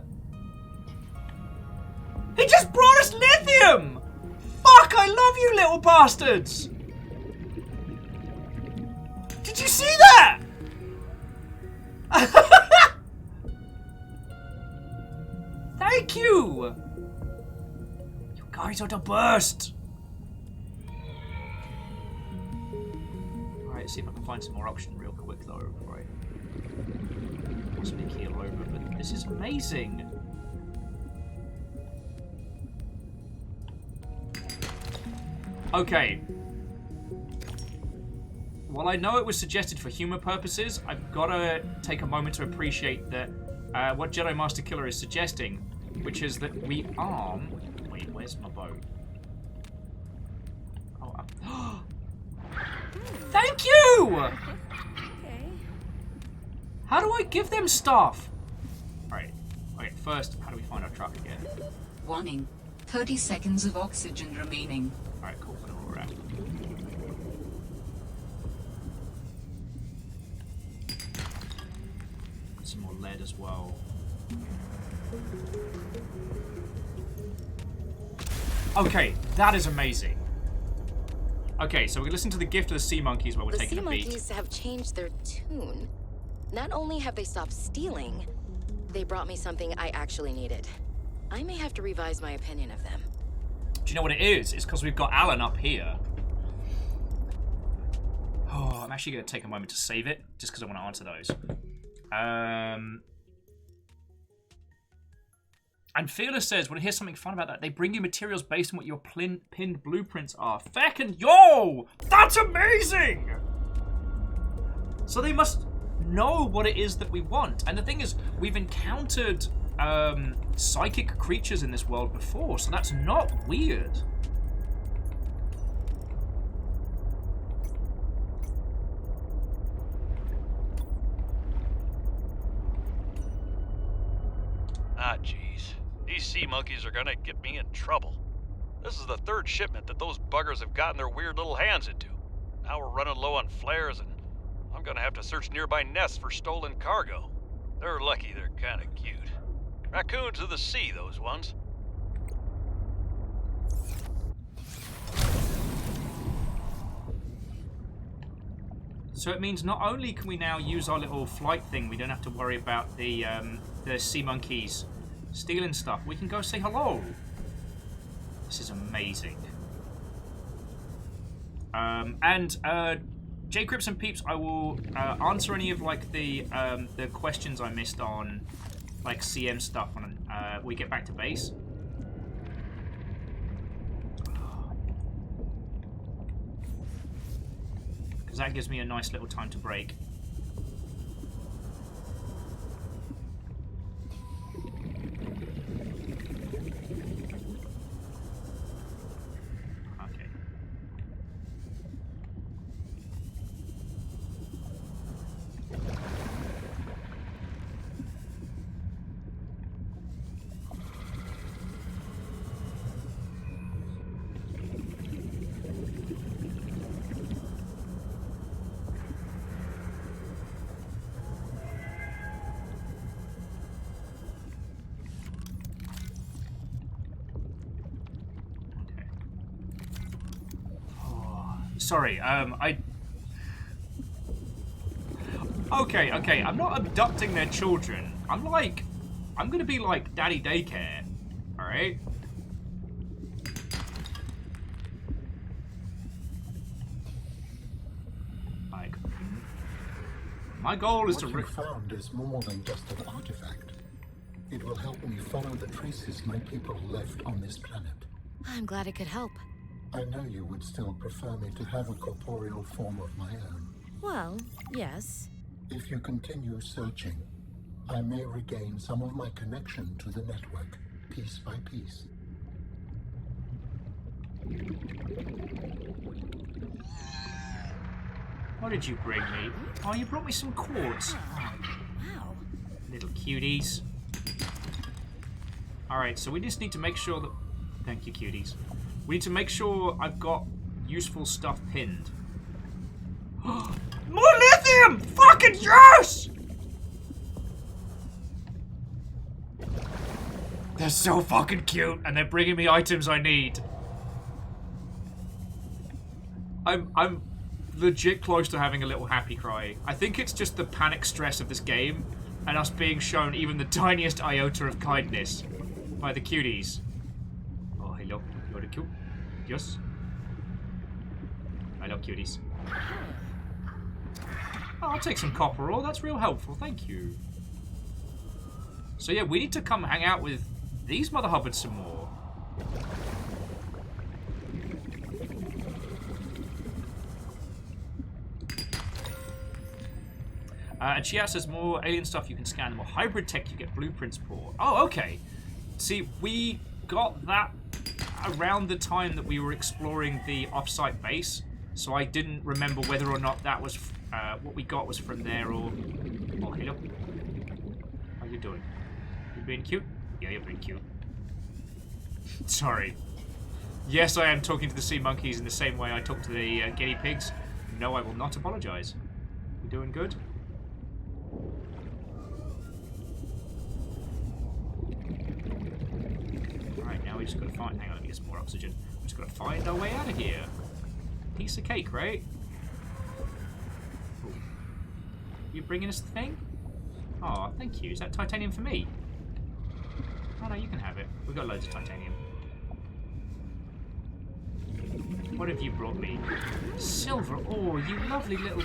He just brought us lithium! Fuck, I love you little bastards! Did you see that? Thank you! You guys are the best! Alright, see if I can find some more options real quick though before I possibly keel over, but this is amazing! Okay. While I know it was suggested for humor purposes, I've got to take a moment to appreciate that what Jedi Master Killer is suggesting, which is that we arm... Wait, where's my bow? Oh, thank you! Okay. How do I give them stuff? Alright. Okay, first, how do we find our truck again? Warning. 30 seconds of oxygen remaining. Alright, cool. I know where we're at. Some more lead as well. Okay, that is amazing. Okay, so we listen to the gift of the sea monkeys while we're taking a beat. The sea monkeys have changed their tune. Not only have they stopped stealing, they brought me something I actually needed. I may have to revise my opinion of them. Do you know what it is? It's because we've got Alan up here. Oh, I'm actually going to take a moment to save it, just because I want to answer those. And Fearless says, when I hear something fun about that, they bring you materials based on what your pinned blueprints are. Feckin' yo! That's amazing! So they must know what it is that we want. And the thing is, we've encountered psychic creatures in this world before, so that's not weird. Ah, jeez. These sea monkeys are gonna get me in trouble. This is the third shipment that those buggers have gotten their weird little hands into. Now we're running low on flares, and I'm gonna have to search nearby nests for stolen cargo. They're lucky they're kinda cute. Raccoons of the sea, those ones. So it means not only can we now use our little flight thing, we don't have to worry about the sea monkeys stealing stuff. We can go say hello. This is amazing. And J Crips and Peeps, I will answer any of like the questions I missed on like CM stuff when we get back to base. Because that gives me a nice little time to break. Okay. Sorry, Okay, I'm not abducting their children. I'm gonna be like daddy daycare. Alright? Like, my goal is what to... you found is more than just an artifact. It will help me follow the traces my people left on this planet. I'm glad it could help. I know you would still prefer me to have a corporeal form of my own. Well, yes. If you continue searching, I may regain some of my connection to the network, piece by piece. What did you bring me? Oh, you brought me some quartz. Wow. Little cuties. Alright, so we just need to make sure that... Thank you, cuties. We need to make sure I've got useful stuff pinned. More lithium! Fucking yes! They're so fucking cute, and they're bringing me items I need. I'm legit close to having a little happy cry. I think it's just the panic stress of this game, and us being shown even the tiniest iota of kindness by the cuties. Oh, hello. You're the cute. Yes. I love cuties. Oh, I'll take some copper ore. That's real helpful. Thank you. So yeah, we need to come hang out with these mother hubbards some more. And she says more alien stuff you can scan, the more hybrid tech you get blueprints for. Oh, okay. See, we got that around the time that we were exploring the off-site base, so I didn't remember whether or not that was what we got was from there or... Oh, hello. How you doing? You being cute? Yeah, you're being cute. Sorry. Yes, I am talking to the sea monkeys in the same way I talk to the guinea pigs. No, I will not apologize. You doing good? Alright, now we just gotta find... Hang on, let me get some more oxygen. We just gotta find our way out of here. Piece of cake, right? Ooh. You bringing us the thing? Oh, thank you. Is that titanium for me? Oh no, you can have it. We've got loads of titanium. What have you brought me? Silver ore, you lovely little...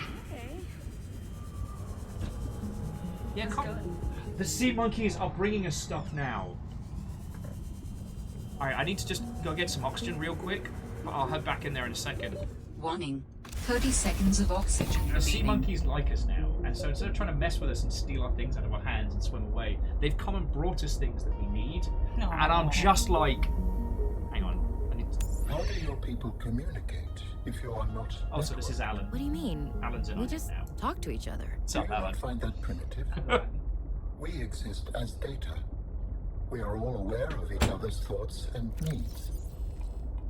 Yeah, come. The sea monkeys are bringing us stuff now. Alright, I need to just go get some oxygen real quick, but I'll head back in there in a second. Warning. 30 seconds of oxygen The sea remaining. monkeys like us now, and so instead of trying to mess with us and steal our things out of our hands and swim away, they've come and brought us things that we need. No. And I'm just like... Hang on. I need to... How do your people communicate if you are not... Oh, so this is Alan. What do you mean? Alan's in We on it just now. talk to each other. What's Do up, you Alan? not find that primitive? We exist as data. We are all aware of each other's thoughts and needs.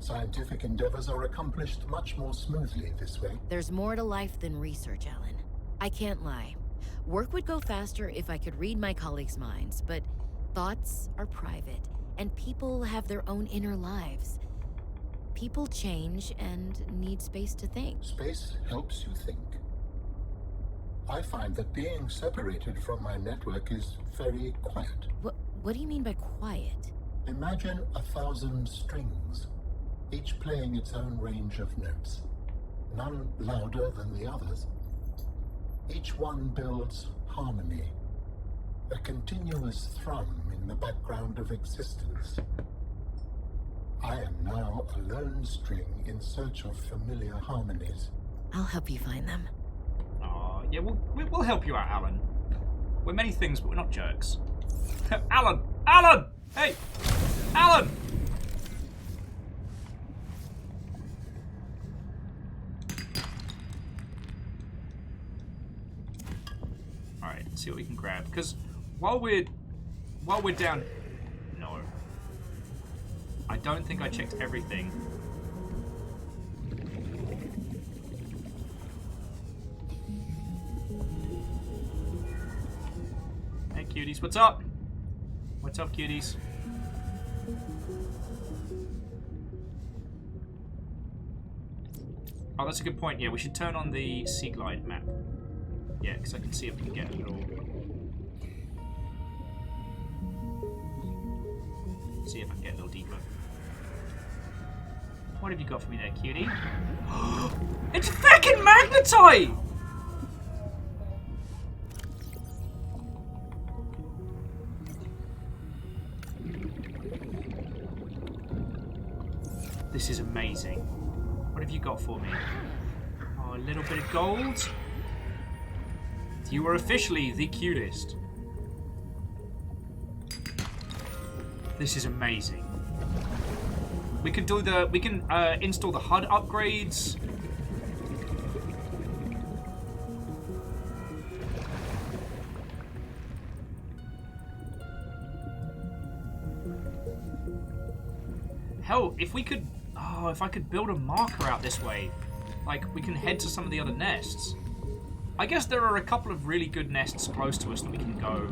Scientific endeavors are accomplished much more smoothly this way. There's more to life than research, Alan. I can't lie. Work would go faster if I could read my colleagues' minds, but thoughts are private, and people have their own inner lives. People change and need space to think. Space helps you think. I find that being separated from my network is very quiet. What do you mean by quiet? Imagine 1,000 strings, each playing its own range of notes, none louder than the others. Each one builds harmony, a continuous thrum in the background of existence. I am now a lone string in search of familiar harmonies. I'll help you find them. Oh, yeah, we'll help you out, Alan. We're many things, but we're not jerks. Alan! Alan! Hey! Alan! Alright, let's see what we can grab. Because while we're down... No. I don't think I checked everything. Hey, cuties, what's up? What's up, cuties? Oh, that's a good point. Yeah, we should turn on the Sea Glide map. Yeah, because I can see if we can get a little... See if I can get a little deeper. What have you got for me there, cutie? It's fucking magnetite! This is amazing. What have you got for me? Oh, a little bit of gold. You are officially the cutest. This is amazing. We can do the... We can install the HUD upgrades. Hell, if we could... Oh, if I could build a marker out this way. Like, we can head to some of the other nests. I guess there are a couple of really good nests close to us that we can go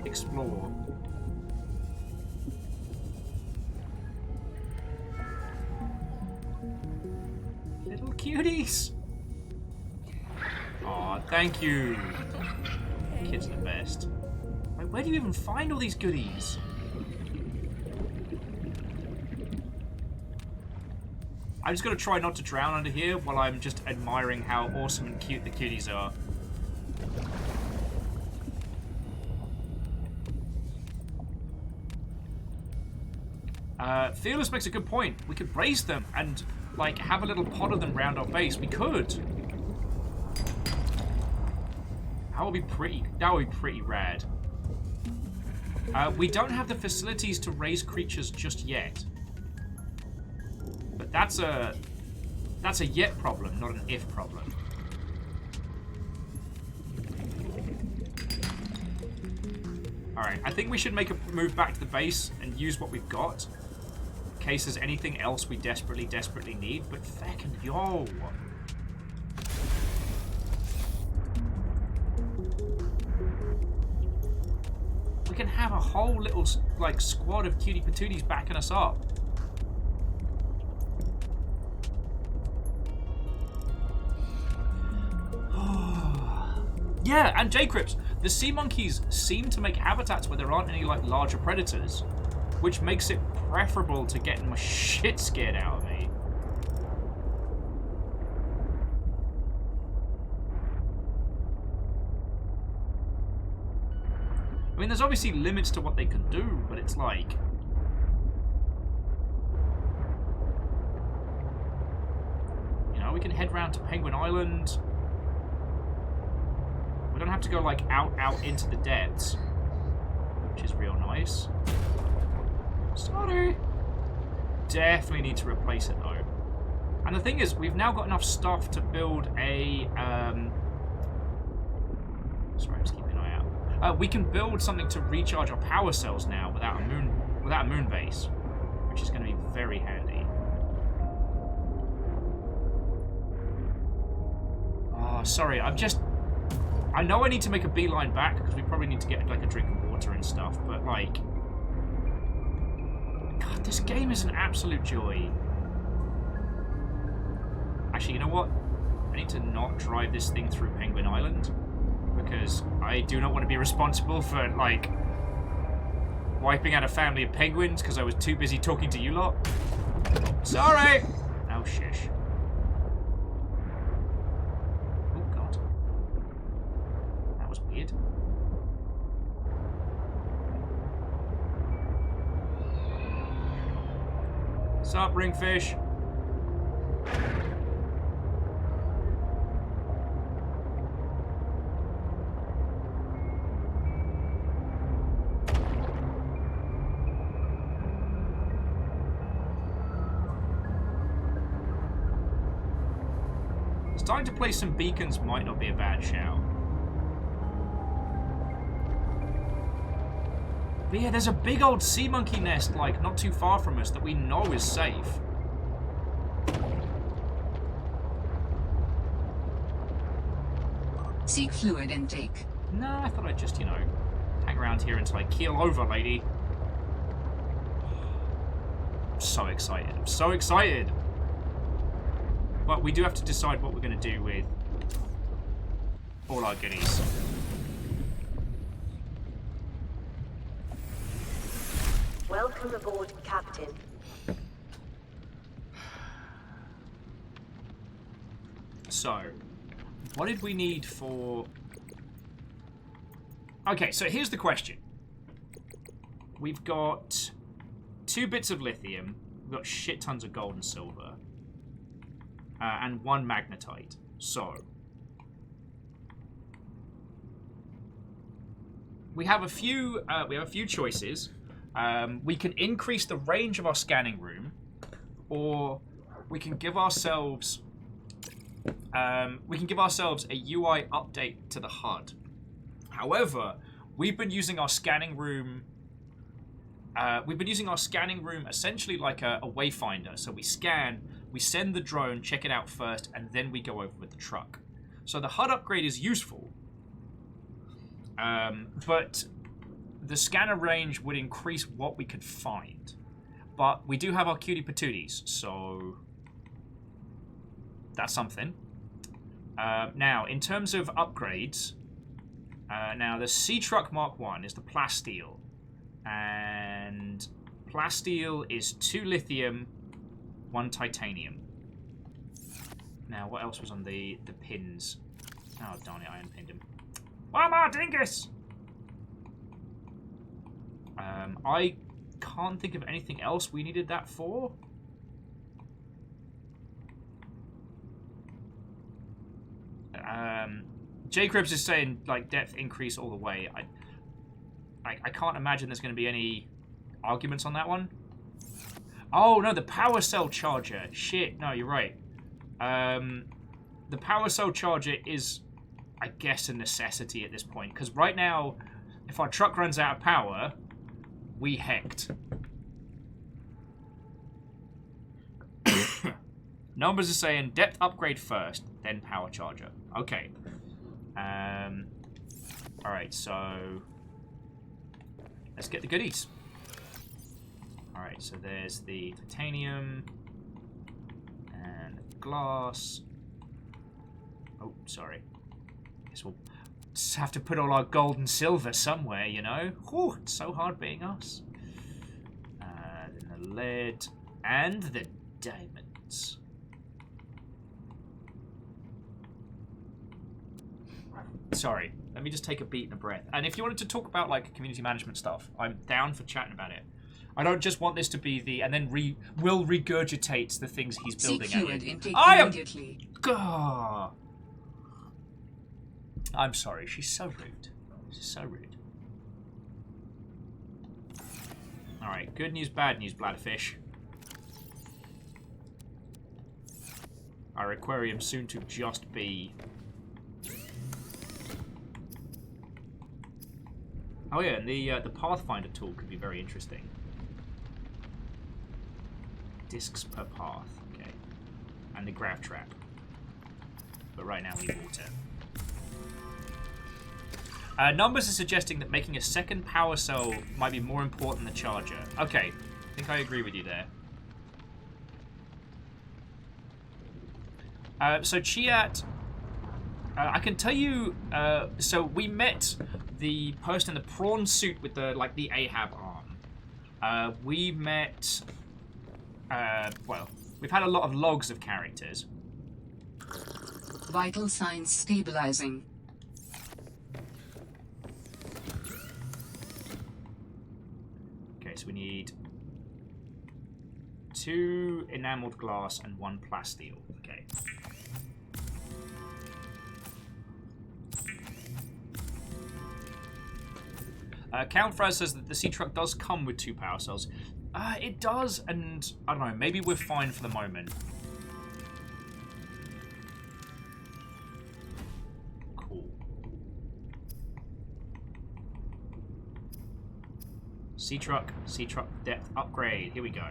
explore. Little cuties! Aw, thank you. Kids are the best. Like, where do you even find all these goodies? I'm just going to try not to drown under here while I'm just admiring how awesome and cute the cuties are. Fearless makes a good point. We could raise them and, like, have a little pod of them round our base. We could. That would be pretty rad. We don't have the facilities to raise creatures just yet. But that's a yet problem, not an if problem. Alright, I think we should make a move back to the base and use what we've got. In case there's anything else we desperately need, but feckin' yo! We can have a whole little, like, squad of cutie patooties backing us up. Yeah, and J-Crips, the sea monkeys seem to make habitats where there aren't any, like, larger predators, which makes it preferable to getting my shit scared out of me. I mean, there's obviously limits to what they can do, but it's like... You know, we can head round to Penguin Island. We don't have to go, like, out into the depths, which is real nice. Sorry. Definitely need to replace it, though. And the thing is, we've now got enough stuff to build a, Sorry, I'm just keeping an eye out. We can build something to recharge our power cells now without a moon base, which is going to be very handy. Oh, sorry, I know I need to make a beeline back because we probably need to get, like, a drink of water and stuff, but, like... God, this game is an absolute joy. Actually, you know what? I need to not drive this thing through Penguin Island because I do not want to be responsible for, like, wiping out a family of penguins because I was too busy talking to you lot. Sorry! Oh, shish. Weird. Sup, ringfish? Starting to place some beacons might not be a bad shout. But yeah, there's a big old sea monkey nest, like, not too far from us that we know is safe. Seek fluid intake. No, I thought I'd just, you know, hang around here until I keel over, lady. I'm so excited. I'm so excited. But we do have to decide what we're going to do with all our goodies. Welcome aboard, Captain. So, what did we need for... Okay, so here's the question. We've got 2 bits of lithium. We've got shit tons of gold and silver. And 1 magnetite. So, we have a few choices. We can increase the range of our scanning room, or we can give ourselves a UI update to the HUD. However, we've been using our scanning room. Essentially like a wayfinder. So we scan, we send the drone, check it out first, and then we go over with the truck. So the HUD upgrade is useful, but the scanner range would increase what we could find. But we do have our cutie patooties, so that's something. Now, in terms of upgrades, now the Sea Truck Mark 1 is the plasteel. And plasteel is 2 lithium, 1 titanium. Now, what else was on the pins? Oh, darn it, I unpinned him. Mama, dingus! I can't think of anything else we needed that for. J Cribs is saying, like, depth increase all the way. I can't imagine there's going to be any arguments on that one. Oh, no, the power cell charger. Shit, no, you're right. The power cell charger is, I guess, a necessity at this point. Because right now, if our truck runs out of power, we hecked. Numbers are saying depth upgrade first, then power charger. Okay. Alright, so... let's get the goodies. Alright, so there's the titanium and glass. Oh, sorry. Guess we'll just have to put all our gold and silver somewhere, you know? Whew, it's so hard being us. Then the lead and the diamonds. Sorry, let me just take a beat and a breath. And if you wanted to talk about like community management stuff, I'm down for chatting about it. I don't just want this to be the and then Will regurgitates the things he's building at you. I am. Gah. I'm sorry. She's so rude. She's so rude. All right. Good news, bad news, bladderfish. Our aquarium soon to just be. Oh yeah, and the Pathfinder tool could be very interesting. Discs per path, okay. And the grav trap. But right now we need water. Numbers are suggesting that making a second power cell might be more important than the charger. Okay, I think I agree with you there. So Chiat, I can tell you, so we met the person in the prawn suit with the the Ahab arm. We met, well, we've had a lot of logs of characters. Vital signs stabilizing. Okay, so we need 2 enameled glass and 1 plasteel. Okay. Count Fraz says that the Sea Truck does come with 2 power cells. It does, and I don't know, maybe we're fine for the moment. Cool. Sea Truck depth upgrade. Here we go.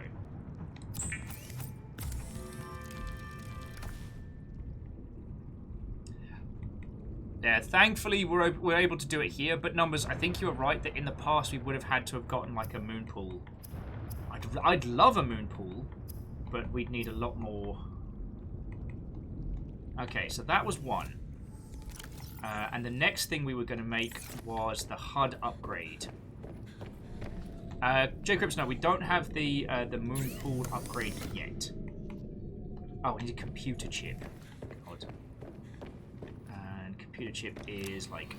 Yeah, thankfully we're able to do it here, but Numbers, I think you were right that in the past we would have had to have gotten like a moon pool. I'd love a moon pool, but we'd need a lot more Okay, so that was one. And the next thing we were going to make was the HUD upgrade. Jacobs, no, we don't have the moon pool upgrade yet. Oh, we need a computer chip. God. And computer chip is like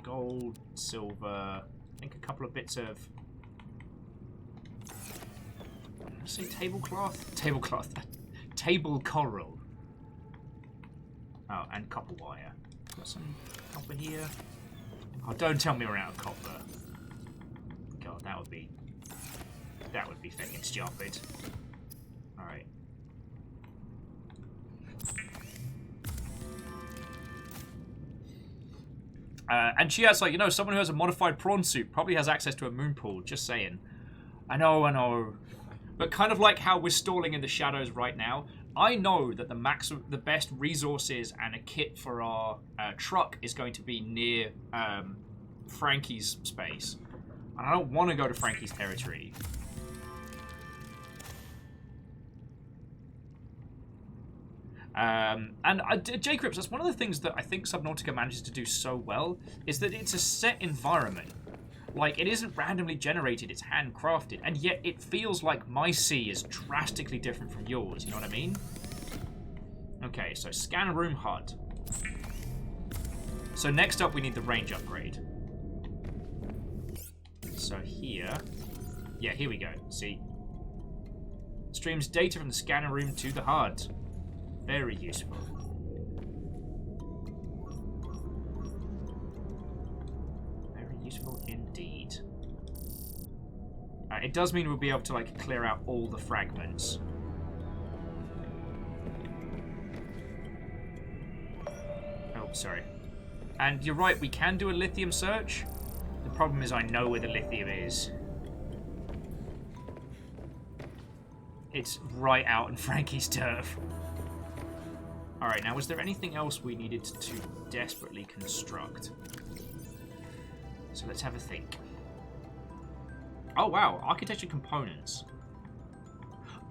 gold, silver, I think a couple of bits of... Let's say tablecloth? Tablecloth. Table coral. Oh, and copper wire. Got some copper here. Oh, don't tell me we're out of copper. God, that would be fucking stupid. Alright. And she has, like, you know, someone who has a modified prawn suit probably has access to a moon pool. Just saying. I know. But kind of like how we're stalling in the shadows right now, I know that the best resources and a kit for our truck is going to be near Frankie's space. And I don't want to go to Frankie's territory. J. Crips, that's one of the things that I think Subnautica manages to do so well, is that it's a set environment. Like, it isn't randomly generated, it's handcrafted, and yet it feels like my sea is drastically different from yours, you know what I mean? Okay, so scan room HUD. So next up we need the range upgrade. So here... Yeah, here we go, see? Streams data from the scanner room to the HUD. Very useful. Very useful indeed. It does mean we'll be able to, like, clear out all the fragments. Oh, sorry. And you're right, we can do a lithium search. The problem is I know where the lithium is. It's right out in Frankie's turf. Alright, now was there anything else we needed to desperately construct? So let's have a think. Oh wow, architecture components.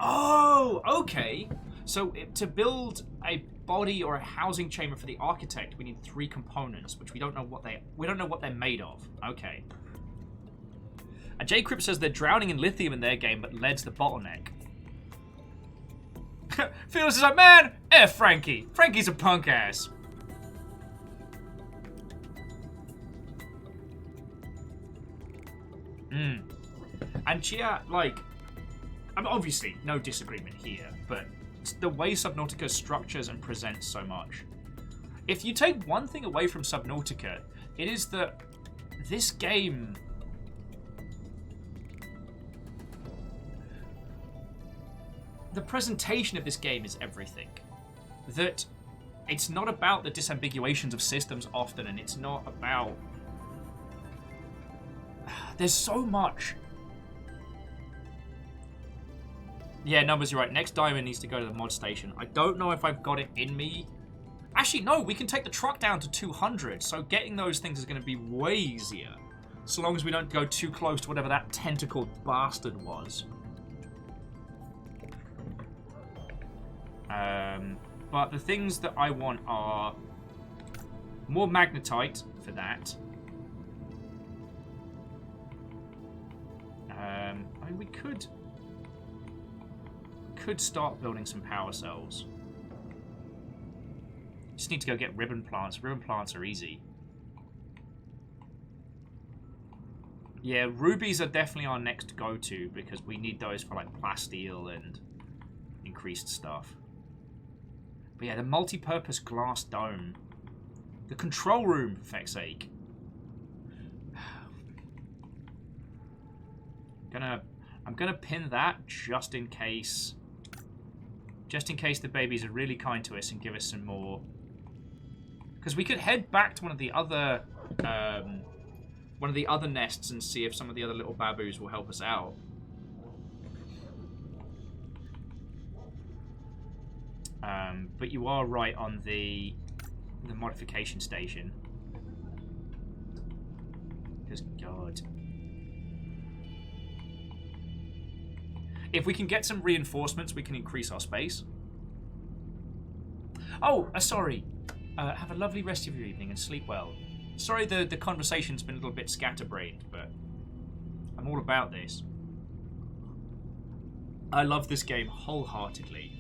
Oh, okay. So to build a body or a housing chamber for the architect, we need 3 components, which we don't know what they're made of. Okay. And J. Crip says they're drowning in lithium in their game, but lead's the bottleneck. Felix is like, man, F Frankie. Frankie's a punk ass. And Chia, like, I mean, obviously, no disagreement here, but it's the way Subnautica structures and presents so much. If you take one thing away from Subnautica, it is that this game... The presentation of this game is everything. That it's not about the disambiguations of systems often, and it's not about... There's so much. Yeah, Numbers, you're right. Next diamond needs to go to the mod station. I don't know if I've got it in me. Actually, no, we can take the truck down to 200, so getting those things is going to be way easier. So long as we don't go too close to whatever that tentacled bastard was. But the things that I want are more magnetite for that. I mean, we could start building some power cells. Just need to go get ribbon plants. Ribbon plants are easy. Yeah, rubies are definitely our next go-to because we need those for like plasteel and increased stuff. But yeah, the multi-purpose glass dome. The control room, for feck's sake. I'm gonna pin that just in case. Just in case the babies are really kind to us and give us some more. Because we could head back to one of the other nests and see if some of the other little baboos will help us out. But you are right on the modification station. Because God. If we can get some reinforcements, we can increase our space. Oh, sorry. Have a lovely rest of your evening and sleep well. Sorry the conversation's been a little bit scatterbrained, but I'm all about this. I love this game wholeheartedly.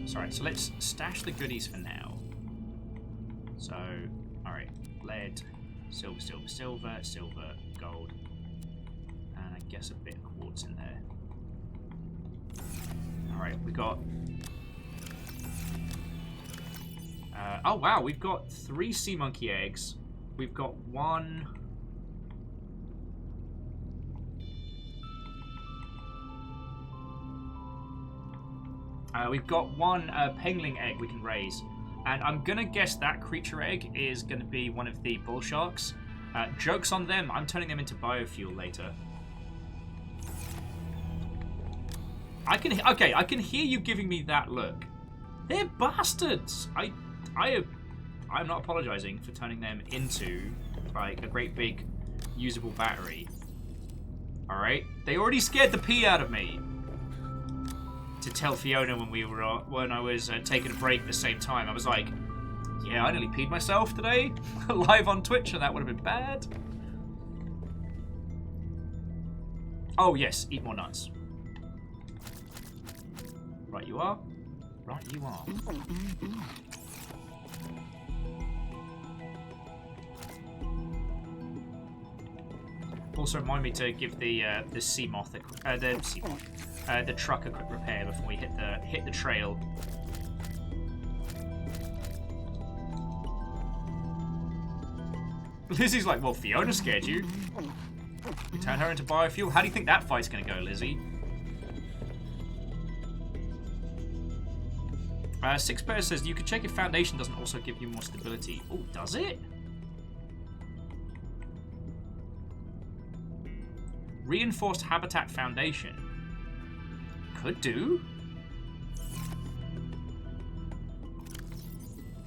Sorry, so let's stash the goodies for now. So, alright, lead, silver, silver, silver, silver, gold, and I guess a bit of quartz in there. Alright, we got... oh wow, we've got 3 sea monkey eggs. We've got 1... we've got 1 pengling egg we can raise. And I'm going to guess that creature egg is going to be one of the bull sharks. Joke's on them, I'm turning them into biofuel later. I can hear you giving me that look. They're bastards! I'm not apologizing for turning them into, like, a great big usable battery. Alright? They already scared the pee out of me. To tell Fiona when I was taking a break at the same time. I was like, yeah, I nearly peed myself today. Live on Twitch, and that would have been bad. Oh, yes, eat more nuts. Right you are. Right you are. Also remind me to give the sea moth, the truck a quick repair before we hit the trail. Lizzie's like, well, Fiona scared you. You turn her into biofuel. How do you think that fight's gonna go, Lizzie? 6 Bears says you could check if Foundation doesn't also give you more stability. Oh, does it? Reinforced Habitat Foundation. Could do.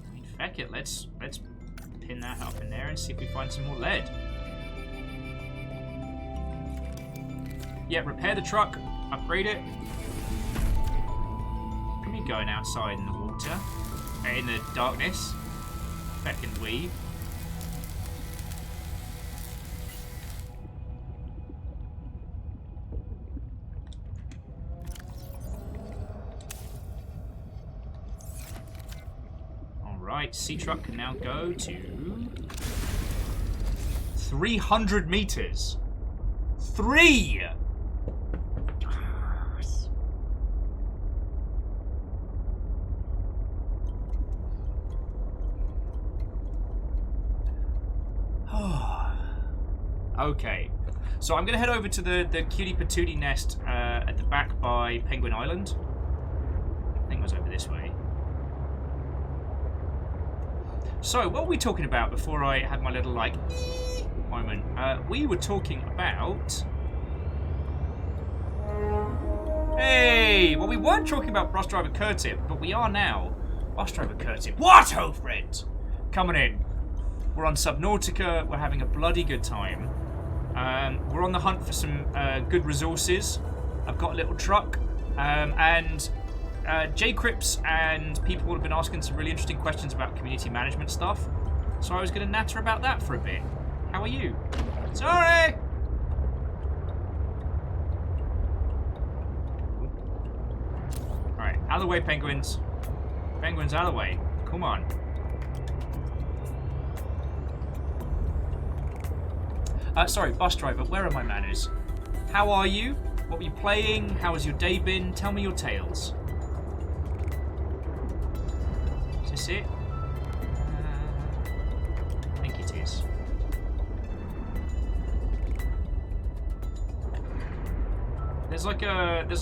I mean, feck it. Let's pin that up in there and see if we find some more lead. Yeah, repair the truck, upgrade it. Can be going outside in the water, in the darkness. Feckin' weave. Right, sea truck can now go to 300 meters. 3! Okay, so I'm gonna head over to the cutie patootie nest at the back by Penguin Island. I think it was over this way. So, what were we talking about before I had my little, like, moment? We were talking about... Hey! Well, we weren't talking about Bus Driver Curtip, but we are now. Bus Driver Curtip. What, old friend? Coming in. We're on Subnautica. We're having a bloody good time. We're on the hunt for some good resources. I've got a little truck. And... J-Crips and people have been asking some really interesting questions about community management stuff. So I was going to natter about that for a bit. How are you? Sorry! Alright, out of the way, penguins. Penguins, out of the way. Come on. Sorry, bus driver, where are my manners? How are you? What were you playing? How has your day been? Tell me your tales. Is this it? I think it is. There's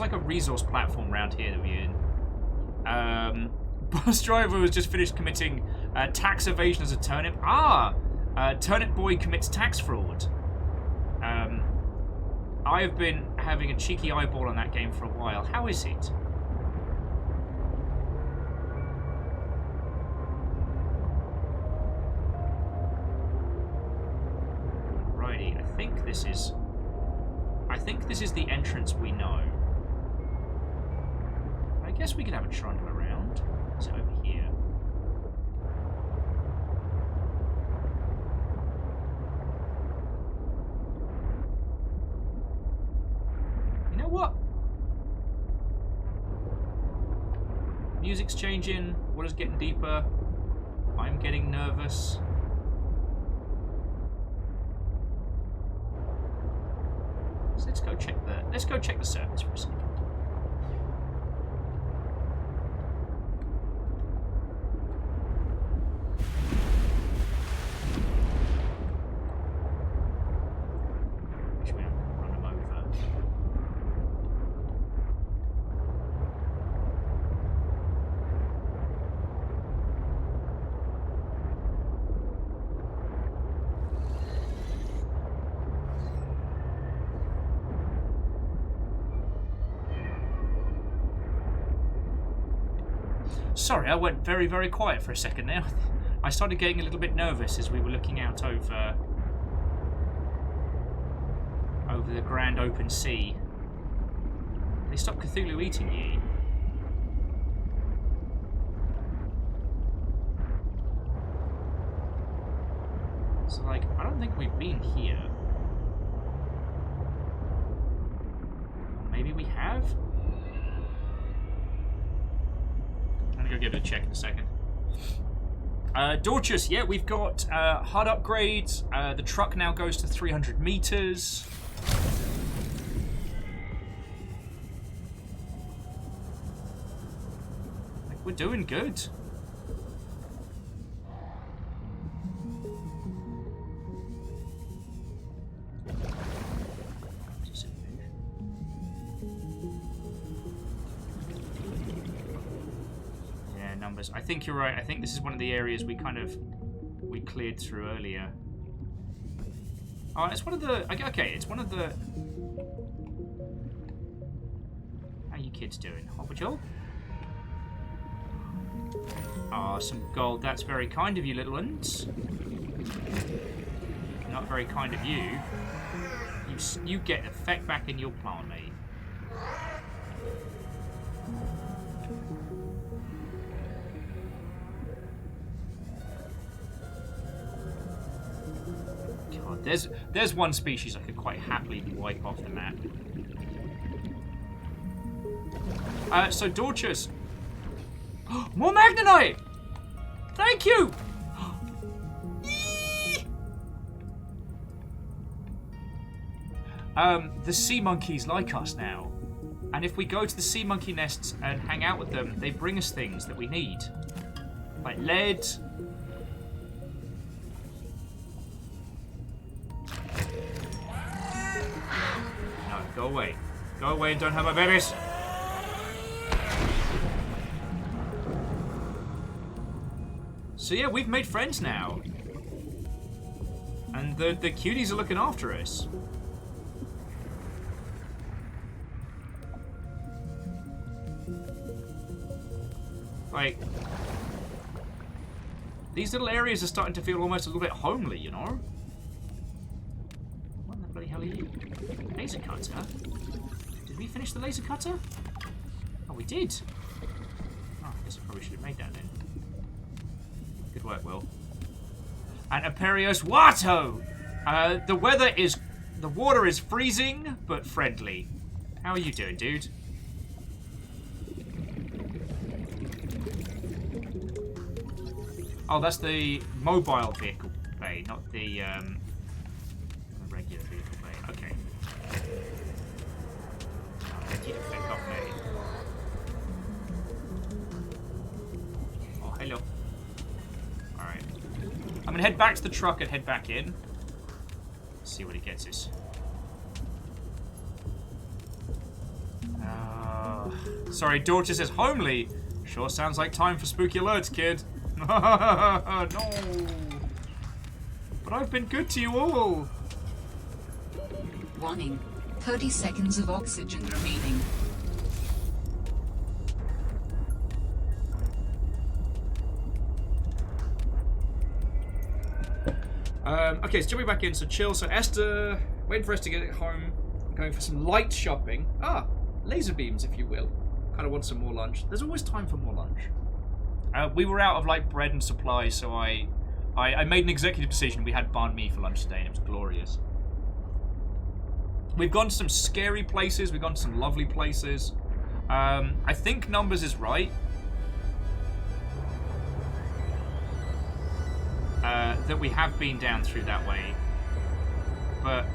like a resource platform around here that we're in. Bus driver has just finished committing tax evasion as a turnip. Turnip boy commits tax fraud. I have been having a cheeky eyeball on that game for a while. How is it? Alrighty, I think this is the entrance we know. I guess we could have a trundle around. Is it over here? You know what? Music's changing, water's getting deeper. I'm getting nervous. So let's go check the surface for a second. Should we run them over? Sorry, I went very, very quiet for a second there. I started getting a little bit nervous as we were looking out over the grand open sea. They stopped Cthulhu eating ye. So, like, I don't think we've been here. Maybe we have? I'm gonna go give it a check in a second. Dorcas, yeah, we've got HUD upgrades. The truck now goes to 300 meters. Like, we're doing good. I think you're right. I think this is one of the areas we cleared through earlier. Oh, it's one of the... Okay, it's one of the... How you kids doing? Hot patrol? Oh, some gold. That's very kind of you, little ones. Not very kind of you. You get effect back in your plant, mate. There's one species I could quite happily wipe off the map. So Dorcas. More Magnetite! Thank you! The sea monkeys like us now. And if we go to the sea monkey nests and hang out with them, they bring us things that we need. Like lead. Go away. Go away and don't have my babies. So yeah, we've made friends now. And the cuties are looking after us. Like, these little areas are starting to feel almost a little bit homely, you know? What the bloody hell are you? Laser cutter? Did we finish the laser cutter? Oh, we did. Oh, I guess I probably should have made that then. Good work, Will. And Imperios Watto! The water is freezing, but friendly. How are you doing, dude? Oh, that's the mobile vehicle bay, not the regular vehicle bay. Okay. You to pick up me. Oh, hello. Alright. I'm gonna head back to the truck and head back in. See what it gets us. Sorry, Daughter says homely. Sure sounds like time for spooky alerts, kid. No. But I've been good to you all. Warning. 30 seconds of oxygen remaining. Okay, so jumping back in. So chill. So Esther, waiting for us to get it home. Going for some light shopping. Ah, laser beams, if you will. Kind of want some more lunch. There's always time for more lunch. We were out of like bread and supplies, so I made an executive decision. We had banh mi for lunch today, and it was glorious. We've gone to some scary places. We've gone to some lovely places. I think Numbers is right. That we have been down through that way. But,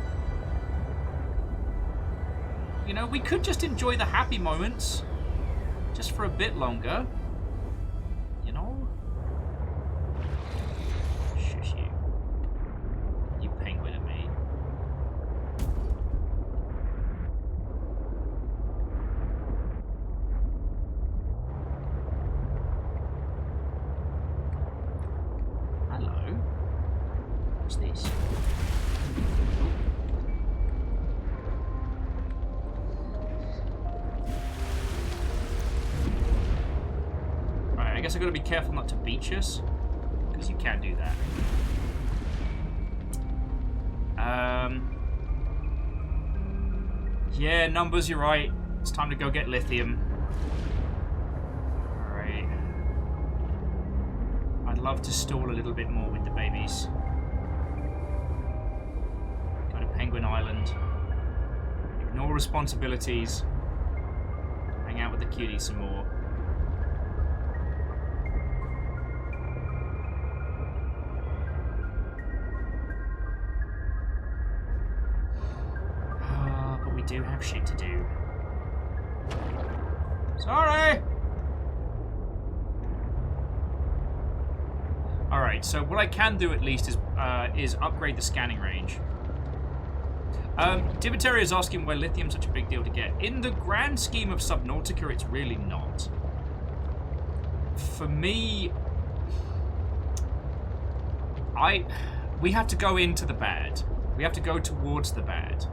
you know, we could just enjoy the happy moments just for a bit longer. You know? Shush you. You penguin at me. Hello. What's this? Right, I guess I've got to be careful not to beach us, because you can do that. Yeah, Numbers, you're right. It's time to go get lithium. Alright. I'd love to stall a little bit more with the babies. Go to Penguin Island. Ignore responsibilities. Hang out with the cuties some more. But we do have shit to do. Sorry! Alright, so what I can do at least is upgrade the scanning range. Dibiteri is asking why lithium's such a big deal to get. In the grand scheme of Subnautica, it's really not. For me, we have to go into the bad. We have to go towards the bad.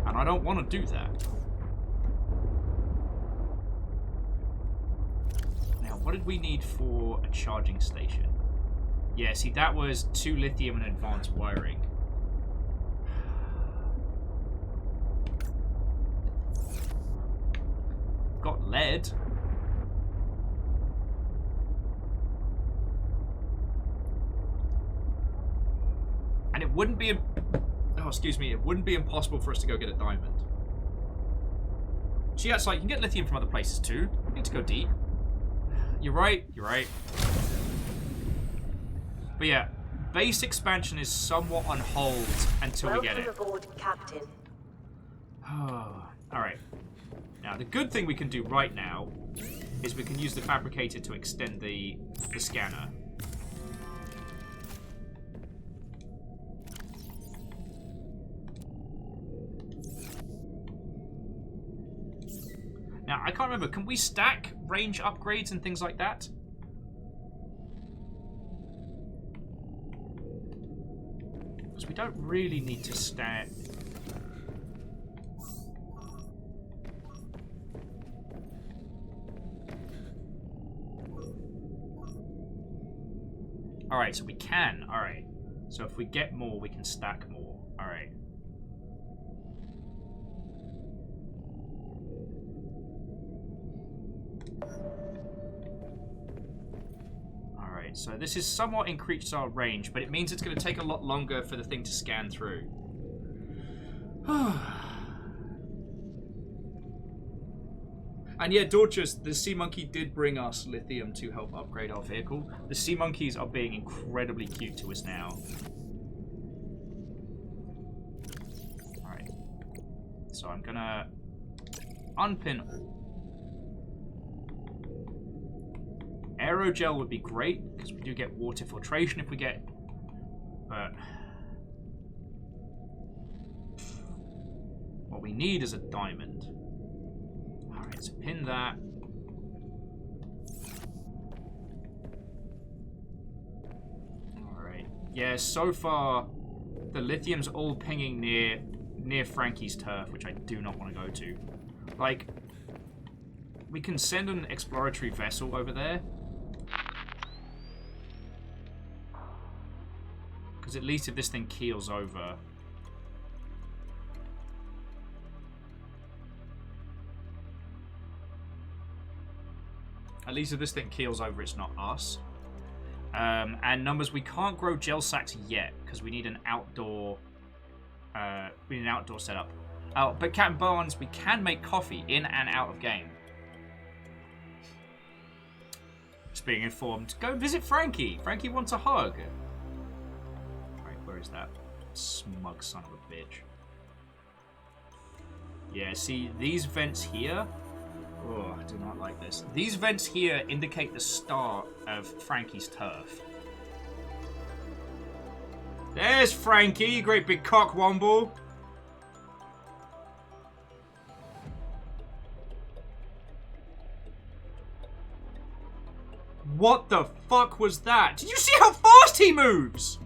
And I don't want to do that. Now, what did we need for a charging station? Yeah, see, that was 2 lithium and advanced wiring. Got lead. And it wouldn't be... Oh, excuse me. It wouldn't be impossible for us to go get a diamond. So yeah, it's like, you can get lithium from other places too. You need to go deep. You're right. You're right. But yeah, base expansion is somewhat on hold until we get it. Welcome aboard, Captain. Oh, alright. Now, the good thing we can do right now is we can use the fabricator to extend the scanner. Now, I can't remember. Can we stack range upgrades and things like that? Because we don't really need to stack... Alright, so we can. Alright. So if we get more, we can stack more. Alright. Alright, so this is somewhat increased our range, but it means it's going to take a lot longer for the thing to scan through. And yeah, Dorcas, the Sea Monkey did bring us lithium to help upgrade our vehicle. The Sea Monkeys are being incredibly cute to us now. Alright. So I'm gonna unpin all. Aerogel would be great, because we do get water filtration if we get... But... what we need is a diamond. Alright, so pin that. Alright. Yeah, so far, the lithium's all pinging near Frankie's turf, which I do not want to go to. Like, we can send an exploratory vessel over there. Because at least if this thing keels over... At least if this thing keels over, it's not us. And numbers, we can't grow gel sacks yet because we need an outdoor. We need an outdoor setup. Oh, but Captain Barnes, we can make coffee in and out of game. Just being informed. Go visit Frankie. Frankie wants a hug. Right, where is that smug son of a bitch? Yeah, see these vents here. Oh, I do not like this. These vents here indicate the start of Frankie's turf. There's Frankie, you great big cockwomble. What the fuck was that? Did you see how fast he moves?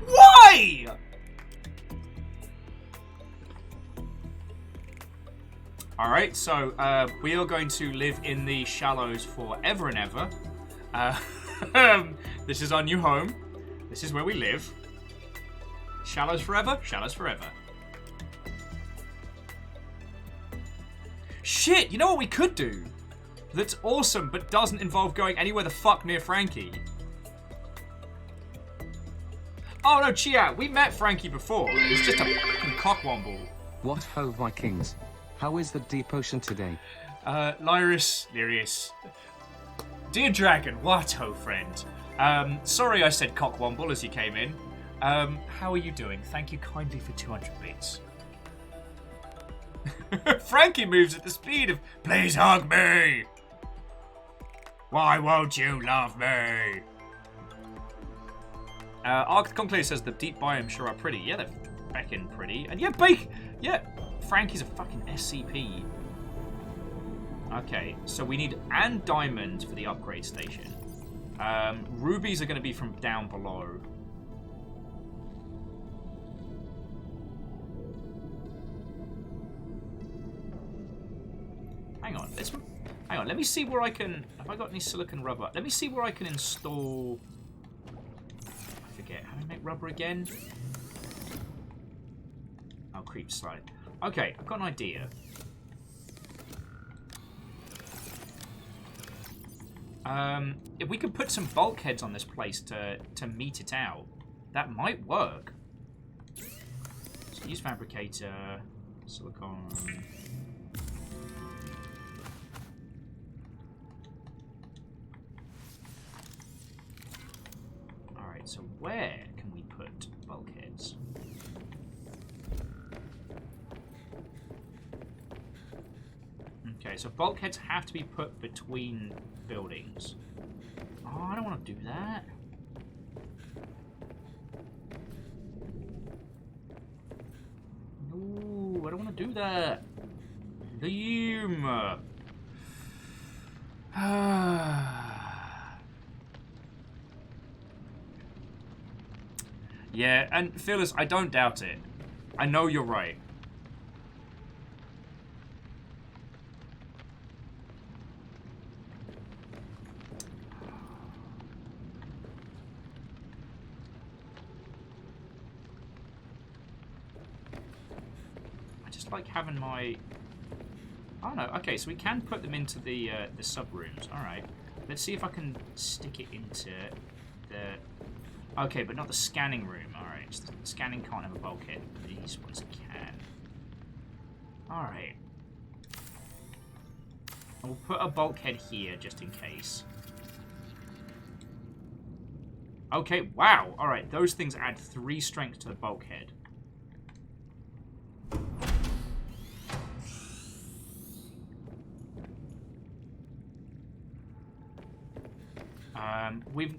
Why? Alright, so we are going to live in the shallows forever and ever. This is our new home. This is where we live. Shallows forever, shallows forever. Shit, you know what we could do? That's awesome, but doesn't involve going anywhere the fuck near Frankie. Oh no, Chia, we met Frankie before. He's just a fucking cockwomble. What ho, Vikings? How is the deep ocean today? Lyrius. Dear Dragon, what ho, friend? Sorry I said cockwomble as you came in. How are you doing? Thank you kindly for 200 bits. Frankie moves at the speed of, please hug me! Why won't you love me? Arc Conclave says the deep biomes sure are pretty. Yeah, they're feckin' pretty. And yeah, yeah, Frankie's a fucking SCP. Okay, so we need and diamonds for the upgrade station. Rubies are going to be from down below. Hang on, let me see where I can... Have I got any silicon rubber? Let me see where I can install... I forget. How do I make rubber again? Oh, creep slide. Okay, I've got an idea. If we could put some bulkheads on this place to meet it out, that might work. So use fabricator, silicon... So where can we put bulkheads? Okay, so bulkheads have to be put between buildings. Oh, I don't want to do that. No, I don't want to do that. Liam. Yeah, and Phyllis, I don't doubt it. I know you're right. I just like having my... Oh no, okay, so we can put them into the sub-rooms. Alright. Let's see if I can stick it into the... Okay, but not the scanning room. Alright, so the scanning can't have a bulkhead. These ones can. Alright. We'll put a bulkhead here just in case. Okay, wow. Alright, those things add 3 strength to the bulkhead.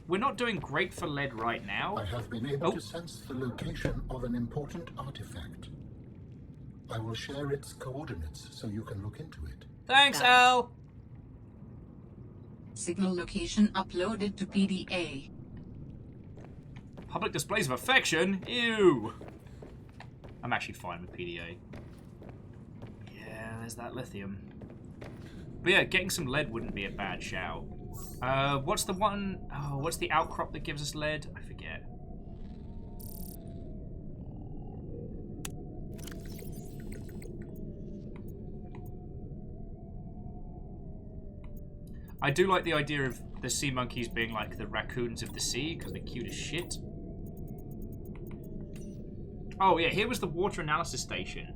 We're not doing great for lead right now. I have been able to sense the location of an important artifact. I will share its coordinates so you can look into it. Thanks, Al! Signal location uploaded to PDA. Public displays of affection? Ew! I'm actually fine with PDA. Yeah, there's that lithium. But yeah, getting some lead wouldn't be a bad shout. What's the one... Oh, what's the outcrop that gives us lead? I forget. I do like the idea of the sea monkeys being like the raccoons of the sea, because they're cute as shit. Oh yeah, here was the water analysis station.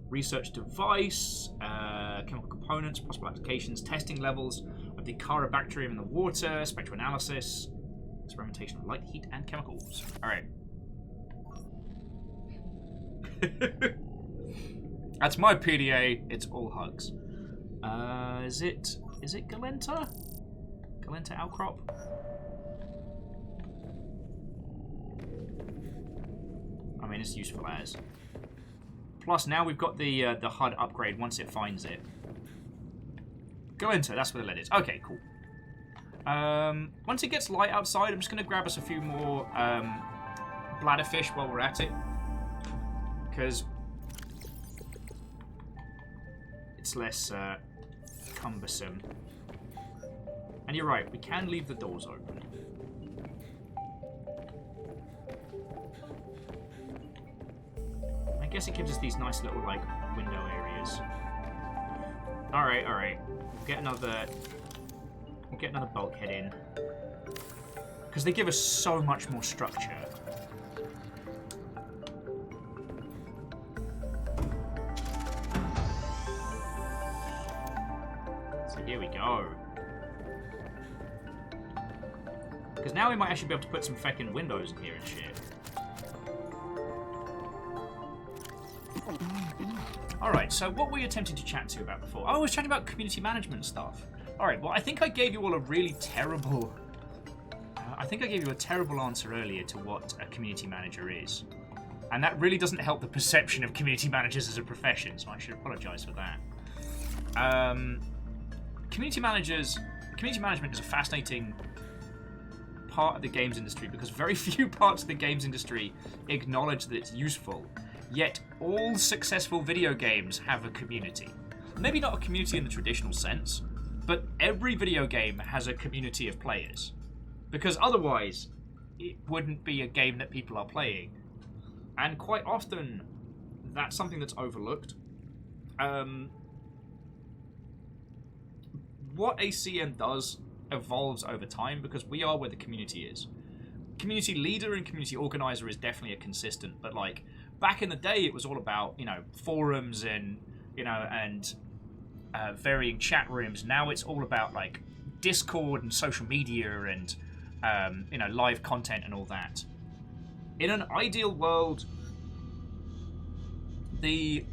Research device, chemical components, possible applications, testing levels of the Carabacterium in the water, spectroanalysis, experimentation of light, heat, and chemicals. Alright. That's my PDA, it's all hugs. Is it Galenta? Galenta outcrop? I mean, it's useful as. Plus, now we've got the HUD upgrade once it finds it. Galenta, that's where the lead is. Okay, cool. Once it gets light outside, I'm just going to grab us a few more bladderfish while we're at it. Because it's less cumbersome. And you're right, we can leave the doors open. I guess it gives us these nice little, like, window areas. Alright, alright. We'll get another bulkhead in. Because they give us so much more structure. So here we go. Because now we might actually be able to put some feckin' windows in here and shit. Alright, so what were you attempting to chat to about before? Oh, I was chatting about community management stuff. Alright, well, I think I gave you all a really terrible... I think I gave you a terrible answer earlier to what a community manager is. And that really doesn't help the perception of community managers as a profession, so I should apologise for that. Community management is a fascinating part of the games industry because very few parts of the games industry acknowledge that it's useful. Yet all successful video games have a community. Maybe not a community in the traditional sense, but every video game has a community of players. Because otherwise, it wouldn't be a game that people are playing. And quite often, that's something that's overlooked. What a CM does evolves over time because we are where the community is. Community leader and community organizer is definitely a consistent, but like back in the day it was all about, you know, forums and, you know, and varying chat rooms. Now it's all about like Discord and social media and you know, live content and all that. In an ideal world, a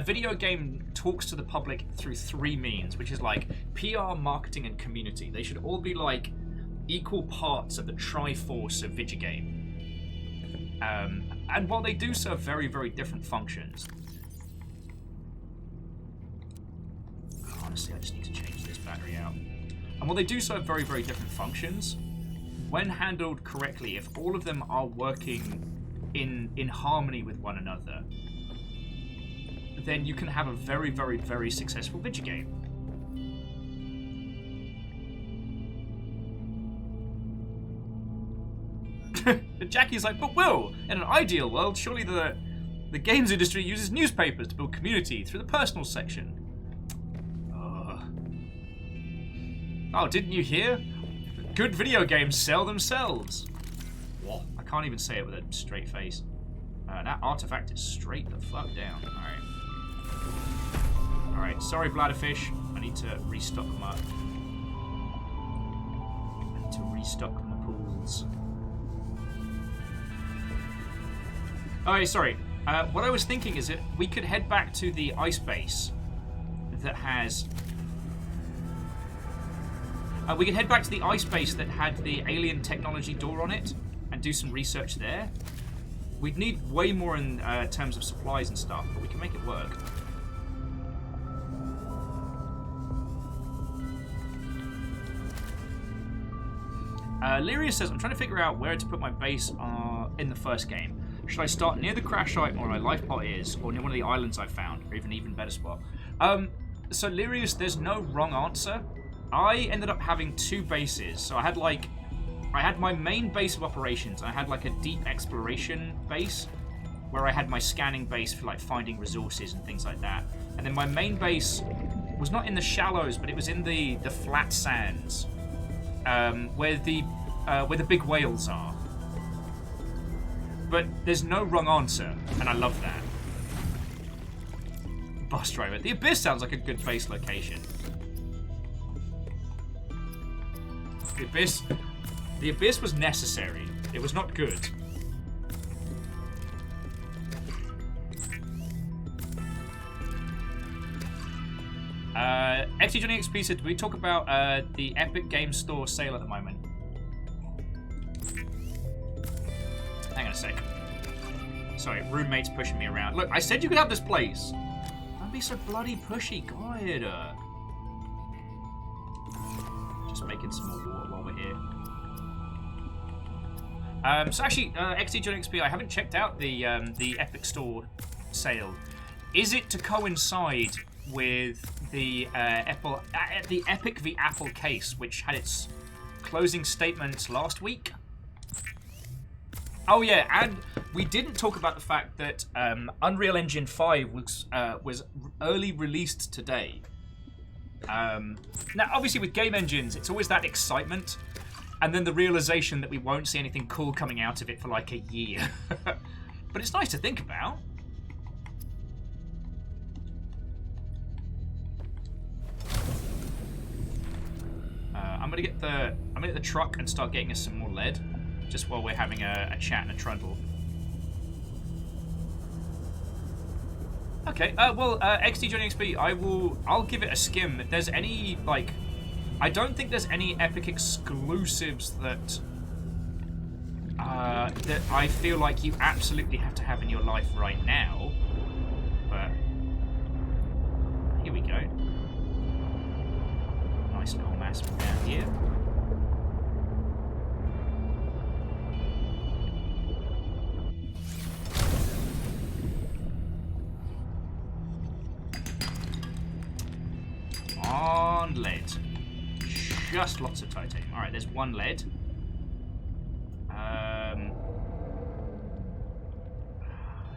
video game talks to the public through three means, which is like PR, marketing, and community. They should all be like equal parts of the Triforce of video game. And while they do serve very, very different functions, honestly, I just need to change this battery out. And while they do serve very, very different functions, when handled correctly, if all of them are working in harmony with one another, then you can have a very, very, very successful video game. Jackie's like, but Will, in an ideal world, surely the games industry uses newspapers to build community through the personal section. Oh, didn't you hear? Good video games sell themselves. What? I can't even say it with a straight face. That artifact is straight the fuck down. Alright. Alright, sorry bladderfish. I need to restock my pools. Alright, sorry. What I was thinking is that we could head back to the ice base that has... we could head back to the ice base that had the alien technology door on it and do some research there. We'd need way more in terms of supplies and stuff, but we can make it work. Lyria says, I'm trying to figure out where to put my base in the first game. Should I start near the crash site where my life pod is, or near one of the islands I found, or even better spot? So Lyrius, there's no wrong answer. I ended up having two bases. So I had my main base of operations, and I had like a deep exploration base where I had my scanning base for like finding resources and things like that. And then my main base was not in the shallows, but it was in the flat sands, where the big whales are. But there's no wrong answer, and I love that. Bus driver. The Abyss sounds like a good base location. The Abyss was necessary. It was not good. XT Johnny XP said, do we talk about the Epic Games Store sale at the moment? Hang on a sec. Sorry, roommate's pushing me around. Look, I said you could have this place. Don't be so bloody pushy, God. Just making some more water while we're here. So actually, XT Johnny XP, I haven't checked out the Epic Store sale. Is it to coincide with the Epic v Apple case, which had its closing statements last week? Oh yeah, and we didn't talk about the fact that Unreal Engine 5 was early released today. Now, obviously, with game engines, it's always that excitement, and then the realization that we won't see anything cool coming out of it for like a year. But it's nice to think about. I'm gonna get the truck and start getting us some more lead, just while we're having a chat and a trundle. Okay. Well, XT Johnny XP, I'll give it a skim. If there's any I don't think there's any Epic exclusives that that I feel like you absolutely have to have in your life right now. But here we go. Nice little mass from down here. On lead. Just lots of titanium. Alright, there's one lead. Oh,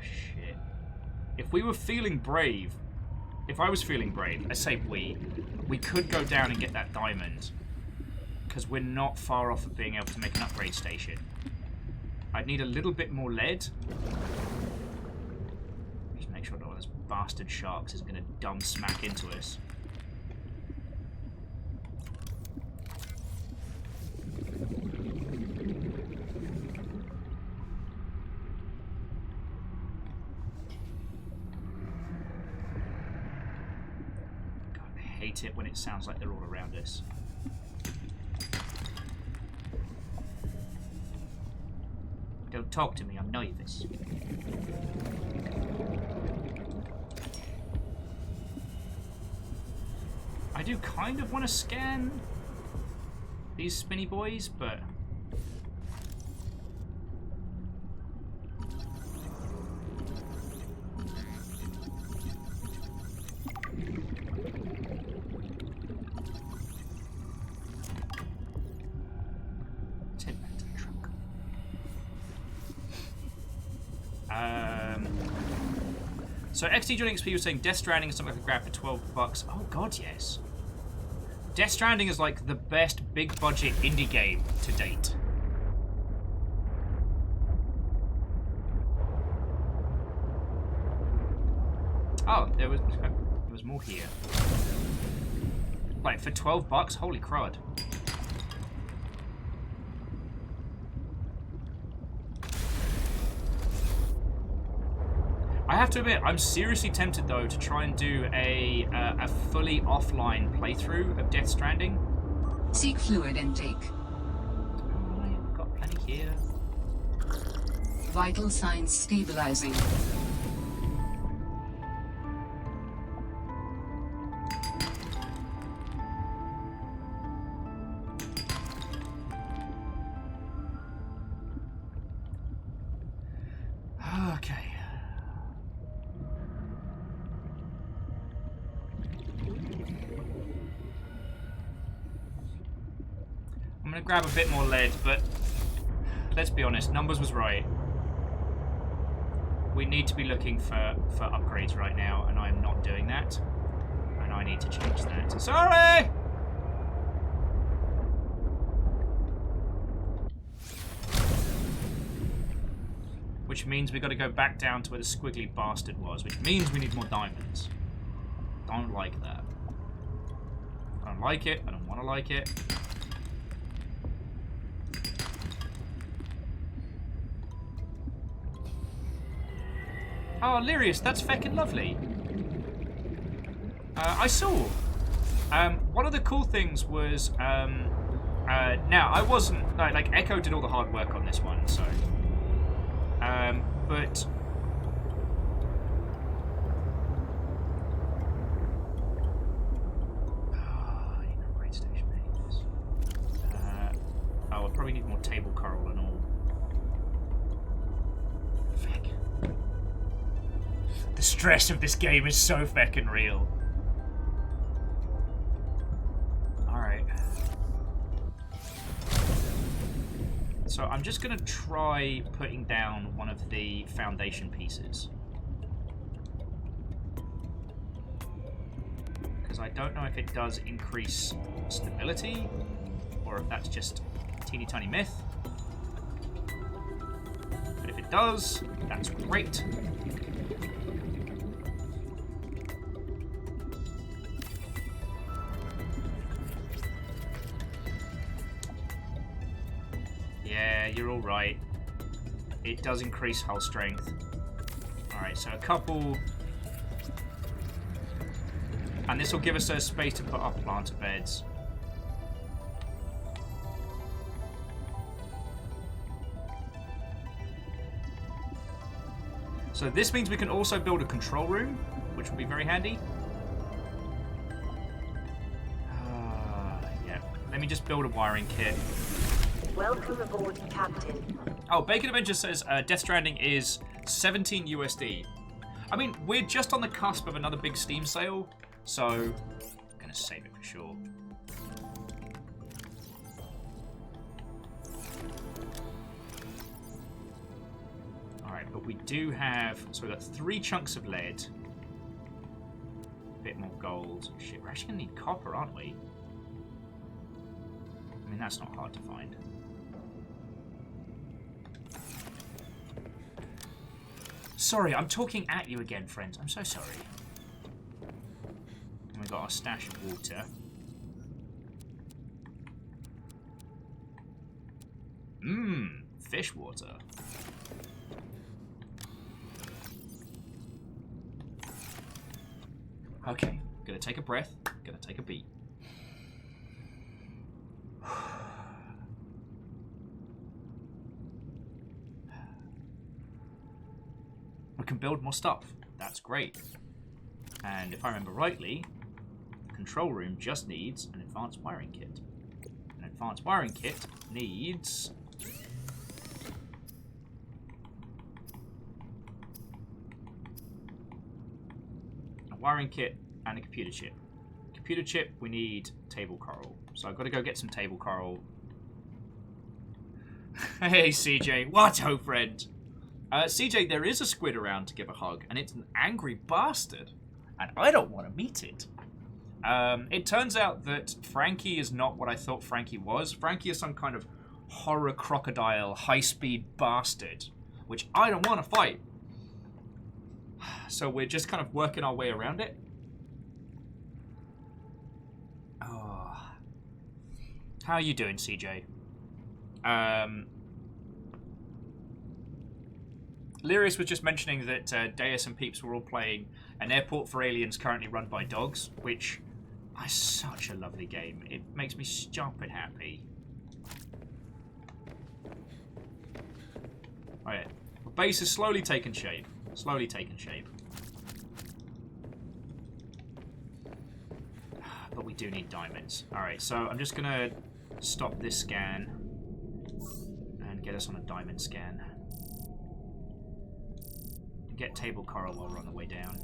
shit. If we were feeling brave, if I was feeling brave, I say we could go down and get that diamond. Because we're not far off of being able to make an upgrade station. I'd need a little bit more lead. Just make sure that one of those bastard sharks isn't going to dumb smack into us. It when it sounds like they're all around us. Don't talk to me, I'm nervous. I do kind of want to scan these spinny boys, but so XT Johnny XP was saying Death Stranding is something I could grab for $12. Oh god, yes. Death Stranding is like the best big budget indie game to date. Oh, there was more here. Like for $12? Holy crud. I have to admit, I'm seriously tempted though to try and do a fully offline playthrough of Death Stranding. Seek fluid intake. Alright, we've got plenty here. Vital signs stabilizing. Okay. I'm gonna grab a bit more lead, but let's be honest, Numbers was right. We need to be looking for upgrades right now, and I am not doing that. And I need to change that. Sorry! Which means we got to go back down to where the squiggly bastard was, which means we need more diamonds. Don't like that. I don't like it. I don't want to like it. Oh, Lyrius, that's feckin' lovely. I saw. One of the cool things was, now, I wasn't, like, Echo did all the hard work on this one, so. But. Oh, you know, great station names. I'll probably need more table coral and all. Feck. The stress of this game is so feckin' real. Alright. So I'm just going to try putting down one of the foundation pieces. Because I don't know if it does increase stability, or if that's just a teeny tiny myth. But if it does, that's great. Yeah, you're all right. It does increase hull strength. Alright, so a couple. And this will give us a space to put our planter beds. So this means we can also build a control room, which will be very handy. Yeah. Let me just build a wiring kit. Welcome aboard, Captain. Oh, Bacon Avenger says Death Stranding is 17 USD. I mean, we're just on the cusp of another big Steam sale, so I'm gonna save it for sure. Alright, but we do have, so we've got 3 chunks of lead. A bit more gold. Shit, we're actually gonna need copper, aren't we? I mean, that's not hard to find. Sorry, I'm talking at you again, friends. I'm so sorry. And we've got our stash of water. Mmm, fish water. Okay, gonna take a breath, gonna take a beat. We can build more stuff. That's great. And if I remember rightly, the control room just needs an advanced wiring kit. An advanced wiring kit needs... a wiring kit and a computer chip. Computer chip, we need table coral. So I've got to go get some table coral. Hey CJ, what ho friend? CJ, there is a squid around to give a hug, and it's an angry bastard, and I don't want to meet it. It turns out that Frankie is not what I thought Frankie was. Frankie is some kind of horror crocodile, high-speed bastard, which I don't want to fight. So we're just kind of working our way around it. Oh. How are you doing, CJ? Lyrius was just mentioning that Deus and Peeps were all playing An Airport for Aliens currently run by dogs, which is such a lovely game. It makes me stupid happy. Alright, the base is slowly taking shape. Slowly taking shape. But we do need diamonds. Alright, so I'm just going to stop this scan and get us on a diamond scan. Get table coral while we're on the way down.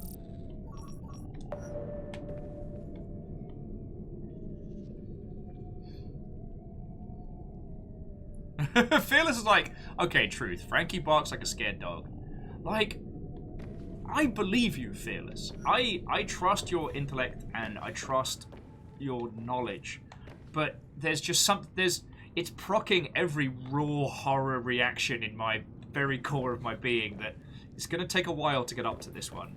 Fearless is like, okay, truth. Frankie barks like a scared dog. Like, I believe you, Fearless. I trust your intellect and I trust your knowledge. But there's just it's procking every raw horror reaction in my very core of my being that it's going to take a while to get up to this one.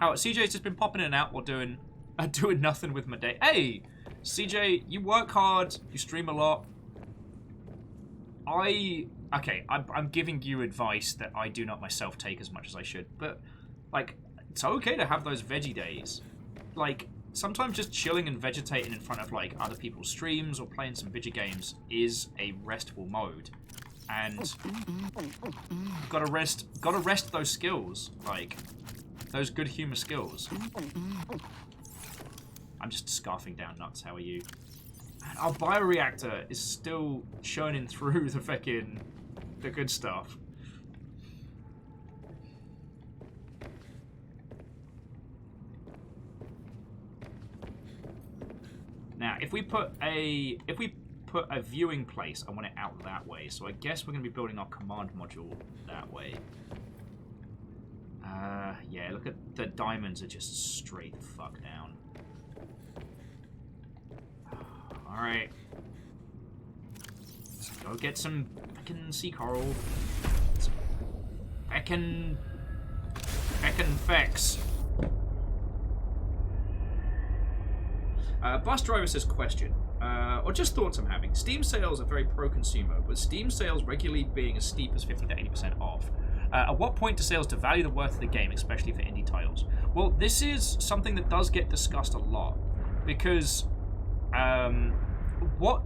Oh, CJ's just been popping in and out while doing nothing with my day. Hey, CJ, you work hard, you stream a lot. I'm giving you advice that I do not myself take as much as I should, but like, it's okay to have those veggie days. Like, sometimes just chilling and vegetating in front of like other people's streams or playing some video games is a restful mode, and gotta rest those skills, like those good humor skills. I'm just scarfing down nuts. How are you? And our bioreactor is still churning through the good stuff. Now, if we put a viewing place, I want it out that way. So I guess we're going to be building our command module that way. Yeah, look at the diamonds are just straight the fuck down. Alright. Let's go get some feckin' sea coral. Some feckin' fecks. Bus driver says, question. Or just thoughts I'm having. Steam sales are very pro-consumer, but Steam sales regularly being as steep as 50 to 80% off. At what point do sales devalue the worth of the game, especially for indie titles? Well, this is something that does get discussed a lot. Because, what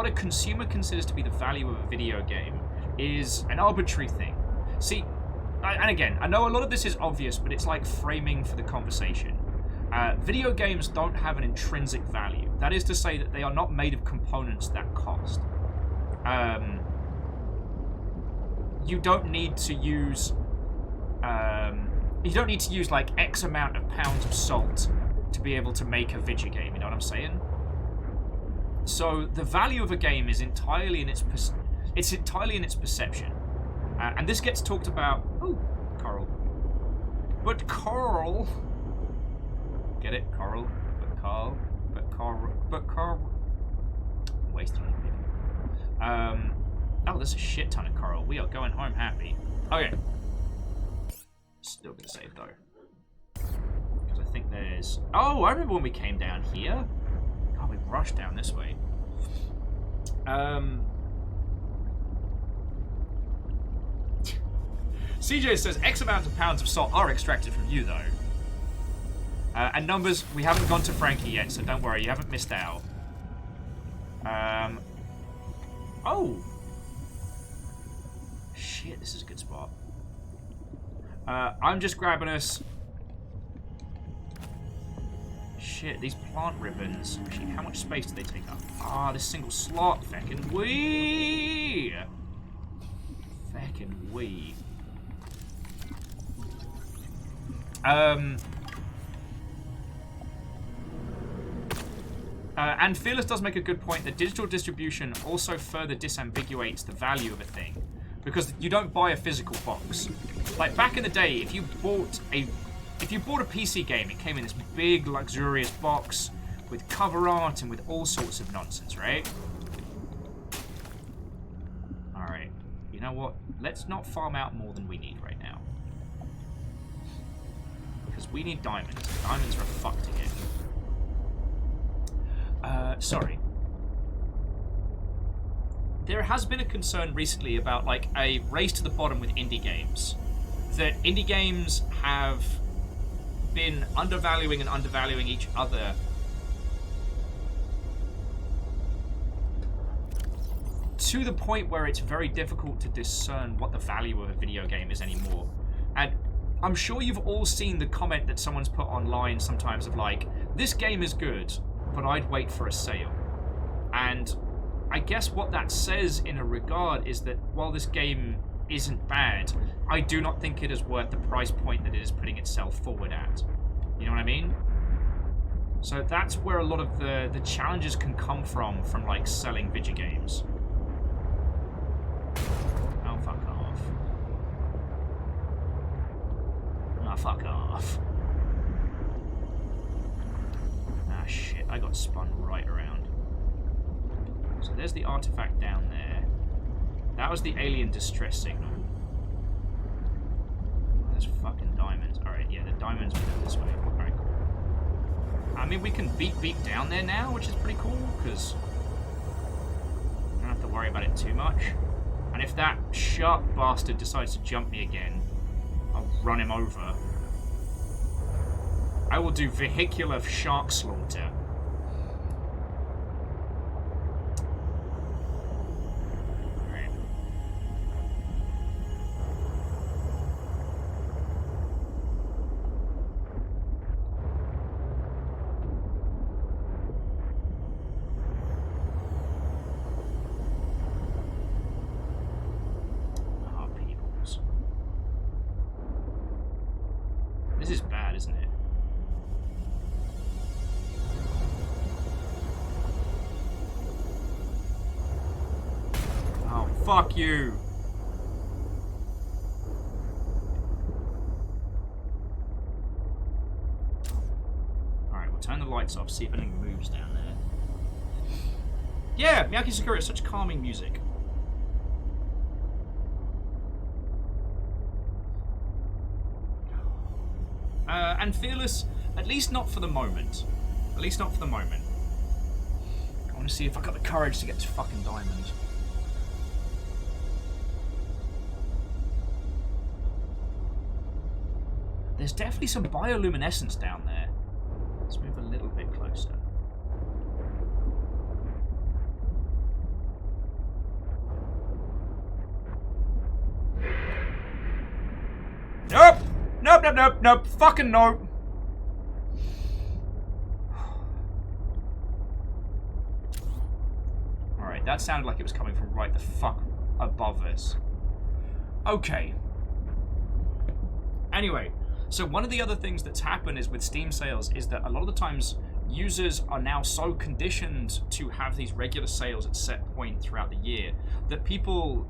a consumer considers to be the value of a video game is an arbitrary thing. See, and again, I know a lot of this is obvious, but it's like framing for the conversation. Video games don't have an intrinsic value. That is to say that they are not made of components that cost. You don't need to use like X amount of pounds of salt to be able to make a video game, you know what I'm saying? So the value of a game is entirely in its perception. And this gets talked about. Oh, coral. But coral. Get it? Coral. But Carl. But Carl. But Carl. Wasting on people. Oh, there's a shit ton of coral. We are going home happy. Okay. Still gonna save though. Because I think there's... Oh, I remember when we came down here. God, we rushed down this way. CJ says X amount of pounds of salt are extracted from you though. And numbers, we haven't gone to Frankie yet, so don't worry, you haven't missed out. Oh! Shit, this is a good spot. I'm just grabbing us... Shit, these plant ribbons. Actually, how much space do they take up? Ah, this single slot. Feckin' wee! Feckin' wee. And Fearless does make a good point that digital distribution also further disambiguates the value of a thing. Because you don't buy a physical box. Like back in the day, if you bought a PC game, it came in this big, luxurious box with cover art and with all sorts of nonsense, right? Alright. You know what? Let's not farm out more than we need right now. Because we need diamonds. Diamonds are a fuck to get. Sorry. There has been a concern recently about, like, a race to the bottom with indie games. That indie games have been undervaluing and undervaluing each other to the point where it's very difficult to discern what the value of a video game is anymore. And I'm sure you've all seen the comment that someone's put online sometimes of like, this game is good, but I'd wait for a sale. And I guess what that says in a regard is that while this game isn't bad, I do not think it is worth the price point that it is putting itself forward at. You know what I mean? So that's where a lot of the challenges can come from like selling video games. Oh, fuck off. Oh, fuck off. Ah, shit. I got spun right around. So there's the artifact down there. That was the alien distress signal. Oh, there's fucking diamonds. Alright, yeah, the diamonds will go this way. Alright, cool. I mean, we can beat down there now, which is pretty cool, because I don't have to worry about it too much. And if that shark bastard decides to jump me again, I'll run him over. I will do vehicular shark slaughter. Alright. Oh, peoples. This is bad, isn't it? Oh, fuck you! Alright, we'll turn the lights off, see if anything moves down there. Yeah, Miyake Sakura is such calming music. And fearless, at least not for the moment. At least not for the moment. I want to see if I got the courage to get this fucking diamond. There's definitely some bioluminescence down there. Let's move a little bit closer. Nope! Nope, nope, nope, nope. Fucking nope. Alright, that sounded like it was coming from right the fuck above us. Okay. Anyway, so one of the other things that's happened is with Steam sales is that a lot of the times users are now so conditioned to have these regular sales at set point throughout the year that people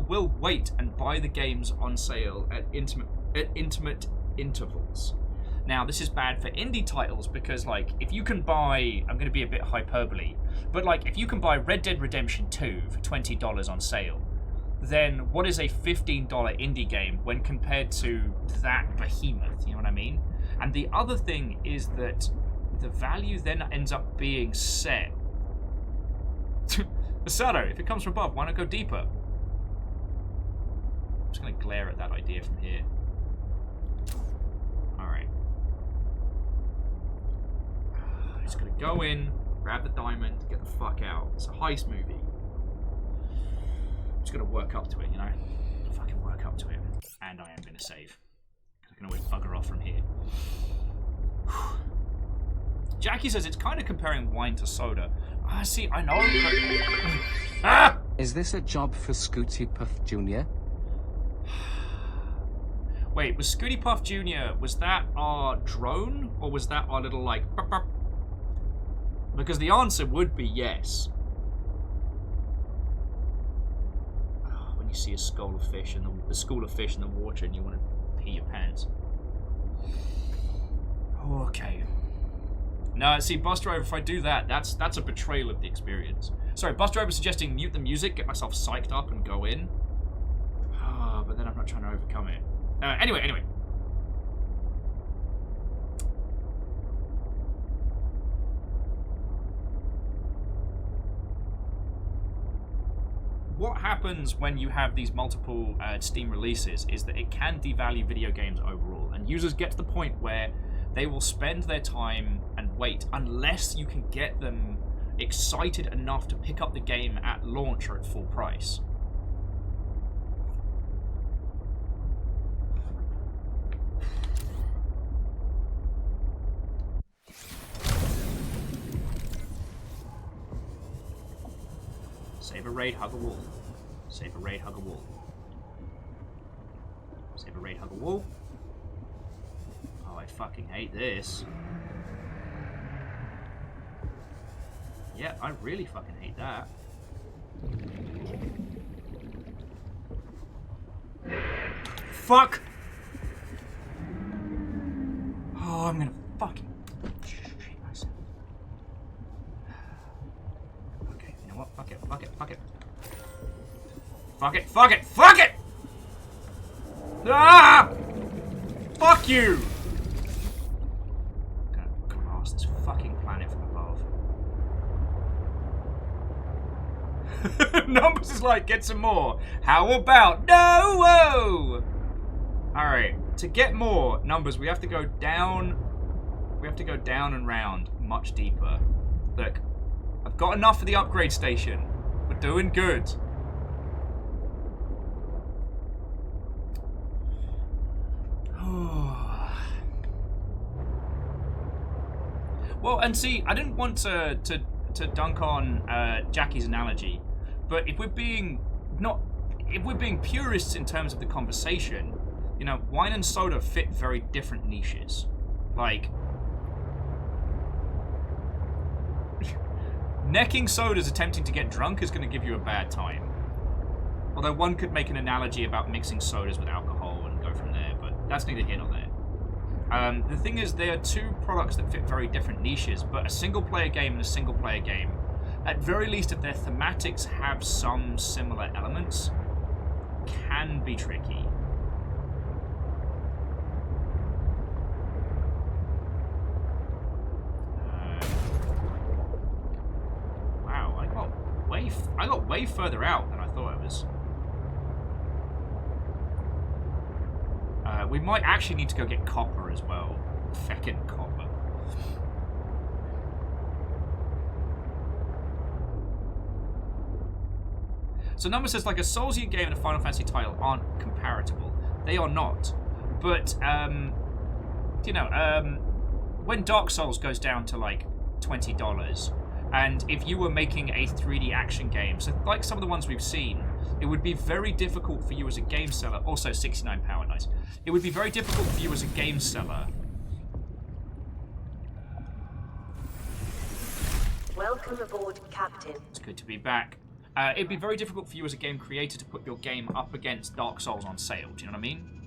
will wait and buy the games on sale at intimate intervals. Now, this is bad for indie titles because, like, if you can buy, I'm going to be a bit hyperbole, but like, if you can buy Red Dead Redemption 2 for $20 on sale, then what is a $15 indie game when compared to that behemoth? You know what I mean? And the other thing is that the value then ends up being set. Masato, if it comes from above, why not go deeper? I'm just going to glare at that idea from here. Alright. Just going to go in, grab the diamond, get the fuck out. It's a heist movie. Just gotta work up to it, you know? Fucking work up to it. And I am gonna save. I can always bugger off from here. Jackie says it's kind of comparing wine to soda. Ah, see, I know, but... Ah! Is this a job for Scooty Puff Jr.? Wait, was Scooty Puff Jr., was that our drone? Or was that our little, like... Burp, burp? Because the answer would be yes. You see a school of fish in the school of fish in the water and you want to pee your pants. Okay. No, see, Bus Driver, if I do that, that's a betrayal of the experience. Sorry, Bus Driver suggesting mute the music, get myself psyched up and go in. But then I'm not trying to overcome it. Anyway. What happens when you have these multiple Steam releases is that it can devalue video games overall, and users get to the point where they will spend their time and wait unless you can get them excited enough to pick up the game at launch or at full price. Save a raid, hug a wall. Save a raid, hug a wall. Save a raid, hug a wall. Oh, I fucking hate this. Yeah, I really fucking hate that. Fuck! Oh, I'm gonna fucking shit myself. Okay, you know what? Fuck it, fuck it, fuck it. Fuck it, fuck it, fuck it! Ah! Fuck you! I'm gonna cross this fucking planet from above. Numbers is like, get some more. How about no? Whoa! Alright, to get more numbers, we have to go down. We have to go down and round much deeper. Look, I've got enough for the upgrade station. We're doing good. Well, and see, I didn't want to dunk on Jackie's analogy, but if we're being purists in terms of the conversation, you know, wine and soda fit very different niches. Like, necking sodas attempting to get drunk is going to give you a bad time. Although one could make an analogy about mixing sodas with alcohol and go from there, but that's neither here nor there. The thing is, they are two products that fit very different niches, but a single-player game and a single-player game, at very least if their thematics have some similar elements, can be tricky. Wow, I got way further out than I thought I was. We might actually need to go get copper as well. Feckin' copper. So Number says, like, a Soulsy game and a Final Fantasy title aren't comparable. They are not. But, you know, when Dark Souls goes down to, like, $20, and if you were making a 3D action game, so like some of the ones we've seen, it would be very difficult for you as a game seller. Also, 69 power, nice. It would be very difficult for you as a game seller. Welcome aboard, Captain. It's good to be back. It'd be very difficult for you as a game creator to put your game up against Dark Souls on sale. Do you know what I mean?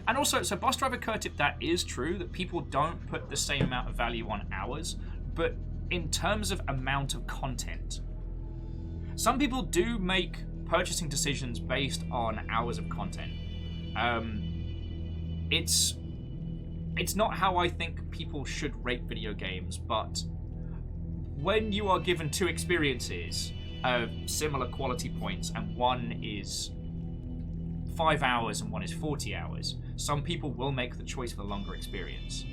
And also, so Bus Driver Curtip, that is true, that people don't put the same amount of value on hours, but in terms of amount of content, some people do make purchasing decisions based on hours of content. It's not how I think people should rate video games, but when you are given two experiences of similar quality points, and one is 5 hours and one is 40 hours, some people will make the choice for the longer experience.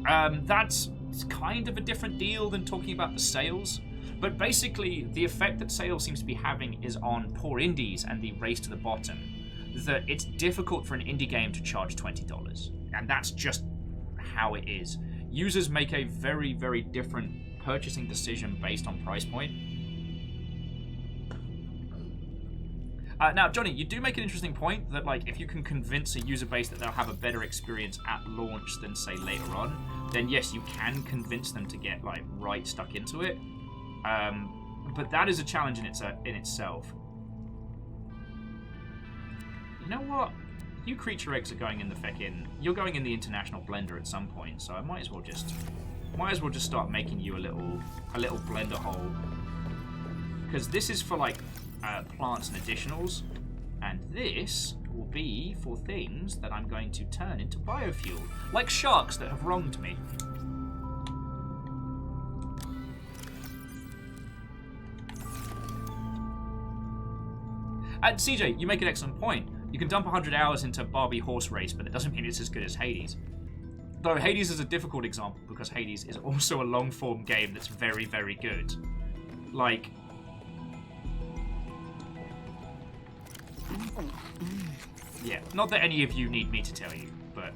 That's kind of a different deal than talking about the sales, but basically the effect that sales seems to be having is on poor indies and the race to the bottom, that it's difficult for an indie game to charge $20, and that's just how it is. Users make a very, very different purchasing decision based on price point. Now, Johnny, you do make an interesting point that, like, if you can convince a user base that they'll have a better experience at launch than, say, later on, then yes, you can convince them to get, like, right stuck into it. But that is a challenge in itself. You know what? You creature eggs are going in the you're going in the international blender at some point, so I might as well just start making you a little blender hole. Because this is for, like, plants and additionals, and this will be for things that I'm going to turn into biofuel, like sharks that have wronged me. And CJ, you make an excellent point. You can dump 100 hours into Barbie Horse Race, but it doesn't mean it's as good as Hades. Though Hades is a difficult example, because Hades is also a long-form game that's very, very good. Like, yeah, not that any of you need me to tell you, but...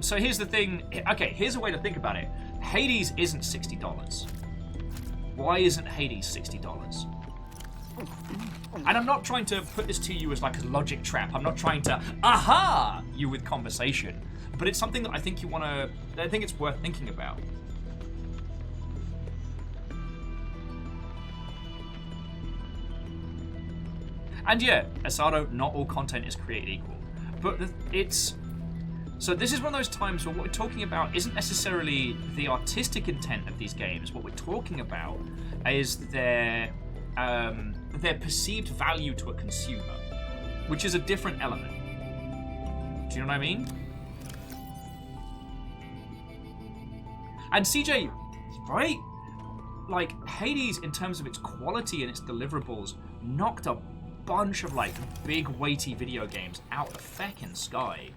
so here's the thing. Okay, here's a way to think about it. Hades isn't $60. Why isn't Hades $60? And I'm not trying to put this to you as like a logic trap. I'm not trying to aha you with conversation. But it's something that I think I think it's worth thinking about. And yeah, Asado, not all content is created equal. But so this is one of those times where what we're talking about isn't necessarily the artistic intent of these games. What we're talking about is their perceived value to a consumer, which is a different element. Do you know what I mean? And CJ, right? Like, Hades, in terms of its quality and its deliverables, knocked a bunch of, like, big, weighty video games out the feckin' sky.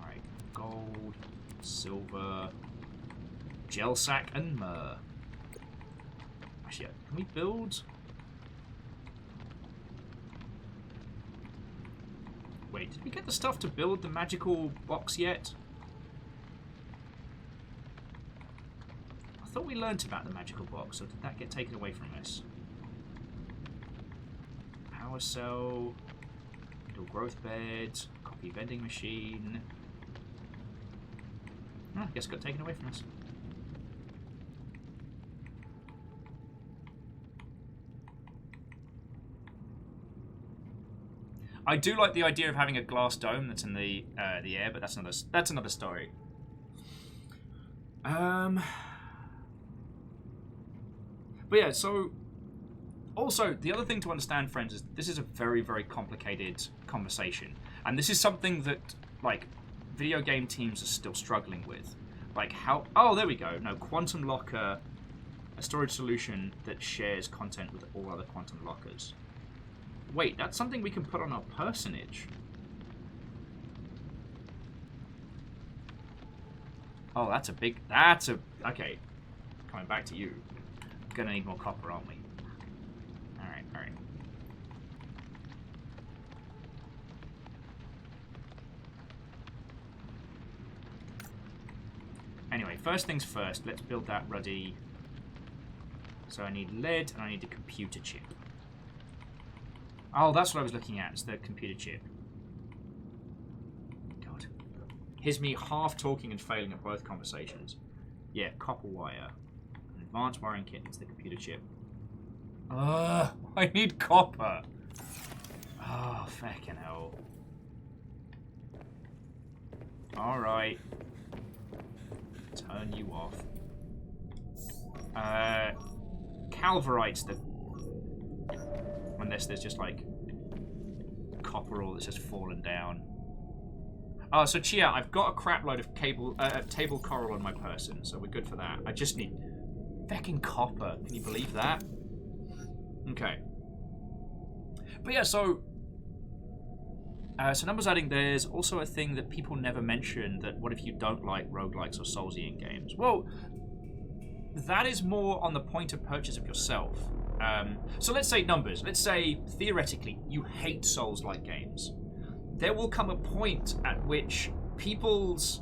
Alright, gold, silver, gel sack, and myrrh. Actually, can we build? Wait, did we get the stuff to build the magical box yet? I thought we learnt about the magical box, or did that get taken away from us? Power cell, dual growth bed, copy vending machine. Oh, I guess it got taken away from us. I do like the idea of having a glass dome that's in the air, but that's another story. But yeah, so also the other thing to understand, friends, is this is a very, very complicated conversation, and this is something that like video game teams are still struggling with. Like how? Oh, there we go. No, Quantum Locker, a storage solution that shares content with all other Quantum Lockers. Wait, that's something we can put on our personage. Oh, okay. Coming back to you. Gonna need more copper, aren't we? Alright. Anyway, first things first, let's build that ruddy. So I need lead and I need a computer chip. Oh, that's what I was looking at. It's the computer chip. God. Here's me half talking and failing at both conversations. Yeah, copper wire. An advanced wiring kit into the computer chip. I need copper. Oh, fucking hell. Alright. Turn you off. Calverite's the... Unless there's just like copper ore that's just fallen down. Oh, so Chia, I've got a crap load of table coral on my person, so we're good for that. I just need feckin' copper. Can you believe that? Okay. But yeah, so numbers adding, there's also a thing that people never mention, that what if you don't like roguelikes or Soulsian games? Well, that is more on the point of purchase of yourself. So let's say numbers. Let's say, theoretically, you hate Souls-like games. There will come a point at which people's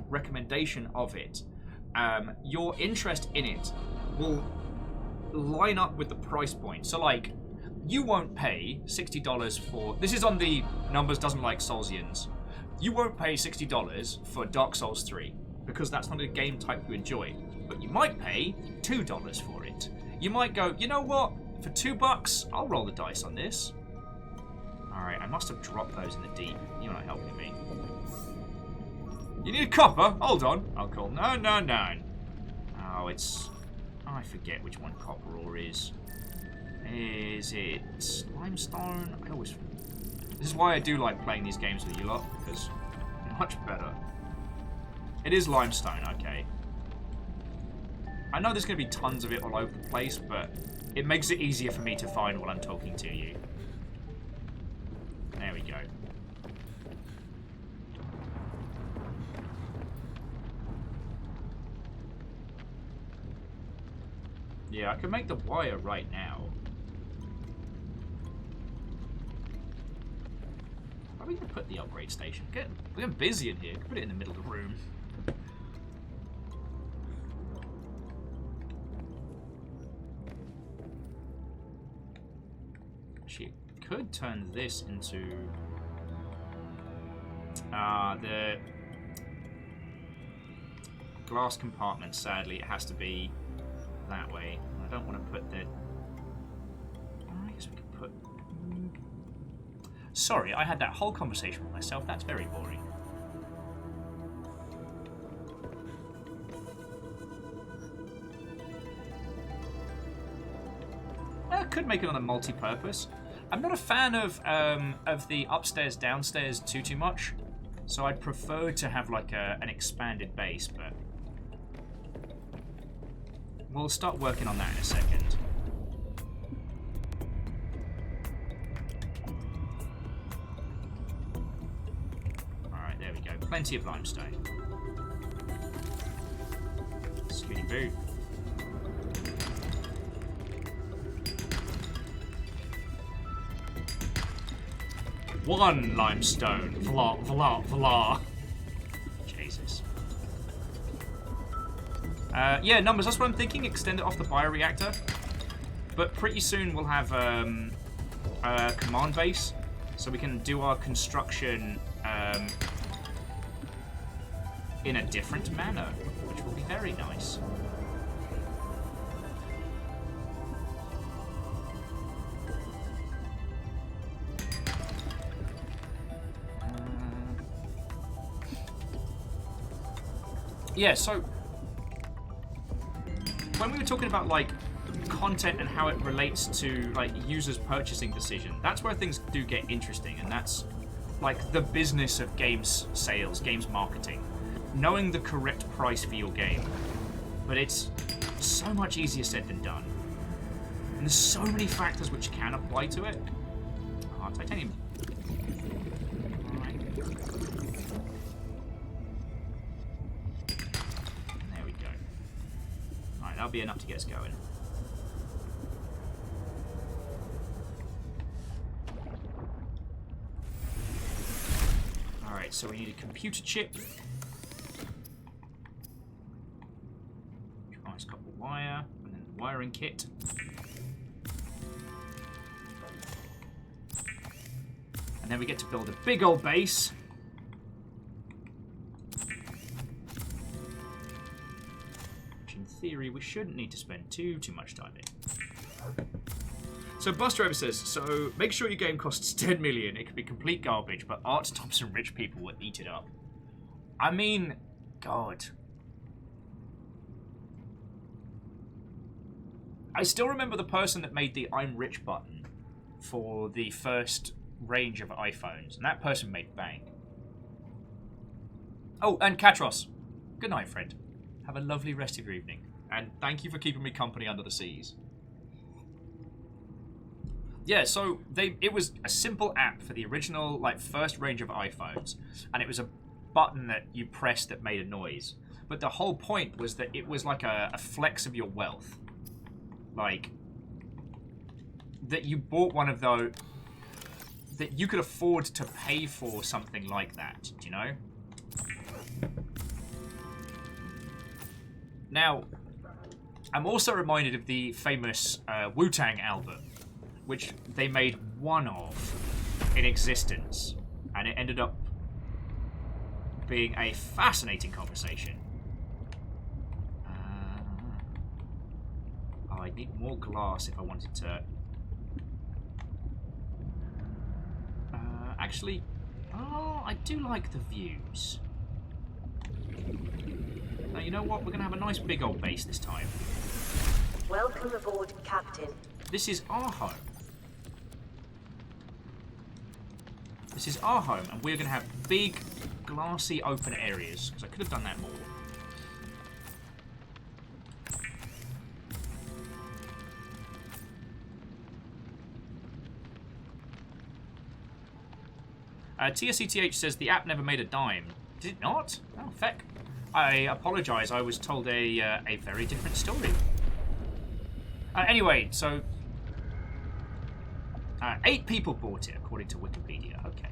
recommendation of it, your interest in it, will line up with the price point. So, like, you won't pay $60 for... This is on the numbers doesn't like Soulsians. You won't pay $60 for Dark Souls 3, because that's not a game type you enjoy. But you might pay $2 for it. You might go, you know what? For $2, I'll roll the dice on this. Alright, I must have dropped those in the deep. You're not helping me. You need copper? Hold on. I'll call. No. Oh, it's... I forget which one copper ore is. Is it limestone? I always... This is why I do like playing these games with you lot, because much better. It is limestone, okay. I know there's going to be tons of it all over the place, but it makes it easier for me to find while I'm talking to you. There we go. Yeah, I can make the wire right now. Where are we going to put the upgrade station? We're getting busy in here. Put it in the middle of the room. could turn this into the glass compartment. Sadly, it has to be that way. I don't want to put the... I guess we could put... Sorry, I had that whole conversation with myself. That's very boring. I could make it on a multi-purpose. I'm not a fan of the upstairs downstairs too much, so I'd prefer to have like an expanded base, but we'll start working on that in a second. Alright, there we go. Plenty of limestone. Scooty boo. One limestone. Vla, vla, vla. Jesus. Yeah, numbers, that's what I'm thinking. Extend it off the bioreactor. But pretty soon we'll have a command base, so we can do our construction in a different manner, which will be very nice. Yeah, so when we were talking about like content and how it relates to like users' purchasing decision, that's where things do get interesting, and that's like the business of games sales, games marketing, knowing the correct price for your game. But it's so much easier said than done, and there's so many factors which can apply to it. Oh, titanium. That'll be enough to get us going. Alright, so we need a computer chip. Nice copper wire, and then the wiring kit. And then we get to build a big old base. Theory, we shouldn't need to spend too much time in. So Bus Driver says, so make sure your game costs 10 million. It could be complete garbage, but Art Thompson rich people will eat it up. I mean, God. I still remember the person that made the I'm rich button for the first range of iPhones, and that person made bank. Oh, and Katros. Good night, friend. Have a lovely rest of your evening. And thank you for keeping me company under the seas. Yeah, so it was a simple app for the original, like, first range of iPhones. And it was a button that you pressed that made a noise. But the whole point was that it was like a flex of your wealth. Like, that you bought one of those... that you could afford to pay for something like that, do you know? Now, I'm also reminded of the famous Wu-Tang album, which they made one of in existence, and it ended up being a fascinating conversation. Oh, I need more glass if I wanted to... actually, oh, I do like the views. Now, you know what? We're going to have a nice big old base this time. Welcome aboard, Captain. This is our home. This is our home, and we're going to have big, glassy, open areas, because I could have done that more. TSCTH says the app never made a dime. Did it not? Oh, feck. I apologise, I was told a very different story. Anyway, so... 8 people bought it, according to Wikipedia. Okay.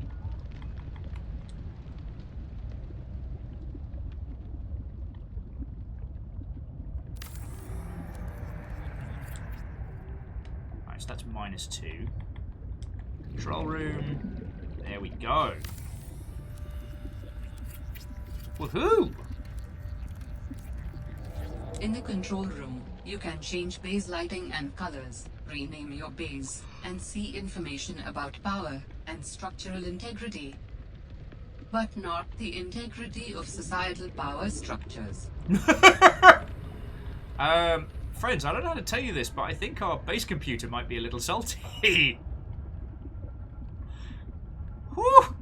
Alright, so that's -2. Control room. There we go. Woohoo! In the control room, you can change base lighting and colors, rename your base, and see information about power and structural integrity. But not the integrity of societal power structures. Friends, I don't know how to tell you this, but I think our base computer might be a little salty. Whew!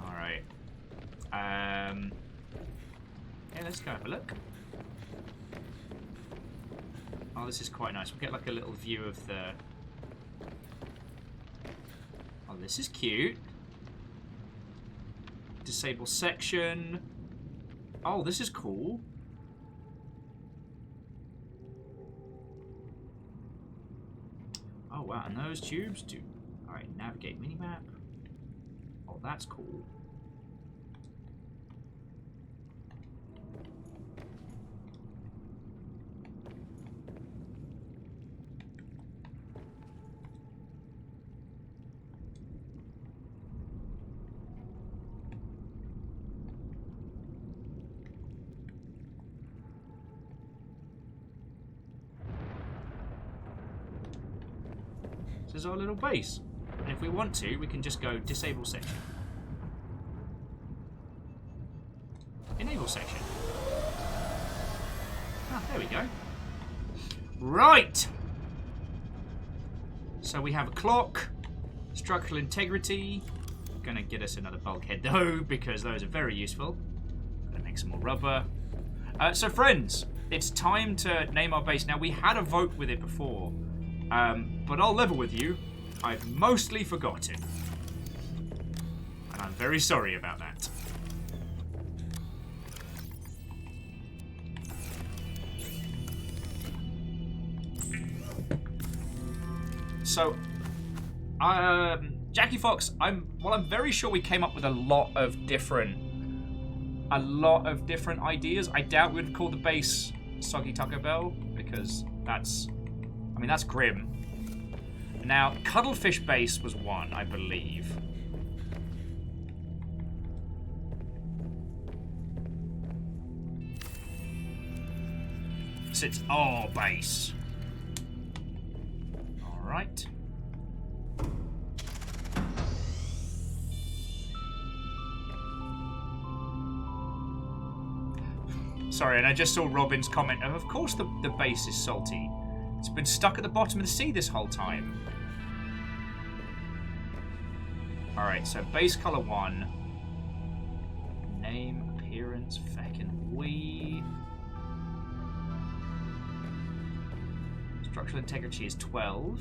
Alright. Yeah, let's go have a look. Oh, this is quite nice. We get like a little view of the... Oh, this is cute. Disable section. Oh, this is cool. Oh, wow. And those tubes do... Alright, navigate minimap. Oh, that's cool. This is our little base. And if we want to, we can just go disable section. Enable section. Ah, there we go. Right! So we have a clock, structural integrity. Gonna get us another bulkhead though, because those are very useful. Gonna make some more rubber. So friends, it's time to name our base. Now we had a vote with it before. But I'll level with you, I've mostly forgotten. And I'm very sorry about that. So, Jackie Fox, I'm very sure we came up with a lot of different ideas. I doubt we'd call the base Soggy Taco Bell, because that's grim. Now, Cuddlefish Base was one, I believe. So it's our base. Alright. Sorry, and I just saw Robin's comment. Of course the base is salty. It's been stuck at the bottom of the sea this whole time. Alright, so base color 1. Name, appearance, feckin' we. Structural integrity is 12.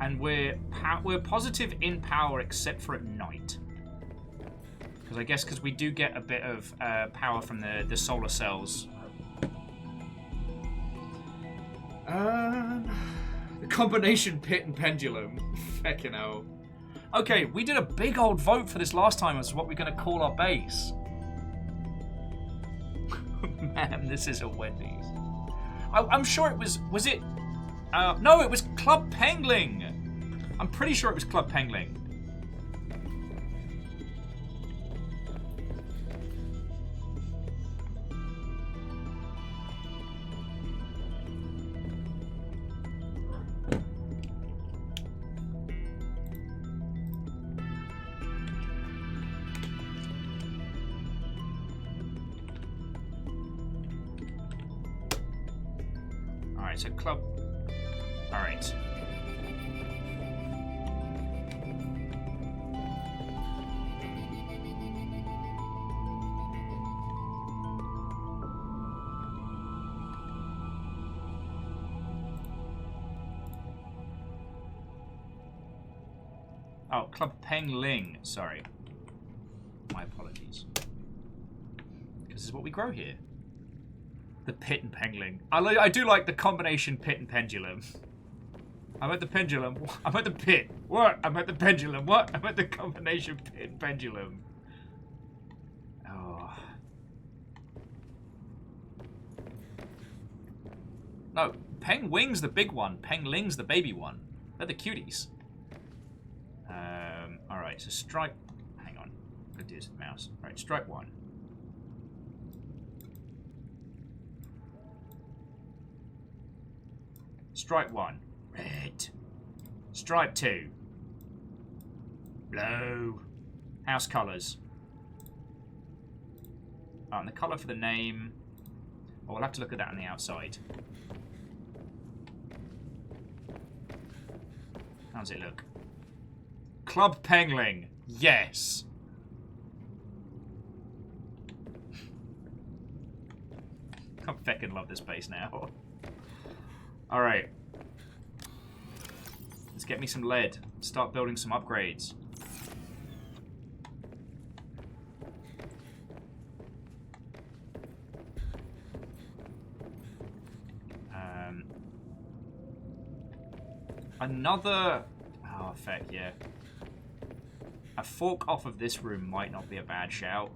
And we're positive in power except for at night. Because I guess because we do get a bit of power from the solar cells. The combination pit and pendulum. Feckin' hell. Okay, we did a big old vote for this last time as what we're going to call our base. Man, this is a Wendy's. I'm sure it was it... no, it was Club Pengling. I'm pretty sure it was Club Pengling. Alright, so Club... Alright. Oh, Club Pengling. Sorry. My apologies. Because this is what we grow here. The pit and pendulum. I do like the combination pit and pendulum. I'm at the pendulum. I'm at the pit. What? I'm at the pendulum. What? I'm at the combination pit and pendulum. Oh. No, Peng Wing's the big one. Peng Ling's the baby one. They're the cuties. Alright, so strike... Hang on. I'm going to do this with the mouse. Alright, strike 1. Stripe 1. Red. Stripe 2. Blue. House colours. Oh, and the colour for the name... Oh, we'll have to look at that on the outside. How does it look? Club Pengling. Yes. I fucking love this place now. Alright. Let's get me some lead. Start building some upgrades. Another... Oh, feck, yeah. A fork off of this room might not be a bad shout.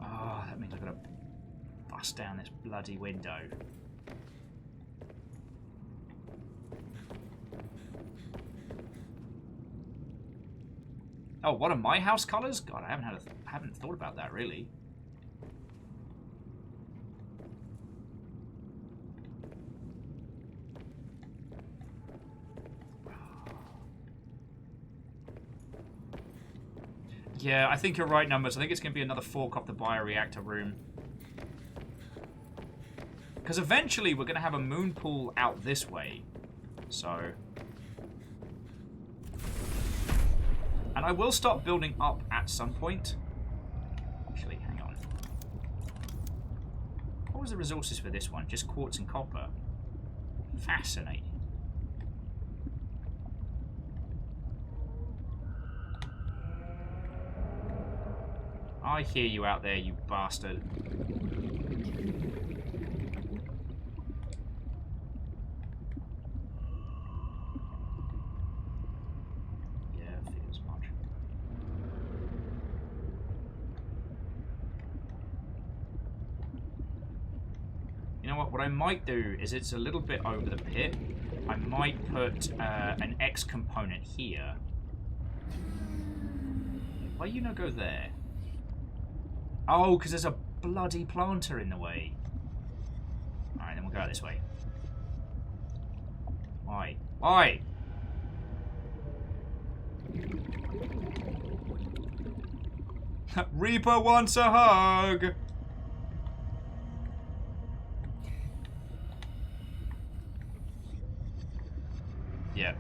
Oh, that means I've got to bust down this bloody window. Oh, what are my house colours? God, I haven't thought about that, really. Yeah, I think you're right, Numbers. I think it's going to be another fork off the bioreactor room. Because eventually we're going to have a moon pool out this way. So... And I will start building up at some point. Actually, hang on. What was the resources for this one? Just quartz and copper. Fascinating. I hear you out there, you bastard. Yeah, I feel as much. You know what? What I might do is it's a little bit over the pit. I might put an X component here. Why you not go there? Oh, because there's a bloody planter in the way. Alright, then we'll go out this way. Why? Why? Reaper wants a hug! Yeah.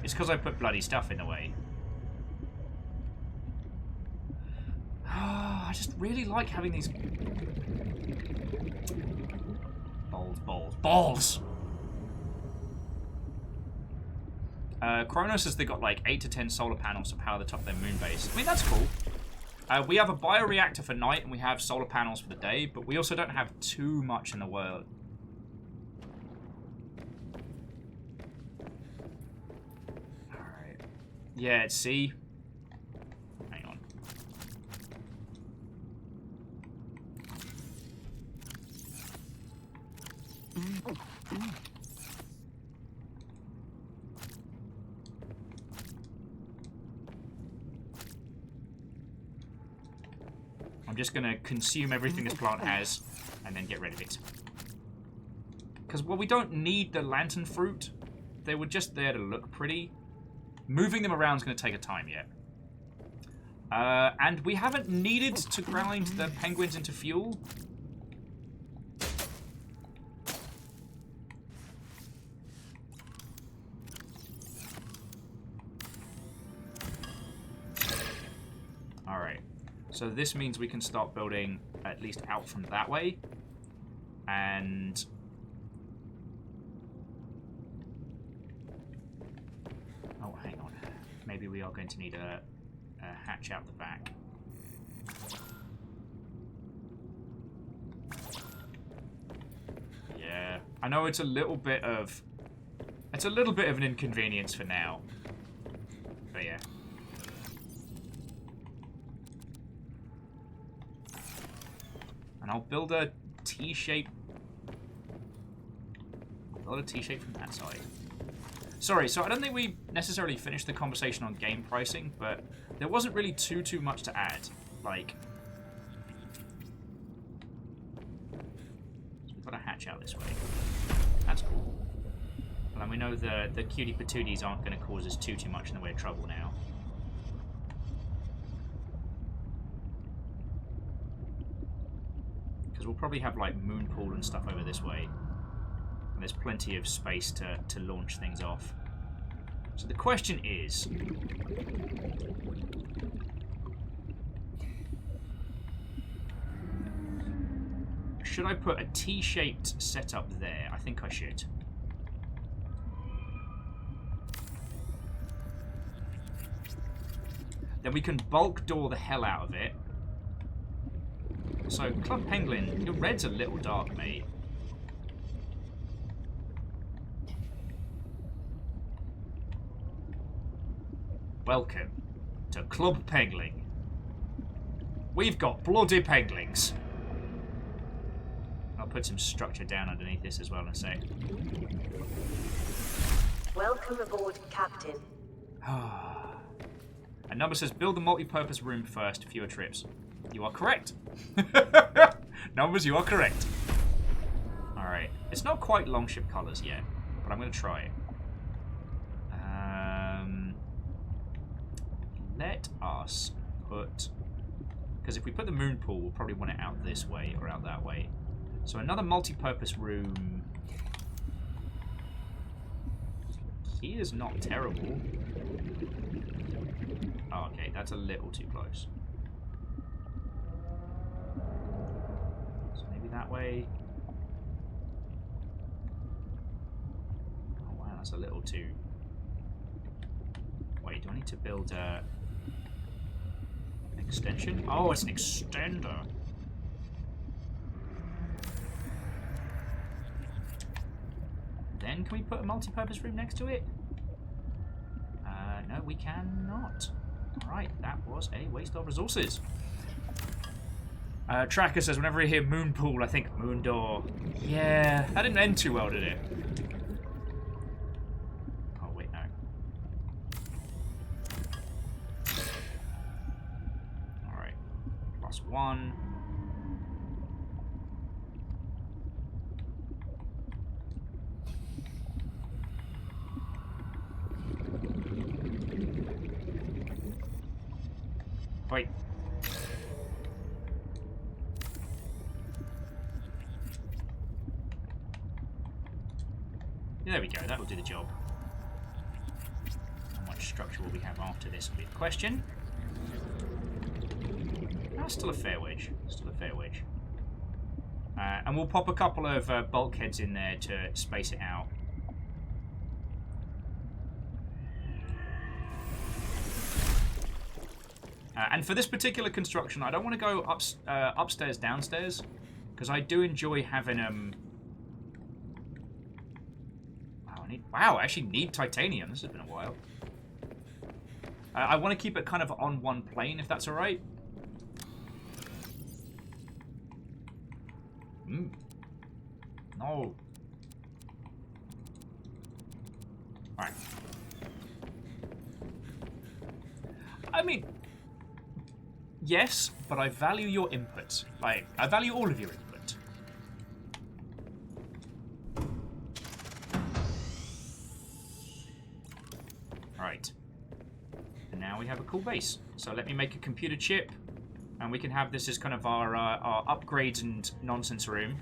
It's because I put bloody stuff in the way. I just really like having these... Balls! Kronos says they got like 8 to 10 solar panels to power the top of their moon base. I mean, that's cool. We have a bioreactor for night and we have solar panels for the day, but we also don't have too much in the world. Alright. Yeah, see? Hang on. I'm just going to consume everything this plant has and then get rid of it. Because, well, we don't need the lantern fruit. They were just there to look pretty. Moving them around is going to take a time yet. And we haven't needed to grind the penguins into fuel. Alright. So this means we can start building at least out from that way. And... oh, hang on. Maybe we are going to need a hatch out the back. I know it's a little bit of an inconvenience for now. But yeah. And I'll build a T-shape. Build a T-shape from that side. Sorry, so I don't think we necessarily finished the conversation on game pricing, but there wasn't really too much to add. Like, so we've got a hatch out this way. That's cool. Well, and we know the cutie patooties aren't going to cause us too much in the way of trouble now. Because we'll probably have like moon pool and stuff over this way. And there's plenty of space to launch things off. So the question is... should I put a T-shaped setup there? I think I should. Then we can bulk door the hell out of it. So, Club Penguin, your red's a little dark, mate. Welcome to Club Penguin. We've got bloody penguins. I'll put some structure down underneath this as well in a sec. Welcome aboard, Captain. A number says build the multi-purpose room first, fewer trips. You are correct. Numbers, you are correct. Alright. It's not quite longship colours yet, but I'm going to try it. Let us put... because if we put the moon pool, we'll probably want it out this way or out that way. So another multi-purpose room... here's not terrible. Oh, okay, that's a little too close. So maybe that way. Oh wow, that's a little too... wait, do I need to build an extension? Oh, it's an extender. Then can we put a multi-purpose room next to it? No, we cannot. Alright, that was a waste of resources. Tracker says, whenever I hear moon pool, I think moon door. Yeah, that didn't end too well, did it? Oh, wait, no. Alright. +1. Wait. There we go, that'll do the job. How much structure will we have after this will be the question. That's still a fair wedge. Still a fair wedge. And we'll pop a couple of bulkheads in there to space it out. And for this particular construction, I don't want to go upstairs, downstairs, because I do enjoy having wow, I actually need titanium. This has been a while. I want to keep it kind of on one plane, if that's all right. No. All right. I mean. Yes, but I value your input. Like, I value all of your input. Right. And now we have a cool base. So let me make a computer chip, and we can have this as kind of our upgrades and nonsense room.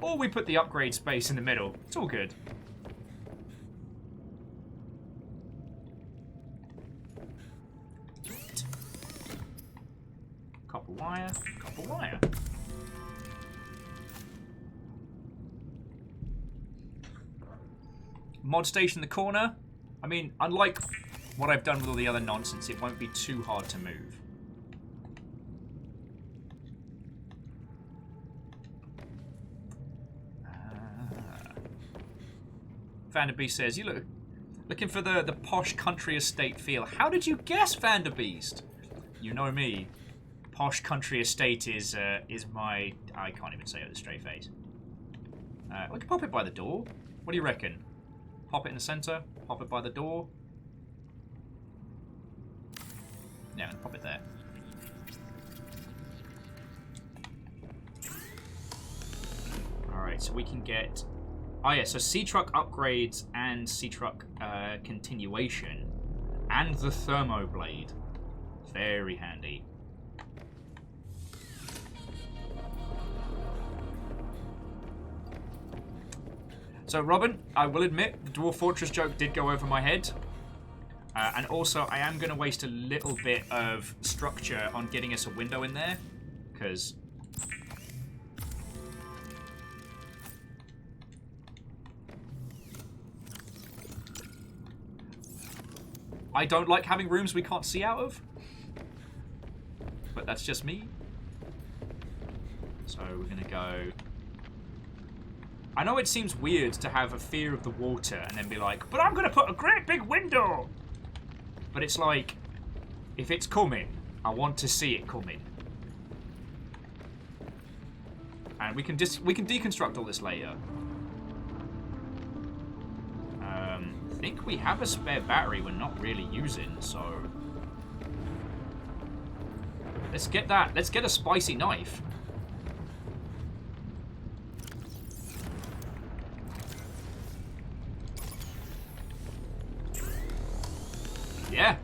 Or we put the upgrade space in the middle. It's all good. Copper wire, copper wire. Mod station in the corner. I mean, unlike what I've done with all the other nonsense, it won't be too hard to move. Vanderbeest says, you looking for the posh country estate feel. How did you guess, Vanderbeest? You know me. Posh country estate is my... I can't even say it with a straight face. We can pop it by the door. What do you reckon? Pop it in the center. Pop it by the door. Yeah, pop it there. Alright, so we can get... Oh yeah, so Sea-Truck upgrades and Sea-Truck continuation. And the Thermoblade. Very handy. So, Robin, I will admit, the Dwarf Fortress joke did go over my head. And also, I am going to waste a little bit of structure on getting us a window in there. Because... I don't like having rooms we can't see out of. But that's just me. So, we're going to go... I know it seems weird to have a fear of the water and then be like, but I'm going to put a great big window! But it's like, if it's coming, I want to see it coming. And we can deconstruct all this later. I think we have a spare battery we're not really using, so... Let's get that. Let's get a spicy knife. Yeah.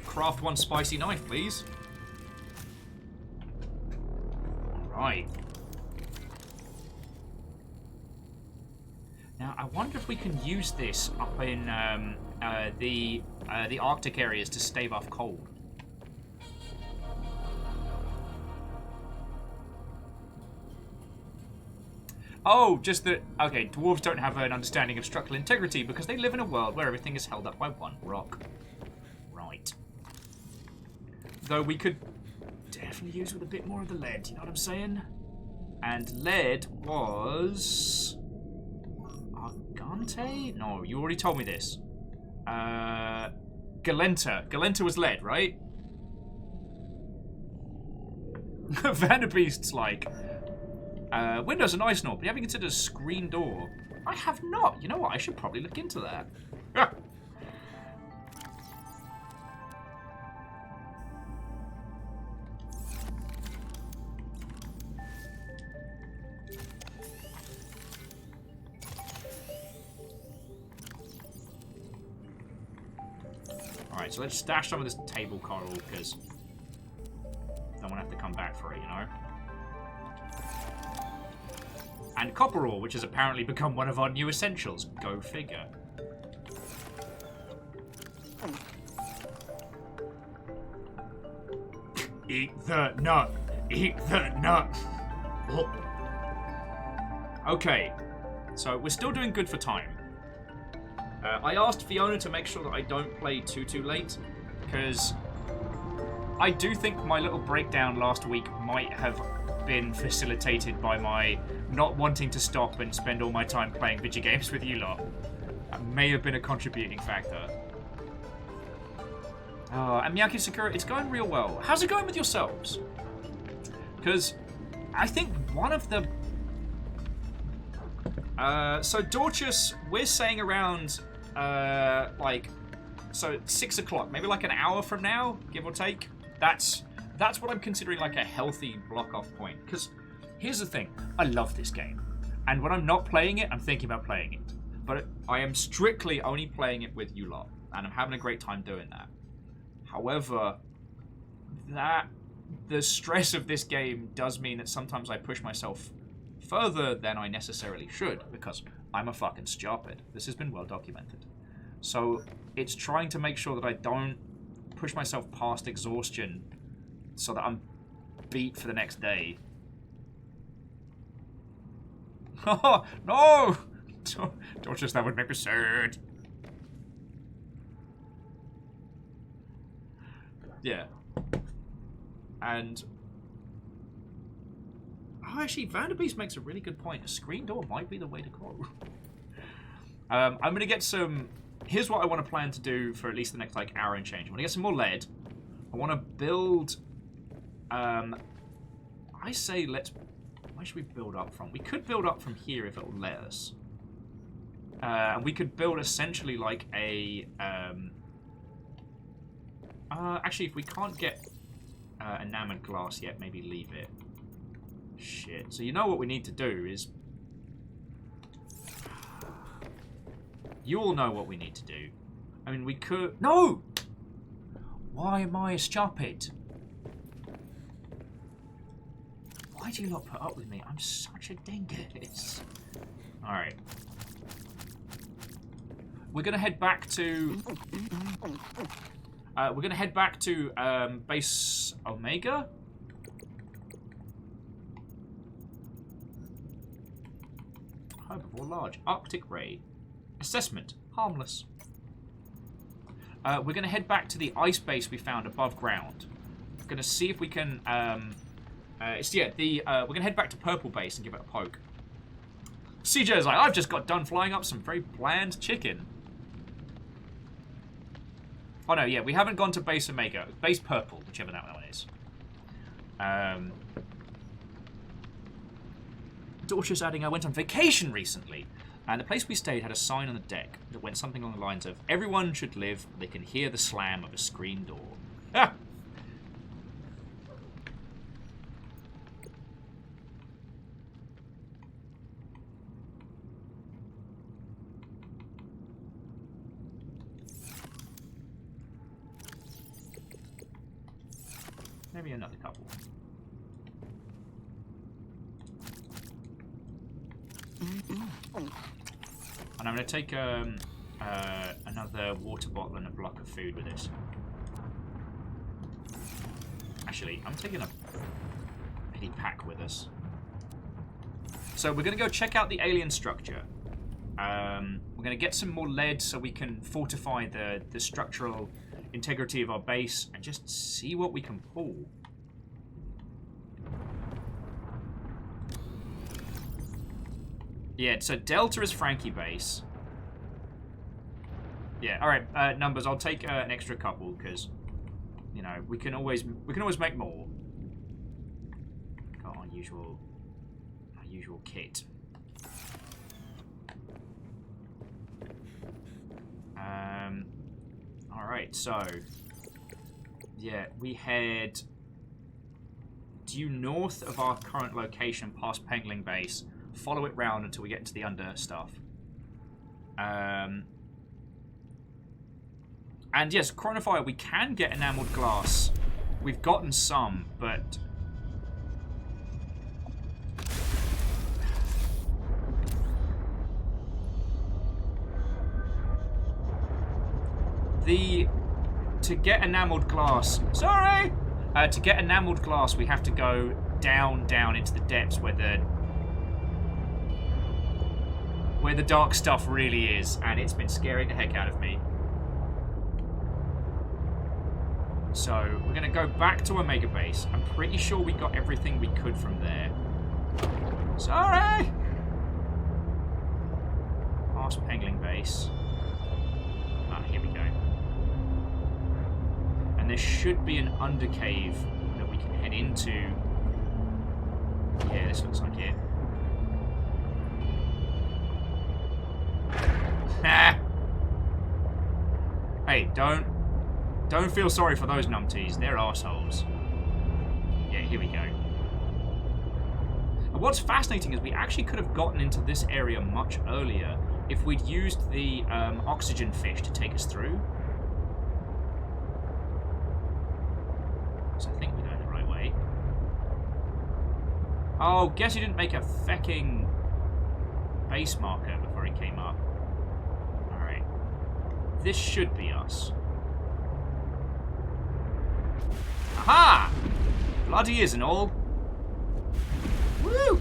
Craft one spicy knife, please. Alright. Now, I wonder if we can use this up in the Arctic areas to stave off cold. Oh, just that... Okay, dwarves don't have an understanding of structural integrity because they live in a world where everything is held up by one rock. Right. Though we could definitely use with a bit more of the lead, you know what I'm saying? And lead was... Argante? No, you already told me this. Galenta. Galenta was lead, right? Vanderbeest's like... windows are nice and all, but you haven't considered a screen door. I have not. You know what? I should probably look into that. Alright, so let's stash some of this table coral, because don't want to have to come back for it, you know? And copper ore, which has apparently become one of our new essentials. Go figure. Eat the nut. Eat the nut. Oh. Okay. So, we're still doing good for time. I asked Fiona to make sure that I don't play too late, because I do think my little breakdown last week might have been facilitated by my not wanting to stop and spend all my time playing video games with you lot. That may have been a contributing factor. And Miyaki Sakura, it's going real well. How's it going with yourselves? Because I think one of the... so Dorcas, we're saying around, so 6 o'clock, maybe like an hour from now, give or take. That's what I'm considering like a healthy block-off point. Because here's the thing, I love this game. And when I'm not playing it, I'm thinking about playing it. But I am strictly only playing it with you lot. And I'm having a great time doing that. However, the stress of this game does mean that sometimes I push myself further than I necessarily should. Because I'm a fucking stupid. This has been well documented. So it's trying to make sure that I don't push myself past exhaustion so that I'm beat for the next day. Oh, no! Don't just, that would make me sad. Yeah. And... oh, actually, Vanderbeest makes a really good point. A screen door might be the way to go. I'm going to get some... Here's what I want to plan to do for at least the next, like, hour and change. I want to get some more lead. I want to build... I say let's... Where should we build up from? We could build up from here if it'll let us. And we could build essentially like a... actually, if we can't get enameled glass yet, maybe leave it. Shit. So you know what we need to do is... You all know what we need to do. I mean, we could... No! Why am I stupid? Why do you not put up with me? I'm such a dingus. Alright. We're gonna head back to... we're gonna head back to base Omega. Herbivore large. Arctic ray. Assessment. Harmless. We're gonna head back to the ice base we found above ground. We're gonna see if we can... we're gonna head back to Purple Base and give it a poke. CJ's like, I've just got done flying up some very bland chicken. Oh no, yeah, we haven't gone to Base Omega. Base Purple, whichever that one is. Daughter's adding, I went on vacation recently, and the place we stayed had a sign on the deck that went something along the lines of, everyone should live, they can hear the slam of a screen door. Ah! Maybe another couple. And I'm going to take another water bottle and a block of food with us. Actually, I'm taking a mini pack with us. So we're going to go check out the alien structure. We're going to get some more lead so we can fortify the structural integrity of our base and just see what we can pull. Yeah, so Delta is Frankie base. Yeah, all right, numbers. I'll take an extra couple because, you know, we can always make more. Got our usual kit. All right, so yeah, we head due north of our current location, past Pengling Base. Follow it round until we get into the under stuff. And yes, Chronofire, we can get enameled glass. We've gotten some, but to get enameled glass. Sorry. To get enameled glass, we have to go down into the depths where the dark stuff really is, and it's been scaring the heck out of me. So we're gonna go back to Omega Base. I'm pretty sure we got everything we could from there. Sorry. Past Pengling Base. Ah, here we go. And there should be an undercave that we can head into. Yeah, this looks like it. Hey, don't feel sorry for those numpties. They're assholes. Yeah, here we go. And what's fascinating is we actually could have gotten into this area much earlier if we'd used the oxygen fish to take us through. So I think we're going the right way. Oh, guess he didn't make a fecking base marker before he came up. Alright. This should be us. Aha! Bloody is and all. Woo!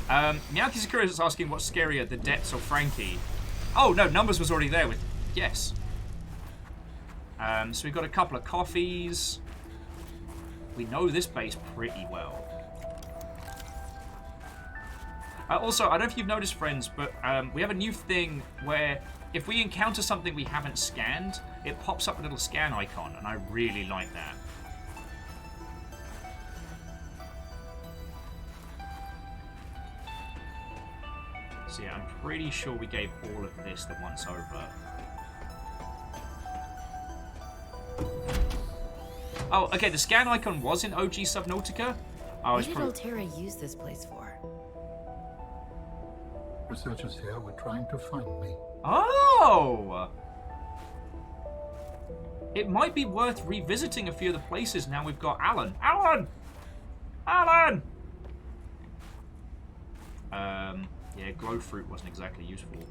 Miyaki Sakura is asking what's scarier, the depths or Frankie. Oh, no, Numbers was already there with... Yes. So we've got a couple of coffees. We know this base pretty well. Also, I don't know if you've noticed, friends, but we have a new thing where if we encounter something we haven't scanned, it pops up a little scan icon, and I really like that. So yeah, I'm pretty sure we gave all of this the once over. Oh, okay, the scan icon was in OG Subnautica. What did Altera use this place for? Researchers here were trying to find me. Oh! It might be worth revisiting a few of the places now we've got Alan. Alan! Alan! Yeah, glow fruit wasn't exactly useful.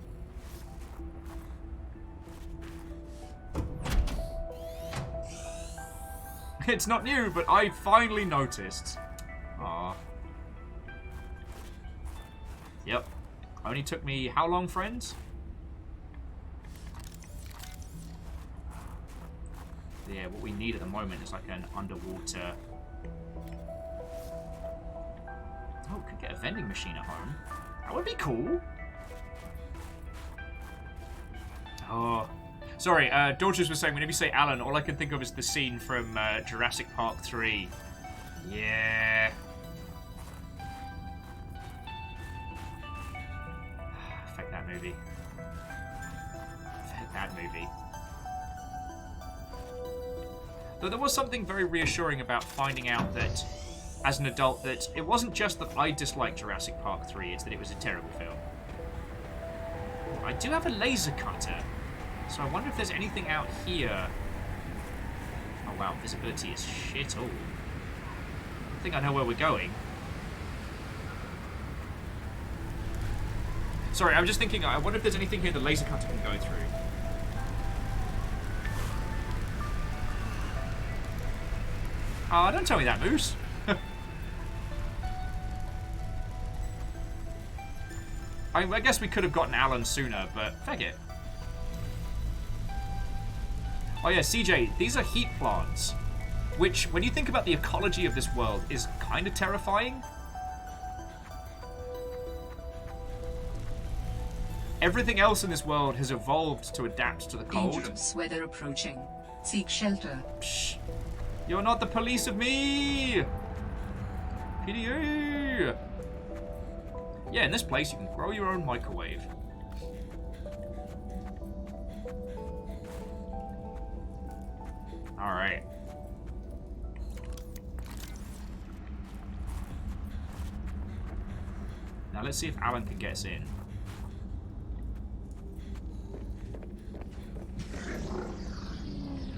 It's not new, but I finally noticed. Ah. Yep. Only took me how long, friends? Yeah, what we need at the moment is like an underwater... Oh, could get a vending machine at home. That would be cool. Oh. Sorry, Daughters was saying, whenever you say Alan, all I can think of is the scene from Jurassic Park 3. Yeah. Fuck that movie. Fuck that movie. Though there was something very reassuring about finding out that, as an adult, that it wasn't just that I disliked Jurassic Park 3, it's that it was a terrible film. I do have a laser cutter, so I wonder if there's anything out here. Oh wow, visibility is shit all. I think I know where we're going. Sorry, I'm just thinking, I wonder if there's anything here the laser cutter can go through. Ah, don't tell me that, Moose. I guess we could have gotten Alan sooner, but fuck it. Oh yeah, CJ, these are heat plants, which, when you think about the ecology of this world, is kind of terrifying. Everything else in this world has evolved to adapt to the cold. Dangerous weather approaching. Seek shelter. Psh, you're not the police of me! PDA! Yeah, in this place you can grow your own microwave. Alright. Now let's see if Alan can get us in.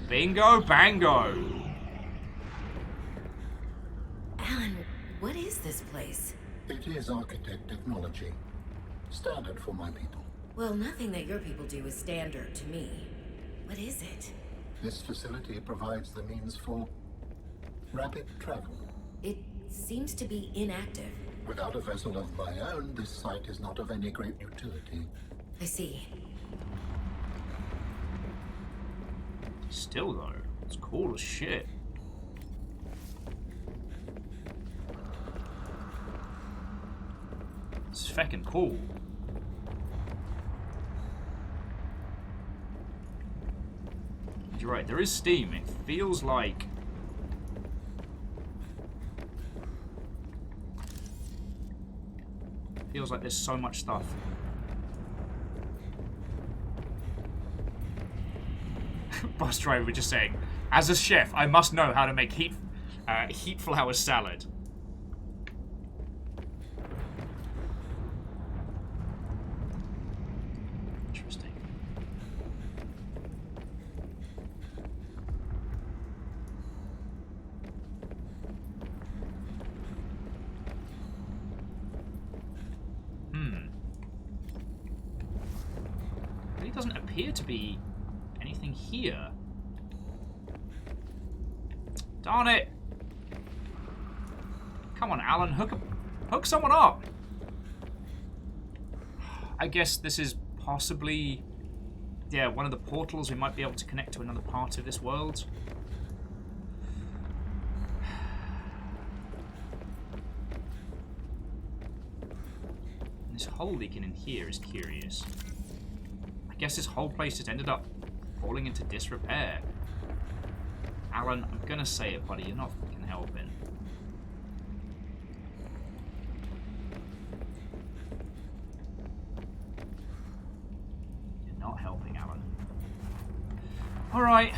Bingo bango! Alan, what is this place? It is architect technology. Standard for my people. Well, nothing that your people do is standard to me. What is it? This facility provides the means for rapid travel. It seems to be inactive. Without a vessel of my own, this site is not of any great utility. I see. Still though, it's cool as shit. It's feckin' cool. You're right, there is steam. It feels like... Feels like there's so much stuff. Bus driver just saying, as a chef, I must know how to make heat flour salad. Interesting. Really doesn't appear to be anything here. Darn it! Come on, Alan, hook someone up. I guess this is possibly, yeah, one of the portals we might be able to connect to another part of this world. This hole leaking in here is curious. I guess this whole place just ended up falling into disrepair. Alan, I'm gonna say it, buddy. You're not fucking helping. You're not helping, Alan. Alright.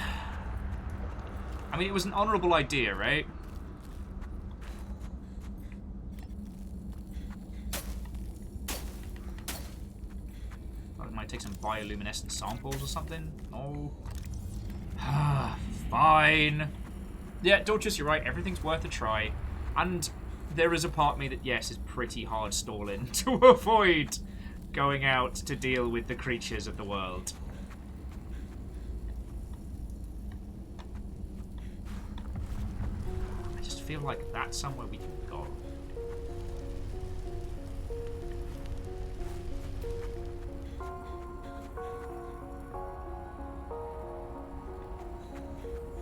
I mean, it was an honourable idea, right? Might take some bioluminescent samples or something. Oh. Fine. Yeah, Dorcas, you're right. Everything's worth a try. And there is a part of me that, yes, is pretty hard stalling to avoid going out to deal with the creatures of the world. I just feel like that's somewhere we can go.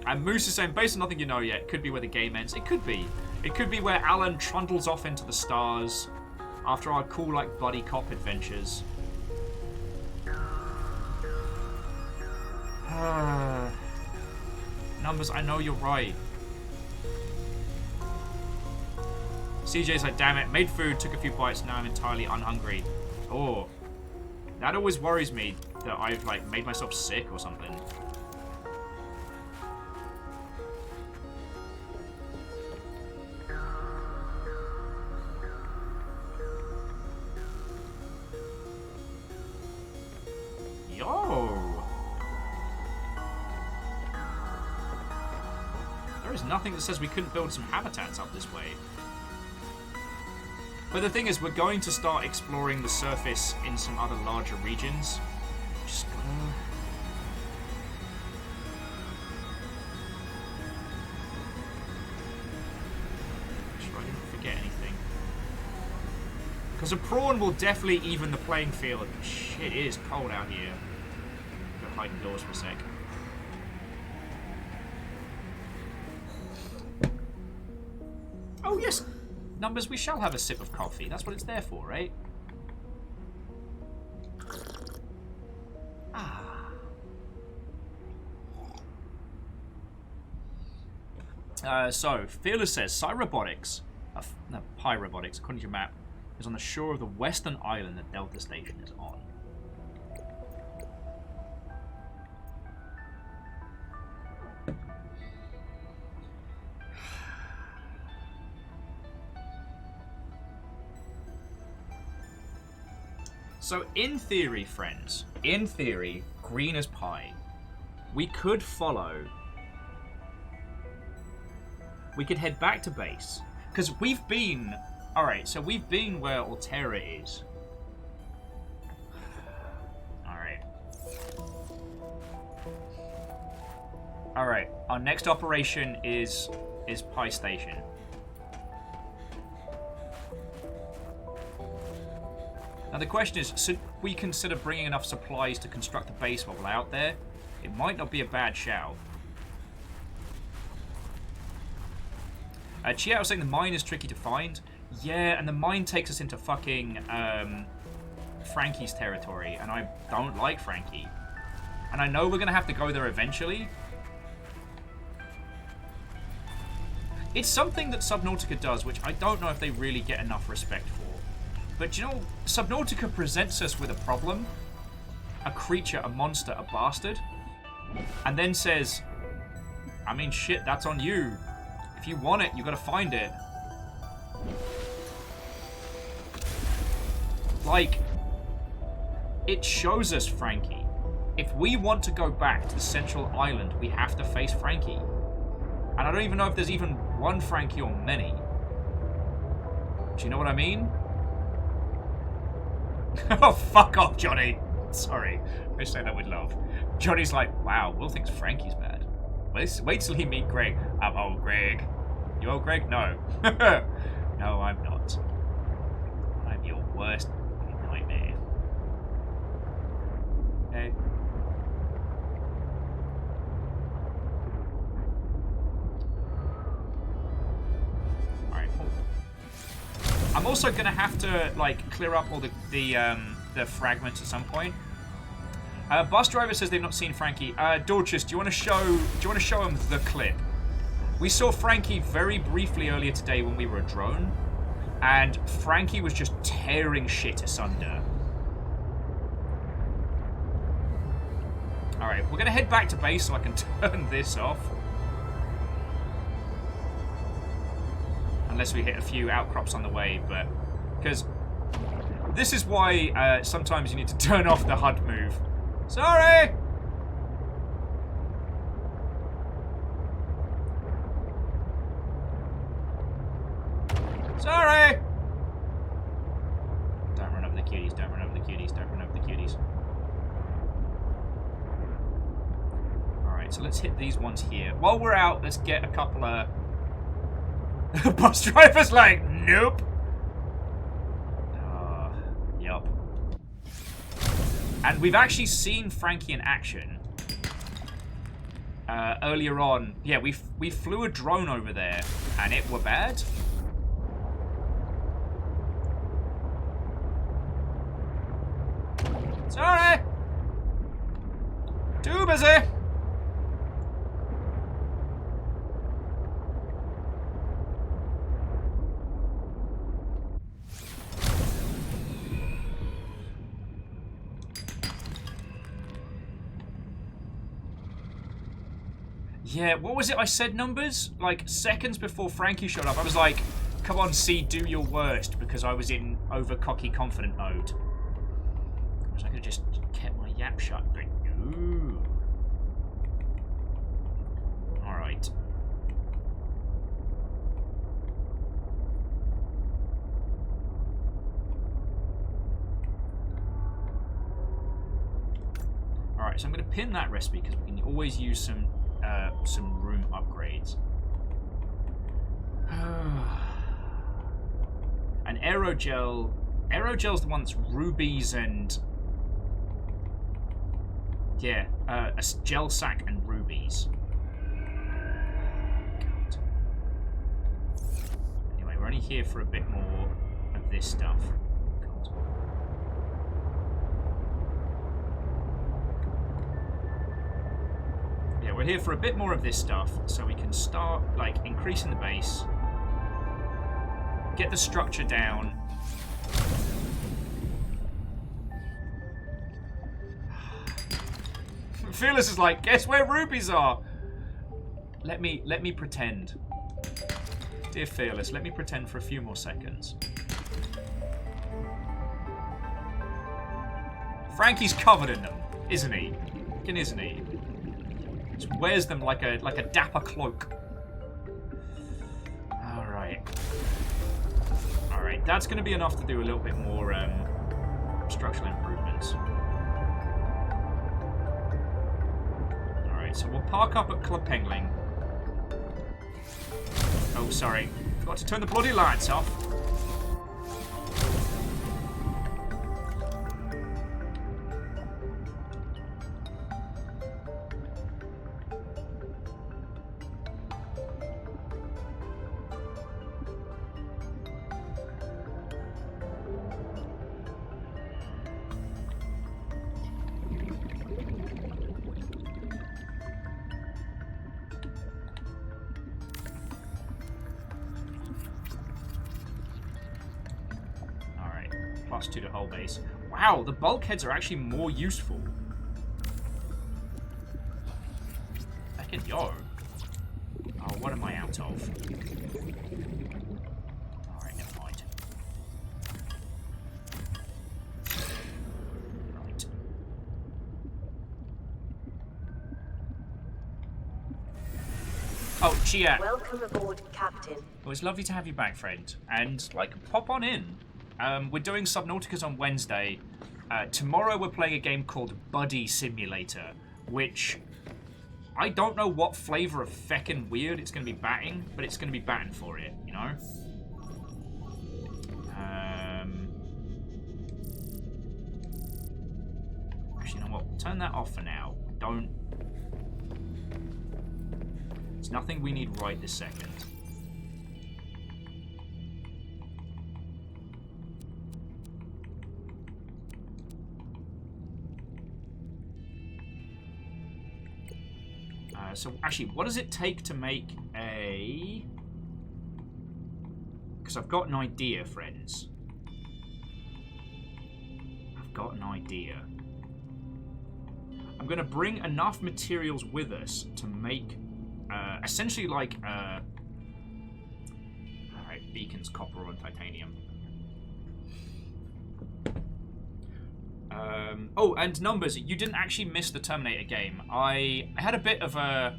And Moose is saying, based on nothing you know yet, could be where the game ends. It could be. It could be where Alan trundles off into the stars after our cool, like, buddy cop adventures. Numbers, I know you're right. CJ's like, damn it, made food, took a few bites, now I'm entirely unhungry. Oh. That always worries me, that I've, like, made myself sick or something. Nothing that says we couldn't build some habitats up this way. But the thing is, we're going to start exploring the surface in some other larger regions. Just gotta... Make sure I didn't forget anything. Because a prawn will definitely even the playing field. Shit, it is cold out here. Go hide indoors for a sec. Oh, yes. Numbers, we shall have a sip of coffee. That's what it's there for, right? Ah. So, Fearless says, Pyrobotics, Pyrobotics, according to your map, is on the shore of the western island that Delta Station is on. So, in theory, friends, in theory, green as pie, we could follow... We could head back to base. Because we've been... Alright, so we've been where Altera is. Alright. Alright, our next operation is Pie Station. Now the question is, should we consider bringing enough supplies to construct a base while we're out there? It might not be a bad shout. Chia was saying the mine is tricky to find. Yeah, and the mine takes us into fucking Frankie's territory, and I don't like Frankie. And I know we're going to have to go there eventually. It's something that Subnautica does, which I don't know if they really get enough respect for. But you know, Subnautica presents us with a problem, a creature, a monster, a bastard, and then says, I mean, shit, that's on you. If you want it, you gotta find it. Like, it shows us Frankie. If we want to go back to the central island, we have to face Frankie. And I don't even know if there's even one Frankie or many. Do you know what I mean? Oh, fuck off, Johnny. Sorry. I say that with love. Johnny's like, wow, Will thinks Frankie's bad. Wait till he meet Greg. I'm old Greg. You old Greg? No. No, I'm not. I'm your worst nightmare. Okay. Alright, I'm I'm also gonna have to like clear up all the fragments at some point. Bus driver says they've not seen Frankie. Dorcas, do you want to show him the clip? We saw Frankie very briefly earlier today when we were a drone, and Frankie was just tearing shit asunder. All right, we're gonna head back to base so I can turn this off. Unless we hit a few outcrops on the way, but because this is why sometimes you need to turn off the HUD move. Sorry! Sorry! Don't run over the cuties, don't run over the cuties, don't run over the cuties. Alright, so let's hit these ones here. While we're out, let's get a couple of... Bus driver's like, nope! Yup. And we've actually seen Frankie in action. Earlier on. Yeah, we flew a drone over there, and it were bad. Sorry! Too busy! Yeah, what was it I said numbers? Like, seconds before Frankie showed up, I was like, come on, C, do your worst, because I was in over-cocky confident mode. I could have just kept my yap shut, but no. Alright. Alright, so I'm going to pin that recipe, because we can always use some room upgrades. And aerogel. Aerogel's the one that's rubies and... Yeah, a gel sack and rubies. God. Anyway, we're only here for a bit more of this stuff. God. Yeah, we're here for a bit more of this stuff, so we can start, like, increasing the base. Get the structure down. Fearless is like, guess where rubies are? Let me pretend. Dear Fearless, let me pretend for a few more seconds. Frankie's covered in them, isn't he? Isn't he? Just wears them like a dapper cloak. Alright, that's going to be enough to do a little bit more structural improvements. Alright, so we'll park up at Club Pengling. Oh, sorry. Forgot to turn the bloody lights off. +2 to whole base. Wow, the bulkheads are actually more useful. Fucking yo. Oh, what am I out of? Alright, never mind. Right. Oh, Chia. Welcome aboard, Captain. Well, it's lovely to have you back, friend. And, like, pop on in. We're doing Subnauticas on Wednesday. Tomorrow we're playing a game called Buddy Simulator, which I don't know what flavour of feckin' weird it's going to be batting, but it's going to be batting for it, you know? Actually, you know what? Turn that off for now. Don't... It's nothing we need right this second. So actually, what does it take to make a... Because I've got an idea, friends. I've got an idea. I'm going to bring enough materials with us to make essentially like... Alright, beacons, copper, and titanium. Oh, and numbers. You didn't actually miss the Terminator game. I had a bit of a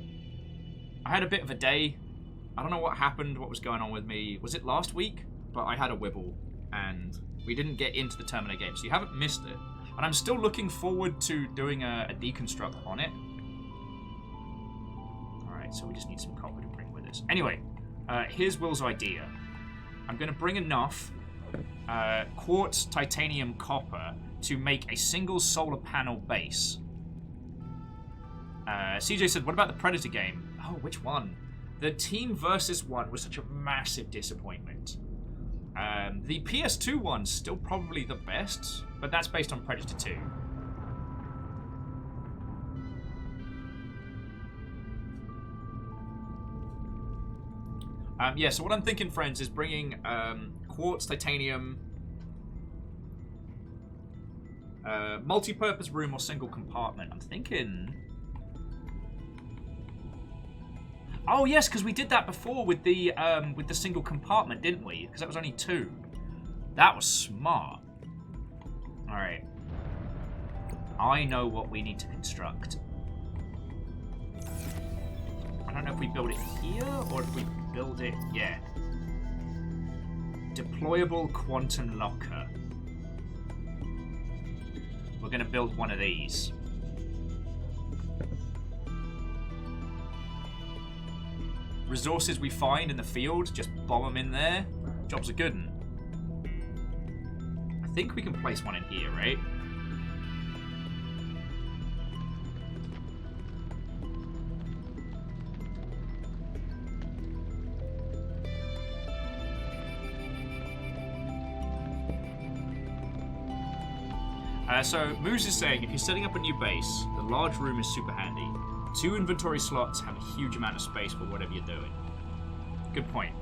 day. I don't know what happened, what was going on with me. Was it last week? But I had a wibble, and we didn't get into the Terminator game, so you haven't missed it. And I'm still looking forward to doing a deconstruct on it. Alright, so we just need some copper to bring with us. Anyway, here's Will's idea. I'm going to bring enough quartz, titanium, copper to make a single solar panel base. CJ said, what about the Predator game? Oh, which one? The Team Versus one was such a massive disappointment. The PS2 one's still probably the best, but that's based on Predator 2. Yeah, so what I'm thinking, friends, is bringing quartz, titanium, multi-purpose room or single compartment. I'm thinking... Oh yes, because we did that before with the single compartment, didn't we? Because that was only 2. That was smart. All right. I know what we need to construct. I don't know if we build it here or if we build it... Yeah. Deployable quantum locker. We're going to build one of these. Resources we find in the field, just bomb them in there. Job's a good one. I think we can place one in here, right? So Moose is saying, if you're setting up a new base, the large room is super handy. 2 inventory slots have a huge amount of space for whatever you're doing. Good point.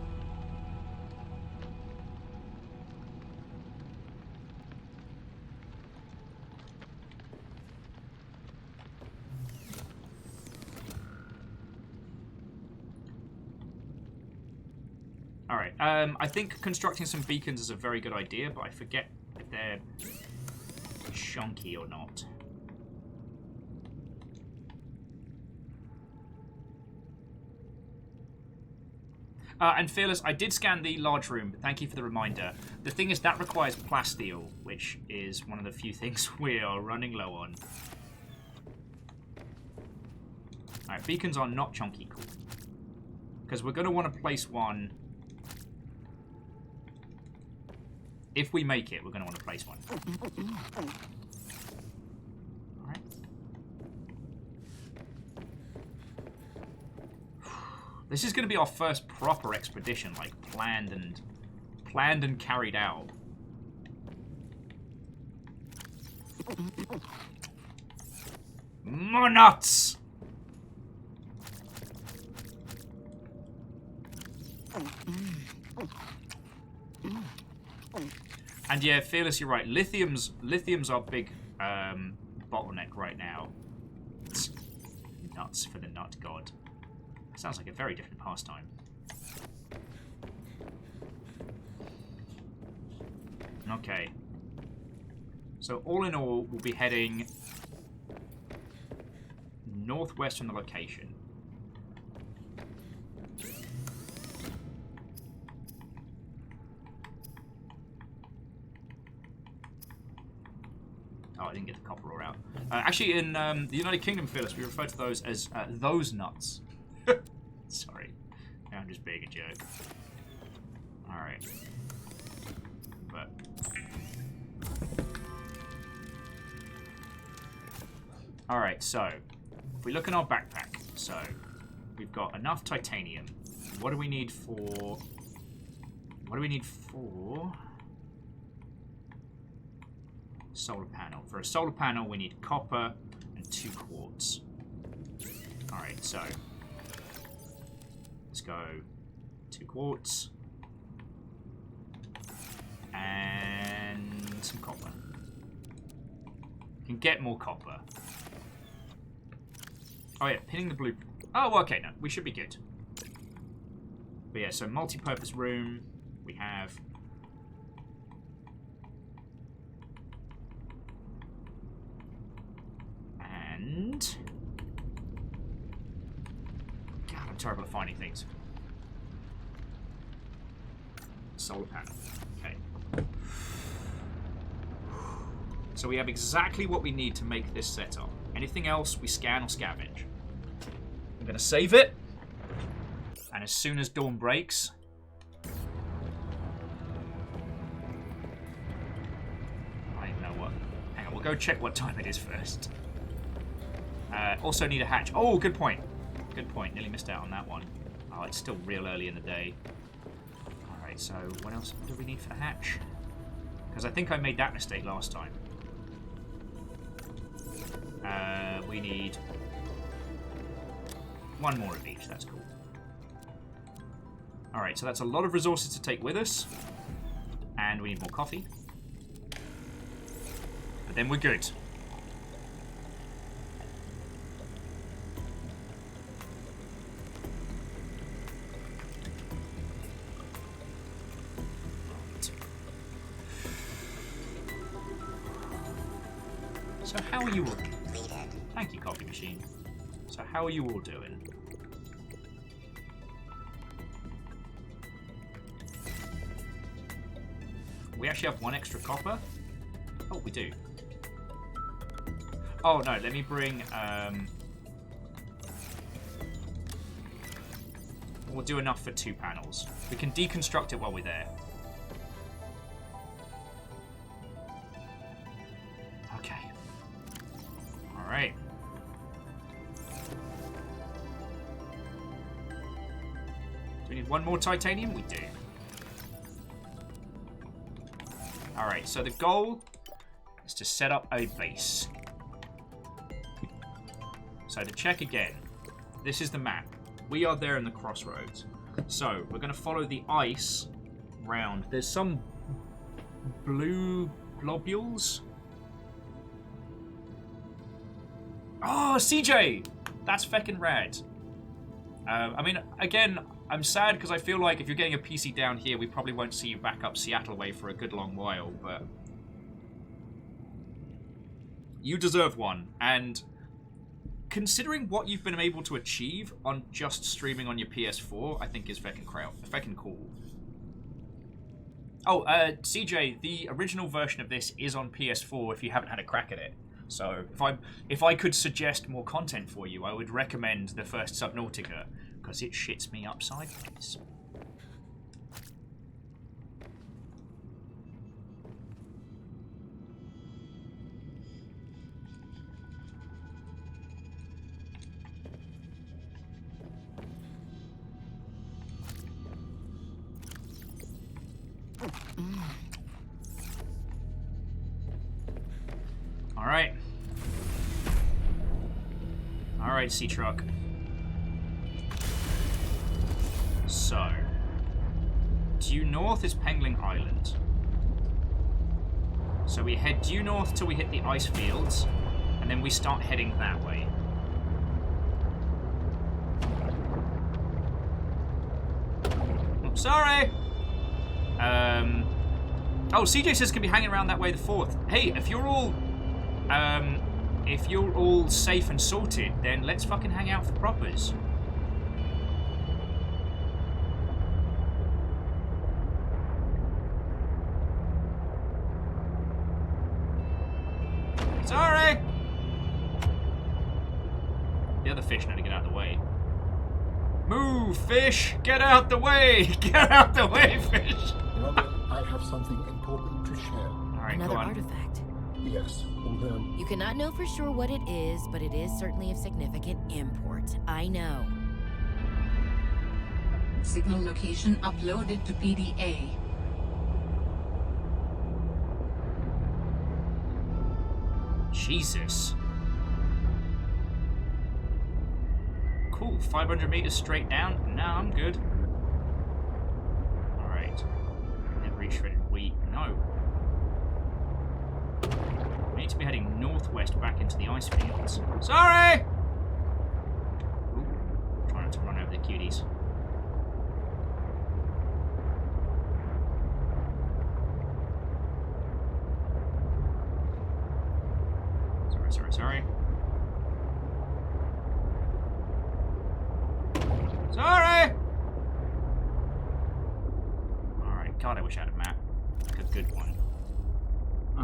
Alright, I think constructing some beacons is a very good idea, but I forget if they're chunky or not. And Fearless, I did scan the large room, but thank you for the reminder. The thing is, that requires plasteel, which is one of the few things we are running low on. Alright, beacons are not chunky cool. Because we're going to want to place one... If we make it, we're going to want to place one. Alright. This is going to be our first proper expedition, like planned and carried out. More nuts! And yeah, Fearless, you're right. Lithium's our big bottleneck right now. It's nuts for the nut god. Sounds like a very different pastime. Okay. So all in all, we'll be heading northwest from the location. Oh, I didn't get the copper ore out. Actually, in the United Kingdom, Fearless, we refer to those as those nuts. Sorry. I'm just being a joke. Alright. But... Alright, so... If we look in our backpack, so... We've got enough titanium. What do we need for... What do we need for... Solar panel. For a solar panel, we need copper and 2 quartz. Alright, so let's go 2 quartz and some copper. Can get more copper. Oh yeah, pinning the blue. Oh, okay, no, we should be good. But yeah, so multi-purpose room we have. And God, I'm terrible at finding things. Solar panel. Okay. So we have exactly what we need to make this setup. Anything else, we scan or scavenge. I'm going to save it. And as soon as dawn breaks... I don't even know what... Hang on, we'll go check what time it is first. Also need a hatch. Oh, good point. Good point. Nearly missed out on that one. Oh, it's still real early in the day. Alright, so what else do we need for the hatch? Because I think I made that mistake last time. We need 1 more of each. That's cool. Alright, so that's a lot of resources to take with us. And we need more coffee. But then we're good. So how are you all? Thank you, coffee machine. So how are you all doing? We actually have 1 extra copper? Oh, we do. Oh no, let me bring we'll do enough for 2 panels. We can deconstruct it while we're there. Okay. Alright. Do we need 1 more titanium? We do. Alright, so the goal is to set up a base. So to check again, this is the map. We are there in the crossroads. So we're going to follow the ice round. There's some blue globules. Oh, CJ! That's feckin' rad. I mean, again, I'm sad because I feel like if you're getting a PC down here, we probably won't see you back up Seattle way for a good long while, but you deserve one. And considering what you've been able to achieve on just streaming on your PS4, I think is feckin' cool. Oh, CJ, the original version of this is on PS4 if you haven't had a crack at it. So if I could suggest more content for you, I would recommend the first Subnautica, because it shits me up sideways. Alright. Alright, sea truck. So, due north is Pengling Island. So we head due north till we hit the ice fields, and then we start heading that way. Oh, sorry! Oh, CJ says can be hanging around that way the 4th. Hey, if you're all safe and sorted, then let's fucking hang out for proppers. Sorry! The other fish need to get out of the way. Move, fish! Get out the way! Get out the way, fish! Robert, I have something important to share. Alright, Another go on. artifact. Yes, although You cannot know for sure what it is, but it is certainly of significant import. I know. Signal location uploaded to PDA. Jesus. Cool, 500 meters straight down. No, I'm good. Alright. Never reached shredded wheat. No. We need to be heading northwest back into the ice fields. Sorry! Ooh, trying not to run over the cuties. Sorry. Sorry! Alright, God, I wish I had a map. Like a good one.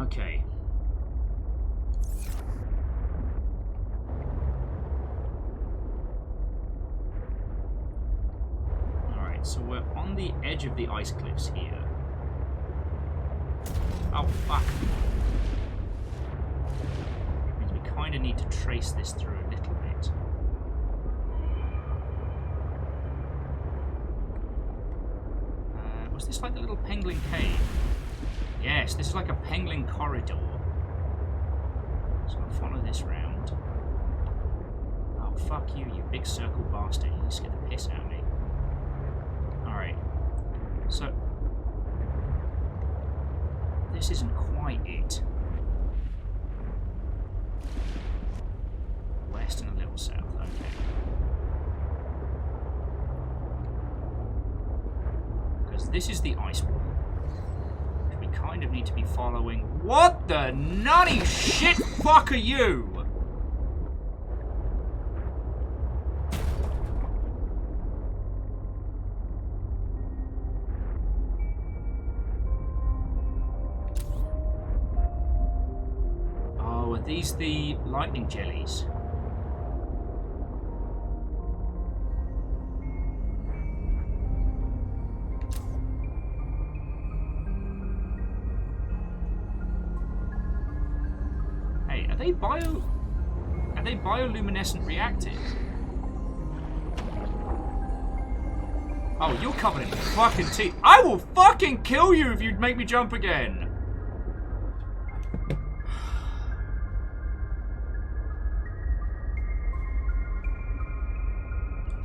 Okay. Alright, so we're on the edge of the ice cliffs here. Oh, fuck. Means we kind of need to trace this through a little bit. Was this like the little Penguin Cave? Yes, this is like a Penguin corridor. So I'll follow this round. Oh, fuck you, you big circle bastard. You scared the piss out of me. Alright. So... this isn't quite it. West and a little south, okay. Because this is the ice wall. Which we kind of need to be following. What the nutty shit fuck are you? Oh, are these the lightning jellies? Are they bioluminescent reactive? Oh, you're covered in fucking teeth. I will fucking kill you if you make me jump again.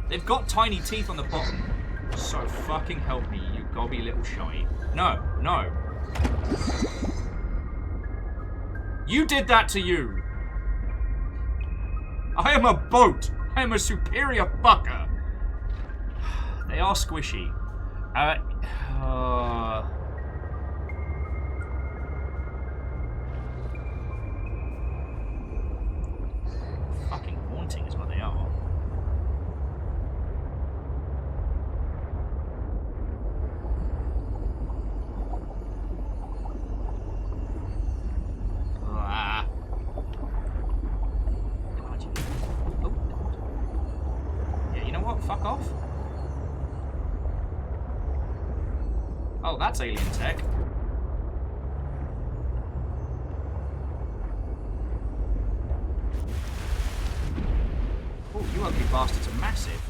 They've got tiny teeth on the bottom. So fucking help me, you gobby little shite. No, no. You did that to you. I am a boat. I am a superior fucker. They are squishy. Fucking haunting is what they are. Fuck off. Oh, that's alien tech. Oh, you ugly bastards are massive.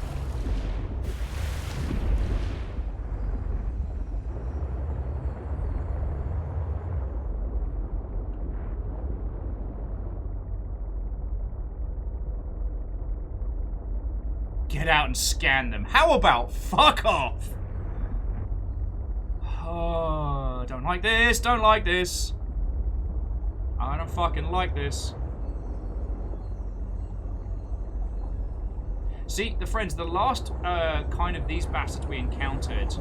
Get out and scan them. How about fuck off? Oh, don't like this. Don't like this. I don't fucking like this. See, the friends, the last kind of these bastards we encountered.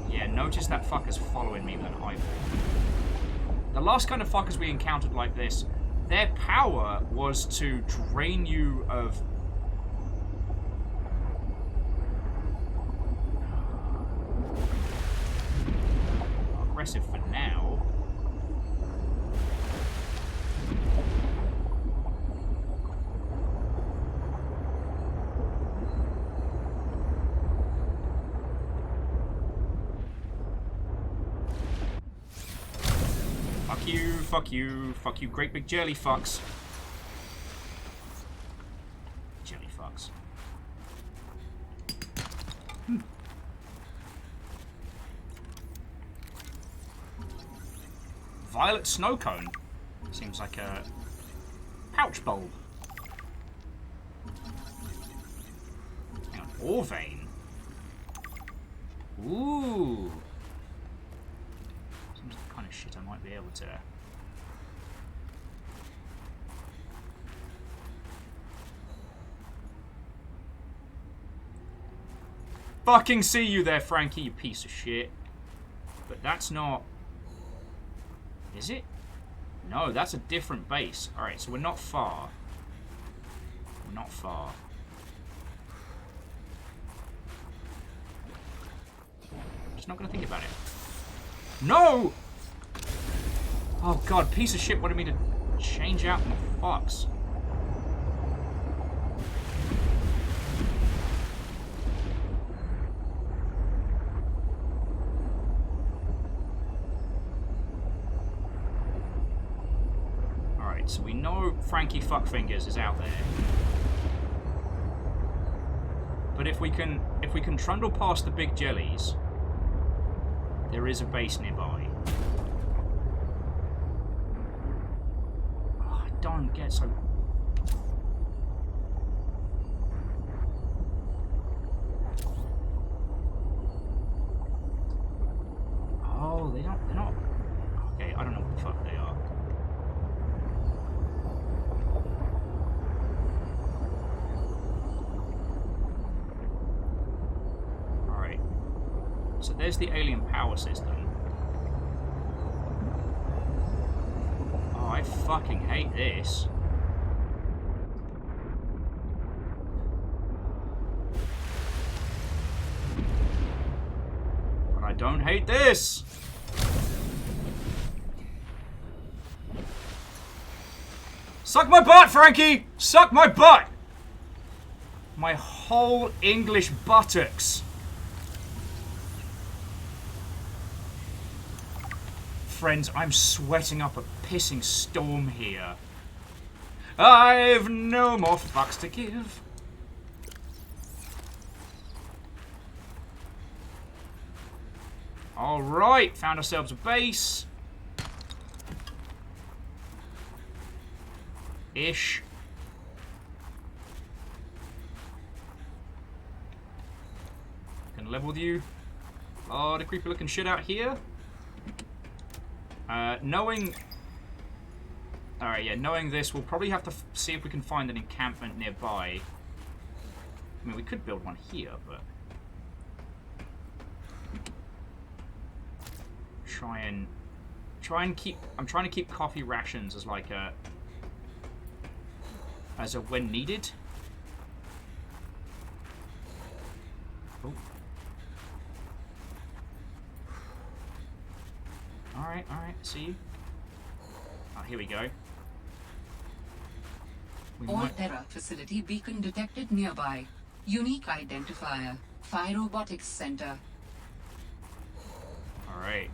Yeah, notice that fucker's following me with an eyeball. The last kind of fuckers we encountered like this, their power was to drain you of... aggressive for now. Fuck you, fuck you, fuck you, great big jelly fucks. Jelly fucks. Violet snow cone. Seems like a pouch bulb. Ore vein. Ooh. Seems the kind of shit I might be able to... Fucking see you there, Frankie, you piece of shit. But that's not... Is it? No, that's a different base. Alright, so we're not far. We're not far. I'm just not gonna think about it. No! Oh god, piece of shit wanted me to change out my fox. So we know Frankie Fuckfingers is out there. But if we can trundle past the big jellies, there is a base nearby. Oh, I don't get so... Oh, they're not... Okay, I don't know what the fuck they are. So there's the alien power system. Oh, I fucking hate this. But I don't hate this! Suck my butt, Frankie! Suck my butt! My whole English buttocks. Friends, I'm sweating up a pissing storm here. I've no more fucks to give. Alright, found ourselves a base. Ish. Can level with you. Oh, the creepy looking shit out here. Knowing this, we'll probably have to see if we can find an encampment nearby. I mean, we could build one here, but... I'm trying to keep coffee rations as like a... as a when needed. Oh. Alright, see you. Oh, here we go. All Terra facility beacon detected nearby. Unique identifier. Phi Robotics Center. Alright.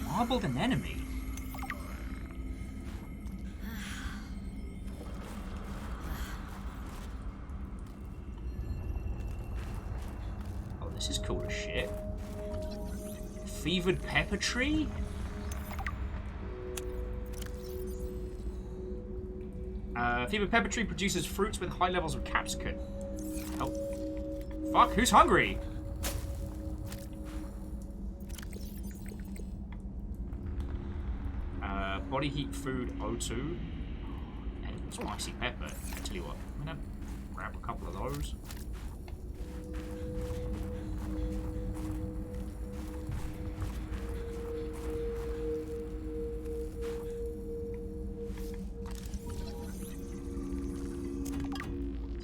Marbled an enemy? Oh, this is cool as shit. Fevered pepper tree? Fevered pepper tree produces fruits with high levels of capsicum. Oh. Fuck, who's hungry? Body heat food O2. And spicy pepper. I tell you what, I'm gonna grab a couple of those.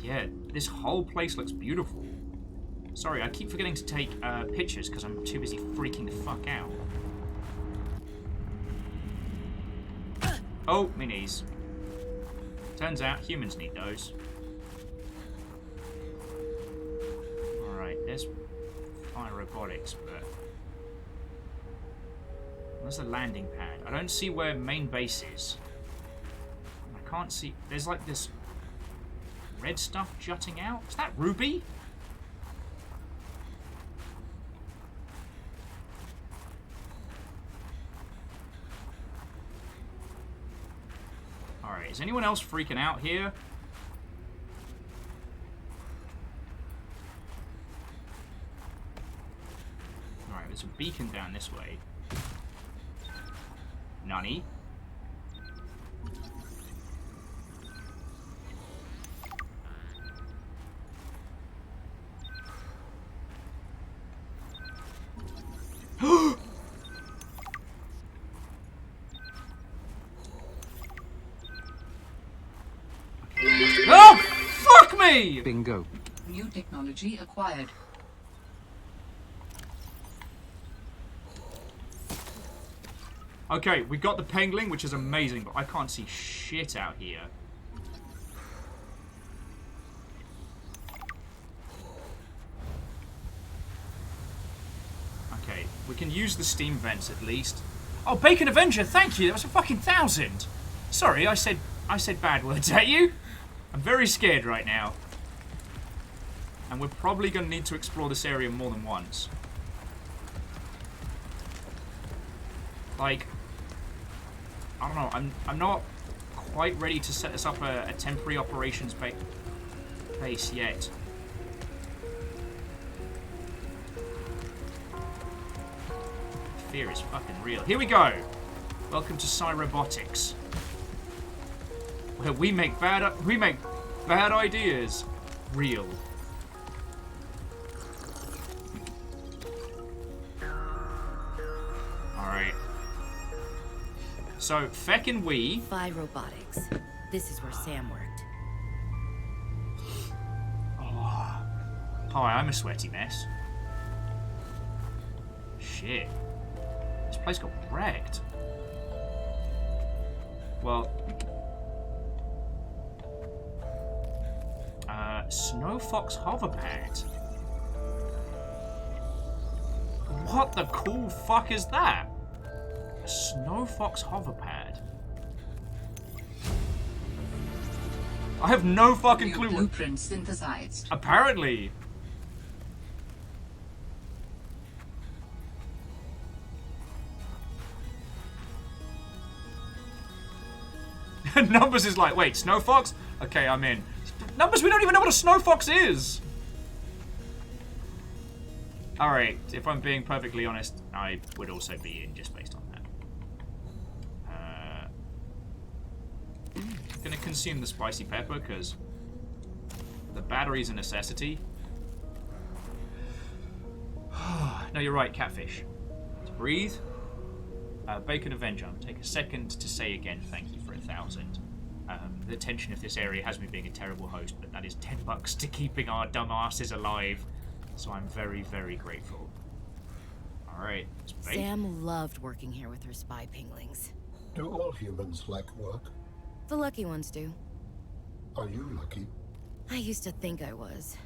Yeah, this whole place looks beautiful. Sorry, I keep forgetting to take pictures because I'm too busy freaking the fuck out. Oh, my knees. Turns out humans need those. Alright, there's fire robotics, but... Where's the landing pad? I don't see where main base is. I can't see... There's like this red stuff jutting out. Is that Ruby? Alright, is anyone else freaking out here? Alright, there's a beacon down this way. Nani? Oh, fuck me! Bingo. New technology acquired. Okay, we got the pangling, which is amazing, but I can't see shit out here. Okay, we can use the steam vents at least. Oh, Bacon Avenger, thank you. That was a fucking 1,000. Sorry, I said bad words at you. I'm very scared right now. And we're probably going to need to explore this area more than once. Like, I don't know, I'm not quite ready to set this up a temporary operations base yet. Fear is fucking real. Here we go! Welcome to Cyrobotics. Where we make bad ideas real. Alright. So, Feck and we... Phi Robotics. This is where Sam worked. Oh. Hi, I'm a sweaty mess. Shit. This place got wrecked. Well... Snow Fox hoverpad. What the cool fuck is that? A Snow Fox hoverpad. I have no fucking clue. Blueprint synthesized. Apparently. Numbers is like, wait, Snow Fox? Okay, I'm in. Numbers, we don't even know what a Snow Fox is! Alright, if I'm being perfectly honest, I would also be in just based on that. Gonna consume the spicy pepper, because the battery's a necessity. No, you're right, catfish. To breathe. Bacon Avenger, take a second to say again thank you for 1,000. The tension of this area has me being a terrible host, but that is $10 to keeping our dumb asses alive. So I'm very, very grateful. Alright, Sam loved working here with her spy pinglings. Do all humans like work? The lucky ones do. Are you lucky? I used to think I was.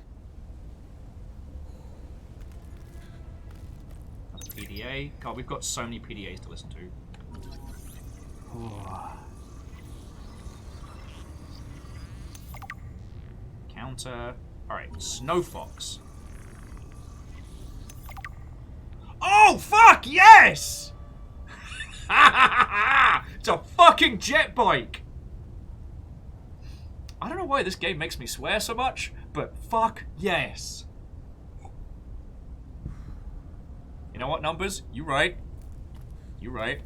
PDA. God, we've got so many PDAs to listen to. Oh. Counter. Alright, Snow Fox. Oh, fuck, yes! It's a fucking jet bike! I don't know why this game makes me swear so much, but fuck yes. You know what, Numbers? You right. You right.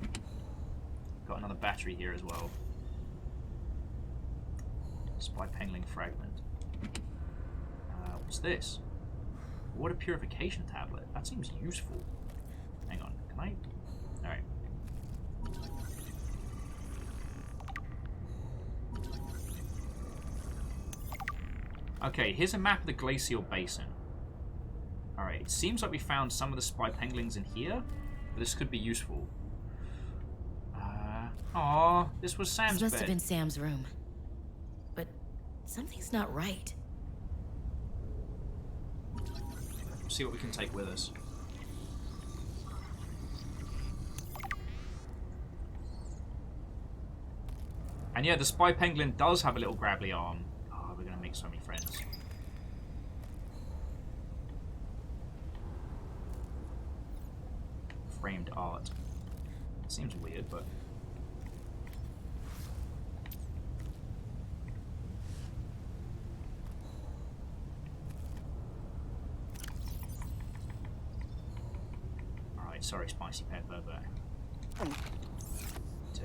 Got another battery here as well. Spy Pangling Fragment. What's this? Water Purification Tablet. That seems useful. Hang on, can I? Alright. Okay, here's a map of the glacial basin. Alright, it seems like we found some of the spy penguins in here, but this could be useful. Aw, this was Sam's bed. This must have been Sam's room. But something's not right. See what we can take with us. And yeah, the spy penguin does have a little grabbly arm. Oh, we're gonna make so many friends. Framed art. It seems weird, but... Right, sorry, Spicy Pepper, but if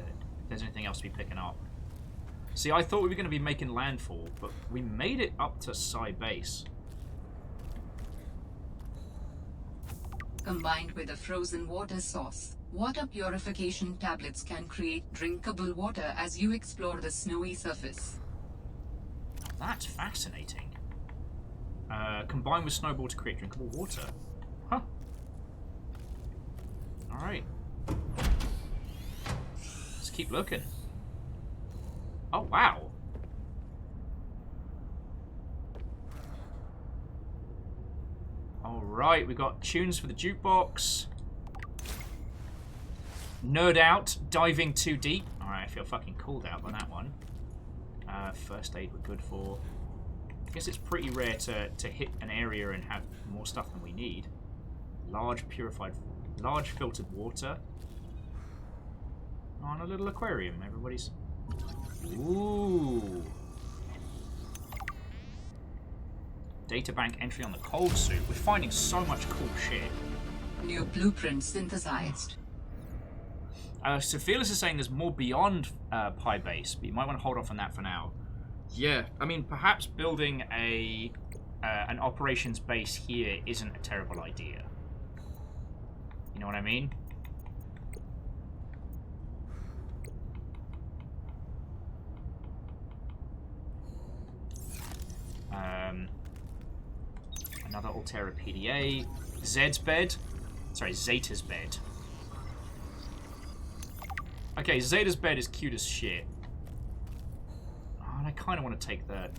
there's anything else to be picking up. See, I thought we were going to be making landfall, but we made it up to Psi base. Combined with a frozen water source, water purification tablets can create drinkable water as you explore the snowy surface. That's fascinating. Combined with snowball to create drinkable water. Huh. Alright. Let's keep looking. Oh, wow. Alright, we got tunes for the jukebox. Nerd out, diving too deep. Alright, I feel fucking called out by that one. First aid we're good for. I guess it's pretty rare to hit an area and have more stuff than we need. Large filtered water. Oh, and a little aquarium. Everybody's... Ooh. Databank entry on the cold suit. We're finding so much cool shit. New blueprint synthesized. So Fearless is saying there's more beyond Pi Base, but you might want to hold off on that for now. Yeah, I mean, perhaps building an operations base here isn't a terrible idea. You know what I mean? Another Altera PDA. Zed's bed. Sorry, Zeta's bed. Okay, Zeta's bed is cute as shit. Oh, and I kind of want to take that.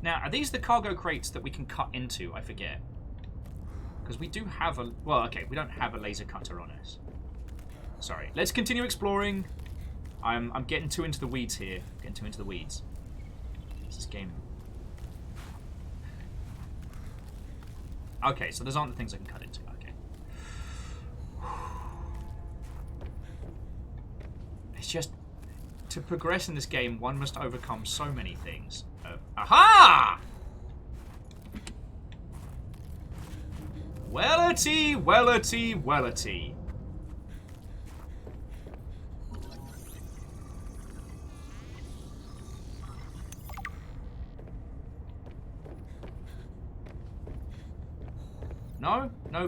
Now, are these the cargo crates that we can cut into? I forget. Because we do have a... Well, okay, we don't have a laser cutter on us. Sorry. Let's continue exploring. I'm getting too into the weeds here. Getting too into the weeds. This game... Okay, so those aren't the things I can cut into. Okay. It's just... To progress in this game, one must overcome so many things. Aha! Wellity, wellity, wellity.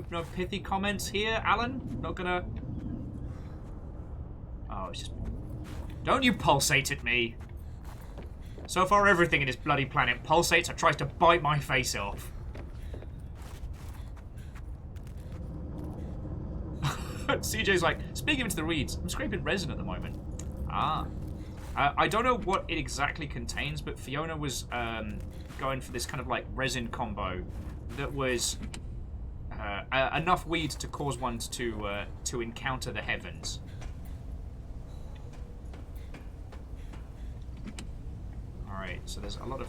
No pithy comments here, Alan? Not gonna... Oh, it's just... Don't you pulsate at me! So far, everything in this bloody planet pulsates or tries to bite my face off. CJ's like, speaking into the reeds, I'm scraping resin at the moment. Ah. I don't know what it exactly contains, but Fiona was going for this kind of like resin combo that was enough weed to cause one to encounter the heavens. Alright, so there's a lot of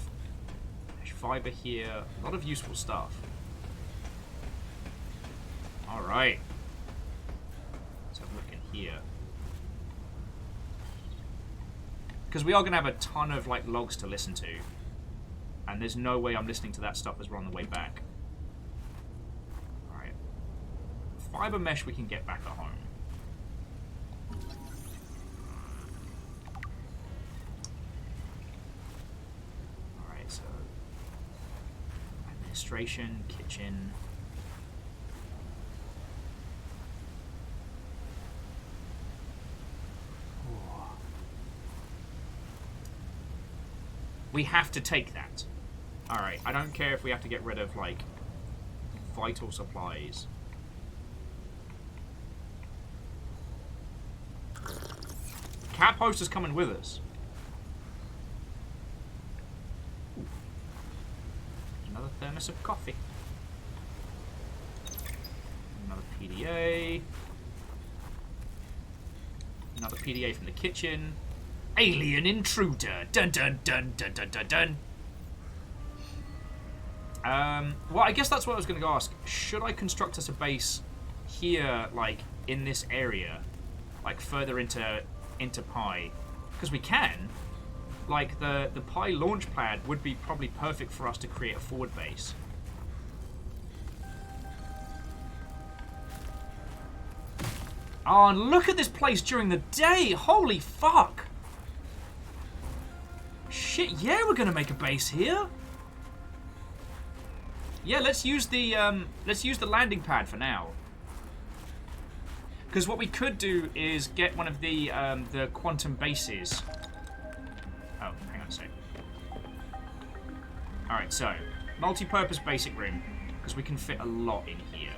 fiber here, a lot of useful stuff. Alright. Let's have a look in here. Because we are going to have a ton of like logs to listen to. And there's no way I'm listening to that stuff as we're on the way back. Alright. Fiber mesh we can get back at home. Alright, so... Administration, kitchen... We have to take that. Alright, I don't care if we have to get rid of, like, vital supplies. Cat Post is coming with us. Ooh. Another thermos of coffee. Another PDA. Another PDA from the kitchen. Alien intruder. Dun dun dun dun dun dun dun. Well, I guess that's what I was going to ask. Should I construct us a base here, like in this area, like further into Pi? Because we can. like the Pi launch pad would be probably perfect for us to create a forward base. Oh, and look at this place during the day. Holy fuck. Shit, yeah, we're gonna make a base here. Yeah, let's use the landing pad for now. Because what we could do is get one of the quantum bases. Oh, hang on a sec. Alright, so multi-purpose basic room. Because we can fit a lot in here.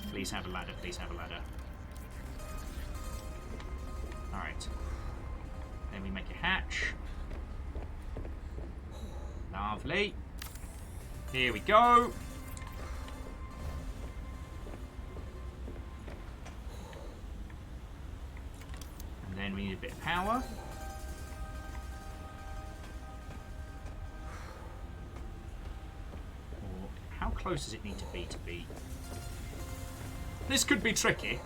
Please have a ladder, please have a ladder. Alright. Then we make a hatch. Lovely. Here we go. And then we need a bit of power. Or how close does it need to be to be? This could be tricky.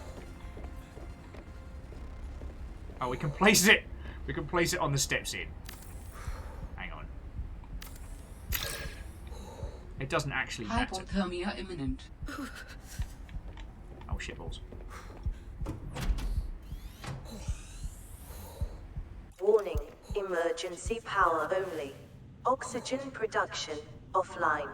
Oh, we can place it. We can place it on the steps in. Hang on. It doesn't actually matter. Hypothermia imminent. Oh, shitballs. Warning. Emergency power only. Oxygen production offline.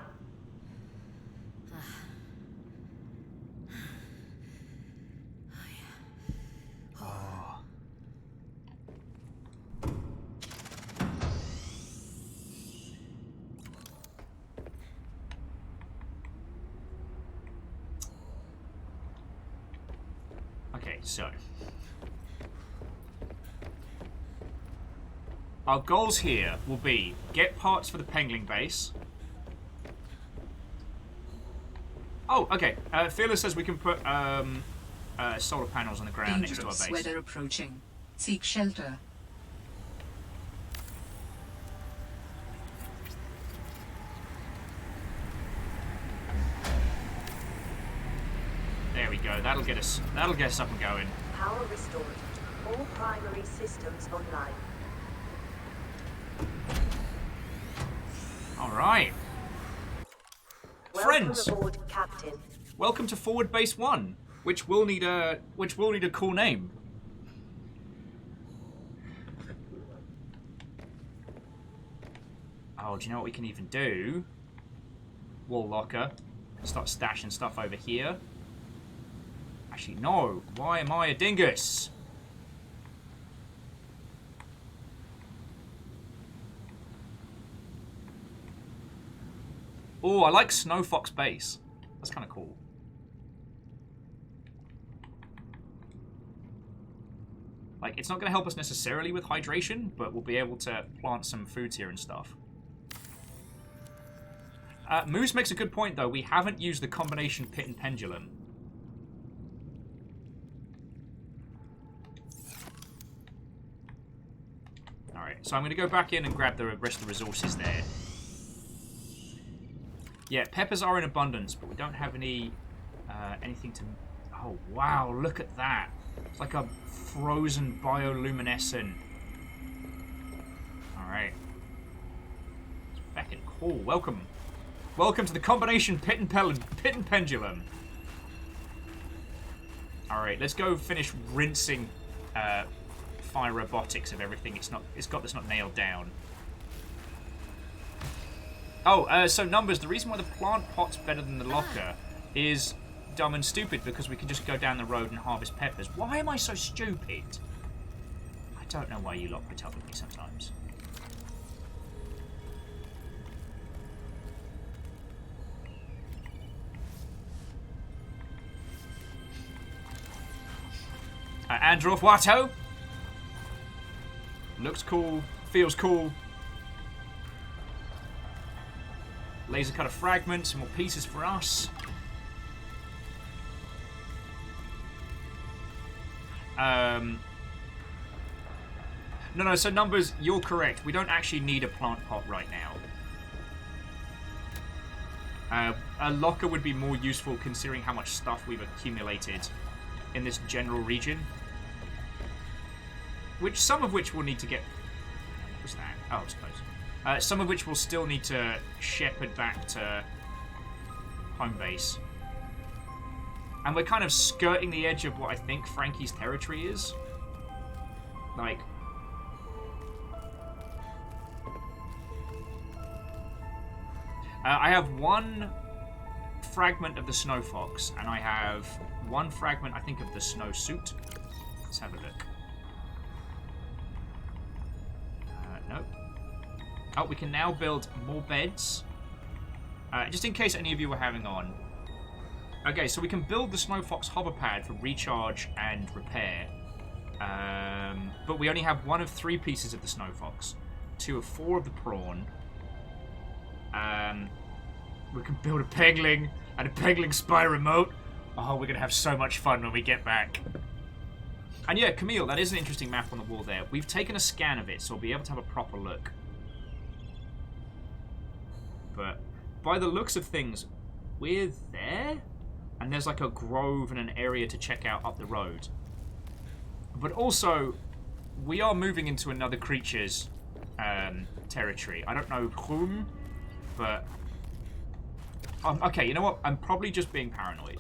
Okay, so our goals here will be get parts for the Pengling base. Oh, okay. Fearless says we can put solar panels on the ground next to our base. Weather approaching. Seek shelter. There we go. That'll get us up and going. Power restored. All primary systems online. All right. Friends. Welcome aboard, Captain. Welcome to Forward Base 1, which will need a cool name. Oh, do you know what we can even do? Wall locker. Start stashing stuff over here. Actually, no. Why am I a dingus? Oh, I like Snow Fox Base. That's kind of cool. Like, it's not going to help us necessarily with hydration, but we'll be able to plant some foods here and stuff. Moose makes a good point, though. We haven't used the combination pit and pendulum. Alright, so I'm going to go back in and grab the rest of the resources there. Yeah, peppers are in abundance, but we don't have any anything to... Oh, wow, look at that. It's like a frozen bioluminescent. Alright. It's fucking cool. Welcome. Welcome to the combination pit and pendulum. Alright, let's go finish rinsing fire robotics of everything it's got that's not nailed down. Oh, so numbers, the reason why the plant pot's better than the locker is dumb and stupid because we can just go down the road and harvest peppers. Why am I so stupid? I don't know why you lot put up with me sometimes. Androff Watto. Looks cool, feels cool. Laser cutter fragments, some more pieces for us. No, so numbers, you're correct. We don't actually need a plant pot right now. A locker would be more useful considering how much stuff we've accumulated in this general region. Some of which we'll need to get... What's that? Oh, I suppose. Some of which we'll still need to shepherd back to home base. And we're kind of skirting the edge of what I think Frankie's territory is. Like... I have one fragment of the Snow Fox, and I have one fragment, I think, of the Snow Suit. Let's have a look. Nope. Oh, we can now build more beds. Just in case any of you were having on. Okay, so we can build the Snow Fox hover pad for recharge and repair. But we only have 1 of 3 pieces of the Snow Fox. 2 of 4 of the prawn. We can build a pegling and a pegling spy remote. Oh, we're going to have so much fun when we get back. And yeah, Camille, that is an interesting map on the wall there. We've taken a scan of it, so we'll be able to have a proper look. But by the looks of things, we're there? And there's like a grove and an area to check out up the road. But also, we are moving into another creature's territory. I don't know whom, but... okay, you know what? I'm probably just being paranoid.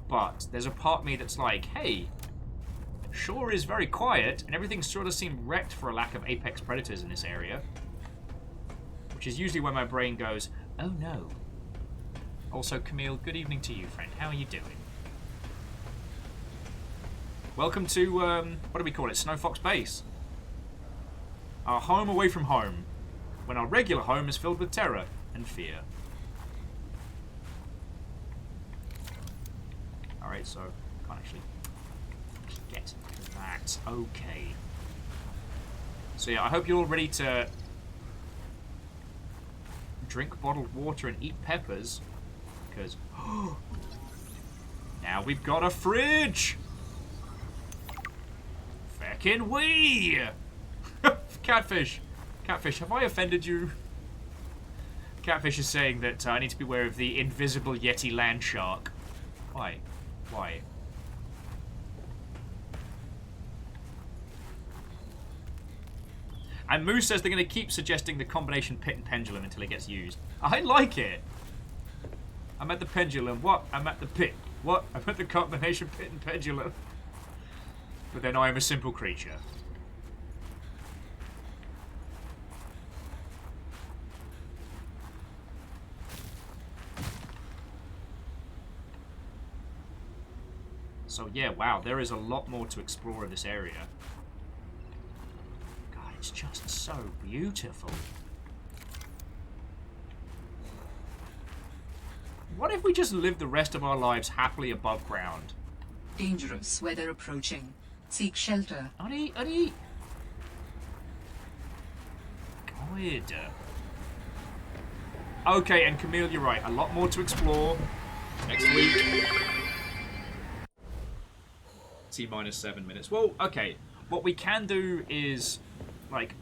But there's a part of me that's like, hey, shore is very quiet, and everything sort of seemed wrecked for a lack of apex predators in this area. Which is usually where my brain goes, oh no. Also, Camille, good evening to you, friend. How are you doing? Welcome to, what do we call it? Snow Fox Base. Our home away from home. When our regular home is filled with terror and fear. Alright, so, can't actually get to that. Okay. So yeah, I hope you're all ready to drink bottled water and eat peppers. Because, now we've got a fridge! Feckin' wee! Catfish! Catfish, have I offended you? Catfish is saying that I need to beware of the invisible Yeti land shark. Why? Why? And Moose says they're going to keep suggesting the combination pit and pendulum until it gets used. I like it! I'm at the pendulum. What? I'm at the pit. What? I'm at the combination pit and pendulum. But then I am a simple creature. So yeah, wow, there is a lot more to explore of this area. God, it's just so beautiful. What if we just live the rest of our lives happily above ground? Dangerous weather approaching. Seek shelter. Good. Okay, and Camille, you're right. A lot more to explore next week. T-minus 7 minutes. Well, okay. What we can do is, like,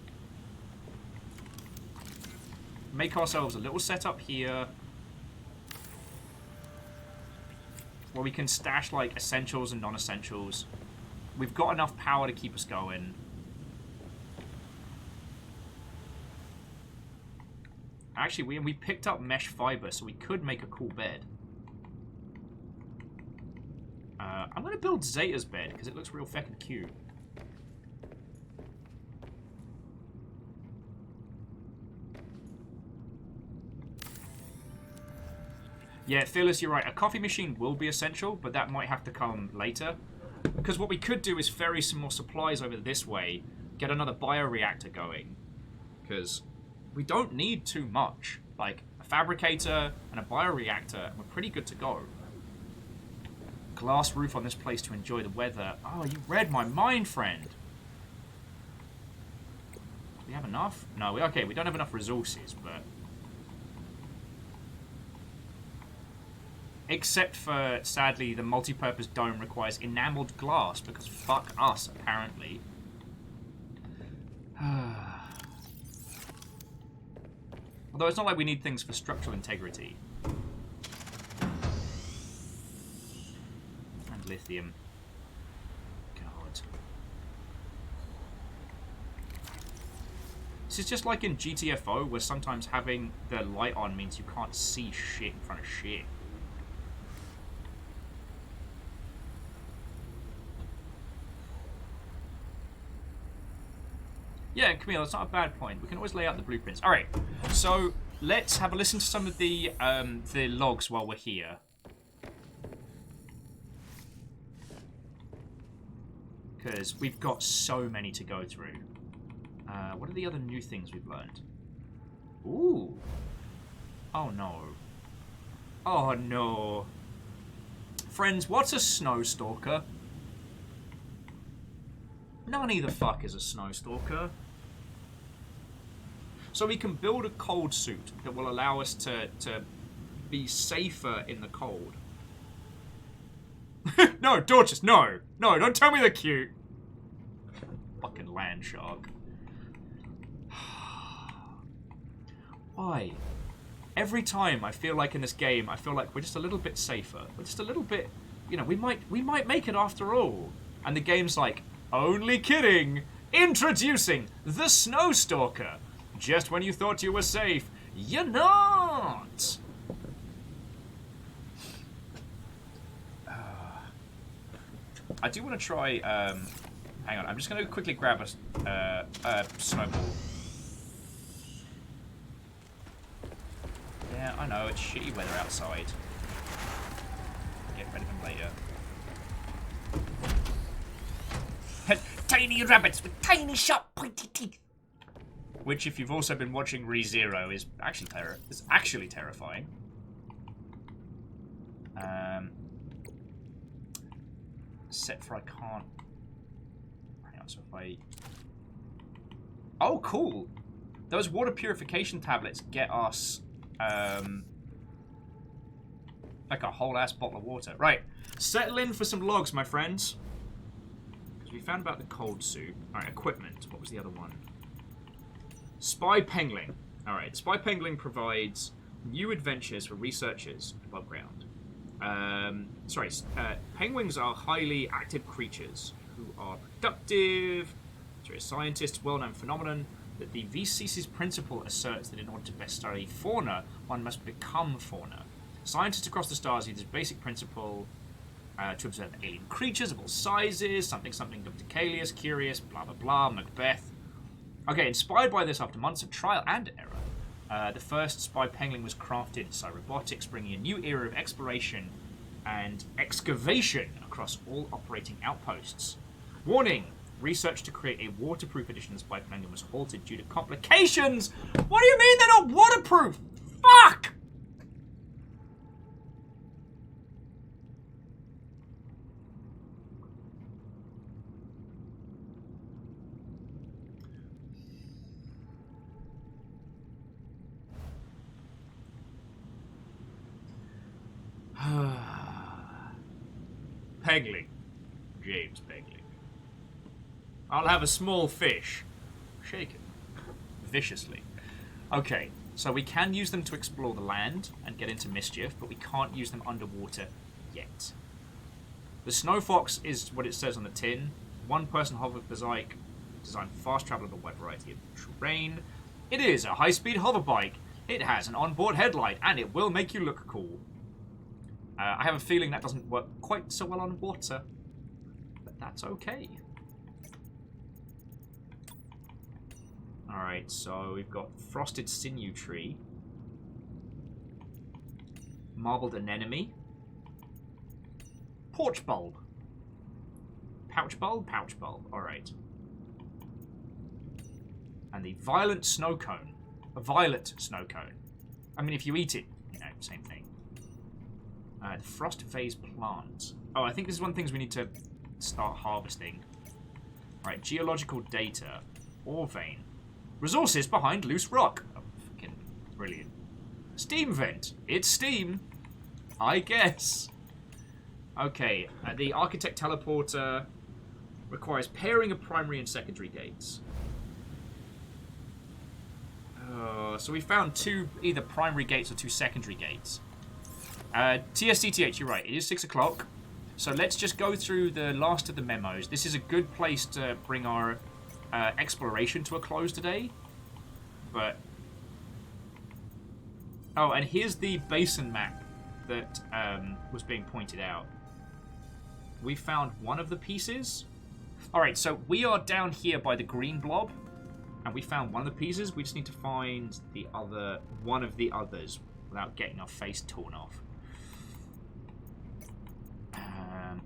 make ourselves a little setup here where we can stash, like, essentials and non-essentials. We've got enough power to keep us going. Actually, we picked up mesh fiber, so we could make a cool bed. I'm going to build Zeta's bed, because it looks real feckin' cute. Yeah, Phyllis, you're right. A coffee machine will be essential, but that might have to come later. Because what we could do is ferry some more supplies over this way, get another bioreactor going. Because we don't need too much. Like, a fabricator and a bioreactor, and we're pretty good to go. Glass roof on this place to enjoy the weather. Oh, you read my mind, friend. Do we have enough? No, okay, we don't have enough resources, but... Except for, sadly, the multi-purpose dome requires enameled glass, because fuck us, apparently. Although it's not like we need things for structural integrity. And lithium. God. This is just like in GTFO, where sometimes having the light on means you can't see shit in front of shit. Yeah, Camille, that's not a bad point. We can always lay out the blueprints. Alright, so let's have a listen to some of the logs while we're here. Because we've got so many to go through. What are the other new things we've learned? Ooh. Oh no. Oh no. Friends, what's a snow stalker? None the fuck is a snow stalker. So we can build a cold suit that will allow us to be safer in the cold. No, Dorcas, no! No, don't tell me they're cute! Fucking land shark. Why? Every time I feel like in this game, I feel like we're just a little bit safer. We're just a little bit, you know, we might make it after all. And the game's like, only kidding! Introducing the Snow Stalker! Just when you thought you were safe, you're not! I do want to try, hang on, I'm just going to quickly grab a snowball. Yeah, I know, it's shitty weather outside. Get rid of them later. Tiny rabbits with tiny sharp pointy teeth. Which, if you've also been watching ReZero, is actually terrifying. Set for I can't. Hang on, so if I. Oh, cool! Those water purification tablets get us like a whole ass bottle of water. Right, settle in for some logs, my friends. We found about the cold suit. Alright, equipment. What was the other one? Spy Pengling. Alright, Spy Pengling provides new adventures for researchers above ground. Penguins are highly active creatures who are productive. To a scientist, well-known phenomenon that the VCC's principle asserts that in order to best study fauna, one must become fauna. Scientists across the stars use this basic principle to observe alien creatures of all sizes, something, Dr. Kalius, Curious, blah, blah, blah, Macbeth. Okay, inspired by this after months of trial and error, the first Spy Pengling was crafted in robotics, bringing a new era of exploration and excavation across all operating outposts. Warning! Research to create a waterproof edition of Spy Pengling was halted due to complications! What do you mean they're not waterproof? Fuck! Pegling. James Pegling. I'll have a small fish. Shaken. Viciously. Okay, so we can use them to explore the land and get into mischief, but we can't use them underwater yet. The Snow Fox is what it says on the tin. One-person hoverbike designed for fast travel of a wide variety of terrain. It is a high-speed hoverbike. It has an onboard headlight, and it will make you look cool. I have a feeling that doesn't work quite so well on water, but that's okay. Alright, so we've got Frosted Sinew Tree, Marbled Anemone, Porch Bulb, Pouch Bulb, alright. And the Violent Snow Cone, a violet snow cone. I mean, if you eat it, you know, same thing. The Frost Vase Plant. Oh, I think this is one of the things we need to start harvesting. Right, geological data. Ore vein. Resources behind loose rock. Oh, fucking brilliant. Steam vent. It's steam. I guess. Okay, the Architect Teleporter requires pairing of primary and secondary gates. So we found two either primary gates or two secondary gates. TSCTH, you're right. It is 6 o'clock. So let's just go through the last of the memos. This is a good place to bring our exploration to a close today. But... Oh, and here's the basin map that was being pointed out. We found one of the pieces. Alright, so we are down here by the green blob. And we found one of the pieces. We just need to find the other, one of the others without getting our face torn off.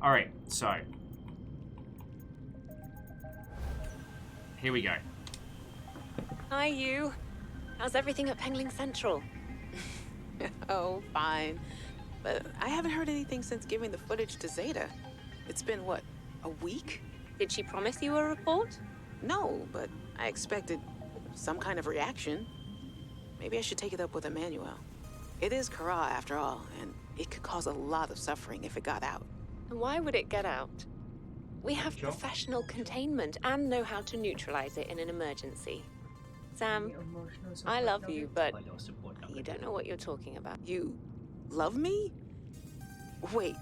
Alright, so. Here we go. Hi, you. How's everything at Pengling Central? Oh, fine. But I haven't heard anything since giving the footage to Zeta. It's been, what, a week? Did she promise you a report? No, but I expected some kind of reaction. Maybe I should take it up with Emmanuel. It is Kara, after all, and it could cause a lot of suffering if it got out. And why would it get out? We have professional containment and know how to neutralize it in an emergency. Sam, I love you, but you don't know what you're talking about. You love me? Wait,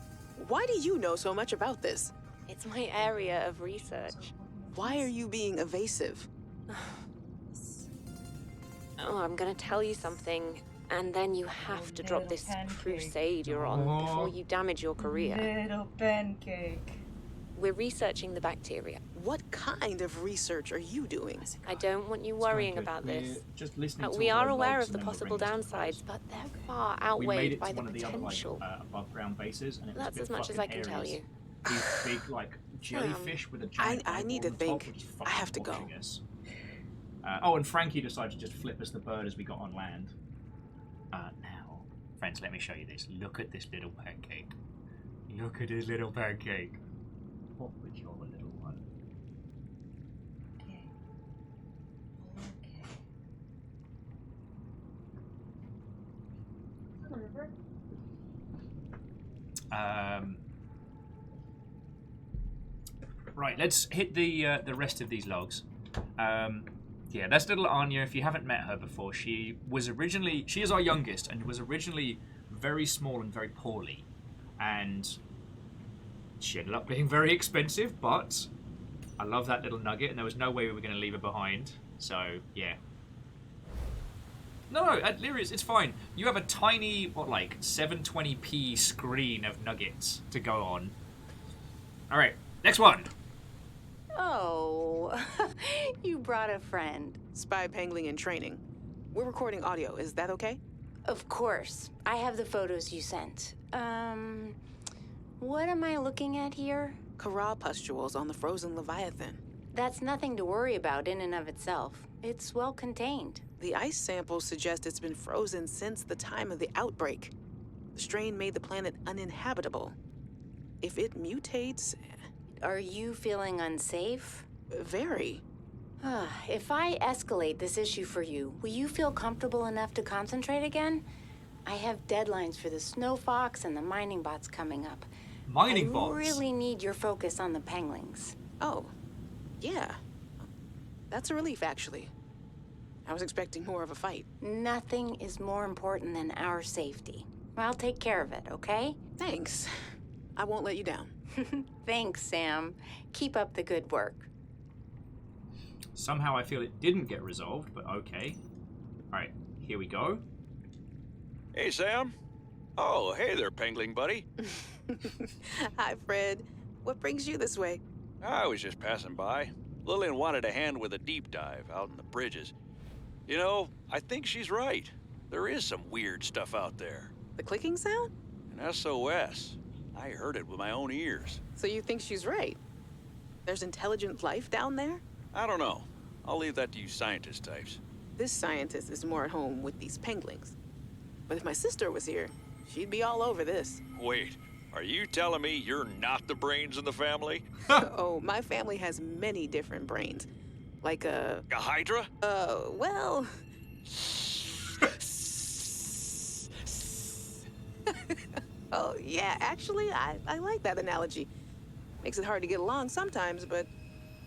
why do you know so much about this? It's my area of research. Why are you being evasive? Oh, I'm gonna tell you something, and then you have to drop this crusade you're on before you damage your career. Little pancake. We're researching the bacteria. What kind of research are you doing? I don't want you worrying about this. Just listening to We are the aware logs of the and then possible we'll bring it downsides, to but they're far we made outweighed it by to the one of the other, like, potential. above ground bases, and it was That's a bit as much as fucking I can tell areas. you. These big, like, jellyfish with a giant I need eyeball to on top think. were just I fucking have to go. watching us. Oh, and Frankie decided to just flip us the bird as we got on land. Now, friends, let me show you this. Look at this little pancake. Look at this little pancake. What would your little one? Okay. Right, let's hit the rest of these logs. Yeah, that's little Anya. If you haven't met her before, she is our youngest and was originally very small and very poorly. And she ended up being very expensive, but I love that little nugget and there was no way we were going to leave her behind. So, yeah. No, Lyrius, it's fine. You have a tiny, 720p screen of nuggets to go on. Alright, next one. Oh, you brought a friend. Spy Pangling in training. We're recording audio, is that okay? Of course. I have the photos you sent. What am I looking at here? Kara pustules on the frozen Leviathan. That's nothing to worry about in and of itself. It's well contained. The ice samples suggest it's been frozen since the time of the outbreak. The strain made the planet uninhabitable. If it mutates... Are you feeling unsafe? Very. If I escalate this issue for you, will you feel comfortable enough to concentrate again? I have deadlines for the Snow Fox and the mining bots coming up. Mining bots? I really need your focus on the Penglings. Oh, yeah. That's a relief, actually. I was expecting more of a fight. Nothing is more important than our safety. I'll take care of it, okay? Thanks. I won't let you down. Thanks, Sam. Keep up the good work. Somehow I feel it didn't get resolved, but okay. Alright, here we go. Hey, Sam. Oh, hey there, Pengling buddy. Hi, Fred. What brings you this way? I was just passing by. Lillian wanted a hand with a deep dive out in the bridges. You know, I think she's right. There is some weird stuff out there. The clicking sound? An SOS. I heard it with my own ears. So you think she's right? There's intelligent life down there? I don't know. I'll leave that to you scientist types. This scientist is more at home with these penglings. But if my sister was here, she'd be all over this. Wait, are you telling me you're not the brains in the family? Oh, my family has many different brains. Like a Hydra? Well... Oh, yeah, actually, I like that analogy. Makes it hard to get along sometimes, but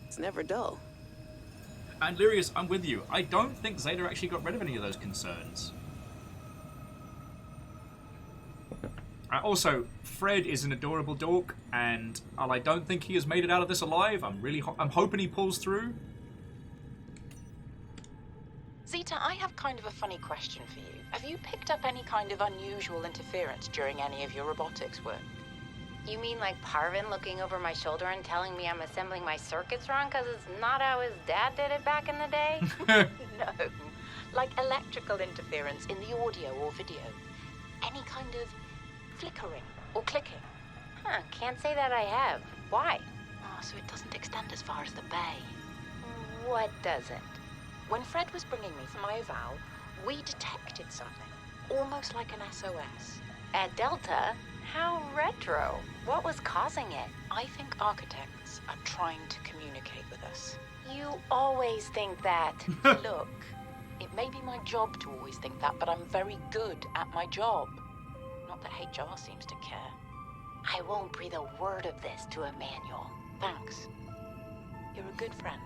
it's never dull. And Lyrius, I'm with you. I don't think Zeta actually got rid of any of those concerns. Also, Fred is an adorable dork, and while I don't think he has made it out of this alive, I'm hoping he pulls through. Zeta, I have kind of a funny question for you. Have you picked up any kind of unusual interference during any of your robotics work? You mean like Parvin looking over my shoulder and telling me I'm assembling my circuits wrong because it's not how his dad did it back in the day? No. Like electrical interference in the audio or video. Any kind of flickering or clicking. Huh, can't say that I have. Why? Oh, so it doesn't extend as far as the bay. What doesn't? When Fred was bringing me for my eval, we detected something. Almost like an SOS. At Delta? How retro. What was causing it? I think architects are trying to communicate with us. You always think that. Look, it may be my job to always think that, but I'm very good at my job. Not that HR seems to care. I won't breathe a word of this to Emmanuel. Thanks. You're a good friend.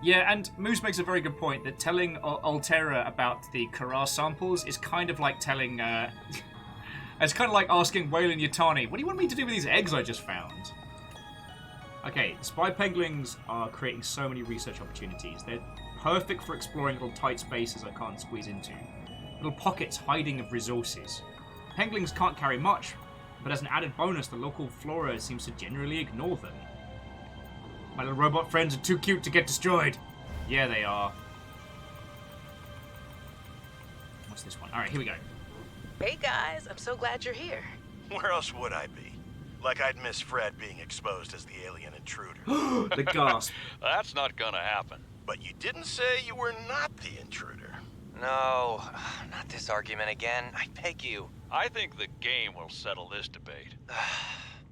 Yeah, and Moose makes a very good point that telling Altera about the Kara samples is kind of like telling... it's kind of like asking Wayland Yutani, what do you want me to do with these eggs I just found? Okay, spy penguins are creating so many research opportunities. They're perfect for exploring little tight spaces I can't squeeze into. Little pockets hiding of resources. Penguins can't carry much, but as an added bonus, the local flora seems to generally ignore them. My little robot friends are too cute to get destroyed. Yeah, they are. What's this one? Alright, here we go. Hey guys, I'm so glad you're here. Where else would I be? Like I'd miss Fred being exposed as the alien intruder. The gasp. That's not gonna happen. But you didn't say you were not the intruder. No, not this argument again. I beg you. I think the game will settle this debate.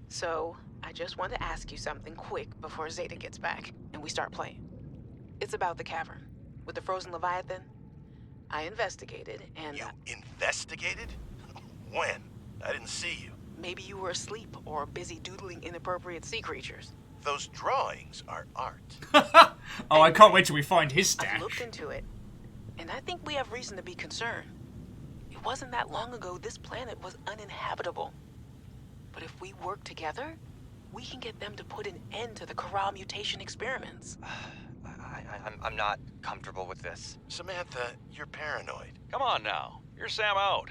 So, I just want to ask you something quick before Zeta gets back and we start playing. It's about the cavern with the frozen Leviathan. I investigated and... You investigated? When? I didn't see you. Maybe you were asleep or busy doodling inappropriate sea creatures. Those drawings are art. Oh, I can't wait till we find his stash. I looked into it, and I think we have reason to be concerned. It wasn't that long ago this planet was uninhabitable. But if we work together, we can get them to put an end to the Kara mutation experiments. I'm not comfortable with this. Samantha, you're paranoid. Come on now. You're Sam out.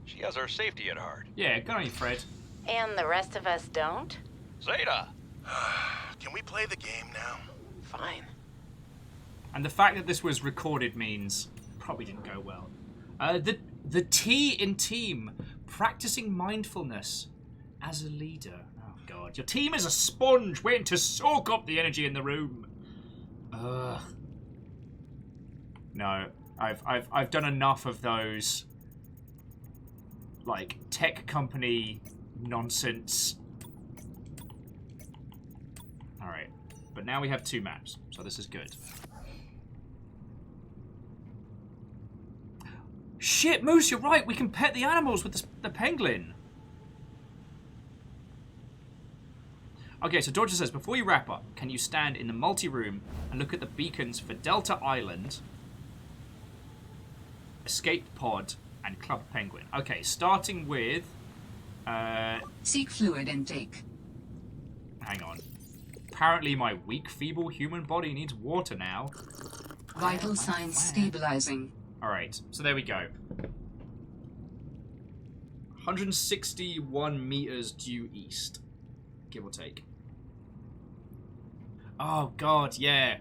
She has our safety at heart. Yeah, good on you, Fred. And the rest of us don't? Zeta! Can we play the game now? Fine. And the fact that this was recorded means probably didn't go well. The T in team, practicing mindfulness as a leader. Oh god, your team is a sponge waiting to soak up the energy in the room. Ugh. No, I've done enough of those, like, tech company nonsense. Alright, but now we have 2 maps, so this is good. Shit, Moose, you're right, we can pet the animals with the penguin. Okay, so Dodger says, before you wrap up, can you stand in the multi-room and look at the beacons for Delta Island, Escape Pod, and Club Penguin? Okay, starting with... Seek fluid intake. Hang on. Apparently my weak, feeble human body needs water now. Vital signs stabilizing. Alright, so there we go. 161 meters due east. Give or take. Oh god, yeah.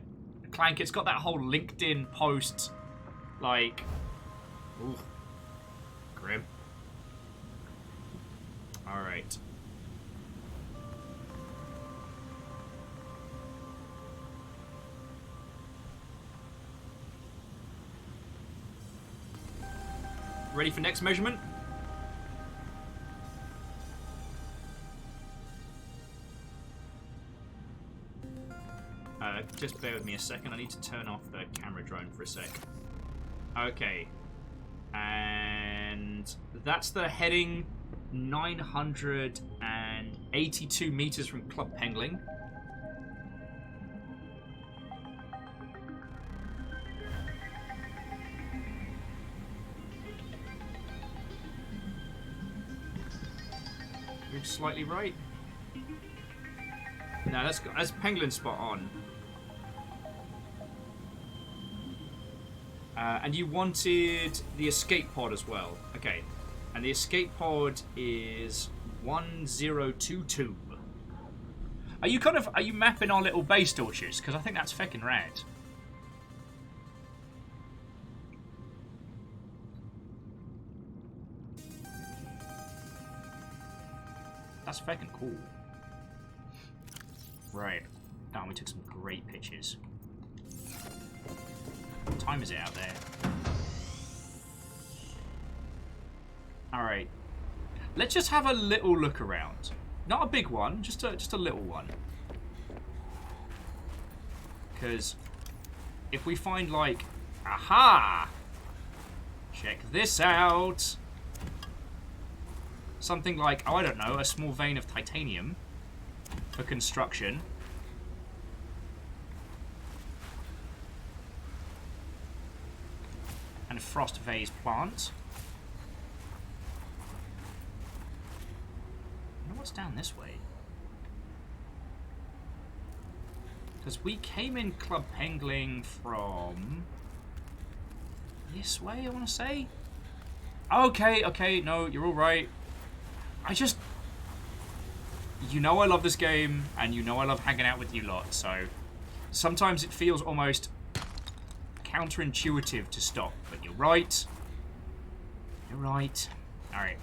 Clank, it's got that whole LinkedIn post, like... Ooh. Grim. Alright. Ready for next measurement? Just bear with me a second. I need to turn off the camera drone for a sec. Okay. And that's the heading 982 meters from Club Penguin. You're slightly right. No, that's Penguin spot on. And you wanted the escape pod as well. Okay. And the escape pod is 1022. Are you mapping our little base torches? Because I think that's feckin' rad. That's feckin' cool. Right. Oh, we took some great pictures. What time is it out there? Alright. Let's just have a little look around. Not a big one, just a little one. Because if we find like, aha! Check this out! Something like, oh, I don't know, a small vein of titanium for construction. And a frost vase plant. I wonder what's down this way. Because we came in Club Pengling from this way, I want to say. Okay, no, you're all right. I just, you know, I love this game, and you know I love hanging out with you lot. So sometimes it feels almost counterintuitive to stop, but you're right. You're right. All right.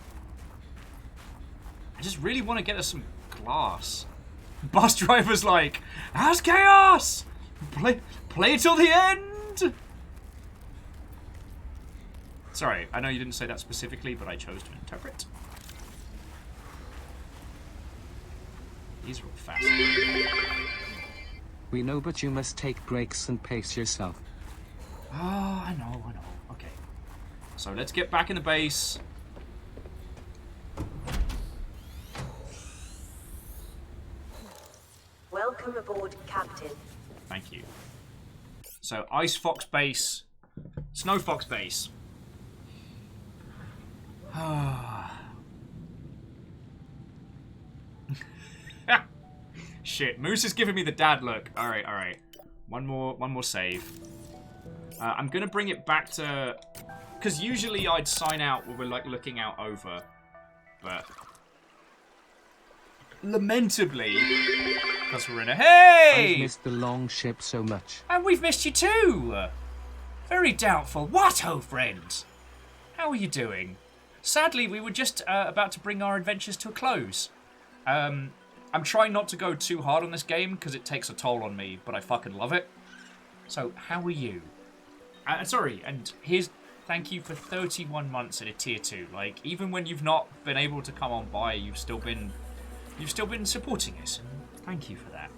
I just really want to get us some glass. Bus driver's like, how's chaos? Play till the end. Sorry, I know you didn't say that specifically, but I chose to interpret. These are all fascinating. We know, but you must take breaks and pace yourself. Oh, I know. Okay. So let's get back in the base. Welcome aboard, Captain. Thank you. So, Ice Fox base. Snow Fox base. Shit, Moose is giving me the dad look. Alright. One more save. I'm gonna bring it back to... Because usually I'd sign out when we're like looking out over. But... lamentably... Because we're in a... Hey! I've missed the long ship so much. And we've missed you too! Very doubtful. What, oh friend? How are you doing? Sadly, we were just about to bring our adventures to a close. I'm trying not to go too hard on this game because it takes a toll on me, but I fucking love it. So, how are you? Sorry, and here's thank you for 31 months at a tier 2. Like, even when you've not been able to come on by, you've still been supporting us. Thank you for that.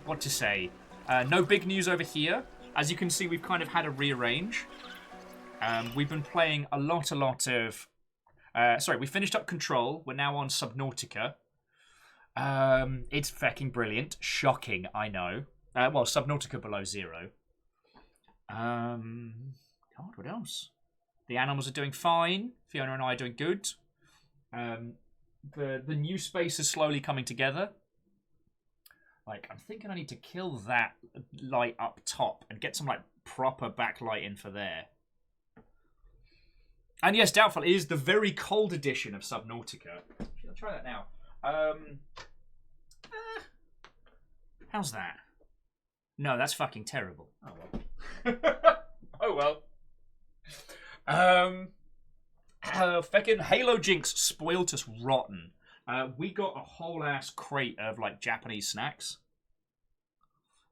What to say? No big news over here. As you can see, we've kind of had a rearrange. We've been playing a lot of... sorry, we finished up Control. We're now on Subnautica. It's fucking brilliant. Shocking, I know. Well, Subnautica Below Zero. God, what else? The animals are doing fine. Fiona and I are doing good. The new space is slowly coming together. Like, I'm thinking I need to kill that light up top and get some, like, proper backlight in for there. And yes, Doubtful is the very cold edition of Subnautica. I'll try that now. How's that? No, that's fucking terrible. Oh well. Oh well. Feckin' Halo Jinx spoilt us rotten. We got a whole ass crate of like Japanese snacks,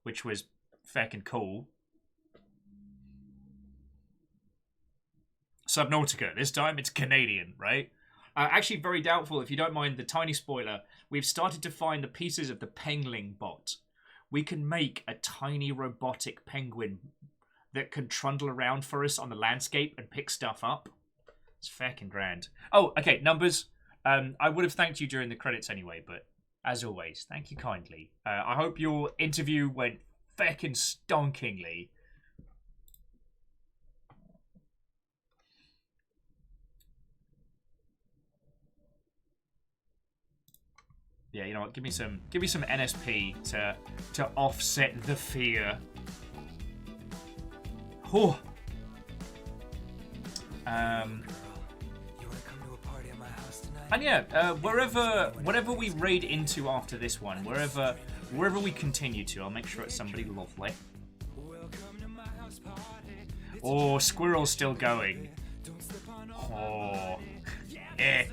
which was feckin' cool. Subnautica. This time it's Canadian, right? Actually, very doubtful. If you don't mind the tiny spoiler, we've started to find the pieces of the Pengling bot. We can make a tiny robotic penguin that can trundle around for us on the landscape and pick stuff up. It's feckin' grand. Oh, okay, numbers. I would have thanked you during the credits anyway, but as always, thank you kindly. I hope your interview went feckin' stonkingly. Yeah, you know what? Give me some NSP to offset the fear. Oh. And yeah, wherever we raid into after this one, wherever we continue to, I'll make sure it's somebody lovely. Oh, Squirrel's still going. Oh, eh.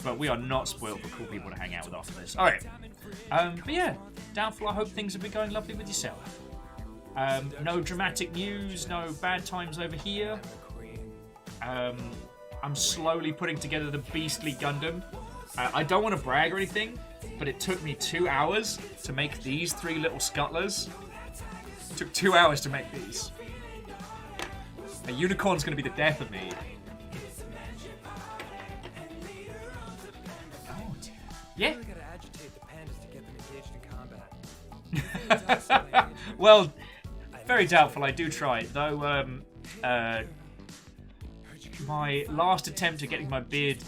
But we are not spoiled for cool people to hang out with after this. All right. But yeah, Doubtful. I hope things have been going lovely with yourself. No dramatic news, no bad times over here. I'm slowly putting together the beastly Gundam. I don't want to brag or anything, but it took me 2 hours to make these 3 little scuttlers. It took 2 hours to make these. A unicorn's going to be the death of me. Oh, yeah. Well, very doubtful. I do try, though. My last attempt at getting my beard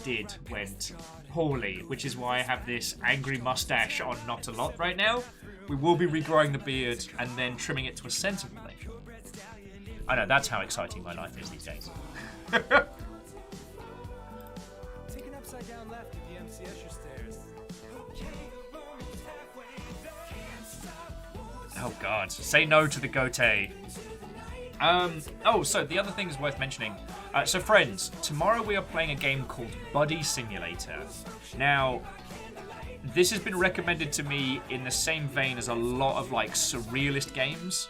went poorly, which is why I have this angry mustache on not a lot right now. We will be regrowing the beard and then trimming it to a sensible length. I know, that's how exciting my life is these days. Oh god, say no to the goatee. Oh, so the other thing is worth mentioning. So friends, tomorrow we are playing a game called Buddy Simulator. Now, this has been recommended to me in the same vein as a lot of like surrealist games.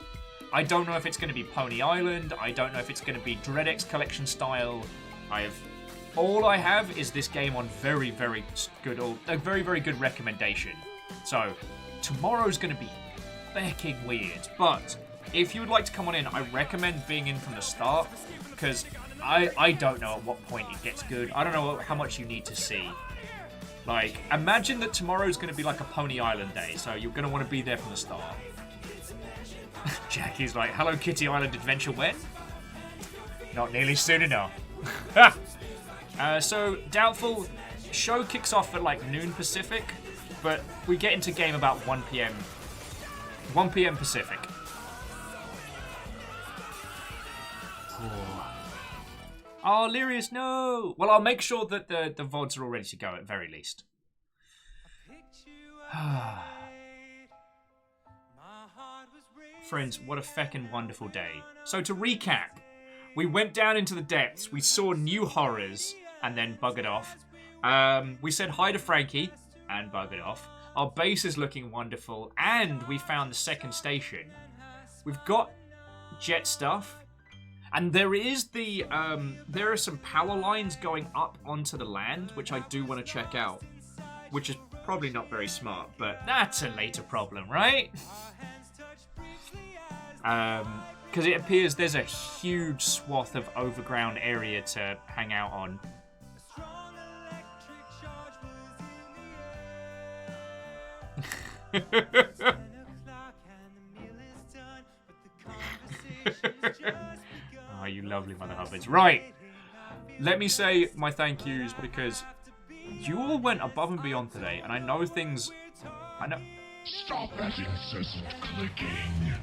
I don't know if it's going to be Pony Island. I don't know if it's going to be DreadX Collection style. All I have is this game on very, very good, or a very, very good recommendation. So tomorrow's going to be fucking weird, but if you would like to come on in, I recommend being in from the start, because I don't know at what point it gets good. I don't know how much you need to see. Like, imagine that tomorrow's going to be like a Pony Island day, so you're going to want to be there from the start. Jackie's like, Hello Kitty Island adventure when? Not nearly soon enough. So, Doubtful, show kicks off at like noon Pacific, but we get into game about 1 p.m. 1 p.m. Pacific. Oh, Lyrius, no! Well, I'll make sure that the VODs are all ready to go at very least. Friends, what a feckin' wonderful day. So to recap, we went down into the depths, we saw new horrors, and then buggered off. We said hi to Frankie, and buggered off. Our base is looking wonderful, and we found the second station. We've got jet stuff. And there is there are some power lines going up onto the land, which I do want to check out. Which is probably not very smart, but that's a later problem, right? Because it appears there's a huge swath of overground area to hang out on. Oh, you lovely mother hubbards. Right. Let me say my thank yous, because you all went above and beyond today, and I know things... I know... Stop that incessant clicking.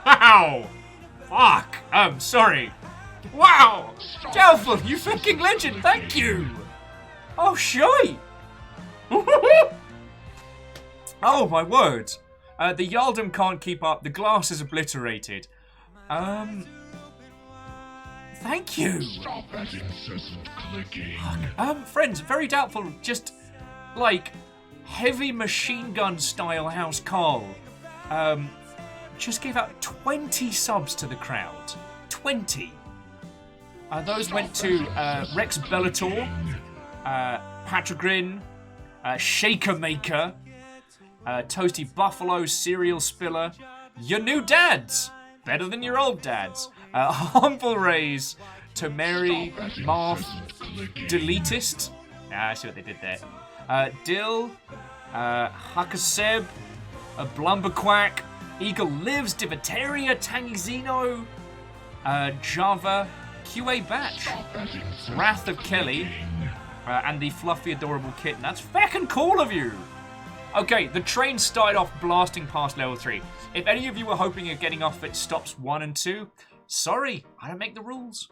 Wow! Fuck! Sorry. Wow! Doubtful, you fucking legend, thank you! Oh, shite! Oh, my word. The Yaldum can't keep up. The glass is obliterated. Thank you. Stop that incessant clicking. Friends, very doubtful. Just, like, heavy machine gun style House Carl. Just gave out 20 subs to the crowd. 20. Those went to Rex Bellator, Patrigrin, Shaker Maker, Toasty Buffalo, Cereal Spiller, your new dads, better than your old dads, Humble Rays, Tomeri, Marth, Deletist, I see what they did there, Dill, Hakaseb, Blumberquack, Eagle Lives, Divataria, Tangy Zeno, Java, QA Batch, Wrath of Kelly, and the fluffy, adorable kitten. That's feckin' cool of you! Okay, the train started off blasting past level 3. If any of you were hoping of getting off at stops 1 and 2, sorry, I don't make the rules.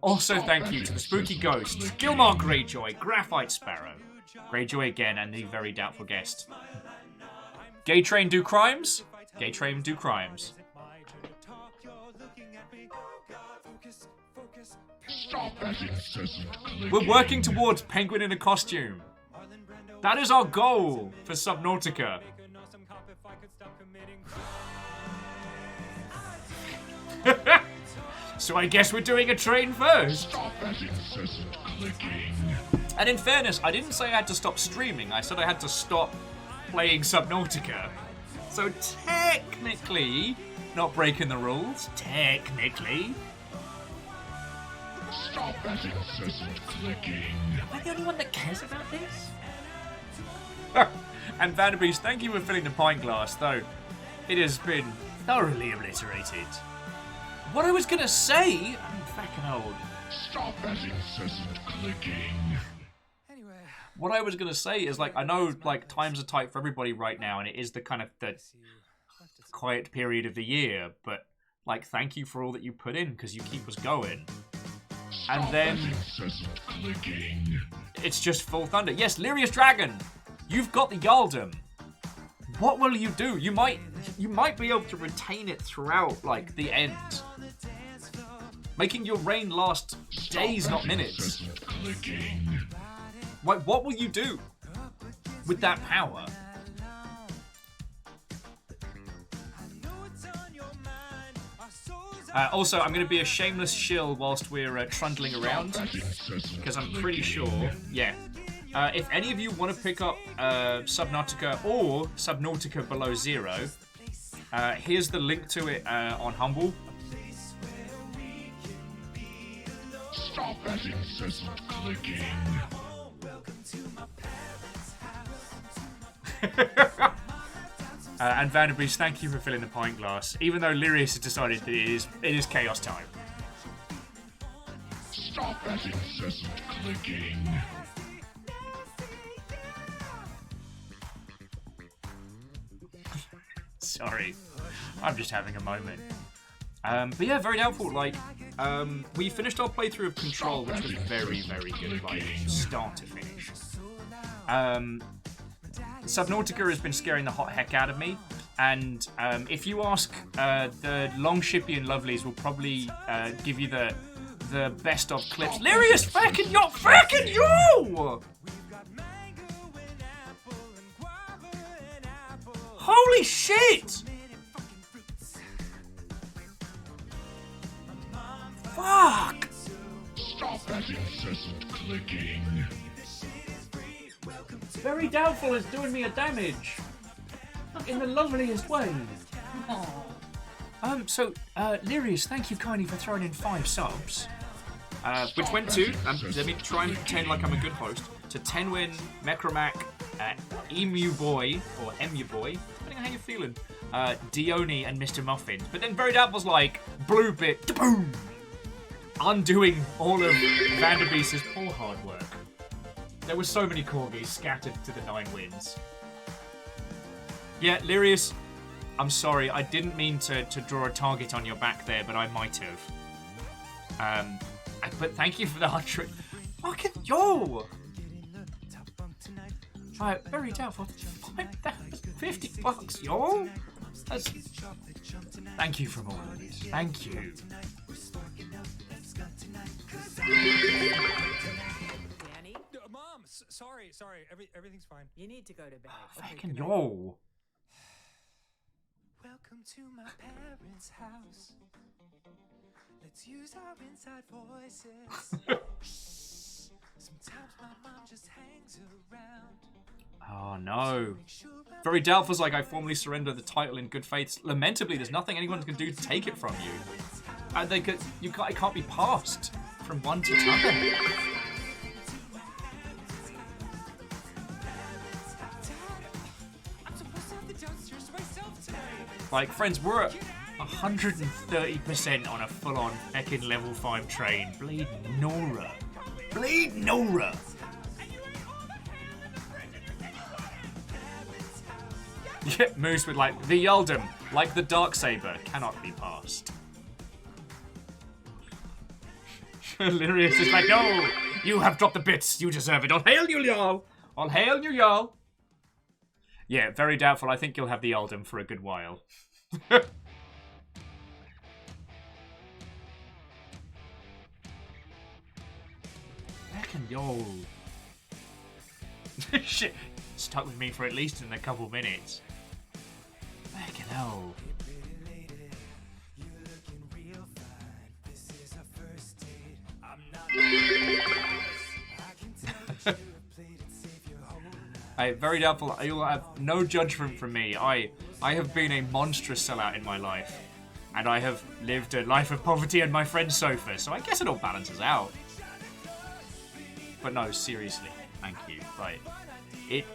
Also, thank you to the Spooky Ghosts, Gilmar Greyjoy, Graphite Sparrow, Greyjoy again, and the very doubtful guest. Gay Train do crimes? Gay Train do crimes. Stop that incessant clicking. We're working towards Penguin in a costume. That is our goal for Subnautica. So I guess we're doing a train first. Stop that incessant clicking. And in fairness, I didn't say I had to stop streaming. I said I had to stop playing Subnautica. So technically, not breaking the rules. Technically. Stop that incessant clicking. Am I the only one that cares about this? And Vanderbeest, thank you for filling the pint glass, though it has been thoroughly obliterated. What I was gonna say, I'm fucking old. Stop that incessant clicking. What I was gonna say is, like, I know, like, times are tight for everybody right now, and it is the kind of the quiet period of the year, but, like, thank you for all that you put in, because you keep us going. Stop and then that incessant clicking. It's just full thunder. Yes, Lyrius Dragon, you've got the Yaldum. What will you do? You might be able to retain it throughout, like, the end. Making your reign last days, not minutes. What will you do with that power? Also, I'm going to be a shameless shill whilst we're trundling around, because I'm pretty sure, yeah. If any of you want to pick up Subnautica or Subnautica Below Zero, here's the link to it on Humble. Stop that incessant clicking. And Vanderbeest, thank you for filling the pint glass. Even though Lyrius has decided that it is chaos time. Stop that incessant clicking. Sorry, I'm just having a moment. But yeah, very doubtful. Like, we finished our playthrough of Control, which was very, very good, like, start to finish. Subnautica has been scaring the hot heck out of me, and if you ask, the Long Shippy and Lovelies will probably give you the best of clips. Lyrius, fucking you! Holy shit! Fuck! Stop that incessant clicking. Very doubtful is doing me a damage. In the loveliest way. So, Lyrius, thank you kindly for throwing in 5 subs. Which went to, let me try and pretend like I'm a good host, to Tenwin, Mecromac, Emu Boy, or Emu Boy, depending on how you're feeling, Dione and Mr. Muffin. But then Very Doubtful's like, Blue Bit, boom! Undoing all of Vanderbeest's poor hard work. There were so many corgis scattered to the 9 winds. Yeah, Lyrius, I'm sorry, I didn't mean to draw a target on your back there, but I might have. But thank you for the 100. Fucking yo! Alright, Very doubtful. 50 bucks, yo! That's... Thank you from all of it. Thank you. Mom, sorry. Everything's fine. You need to go to bed. Fucking yo! Welcome to my parents' house. Let's use our inside voices. Sometimes my mom just hangs around. Oh no. Very doubtful's like, I formally surrender the title in good faith. Lamentably, there's nothing anyone can do to take it from you. And it can't be passed from one to another. Like, friends, we're 130% on a full-on feckin' level 5 train. Bleed Nora. Bleed Nora! Yeah, Moose with like, the Yaldum, like the Darksaber, cannot be passed. Lyrius is like, no! You have dropped the bits, you deserve it. All hail you, Jarl! All hail you, Jarl! Yeah, very doubtful. I think you'll have the Yaldum for a good while. Heckin' yo. Shit. Stuck with me for at least in a couple minutes. Heckin' hell. Very doubtful. You'll have no judgment from me. I have been a monstrous sellout in my life. And I have lived a life of poverty on my friend's sofa, so I guess it all balances out. But no, seriously, thank you. Like, it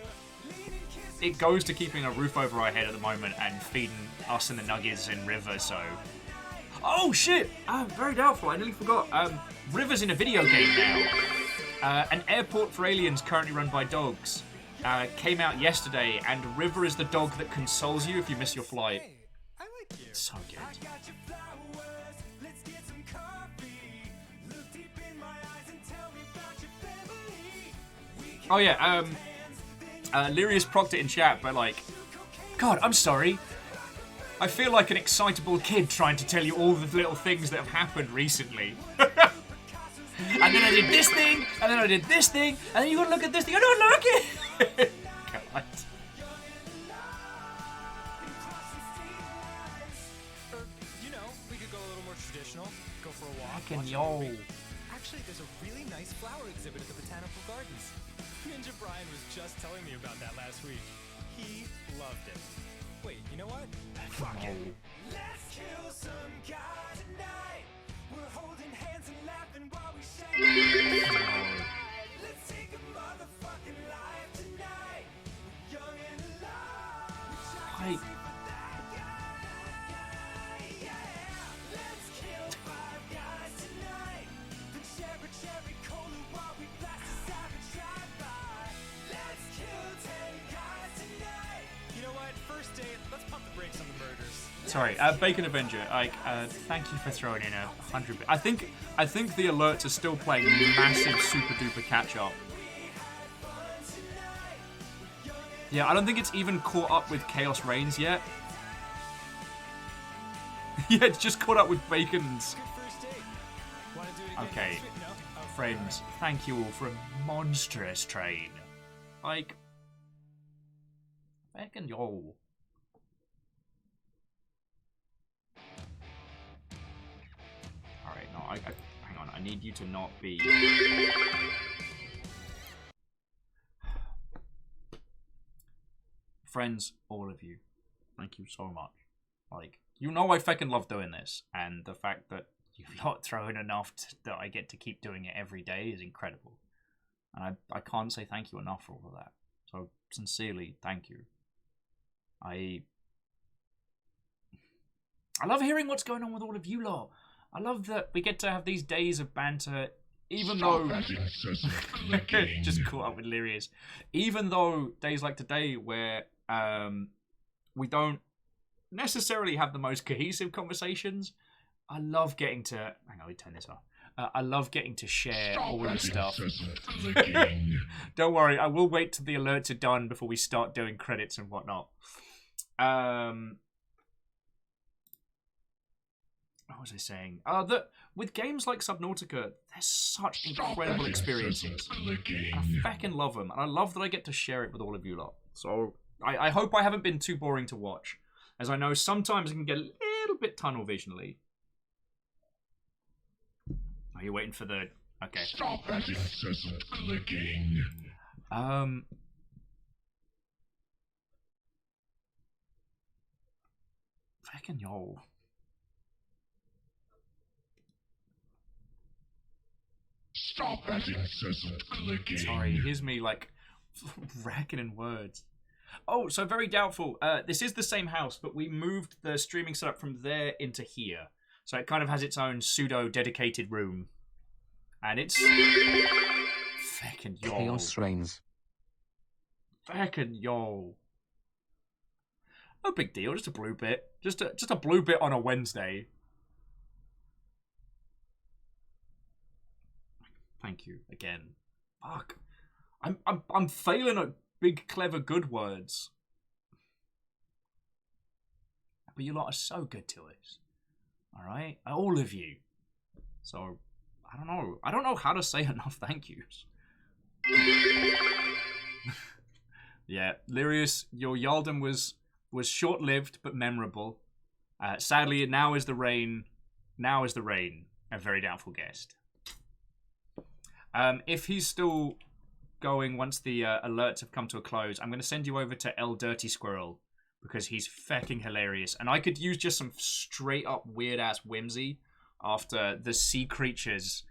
goes to keeping a roof over our head at the moment and feeding us and the Nuggets in River, so... Oh, shit! Very doubtful, I nearly forgot. River's in a video game now. An airport for aliens currently run by dogs. Came out yesterday, and River is the dog that consoles you if you miss your flight. Hey, I like you. So good. Oh yeah, Lyrius procced it in chat, but like, God, I'm sorry. I feel like an excitable kid trying to tell you all the little things that have happened recently. And then I did this thing, and then I did this thing, and then you gotta look at this thing. I don't like it. God. You know, we could go a little more traditional. Go for a walk. Fucking watch yo. a movie. Actually, there's a really nice flower exhibit at the Botanical Gardens. Ninja Brian was just telling me about that last week. He loved it. Wait, you know what? Fuck it. Let's kill some guy tonight. We're holding hands and laughing while we shake. Let's take a motherfucking life tonight. Young and alive. Let's kill 5 guys tonight. The cherry cola while we blast a savage drive-by. Let's kill 10 guys tonight. You know what? First date, let's pump the brakes on the murders. Sorry, Bacon Avenger. Thank you for throwing in 100. I think the alerts are still playing massive, super duper catch up. Yeah, I don't think it's even caught up with Chaos Reigns yet. Yeah, it's just caught up with Bacon's. Okay, friends, thank you all for a monstrous train. Like, Bacon, yo. Alright, no, hang on, I need you to not be... Friends, all of you, thank you so much. Like, you know I fucking love doing this, and the fact that you've not thrown enough that I get to keep doing it every day is incredible. And I can't say thank you enough for all of that. So, sincerely, thank you. I love hearing what's going on with all of you lot. I love that we get to have these days of banter, even though... Just caught up with Lyrius. Even though days like today where we don't necessarily have the most cohesive conversations, I love getting to... Hang on, let me turn this off. I love getting to share all this stuff. Don't worry, I will wait till the alerts are done before we start doing credits and whatnot. What was I saying? That with games like Subnautica, they're such incredible experiences. I fucking love them, and I love that I get to share it with all of you lot. So I hope I haven't been too boring to watch, as I know sometimes it can get a little bit tunnel visionally. Are you waiting for the... Okay. Stop that incessant clicking. Fucking yo. Stop that incessant clicking. Sorry, here's me like racking in words. Oh, so very doubtful. This is the same house, but we moved the streaming setup from there into here. So it kind of has its own pseudo-dedicated room. And it's... Feckin' yo. Chaos reigns. Feckin' yo. No big deal, just a blue bit. Just a blue bit on a Wednesday. Thank you again. Fuck. I'm failing at big, clever, good words. But you lot are so good to us. Alright? All of you. So, I don't know. I don't know how to say enough thank yous. Yeah, Lyrius, your Yaldom was short-lived but memorable. Sadly, now is the rain. Now is the rain. A very doubtful guest. If he's still going once the alerts have come to a close, I'm going to send you over to El Dirty Squirrel because he's fecking hilarious. And I could use just some straight-up weird-ass whimsy after the sea creatures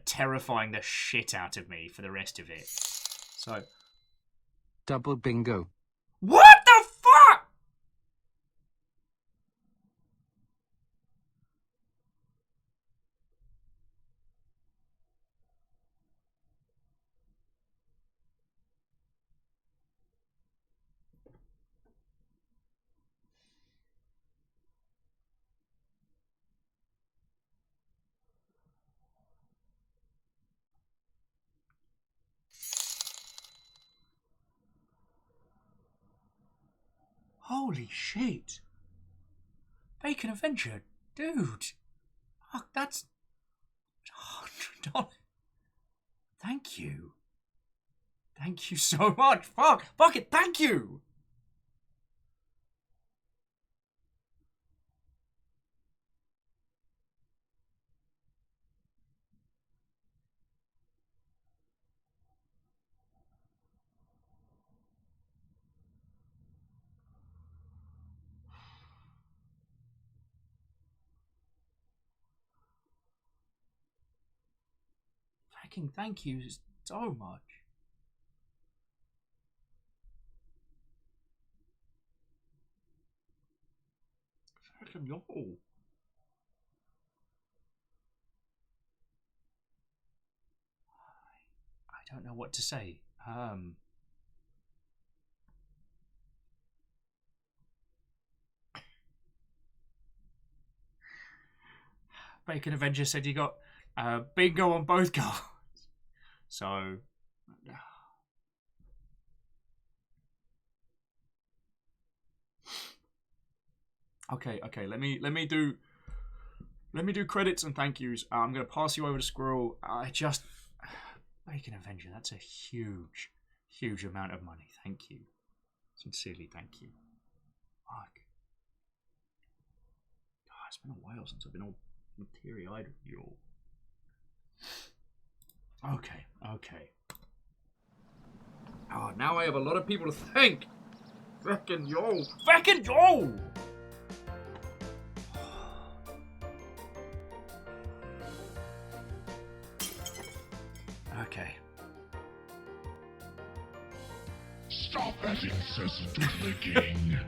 terrifying the shit out of me for the rest of it. So... Double bingo. What the fuck?! Holy shit. Bacon Avenger, dude. Fuck, that's $100. Thank you. Thank you so much. Fuck it, thank you. Fucking thank you so much. Fucking yo. I don't know what to say. Bacon Avenger said you got bingo on both cards. So okay, let me do credits and thank yous. I'm gonna pass you over to Squirrel. Bacon Avenger, that's a huge amount of money. Thank you. Sincerely, thank you. Fuck. God, it's been a while since I've been all teary-eyed with you all. Okay. Oh, now I have a lot of people to thank. Feckin' yo. Okay. Stop that incessant clicking.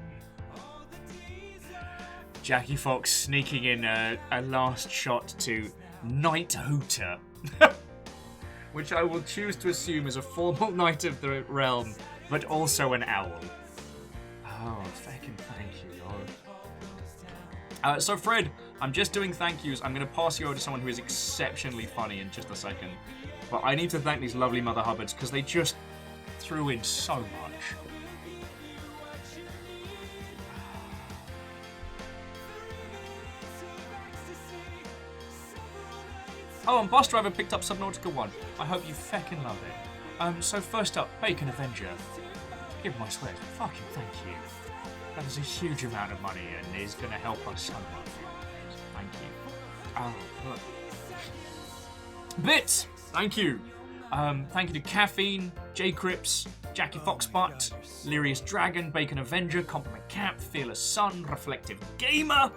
Jackie Fox sneaking in a last shot to Knight Hooter. Which I will choose to assume is a formal Knight of the Realm, but also an owl. Oh, fucking thank you, yo. So Fred, I'm just doing thank yous. I'm going to pass you over to someone who is exceptionally funny in just a second. But I need to thank these lovely Mother Hubbards because they just threw in so much. Oh, and Boss Driver picked up Subnautica 1. I hope you feckin' love it. So first up, Bacon Avenger. Give my swears, fucking thank you. That is a huge amount of money and is going to help us so much. Thank you. Oh, look. Bits! Thank you. Thank you to Caffeine, J Crips, Jackie Foxbutt, Lyrius Dragon, Bacon Avenger, Compliment Cap, Fearless Sun, Reflective Gamer,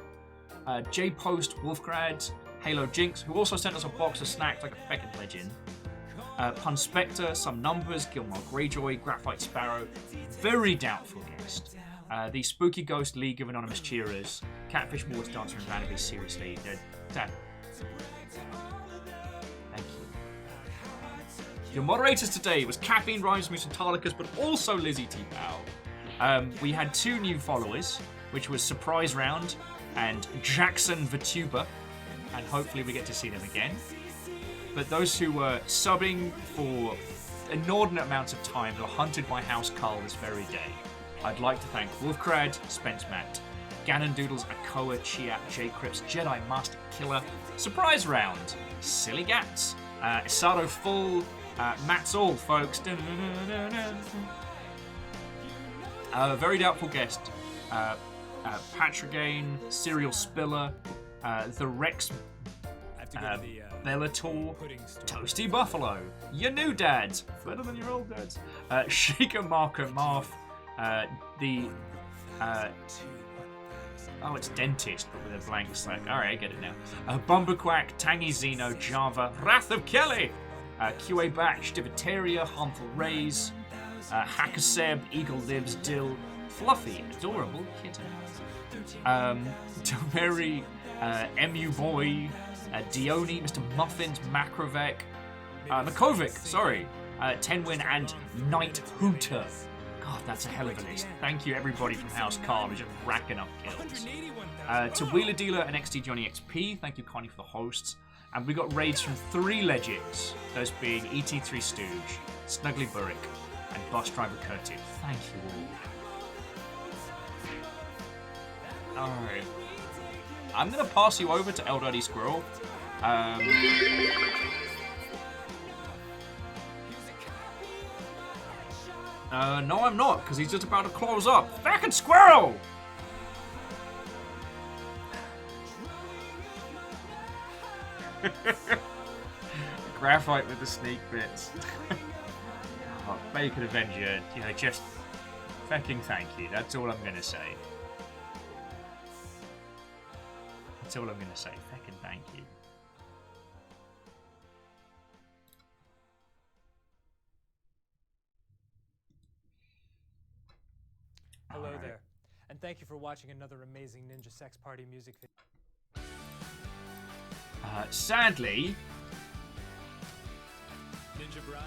J Post, Wolfgrad, Halo Jinx, who also sent us a box of snacks like a feckin' legend. Pun Spectre, Some Numbers, Gilmore Greyjoy, Graphite Sparrow. Very doubtful guest. The Spooky Ghost League of Anonymous Cheerers, Catfish Water Dancer, and Vanity. Seriously, Dad. Thank you. Your moderators today was Caffeine Rhymes, Moose and Tarlicus, but also Lizzie T. Powell. We had 2 new followers, which was Surprise Round and Jackson Vituber, and hopefully we get to see them again. But those who were subbing for inordinate amounts of time were hunted by House Carl this very day. I'd like to thank Wolfcrad, Spence Matt, Ganondoodles, Akoa, Chiat, J Crips, Jedi Master Killer, Surprise Round, Silly Gats, Isado Full, Matt's All, folks. Very doubtful guest. Patrigane, Serial Spiller, The Rex, Bellator, Toasty Buffalo, your new dads, better than your old dads, Shaker Marker Marth, it's Dentist, but with a blank slack. Alright, I get it now. Bumberquack, Tangy Zeno, Java, Wrath of Kelly, QA Batch, Diviteria, Harmful Rays, Hackaseb, Eagle Lives, Dill, Fluffy, Adorable Kitten, Tomeri, MU Boy, Dione, Mr. Muffins, Macrovec, Makovic, sorry, Tenwin, and Night Hooter. God, that's a hell of a list. Thank you, everybody from House Carl, who's just racking up kills. To Wheeler Dealer and XD Johnny XP, thank you, Connie, for the hosts. And we got raids from 3 legends, those being ET3 Stooge, Snuggly Burrick, and Bus Driver Curtis. Thank you all. Alright. I'm going to pass you over to Eldaddy Squirrel. No, I'm not, because he's just about to close up. Fucking Squirrel! Graphite with the sneak bits. Oh, Bacon Avenger, just fucking thank you. That's all I'm gonna say. That's all I'm gonna say. Fucking thank you. Hello there, and thank you for watching another amazing Ninja Sex Party music video. Sadly, Ninja Brian,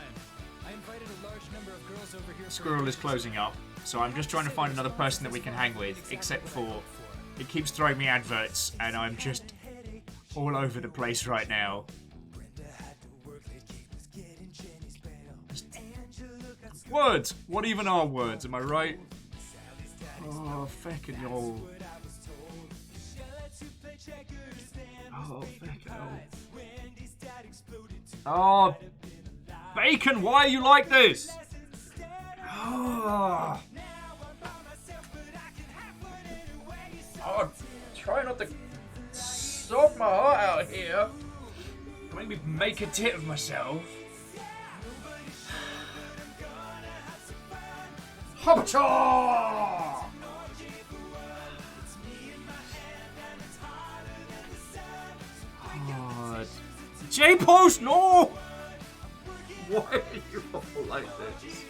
I invited a large number of girls over here. Squirrel is closing up, so I'm just trying to find another person that we can hang with, except for it keeps throwing me adverts, and I'm just all over the place right now. Words! What even are words, am I right? Oh, feckin' y'all. Oh, feckin' y'all. Oh, Bacon, why are you like this? Oh, try not to sob my heart out here. Don't make me make a tit of myself. Hoppachaw! Oh, J-Post, no! Why are you all like this?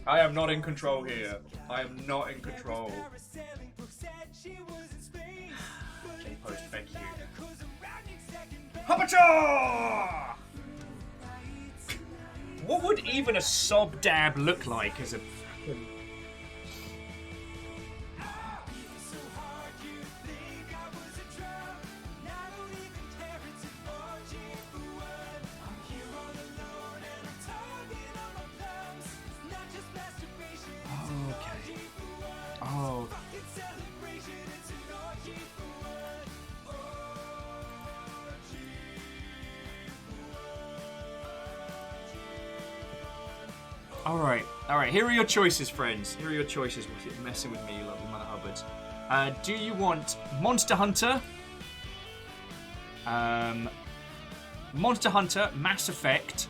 I am not in control here. I am not in control. J-Post, thank you. Hoppachaw! What would even a sob dab look like as a fucking... Oh. Alright, here are your choices, friends. Here are your choices. You're messing with me, you lovely Mother Hubbards. Do you want Monster Hunter? Monster Hunter, Mass Effect,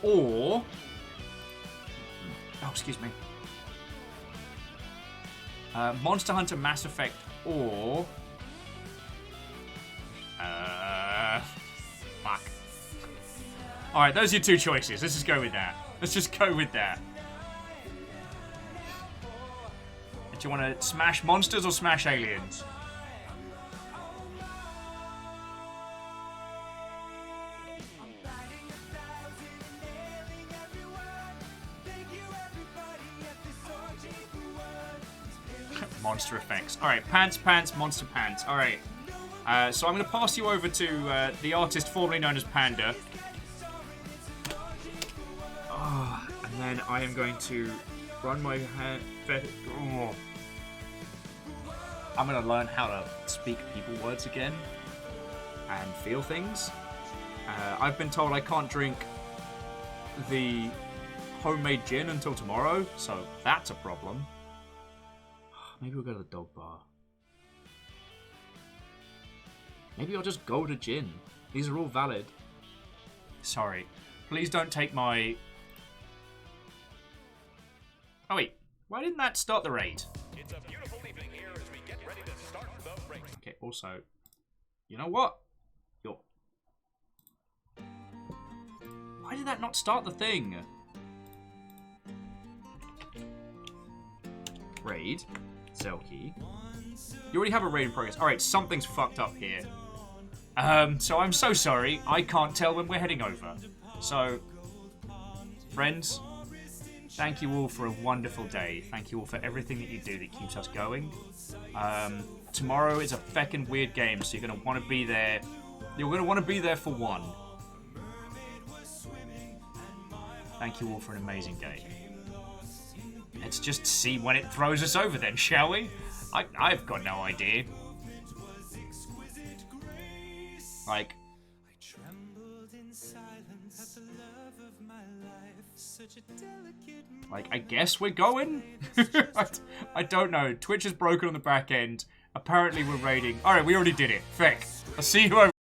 or... Oh, excuse me. Monster Hunter, Mass Effect, or... Alright, those are your two choices. Let's just go with that. Let's just go with that. Do you want to smash monsters or smash aliens? Monster effects. Alright, pants, monster pants. Alright. So I'm going to pass you over to the artist formerly known as Panda. Oh, and then I am going to run my hand. Oh. I'm going to learn how to speak people words again and feel things. I've been told I can't drink the homemade gin until tomorrow, so that's a problem. Maybe we'll go to the dog bar. Maybe I'll just go to gin. These are all valid. Sorry. Please don't take my... Oh wait, why didn't that start the raid? It's a beautiful evening here as we get ready to start the raid. Okay, also, you know what? Why did that not start the thing? Raid. Zelki. You already have a raid in progress. Alright, something's fucked up here. So I'm so sorry. I can't tell when we're heading over. So, friends, thank you all for a wonderful day. Thank you all for everything that you do that keeps us going. Tomorrow is a feckin' weird game, so you're going to want to be there. You're going to want to be there for one. Thank you all for an amazing day. Let's just see when it throws us over then, shall we? I've got no idea. Like... I guess we're going? I don't know. Twitch is broken on the back end. Apparently we're raiding. Alright, we already did it. Feck. I'll see you over...